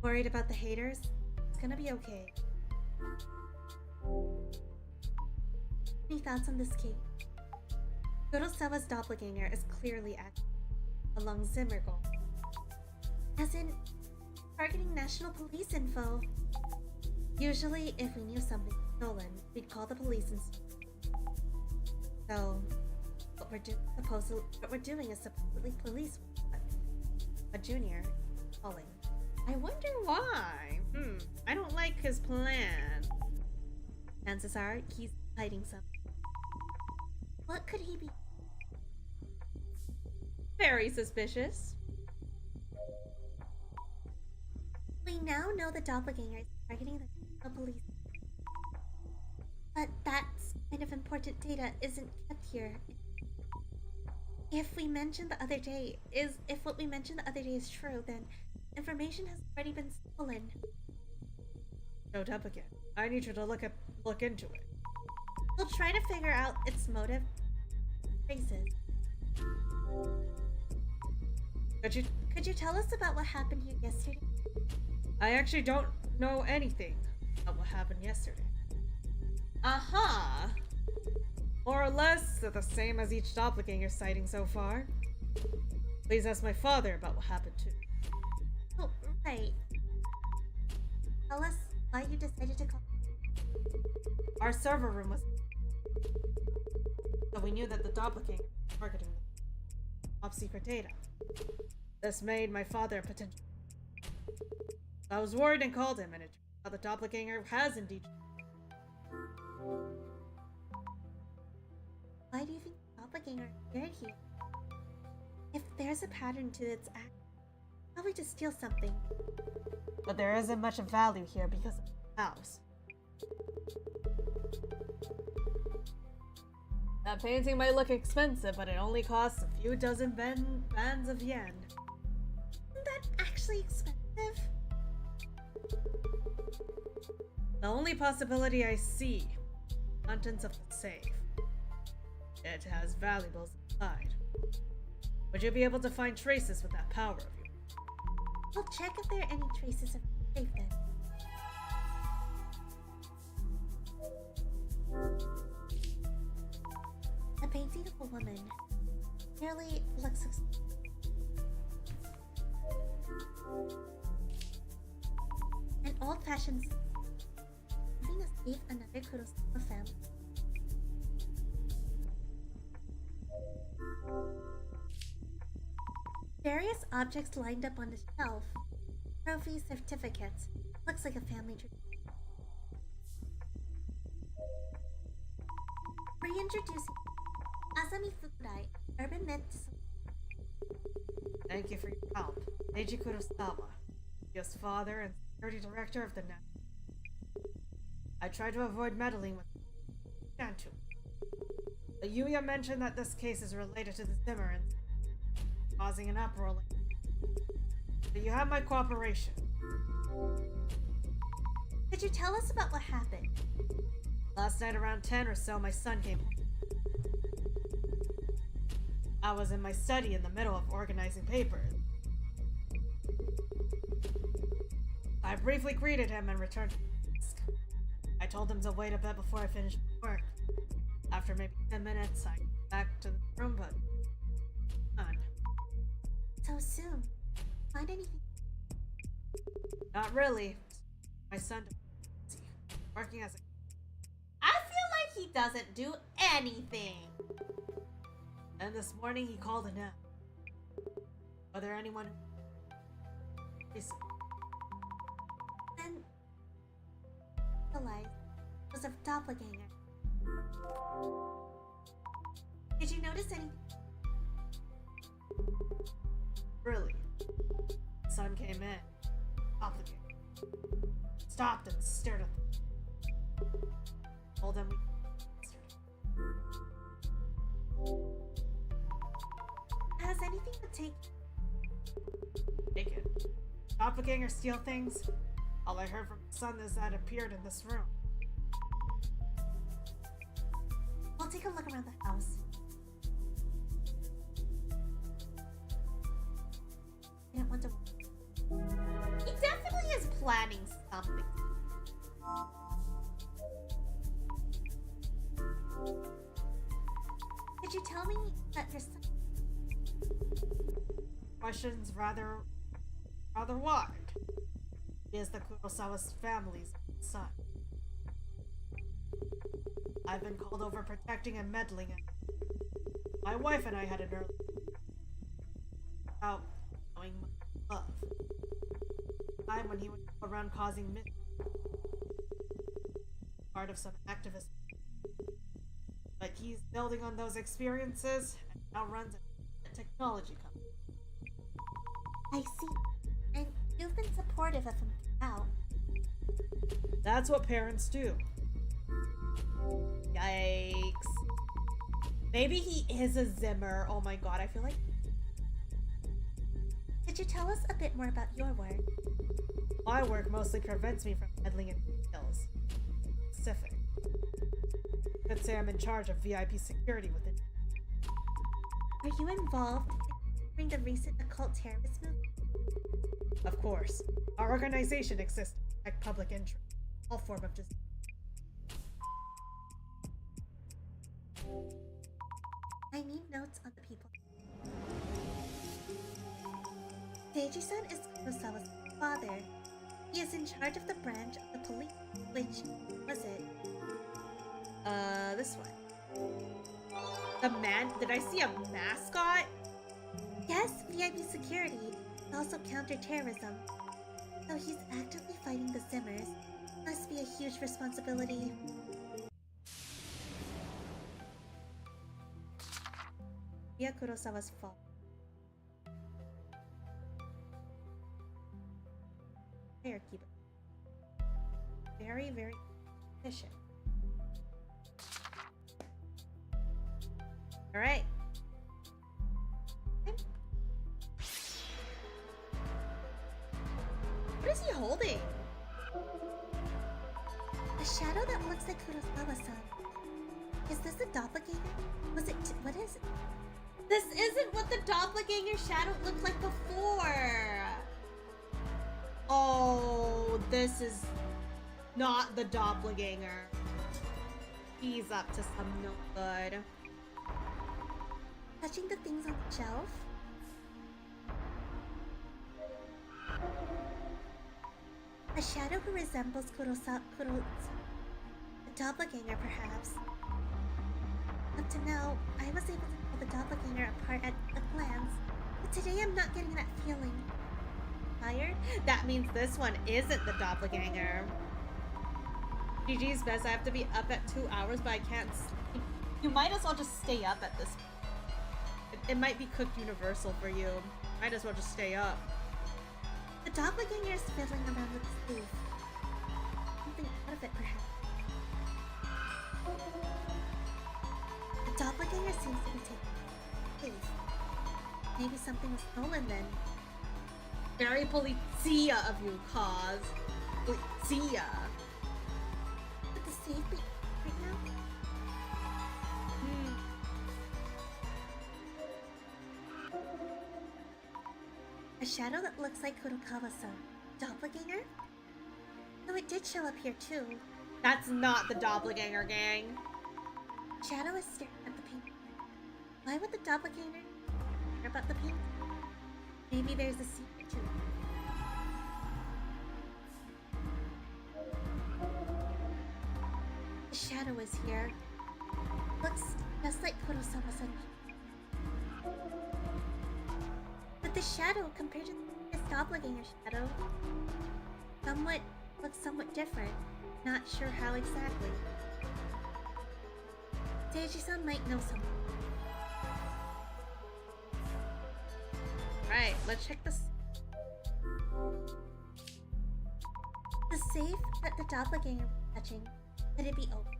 Worried about the haters? It's gonna be okay. Any thoughts on this case? Kurosawa's doppelganger is clearly active along Zimmer goal. As in, targeting national police info. Usually, if we knew something was stolen, we'd call the police and so, what we're doing is supposedly police work. A junior calling. I wonder why. I don't like his plan. Chances are he's hiding something. What could he be? Very suspicious. We now know the doppelganger is targeting the police. But that kind of important data isn't kept here. If what we mentioned the other day is true, then information has already been stolen. Showed up again. I need you to look into it. We'll try to figure out its motive. Traces. Could you tell us about what happened here yesterday? I actually don't know anything about what happened yesterday. Aha! More or less, they're the same as each doppelganger sighting so far. Please ask my father about what happened too. Oh, right. Tell us why you decided to call. Our server room was... So we knew that the doppelganger was targeting the top-secret data. This made my father a potential... I was worried and called him, and it turned out the doppelganger has indeed... Why do you think the doppelganger appeared here? If there's a pattern to its act, probably to steal something. But there isn't much of value here because of the house. That painting might look expensive, but it only costs a few dozen bands of yen. Isn't that actually expensive? The only possibility I see, contents of the safe. It has valuables inside. Would you be able to find traces with that power of yours? We'll check if there are any traces of the safe then. A painting of a woman. Nearly looks an old-fashioned having a safe another Kurosawa family. Various objects lined up on the shelf. Trophies, certificates. Looks like a family tradition. Reintroducing Asami Fukurai, Urban Myth. Thank you for your help. Eiji Kurosawa, Yuya's father and security director of the net. I tried to avoid meddling with Shantu. But Yuya mentioned that this case is related to the Zimmer incident, causing an uproar. So you have my cooperation. Could you tell us about what happened? Last night around 10 or so, my son came home. I was in my study in the middle of organizing papers. I briefly greeted him and returned to the desk. I told him to wait a bit before I finished work. After maybe 10 minutes, I went back to the room, but none. So soon. Find anything? Not really. My son working as a... I feel like he doesn't do anything. And this morning he called in. Whether anyone... Then... realized it was a doppelganger. Did you notice anything? Really? Son came in. Doppelganger. Stopped and stared at them. Told him Has anything to take? Take it. Doppelganger steal things? All I heard from the son is that it appeared in this room. We'll take a look around the house. I don't want to. He definitely is planning something. Could you tell me that your son? Questions rather wide. He is the Kurosawa's family's son. I've been called over protecting and meddling in. My wife and I had an early about knowing love. Time when he would go around causing mischief. Part of some activist. But he's building on those experiences and now runs a technology company. I see. And you've been supportive of him throughout. That's what parents do. Yikes. Maybe he is a Zimmer. Oh my god, I feel like... Could you tell us a bit more about your work? My work mostly prevents me from meddling in details. Specific. Could say I'm in charge of VIP security within. Are you involved in the recent occult terrorist movement? Of course. Our organization exists to protect public interest. All form of just. I need notes on the people. Seiji-san is Kurosawa's father. He is in charge of the branch of the police. Which was it? This one. The man? Did I see a mascot? Yes, VIP security, also counterterrorism. So he's actively fighting the Zimmers. Must be a huge responsibility. Yeah, Kurosawa's fault. Firekeeper. Very, very efficient. Alright. What is he holding? A shadow that looks like Kurosawa-san. Is this a doppelganger? Was it? What is it? This isn't what the doppelganger shadow looked like before. Oh, this is not the doppelganger. He's up to some no good. Touching the things on the shelf? A shadow who resembles a doppelganger, perhaps. Up to now, I was able to pull the doppelganger apart at a glance, but today I'm not getting that feeling. Tired? That means this one isn't the doppelganger. GG's best, I have to be up at 2 hours, but I can't sleep. You might as well just stay up at this point. It might be cooked universal for you. Might as well just stay up. The doppelganger is fiddling around with the safe. Something out of it, perhaps. The doppelganger seems to be taking safe. Maybe something was stolen then. Very polizia of you, Cause. Polizia. Could the safe be right now? A shadow that looks like Kurokawa-san. Doppelganger? So it did show up here too. That's not the doppelganger, gang. Shadow is staring at the painting. Why would the doppelganger care about the painting? Maybe there's a secret to it. The shadow is here. Looks just like Kurosawa-san. But the shadow, compared to this doppelganger shadow, looks somewhat different. Not sure how exactly. Seiji-san might know something. Right, let's check this. The safe that the doppelganger was touching, could it be open?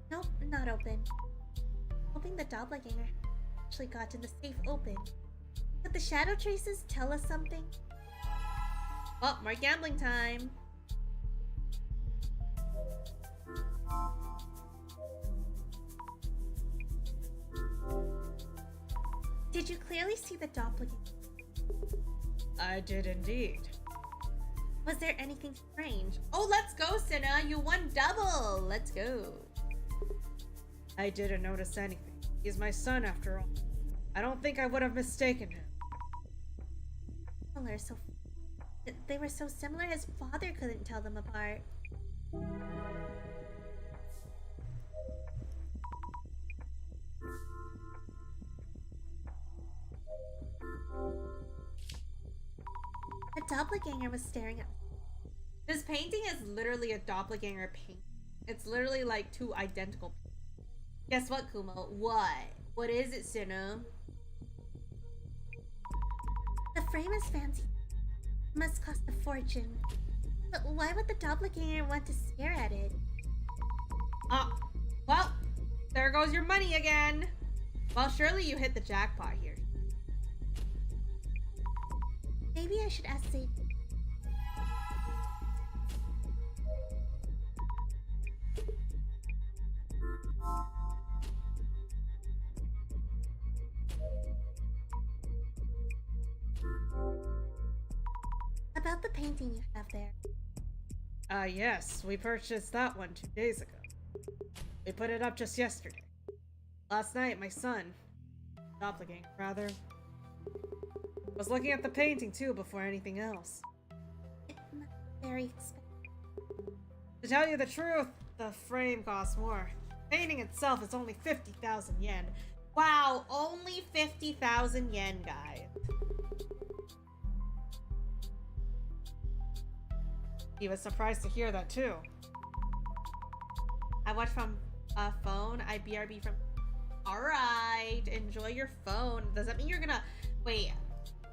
Nope, not open. Hoping the doppelganger actually gotten the safe open. Could the shadow traces tell us something? Oh, more gambling time. Did you clearly see the doppelganger? I did indeed. Was there anything strange? Oh, let's go, Cinna. You won double. Let's go. I didn't notice anything. He's my son after all. I don't think I would have mistaken him. They were so similar his father couldn't tell them apart. The doppelganger was staring at. This painting is literally a doppelganger paint. It's literally like two identical paintings. Guess what, Kumo? What? What is it, Cinna? The frame is fancy. Must cost a fortune. But why would the doppelganger want to stare at it? Well, there goes your money again. Well, surely you hit the jackpot here. Maybe I should ask Seiji. About the painting you have there. Yes, we purchased that one 2 days ago. We put it up just yesterday. Last night, my son, doppelganger rather, was looking at the painting too before anything else. It must be very expensive. To tell you the truth, the frame costs more. The painting itself is only 50,000 yen. Wow, only 50,000 yen, guys. He was surprised to hear that too. I watch from a phone. I BRB from. Alright, enjoy your phone. Does that mean you're gonna. Wait.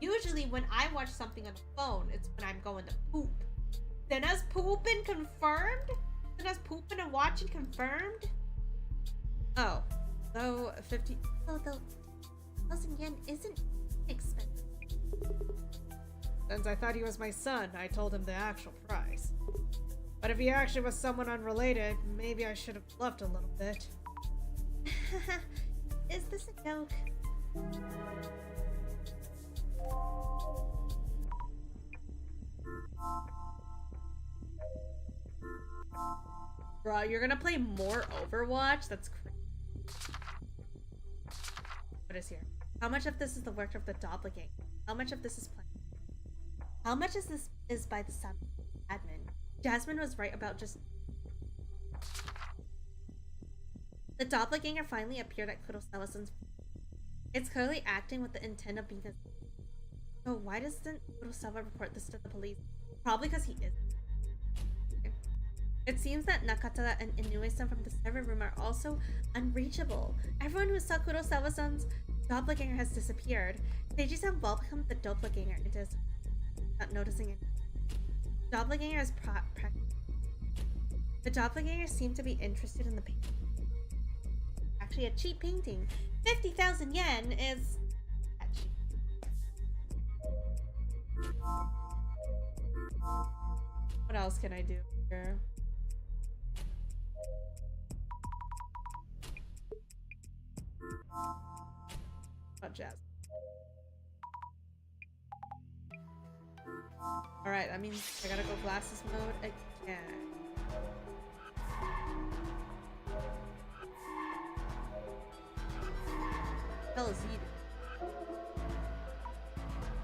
Usually when I watch something on the phone, it's when I'm going to poop. Cinna's pooping confirmed? Cinna's pooping and watching confirmed? Oh. So, 50. So the 1,000 yen isn't expensive. Since I thought he was my son, I told him the actual price. But if he actually was someone unrelated, maybe I should have bluffed a little bit. Is this a joke? Bro, you're gonna play more Overwatch? That's crazy. What is here? How much of this is the work of the doppelganger? How much of this is planned? How much is this is by the admin? Jasmine was right about just... The doppelganger finally appeared at Kurosawa-san's... It's clearly acting with the intent of being a... So why doesn't Kurosawa report this to the police? Probably because he is. It seems that Nakata and Inoue-san from the server room are also unreachable. Everyone who saw Kurosawa-san's doppelganger has disappeared. Seiji-san welcomed the doppelganger into his... not noticing it. Doppelganger is The doppelganger seemed to be interested in the painting. Actually, a cheap painting. 50,000 yen is... that cheap. What else can I do here? Oh, Jazz. Alright, that means I gotta go glasses mode again. What the hell is he doing?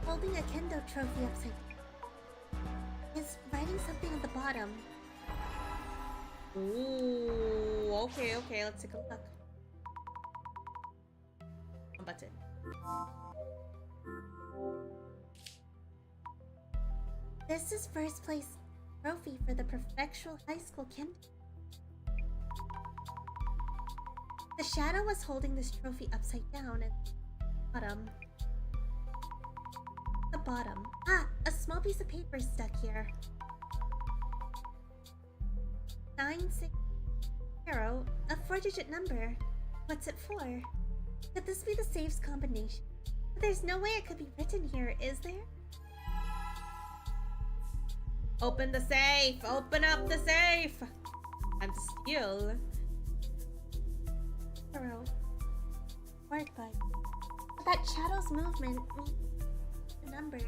Holding a kendo trophy upside down. He's writing something at the bottom. Ooh, okay, let's take a look. One button. This is first place trophy for the Prefectural High School Kendo. The shadow was holding this trophy upside down at the bottom. The bottom. Ah, a small piece of paper is stuck here. 960, a 4-digit number. What's it for? Could this be the safe's combination? But there's no way it could be written here, is there? Open the safe! Open up the safe! And steal. Zero. Work by. That shadow's movement means the number.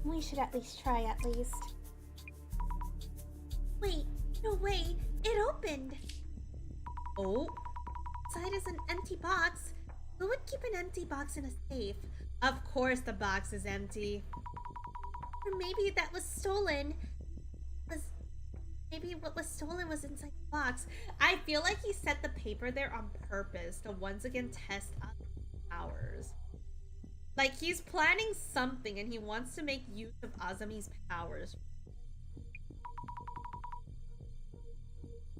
We should at least try at least. Wait, no way! It opened! Oh, Inside is an empty box. Who would keep an empty box in a safe? of course the box is empty. Or maybe that was stolen. Maybe what was stolen was inside the box. I feel like he set the paper there on purpose to once again test out powers. Like he's planning something and he wants to make use of Azami's powers.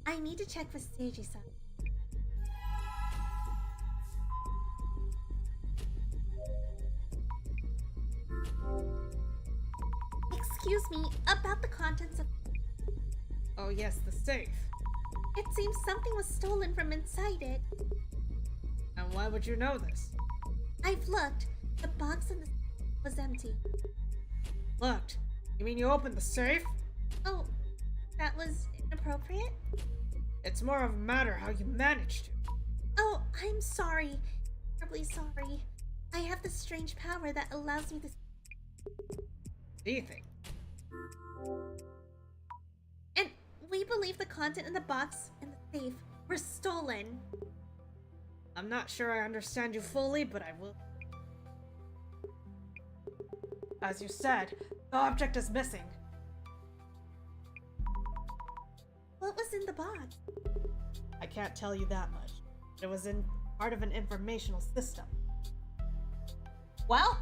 I need to check for Seiji-san. Excuse me, about the contents of... Oh yes, the safe. It seems something was stolen from inside it. And why would you know this? I've looked. The box in the was empty. Looked? You mean you opened the safe? Oh, that was inappropriate? It's more of a matter how you managed to. Oh, I'm sorry. Terribly sorry. I have this strange power that allows me to... What do you think? And we believe the content in the box and the safe were stolen. I'm not sure I understand you fully, but I will. As you said, the object is missing. What was in the box? I can't tell you that much. It was in part of an informational system. Well,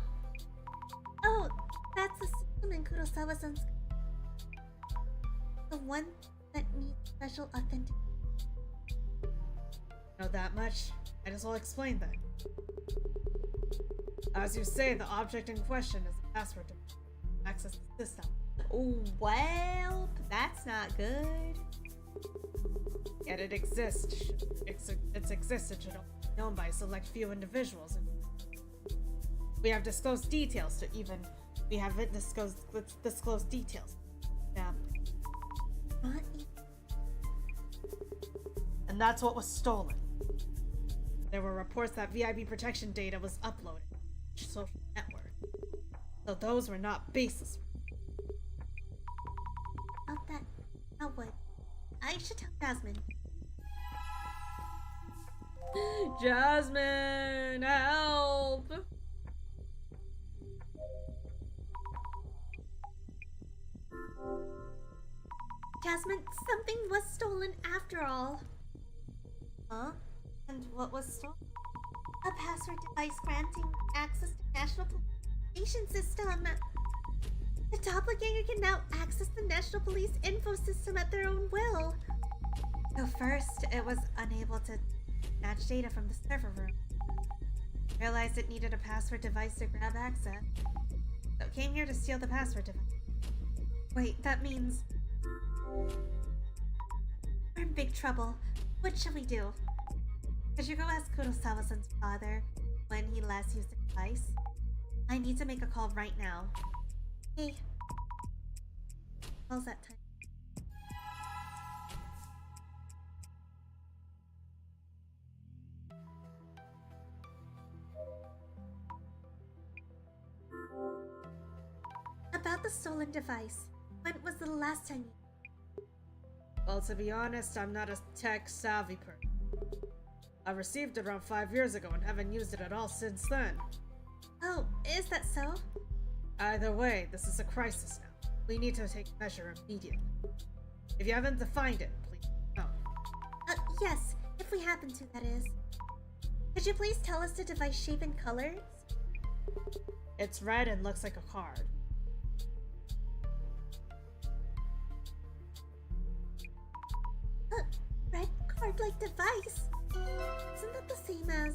Oh, that's the system in Kurosawa-san's... The one that needs special authentication. know that much. Might as well explain then. As you say, the object in question is a password to access the system. Well, that's not good. Yet it exists. Its existence should only be known by a select few individuals. We have disclosed details to even... We haven't disclosed details. Not even... And that's what was stolen. There were reports that VIP protection data was uploaded to the social network. So those were not baseless. About that, I would. I should tell Jasmine. Jasmine, help! Jasmine, something was stolen after all. Huh? And what was stolen? A password device granting access to National Communication System. The doppelganger can now access the National Police info system at their own will. So first, it was unable to match data from the server room. Realized it needed a password device to grab access. So came here to steal the password device. Wait, that means... we're in big trouble. What shall we do? Could you go ask Kurosawa-san's father when he last used the device? I need to make a call right now. Hey. How's that time? About the stolen device. When was the last time you... Well, to be honest, I'm not a tech-savvy person. I received it around 5 years ago and haven't used it at all since then. Oh, is that so? Either way, this is a crisis now. We need to take measure immediately. If you haven't defined it, please no. Yes, if we happen to, that is. Could you please tell us the device shape and colors? It's red and looks like a card. Red card-like device? Isn't that the same as...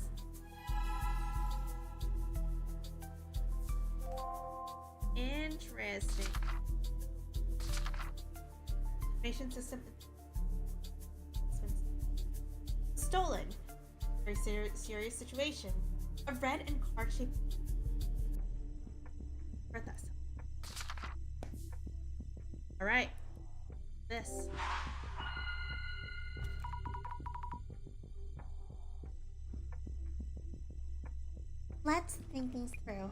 Interesting. Information system stolen. Very serious situation. A red and card-shaped. Where'd that sound? All right. This. Let's think things through.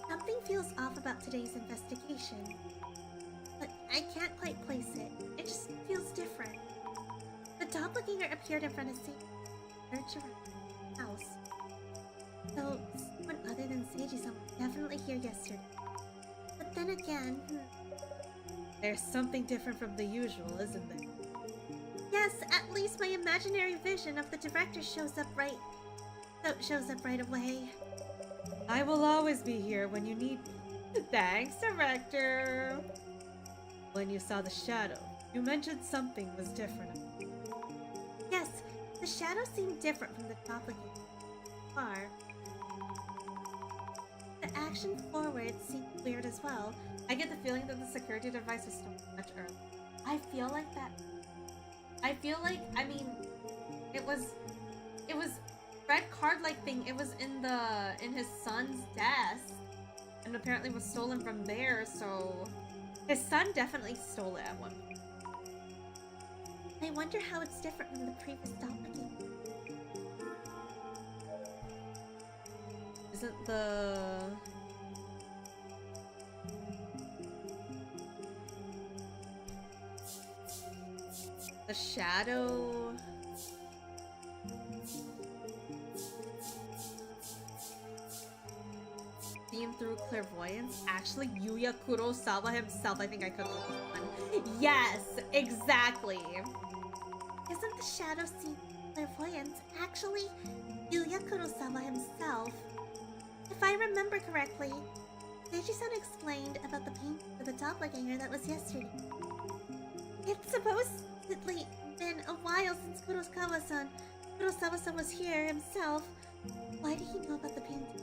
Something feels off about today's investigation. But I can't quite place it. It just feels different. The doppelganger appeared in front of Jirai Kei's house. So, someone other than Seiji-san was definitely here yesterday. But then again... There's something different from the usual, isn't there? Yes, at least my imaginary vision of the director shows up right away. I will always be here when you need me. Thanks, director. When you saw the shadow, you mentioned something was different. Yes, the shadow seemed different from the doppelganger. Far. The action forward seemed weird as well. I get the feeling that the security device was stolen much earlier. I feel like, I mean, it was red card-like thing. It was in his son's desk, and apparently was stolen from there. So his son definitely stole it at one point. I wonder how it's different from the previous doppelganger. Isn't the shadow seen through clairvoyance actually Yuya Kurosawa himself? I think I could look this one. Yes, exactly. Isn't the shadow seen through clairvoyance actually Yuya Kurosawa himself? If I remember correctly, Seiji-san explained about the painting for the doppelganger that was yesterday. It's supposedly been a while since Kurosawa-san was here himself. Why did he know about the painting?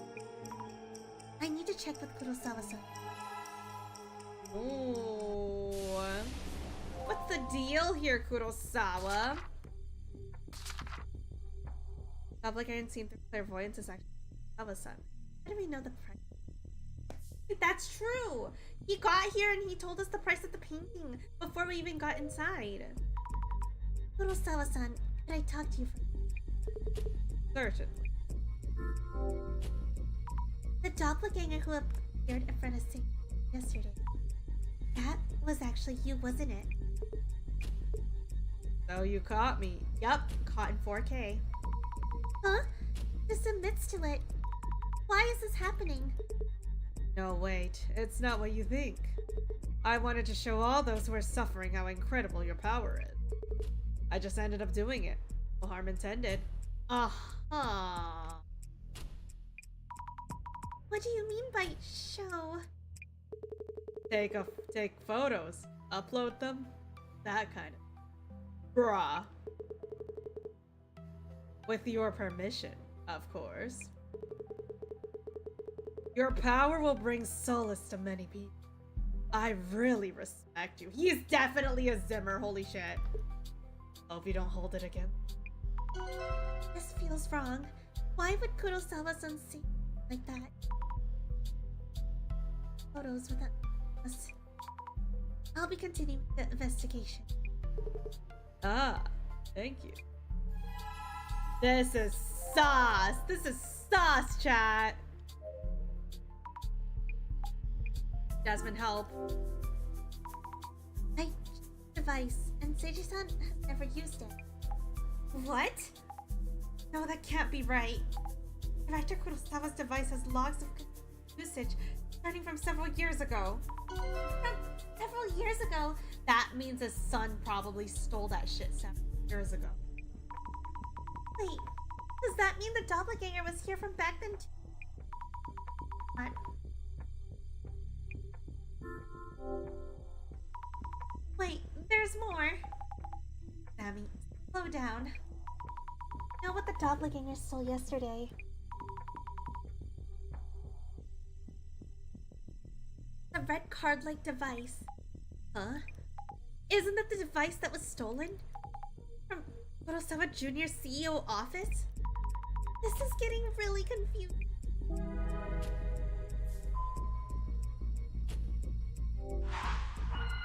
I need to check with Kurosawa-san. Ooh. What's the deal here, Kurosawa? Doppelganger seen through clairvoyance is actually Kurosawa-san. How do we know the price? That's true! He got here and he told us the price of the painting before we even got inside. Kurosawa-san, could I talk to you for... Certainly. The doppelganger who appeared in front of Sing yesterday. That was actually you, wasn't it? So you caught me. Yup, caught in 4K. Huh? Just admits to it. Why is this happening? No, wait. It's not what you think. I wanted to show all those who are suffering how incredible your power is. I just ended up doing it. No harm intended. Uh-huh. What do you mean by show? Take photos, upload them, that kind of. Bruh. With your permission, of course. Your power will bring solace to many people. I really respect you. He's definitely a Zimmer, holy shit. Hope you don't hold it again. This feels wrong. Why would Kurosawa-san say like that? Photos without us. I'll be continuing the investigation. Ah, thank you. This is sauce. This is sauce, chat. Jasmine, help. I device, and Seiji-san has never used it. What? No, that can't be right. Director Kurosawa's device has logs of usage starting from several years ago. From several years ago? That means his son probably stole that shit 7 years ago. Wait, does that mean the doppelganger was here from back then too? What? Wait, there's more. Sammy, slow down. You know what the doppelganger stole yesterday? The red card-like device. Huh? Isn't that the device that was stolen? From Kurosawa Jr.'s CEO office? This is getting really confusing.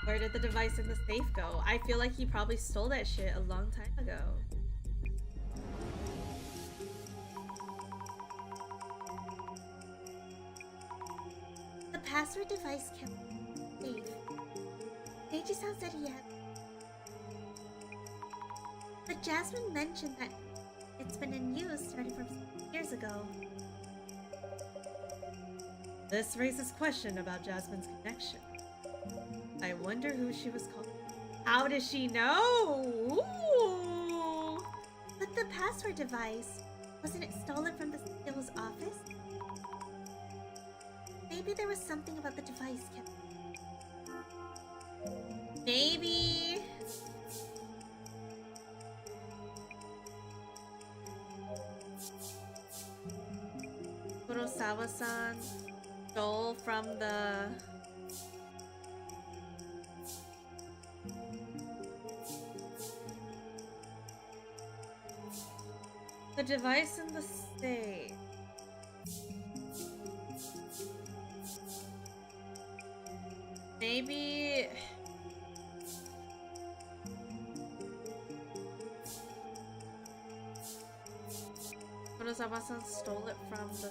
Where did the device in the safe go? I feel like he probably stole that shit a long time ago. The password device kept safe. Seiji-san said he had. But Jasmine mentioned that it's been in use starting from years ago. This raises question about Jasmine's connection. I wonder who she was calling. How does she know? Ooh. But the password device, wasn't it stolen from the CEO's office? Maybe there was something about the device kept. Maybe. Kurosawa-san stole from the... The device in the safe. Maybe... Kurosawa-san stole it from the...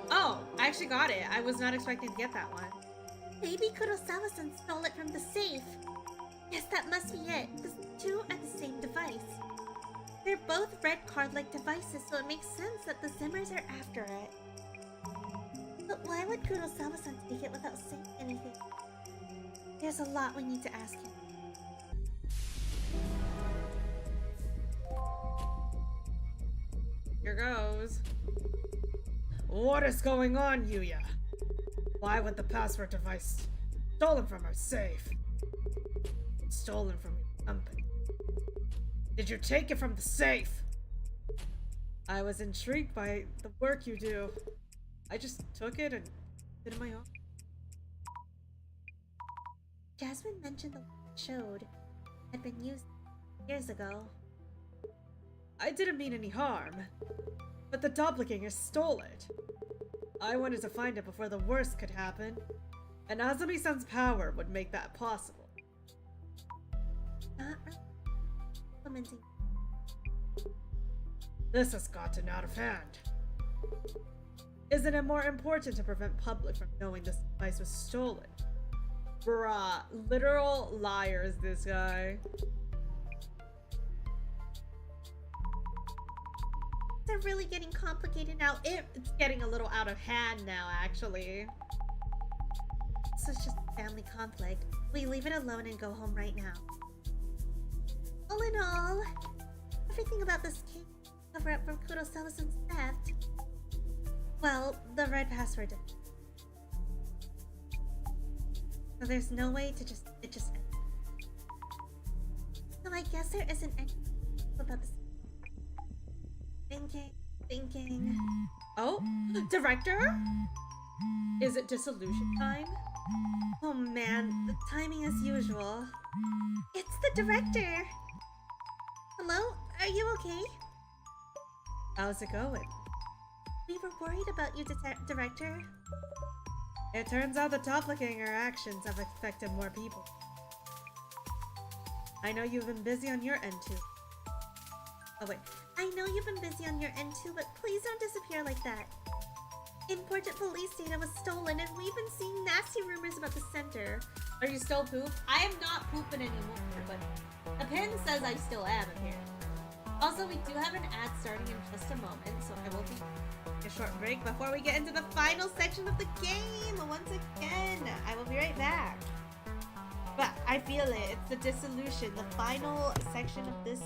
Oh! I actually got it. I was not expecting to get that one. Maybe Kurosawa-san stole it from the safe. Yes, that must be it. The two are the same device. They're both red card-like devices, so it makes sense that the Zimmers are after it. But why would Kurosawa-san take it without saying anything? There's a lot we need to ask him. Here goes. What is going on, Yuya? Why would the password device stolen from our safe? Stolen from your company. Did you take it from the safe? I was intrigued by the work you do. I just took it and did it my own. Jasmine mentioned the one it showed had been used years ago. I didn't mean any harm, but the doppelganger stole it. I wanted to find it before the worst could happen, and Azumi-san's power would make that possible. Not really implementing. This has gotten out of hand. Isn't it more important to prevent public from knowing this device was stolen? Bruh, literal liars, this guy. They're really getting complicated now. It's getting a little out of hand now, actually. This is just family conflict. We leave it alone and go home right now. All in all, everything about this case cover up for Kurosawa-san's theft. Well, the red password did. So there's no way to just end. So I guess there isn't anything about this. Thinking. Oh, director? Is it dissolution time? Oh man, the timing as usual. It's the director! Hello? Are you okay? How's it going? We were worried about you, director. It turns out the toppling our actions have affected more people. I know you've been busy on your end too. Oh wait. I know you've been busy on your end too, but please don't disappear like that. Important police data was stolen, and we've been seeing nasty rumors about the center. Are you still poop? I am not pooping anymore, but the pin says I still am apparently. Also, we do have an ad starting in just a moment, so I will be taking a short break before we get into the final section of the game. Once again, I will be right back. But I feel it. It's the dissolution, the final section of this.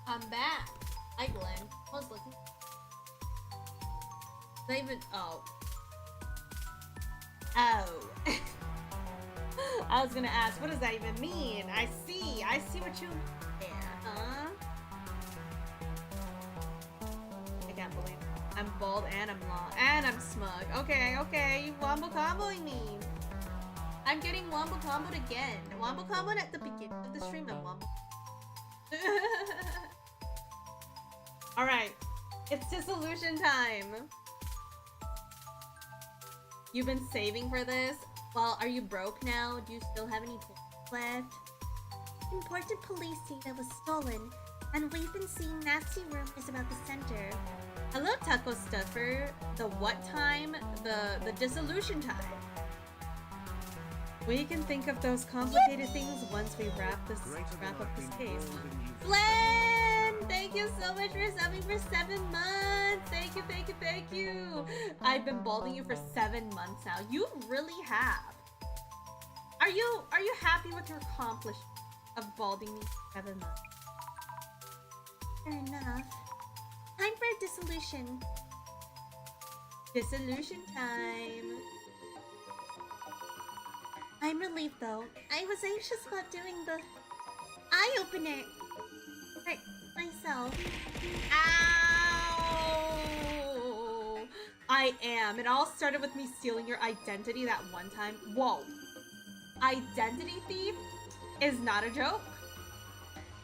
I'm back. Hi, Glenn. I was looking. They even. Oh. Oh. I was gonna ask, what does that even mean? I see what you there, huh? I can't believe it. I'm bald and I'm long and I'm smug. Okay, you wombo comboing me. I'm getting wombo comboed again. Wombo comboed at the beginning of the stream and wombo. Alright. It's dissolution time. You've been saving for this? Well, are you broke now? Do you still have any points left? Important police data was stolen, and we've been seeing nasty rumors about the center. Hello, Taco Stuffer. The what time? The dissolution time. We can think of those complicated things once we wrap up this case. Glenn! Thank you so much for subbing for 7 months. Thank you, thank you, thank you. I've been balding you for 7 months now. You really have. Are you happy with your accomplishment of balding me for 7 months? Fair enough. Time for a dissolution. Dissolution time. I'm relieved though. I was anxious about doing the eye opener for myself. Ow! I am. It all started with me stealing your identity that one time. Whoa. Identity thief is not a joke.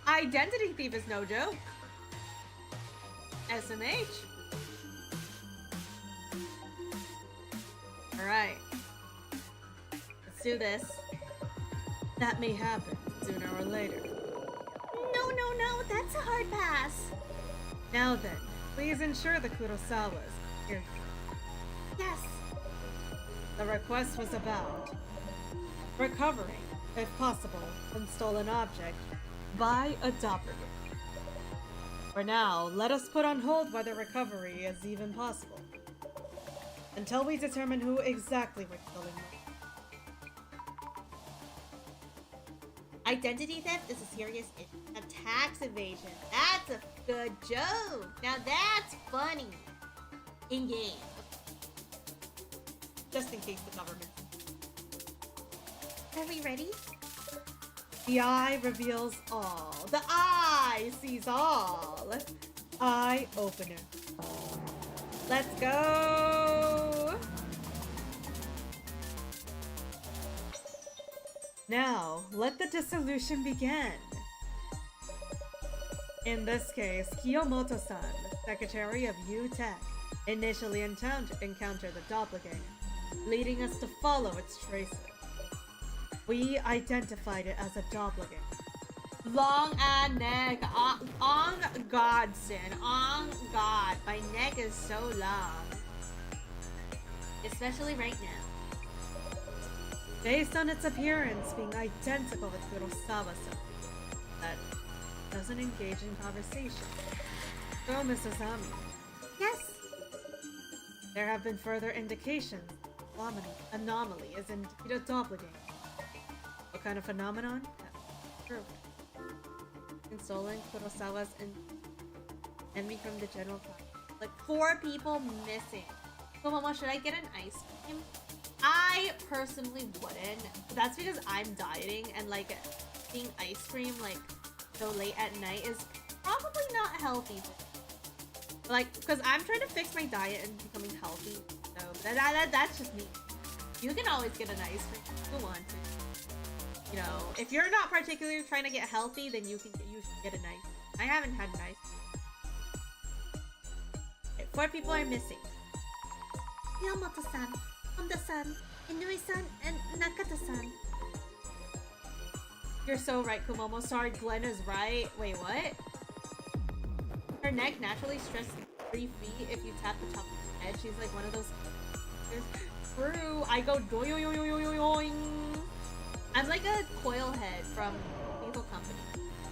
Identity thief is no joke. SMH. Alright. Let's do this. That may happen sooner or later. No, that's a hard pass. Now then, please ensure the Kurosawas hear you. Yes. The request was about recovering, if possible, a stolen object by a doppelganger. For now, let us put on hold whether recovery is even possible, until we determine who exactly we're killing. Identity theft is a serious issue. A tax evasion. That's a good joke. Now that's funny. In game. Just in case the government. Are we ready? The eye reveals all. The eye sees all. Eye opener. Let's go. Now, let the dissolution begin. In this case, Kiyomoto-san, Secretary of U-Tech, initially encountered the doppelganger, leading us to follow its traces. We identified it as a doppelganger. Long and neck. On God, Sin. On God. My neck is so long. Especially right now. Based on its appearance being identical to Kurosawa-san, that doesn't engage in conversation. So, Mrs. Ami. Yes. There have been further indications anomaly is indeed a doppelganger. What kind of phenomenon? Proved. Stolen Kurosawa's enemy from the general public. Like 4 people missing. So, Momo, should I get an ice cream? I personally wouldn't. That's because I'm dieting and like eating ice cream like so late at night is probably not healthy. Like, because I'm trying to fix my diet and becoming healthy. So that's just me. You can always get an ice cream if you want to. You know, if you're not particularly trying to get healthy, then you should get an ice cream. I haven't had an ice cream. Okay, 4 people are missing. Yamato-san, Honda-san, Inui-san, and Nakata-san. You're so right, Kumomo. Sorry, Glenn is right. Wait, what? Her neck naturally stretches 3 feet if you tap the top of her head. She's like one of those. True. I go doing. I'm like a coil head from Lethal Company.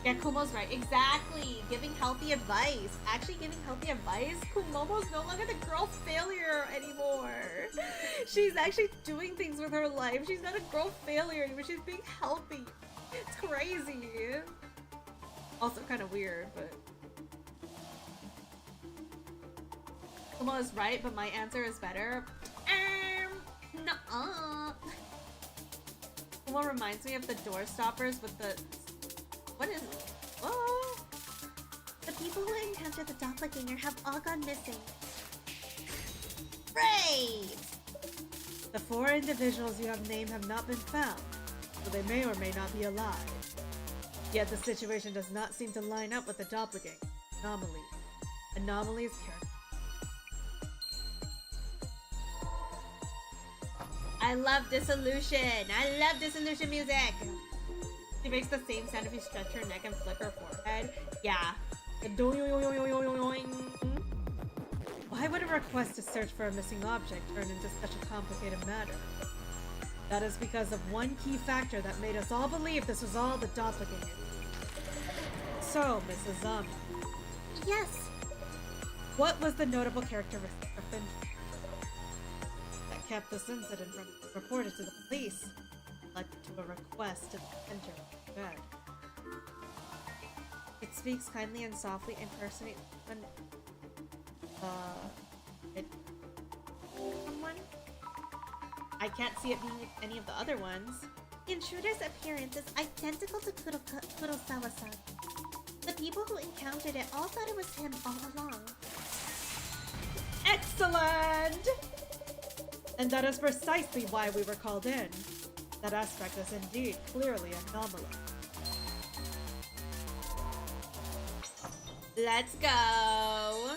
Yeah, Kumo's right. Exactly. Giving healthy advice. Actually giving healthy advice. Kumomo's no longer the girl failure anymore. She's actually doing things with her life. She's not a girl failure anymore. She's being healthy. It's crazy. Also kind of weird, but... Kumo is right, but my answer is better. Nuh-uh. Kumo reminds me of the door stoppers with the... What is it? Oh! The people who encountered the doppelganger have all gone missing. Great! The 4 individuals you have named have not been found, so they may or may not be alive. Yet the situation does not seem to line up with the doppelganger anomalies. Anomalies character. I love Dissolution! I love Dissolution music! She makes the same sound if you stretch her neck and flick her forehead. Yeah. Why would a request to search for a missing object turn into such a complicated matter? That is because of one key factor that made us all believe this was all the doppelganger. So, Mrs. Zami. Yes. What was the notable characteristic of interest that kept this incident from being reported to the police and led to a request to enter the bed? It speaks kindly and softly, impersonates Someone? I can't see it being any of the other ones. The intruder's appearance is identical to Kurosawa-san. The people who encountered it all thought it was him all along. Excellent! And that is precisely why we were called in. That aspect is indeed clearly anomalous. Let's go!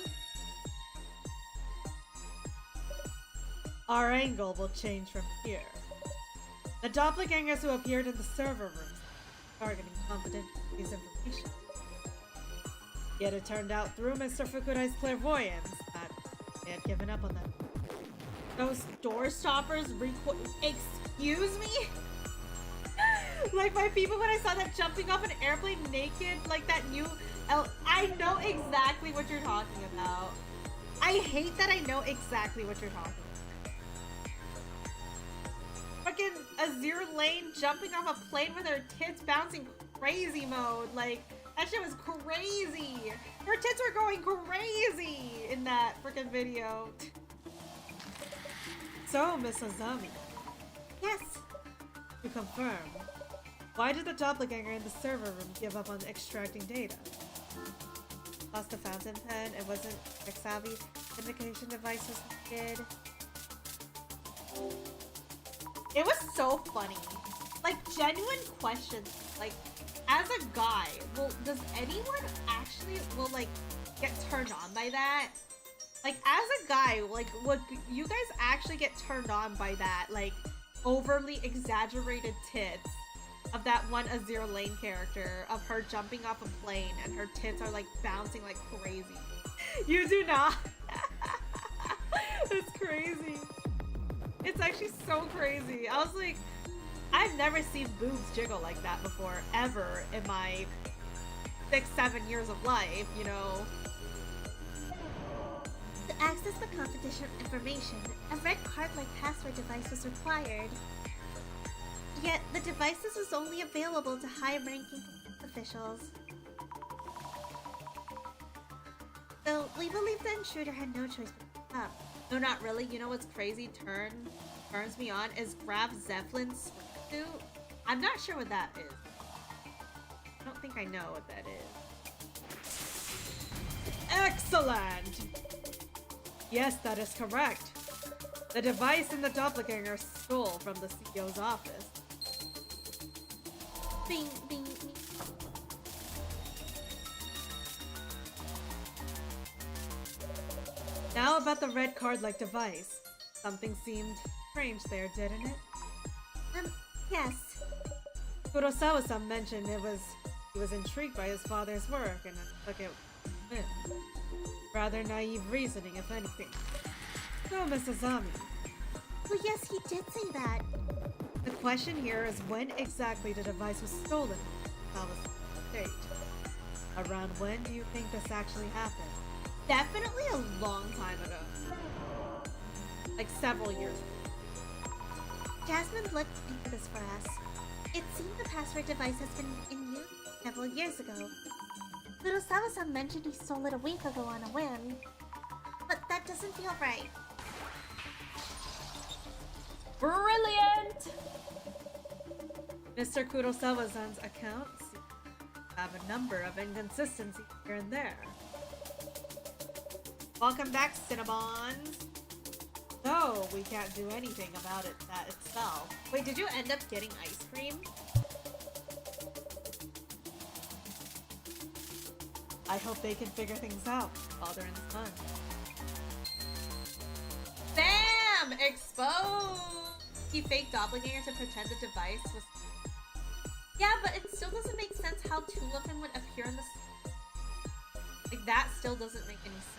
Our angle will change from here. The doppelgangers who appeared in the server rooms targeting confidential piece of information. Yet it turned out through Mr. Fukurai's clairvoyance that they had given up on them. Those door stoppers excuse me? Like my people when I saw that jumping off an airplane naked, like that new I know exactly what you're talking about. I hate that I know exactly what you're talking about. Fucking Azure Lane jumping off a plane with her tits bouncing crazy mode. Like, that shit was crazy. Her tits were going crazy in that freaking video. So, Miss Azami, Yes. to confirm, why did the doppelganger in the server room give up on extracting data? Lost the fountain pen, it wasn't tech savvy, communication device was needed. It was so funny. Like, genuine questions. Like, as a guy, does anyone actually, like, get turned on by that? Like, as a guy, like, would you guys actually get turned on by that? Like, overly exaggerated tits of that one Azure Lane character, of her jumping off a plane and her tits are, like, bouncing like crazy. You do not. It's crazy. It's actually so crazy. I was like, I've never seen boobs jiggle like that before, ever, in my 6-7 years of life, you know? To access the confidential information, a red card-like password device was required. Yet, the devices was only available to high-ranking officials. So, we believe the intruder had no choice but to come. No, not really. You know what's crazy? Turns me on is Graf Zeppelin's swimsuit. I'm not sure what that is. I don't think I know what that is. Excellent! Yes, that is correct. The device in the doppelganger stole from the CEO's office. Bing, bing, bing. Now about the red card-like device. Something seemed strange there, didn't it? Yes. Kurosawa-san mentioned he was intrigued by his father's work and took it with him. Rather naive reasoning, if anything. So, Miss Azami, Oh yes, he did say that. the question here is when exactly the device was stolen from Kurosawa's estate? Around when do you think this actually happened? Definitely a long time ago. Like several years ago. Jasmine looked into this for us. It seemed the password device has been in use several years ago. Kurosawa-san mentioned he stole it a week ago on a whim. But that doesn't feel right. Brilliant! Mr. Kurosawa-san's accounts seem to have a number of inconsistencies here and there. Welcome back, Cinnabons. No, we can't do anything about it that itself. Wait, did you end up getting ice cream? I hope they can figure things out, father and son. Bam! Exposed! He faked doppelganger to pretend the device was... Yeah, but it still doesn't make sense how two of them would appear in the... Like, that still doesn't make any sense.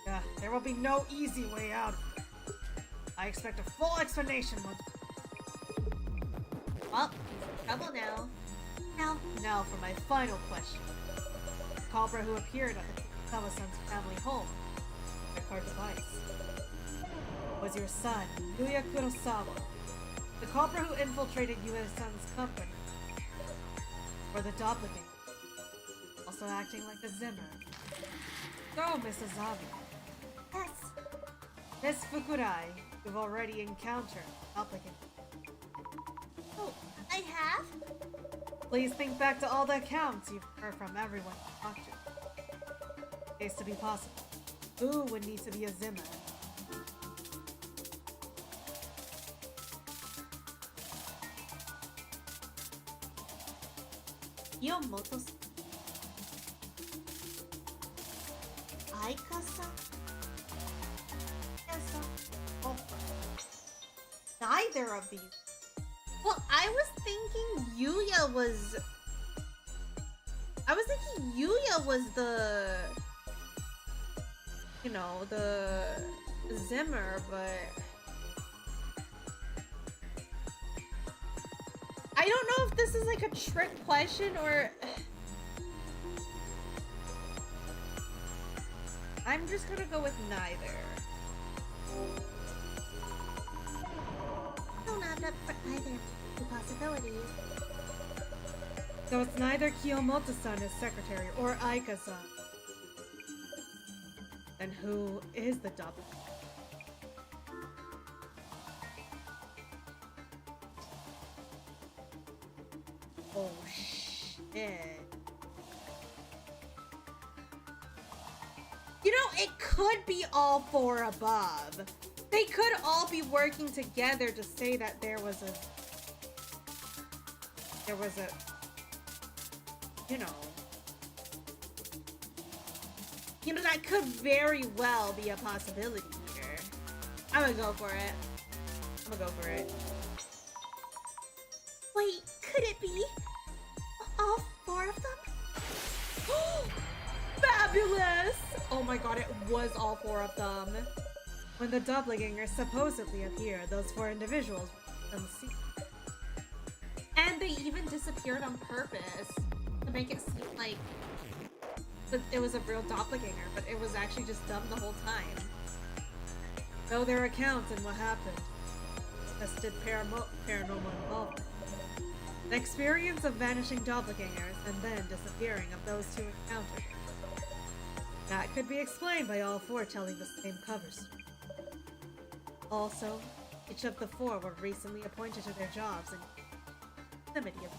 Yeah, there will be no easy way out. I expect a full explanation once. Well, he's in trouble now. Now for my final question. The culprit who appeared at the Kumo-san's family home, the card device, was your son, Yuya Kurosawa. The culprit who infiltrated Yuya-san's company, or the doppelganger, also acting like a Zimmer. So, Miss Azami. Yes. Miss Fukurai, you've already encountered doppelganger. Oh, I have? Please think back to all the accounts you've heard from everyone you talked to. In case to be possible, who would need to be a Zimmer? Yomoto. Aika-san? Oh, neither of these. Well, I was thinking Yuya was... I was thinking Yuya was the... You know, the... Zimmer, but... I don't know if this is like a trick question or... I'm just gonna go with neither. Don't add up for either of the possibilities. So it's neither Kiyomoto-san as secretary or Aika-san. Then who is the doppelganger? Oh shit. You know, it could be all four above. They could all be working together to say that there was a, you know, that could very well be a possibility here. I'm gonna go for it. Wait, could it be all four of them? Fabulous! Oh my god, it was all four of them. When the doppelgangers supposedly appear, those four individuals were unseen. And they even disappeared on purpose to make it seem like that it was a real doppelganger, but it was actually just them the whole time. Though their accounts and what happened tested paranormal involvement. The experience of vanishing doppelgangers and then disappearing of those two encounters. That could be explained by all four telling the same cover story. Also, each of the four were recently appointed to their jobs in proximity of...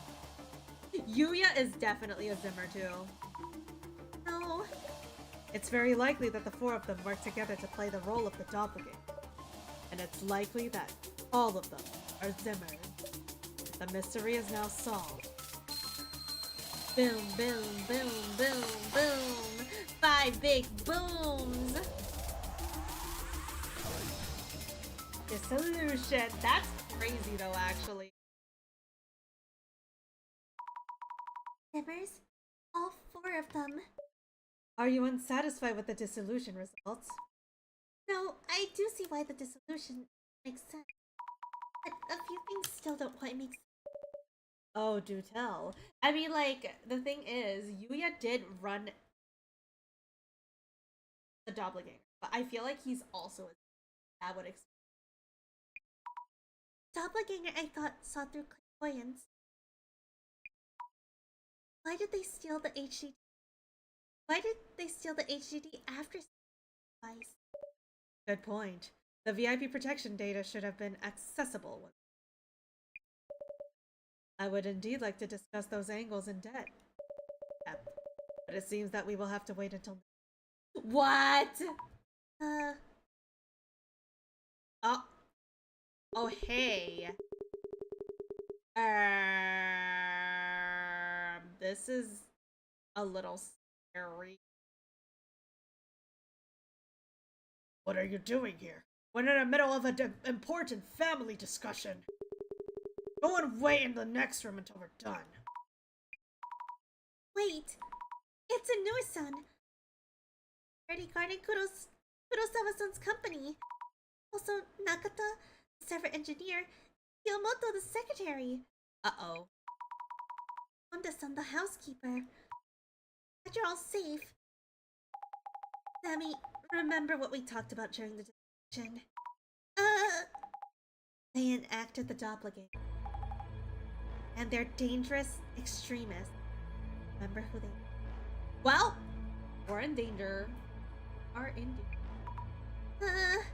Yuya is definitely a Zimmer too. No. It's very likely that the four of them work together to play the role of the doppelganger. And it's likely that all of them are Zimmers. The mystery is now solved. Boom, boom, boom, boom, boom. 5 big booms. Dissolution. That's crazy though, actually. Zimmers? All four of them. Are you unsatisfied with the dissolution results? No, I do see why the dissolution makes sense. But a few things still don't quite make sense. Oh, do tell. I mean, like, the thing is, Yuya did run the doppelganger, but I feel like he's also a... That would explain. Doppelganger, I thought, saw through clairvoyance. Why did they steal the HDD? Why did they steal the HDD after device? Good point. The VIP protection data should have been accessible. I would indeed like to discuss those angles in depth. But it seems that we will have to wait until... What? Oh, hey. This is a little scary. What are you doing here? We're in the middle of an important family discussion. Go and wait in the next room until we're done. Wait! It's Inu-san! Regarding Kurosawa-san's company. Also, Nakata, the server engineer. Kiyomoto, the secretary. Uh-oh. Honda-san, the housekeeper. Glad you're all safe. Sammy, remember what we talked about during the discussion. They enacted the doppelganger. And they're dangerous extremists. Remember who they... Well, we're in danger. Are in danger.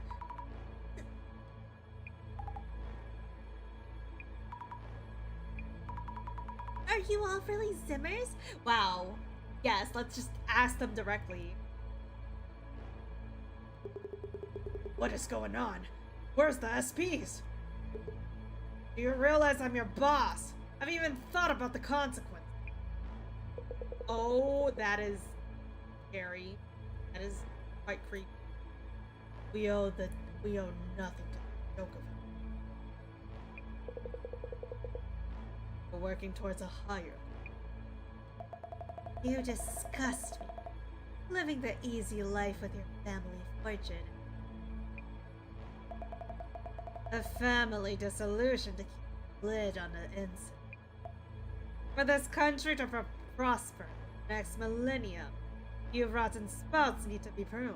Are you all really Zimmers? Wow. Yes, let's just ask them directly. What is going on? Where's the SPs? Do you realize I'm your boss? I've even thought about the consequence. Oh, that is scary. That is quite creepy. We owe nothing to the joke of it. We're working towards a higher. You disgust me. Living the easy life with your family fortune. A family dissolution to keep a lid on the incident. For this country to prosper next millennium, you rotten sprouts need to be pruned.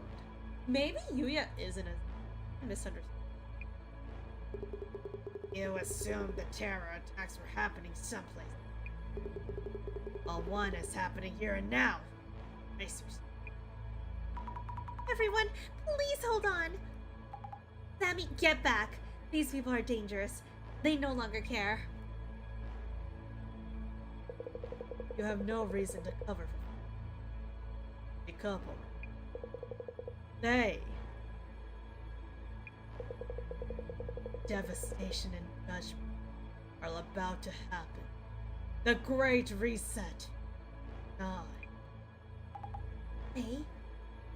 Maybe Yuya isn't as misunderstood. You assumed the terror attacks were happening someplace. Well, one is happening here and now. Everyone, please hold on. Sammy, get back. These people are dangerous. They no longer care. You have no reason to cover for a couple. They. Devastation and judgment are about to happen. The Great Reset. Die. They?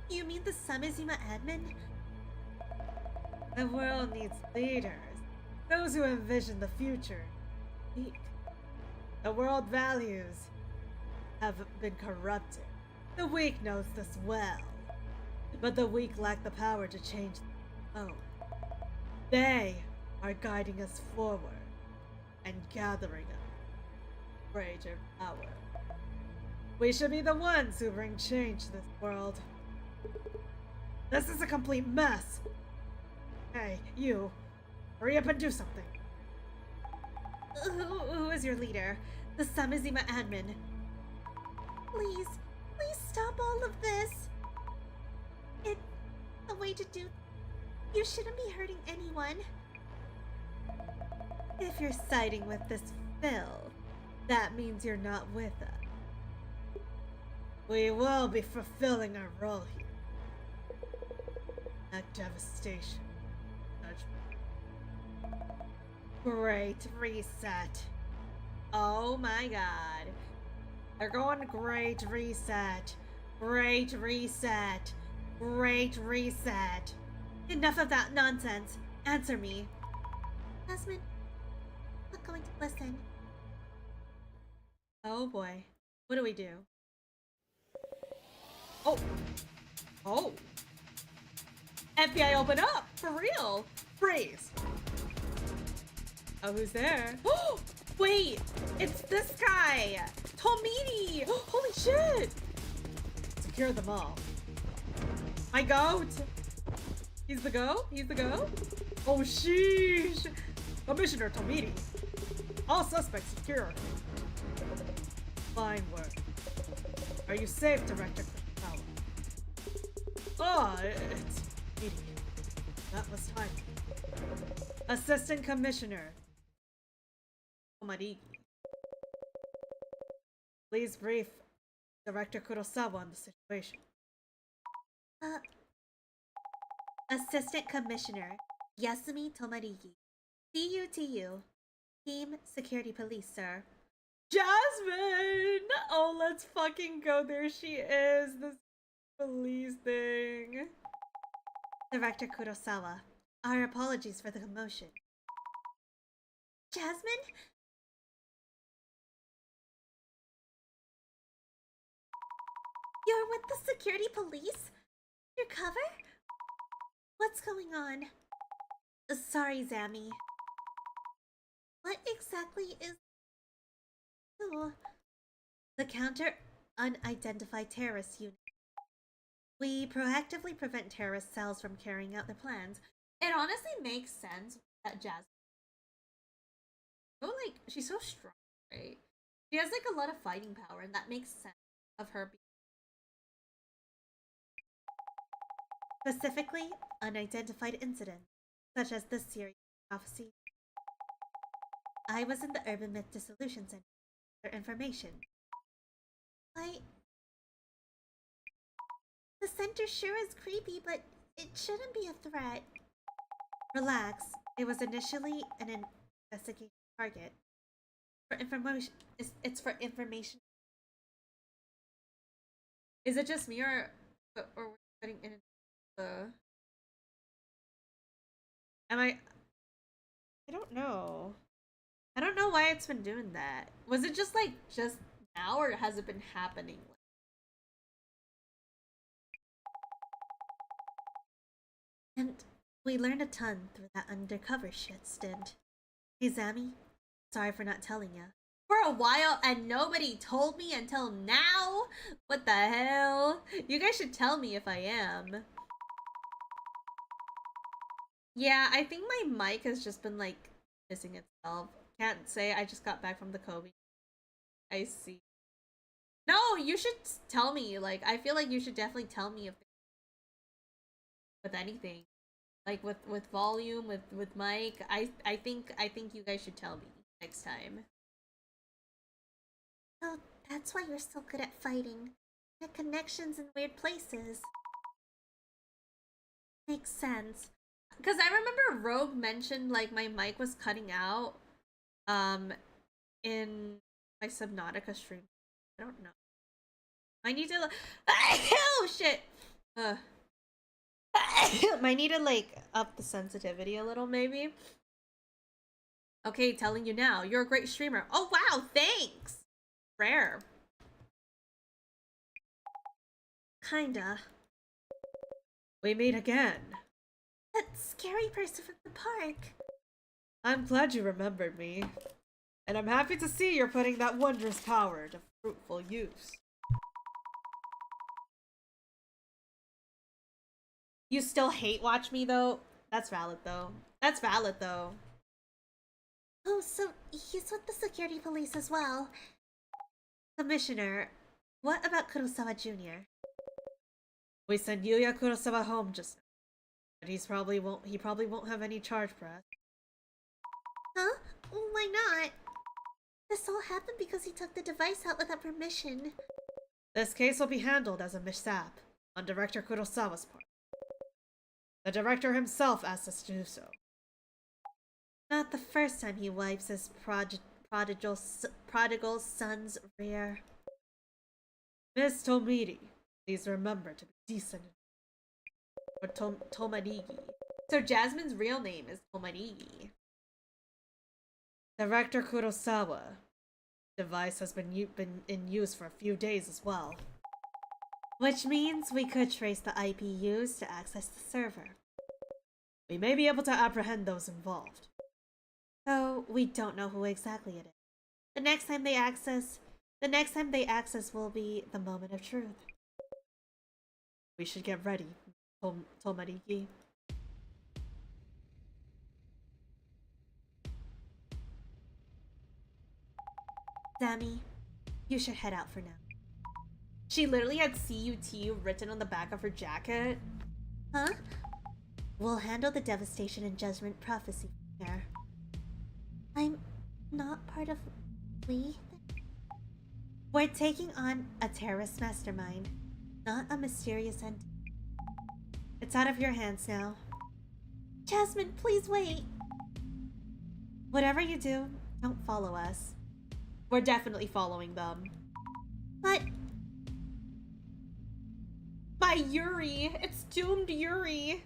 You mean the Samizima admin? The world needs leaders. Those who envision the future. Weak. The world values have been corrupted. The weak knows this well. But the weak lack the power to change their own. They are guiding us forward and gathering us greater power. We should be the ones who bring change to this world. This is a complete mess. Hey, you. Hurry up and do something. Who is your leader? The Samizima admin. Please stop all of this. It's a way to do... You shouldn't be hurting anyone. If you're siding with this Phil, that means you're not with us. We will be fulfilling our role here. That devastation. Great reset. Oh my god. They're going great reset. Great reset. Great reset. Enough of that nonsense. Answer me. Jasmine, I'm not going to listen. Oh boy. What do we do? Oh. Oh. FBI, open up! For real! Freeze! Oh, who's there? Oh! Wait! It's this guy! Tomini! Holy shit! Secure them all. My goat! He's the go? He's the go? Oh, sheesh! Commissioner Tomini. All suspects secure. Fine work. Are you safe, Director Kurosawa? Oh, it's idiot. That was time. Assistant Commissioner Omarigi. Please brief Director Kurosawa on the situation. Assistant Commissioner Yasumi Tomarigi. CUTU. Team Security Police, sir. Jasmine! Oh, let's fucking go. There she is. This police thing. Director Kurosawa. Our apologies for the commotion. Jasmine? You're with the security police? Your cover? What's going on? Sorry, Zami. What exactly is... Oh. The Counter Unidentified Terrorist Unit. We proactively prevent terrorist cells from carrying out their plans. It honestly makes sense that Jasmine... Oh, like, she's so strong, right? She has, like, a lot of fighting power, and that makes sense of her being... Specifically, unidentified incidents, such as this series of prophecy. I was in the Urban Myth Dissolution Center for information. The center sure is creepy, but it shouldn't be a threat. Relax. It was initially an investigation target. For information, it's for information. Is it just me, or we're putting in the... I don't know. I don't know why it's been doing that. Was it just like just now, or has it been happening? And we learned a ton through that undercover shit stint. Hey Zami, sorry for not telling ya. For a while, and nobody told me until now? What the hell? You guys should tell me if I am. Yeah, I think my mic has just been like missing itself. Can't say. I just got back from the Kobe. I see. No, you should tell me. Like, I feel like you should definitely tell me if with anything, like with volume, with mic. I think you guys should tell me next time. Oh, that's why you're so good at fighting. You have connections in weird places. Makes sense. Because I remember Rogue mentioned like my mic was cutting out in my Subnautica stream. I don't know. I need to oh shit. Might need to like up the sensitivity a little maybe. Okay, telling you now. You're a great streamer. Oh wow, thanks. Rare. Kinda. We meet again. That scary person from the park. I'm glad you remembered me. And I'm happy to see you're putting that wondrous power to fruitful use. You still hate watch me though? That's valid though. That's valid though. Oh, so he's with the security police as well. Commissioner, what about Kurosawa Jr.? We sent Yuya Kurosawa home just now. But he probably won't have any charge press. Huh? Why not? This all happened because he took the device out without permission. This case will be handled as a mishap on Director Kurosawa's part. The director himself asked us to do so. Not the first time he wipes his prodigal son's rear. Miss Tomiri, please remember to be decent. Or Tomarigi. So Jasmine's real name is Tomarigi. Director Kurosawa. Device has been in use for a few days as well. Which means we could trace the IP used to access the server. We may be able to apprehend those involved. Though we don't know who exactly it is. The next time they access will be the moment of truth. We should get ready, Tomarigi. Zami, you should head out for now. She literally had CUT written on the back of her jacket. Huh? We'll handle the devastation and judgment prophecy here. I'm not part of we. We're taking on a terrorist mastermind, not a mysterious entity. It's out of your hands now. Jasmine, please wait. Whatever you do, don't follow us. We're definitely following them. But By Yuri! It's doomed Yuri!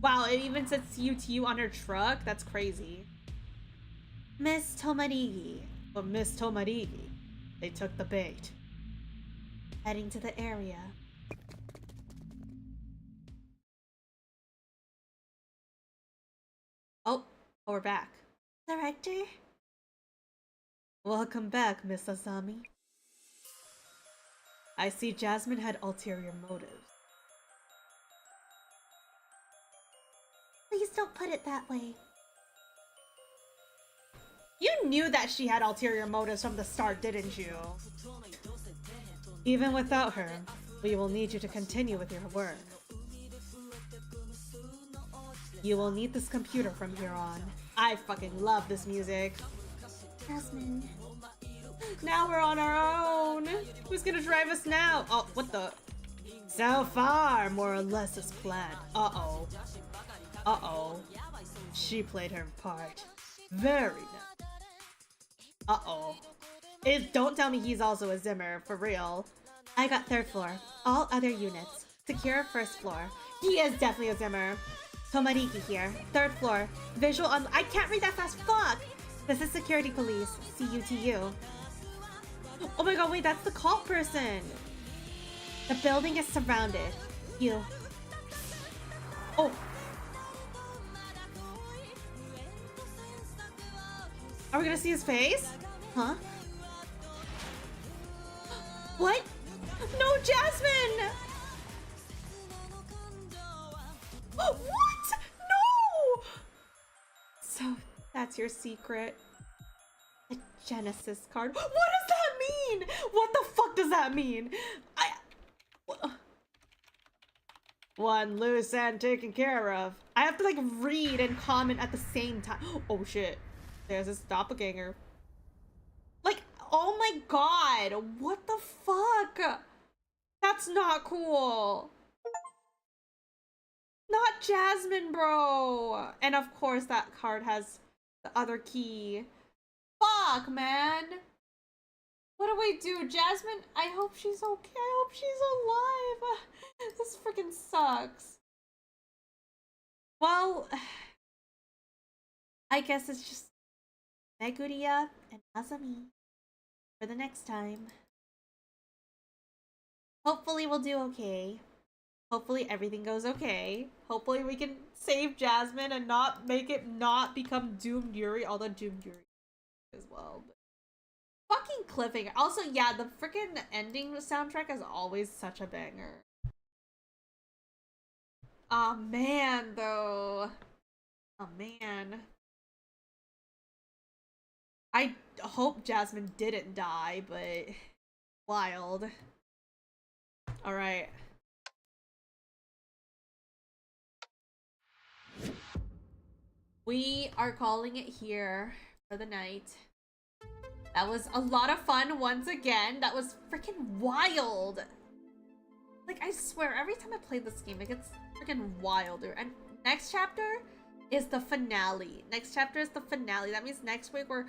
Wow, it even says CUTU on her truck? That's crazy. Miss Tomarigi. But Miss Tomarigi, they took the bait. Heading to the area. Oh, we're back. Director? Welcome back, Miss Asami. I see Jasmine had ulterior motives. Please don't put it that way. You knew that she had ulterior motives from the start, didn't you? Even without her, we will need you to continue with your work. You will need this computer from here on. I fucking love this music. Jasmine. Now we're on our own. Who's gonna drive us now? Oh, what the? So far, more or less as planned. Uh-oh. Uh-oh. She played her part. Very nice. Uh-oh. Don't tell me he's also a Zimmer, for real. I got 3rd floor. All other units. Secure 1st floor. He is definitely a Zimmer. Tomarigi here. 3rd floor. Visual on- I can't read that fast, fuck! This is security police. CUTU. Oh my god, wait, that's the cult person! The building is surrounded. You. Oh! Are we gonna see his face? Huh? What? No, Jasmine! What? No! So, that's your secret. A Genesis card. What does that mean? What the fuck does that mean? One loose end taken care of. I have to like read and comment at the same time. Oh shit. There's this doppelganger. Like, oh my god. What the fuck? That's not cool. Not Jasmine, bro. And of course that card has the other key. Fuck, man. What do we do? Jasmine, I hope she's okay. I hope she's alive. This freaking sucks. Well, I guess it's just Meguria and Azami for the next time. Hopefully we'll do okay. Hopefully everything goes okay. Hopefully we can save Jasmine and not make it not become Doomed Yuri, although Doomed Yuri as well. But fucking cliffhanger. Also, yeah, the freaking ending soundtrack is always such a banger. Oh man, though. Oh man. I hope Jasmine didn't die, but wild. Alright. We are calling it here for the night. That was a lot of fun once again. That was freaking wild. Like, I swear, every time I play this game, it gets freaking wilder. And next chapter is the finale. Next chapter is the finale. That means next week we're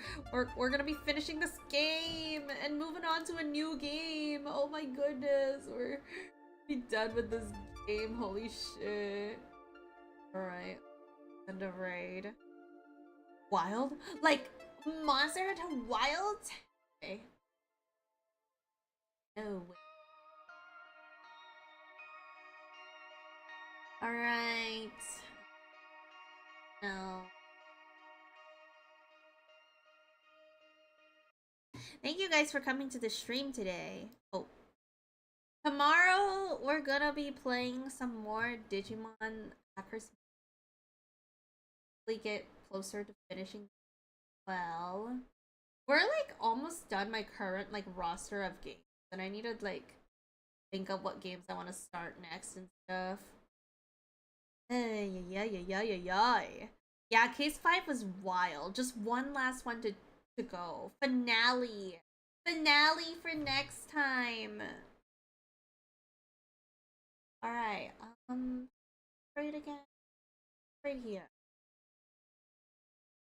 gonna be finishing this game and moving on to a new game. Oh my goodness, we're be done with this game. Holy shit. Alright. End of raid. Wild? Like, Monster Hunter Wild? Okay. Oh, wait. Alright. No. Thank you guys for coming to the stream today. Oh. Tomorrow, we're gonna be playing some more Digimon Hackers. We get closer to finishing. Well, we're like almost done my current like roster of games, and I need to like think of what games I want to start next and stuff. Yeah, case 5 was wild. Just one last one to go. Finale for next time. All right. Right again. Right here.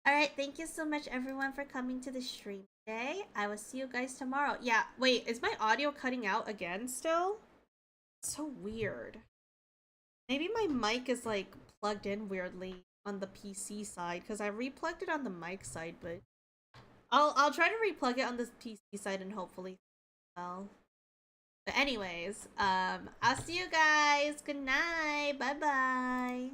Alright, thank you so much everyone for coming to the stream today. I will see you guys tomorrow. Yeah, Wait, is my audio cutting out again still? It's so weird. Maybe my mic is like plugged in weirdly on the PC side because I replugged it on the mic side, but I'll try to replug it on the PC side and hopefully well. But anyways, I'll see you guys. Good night. Bye bye.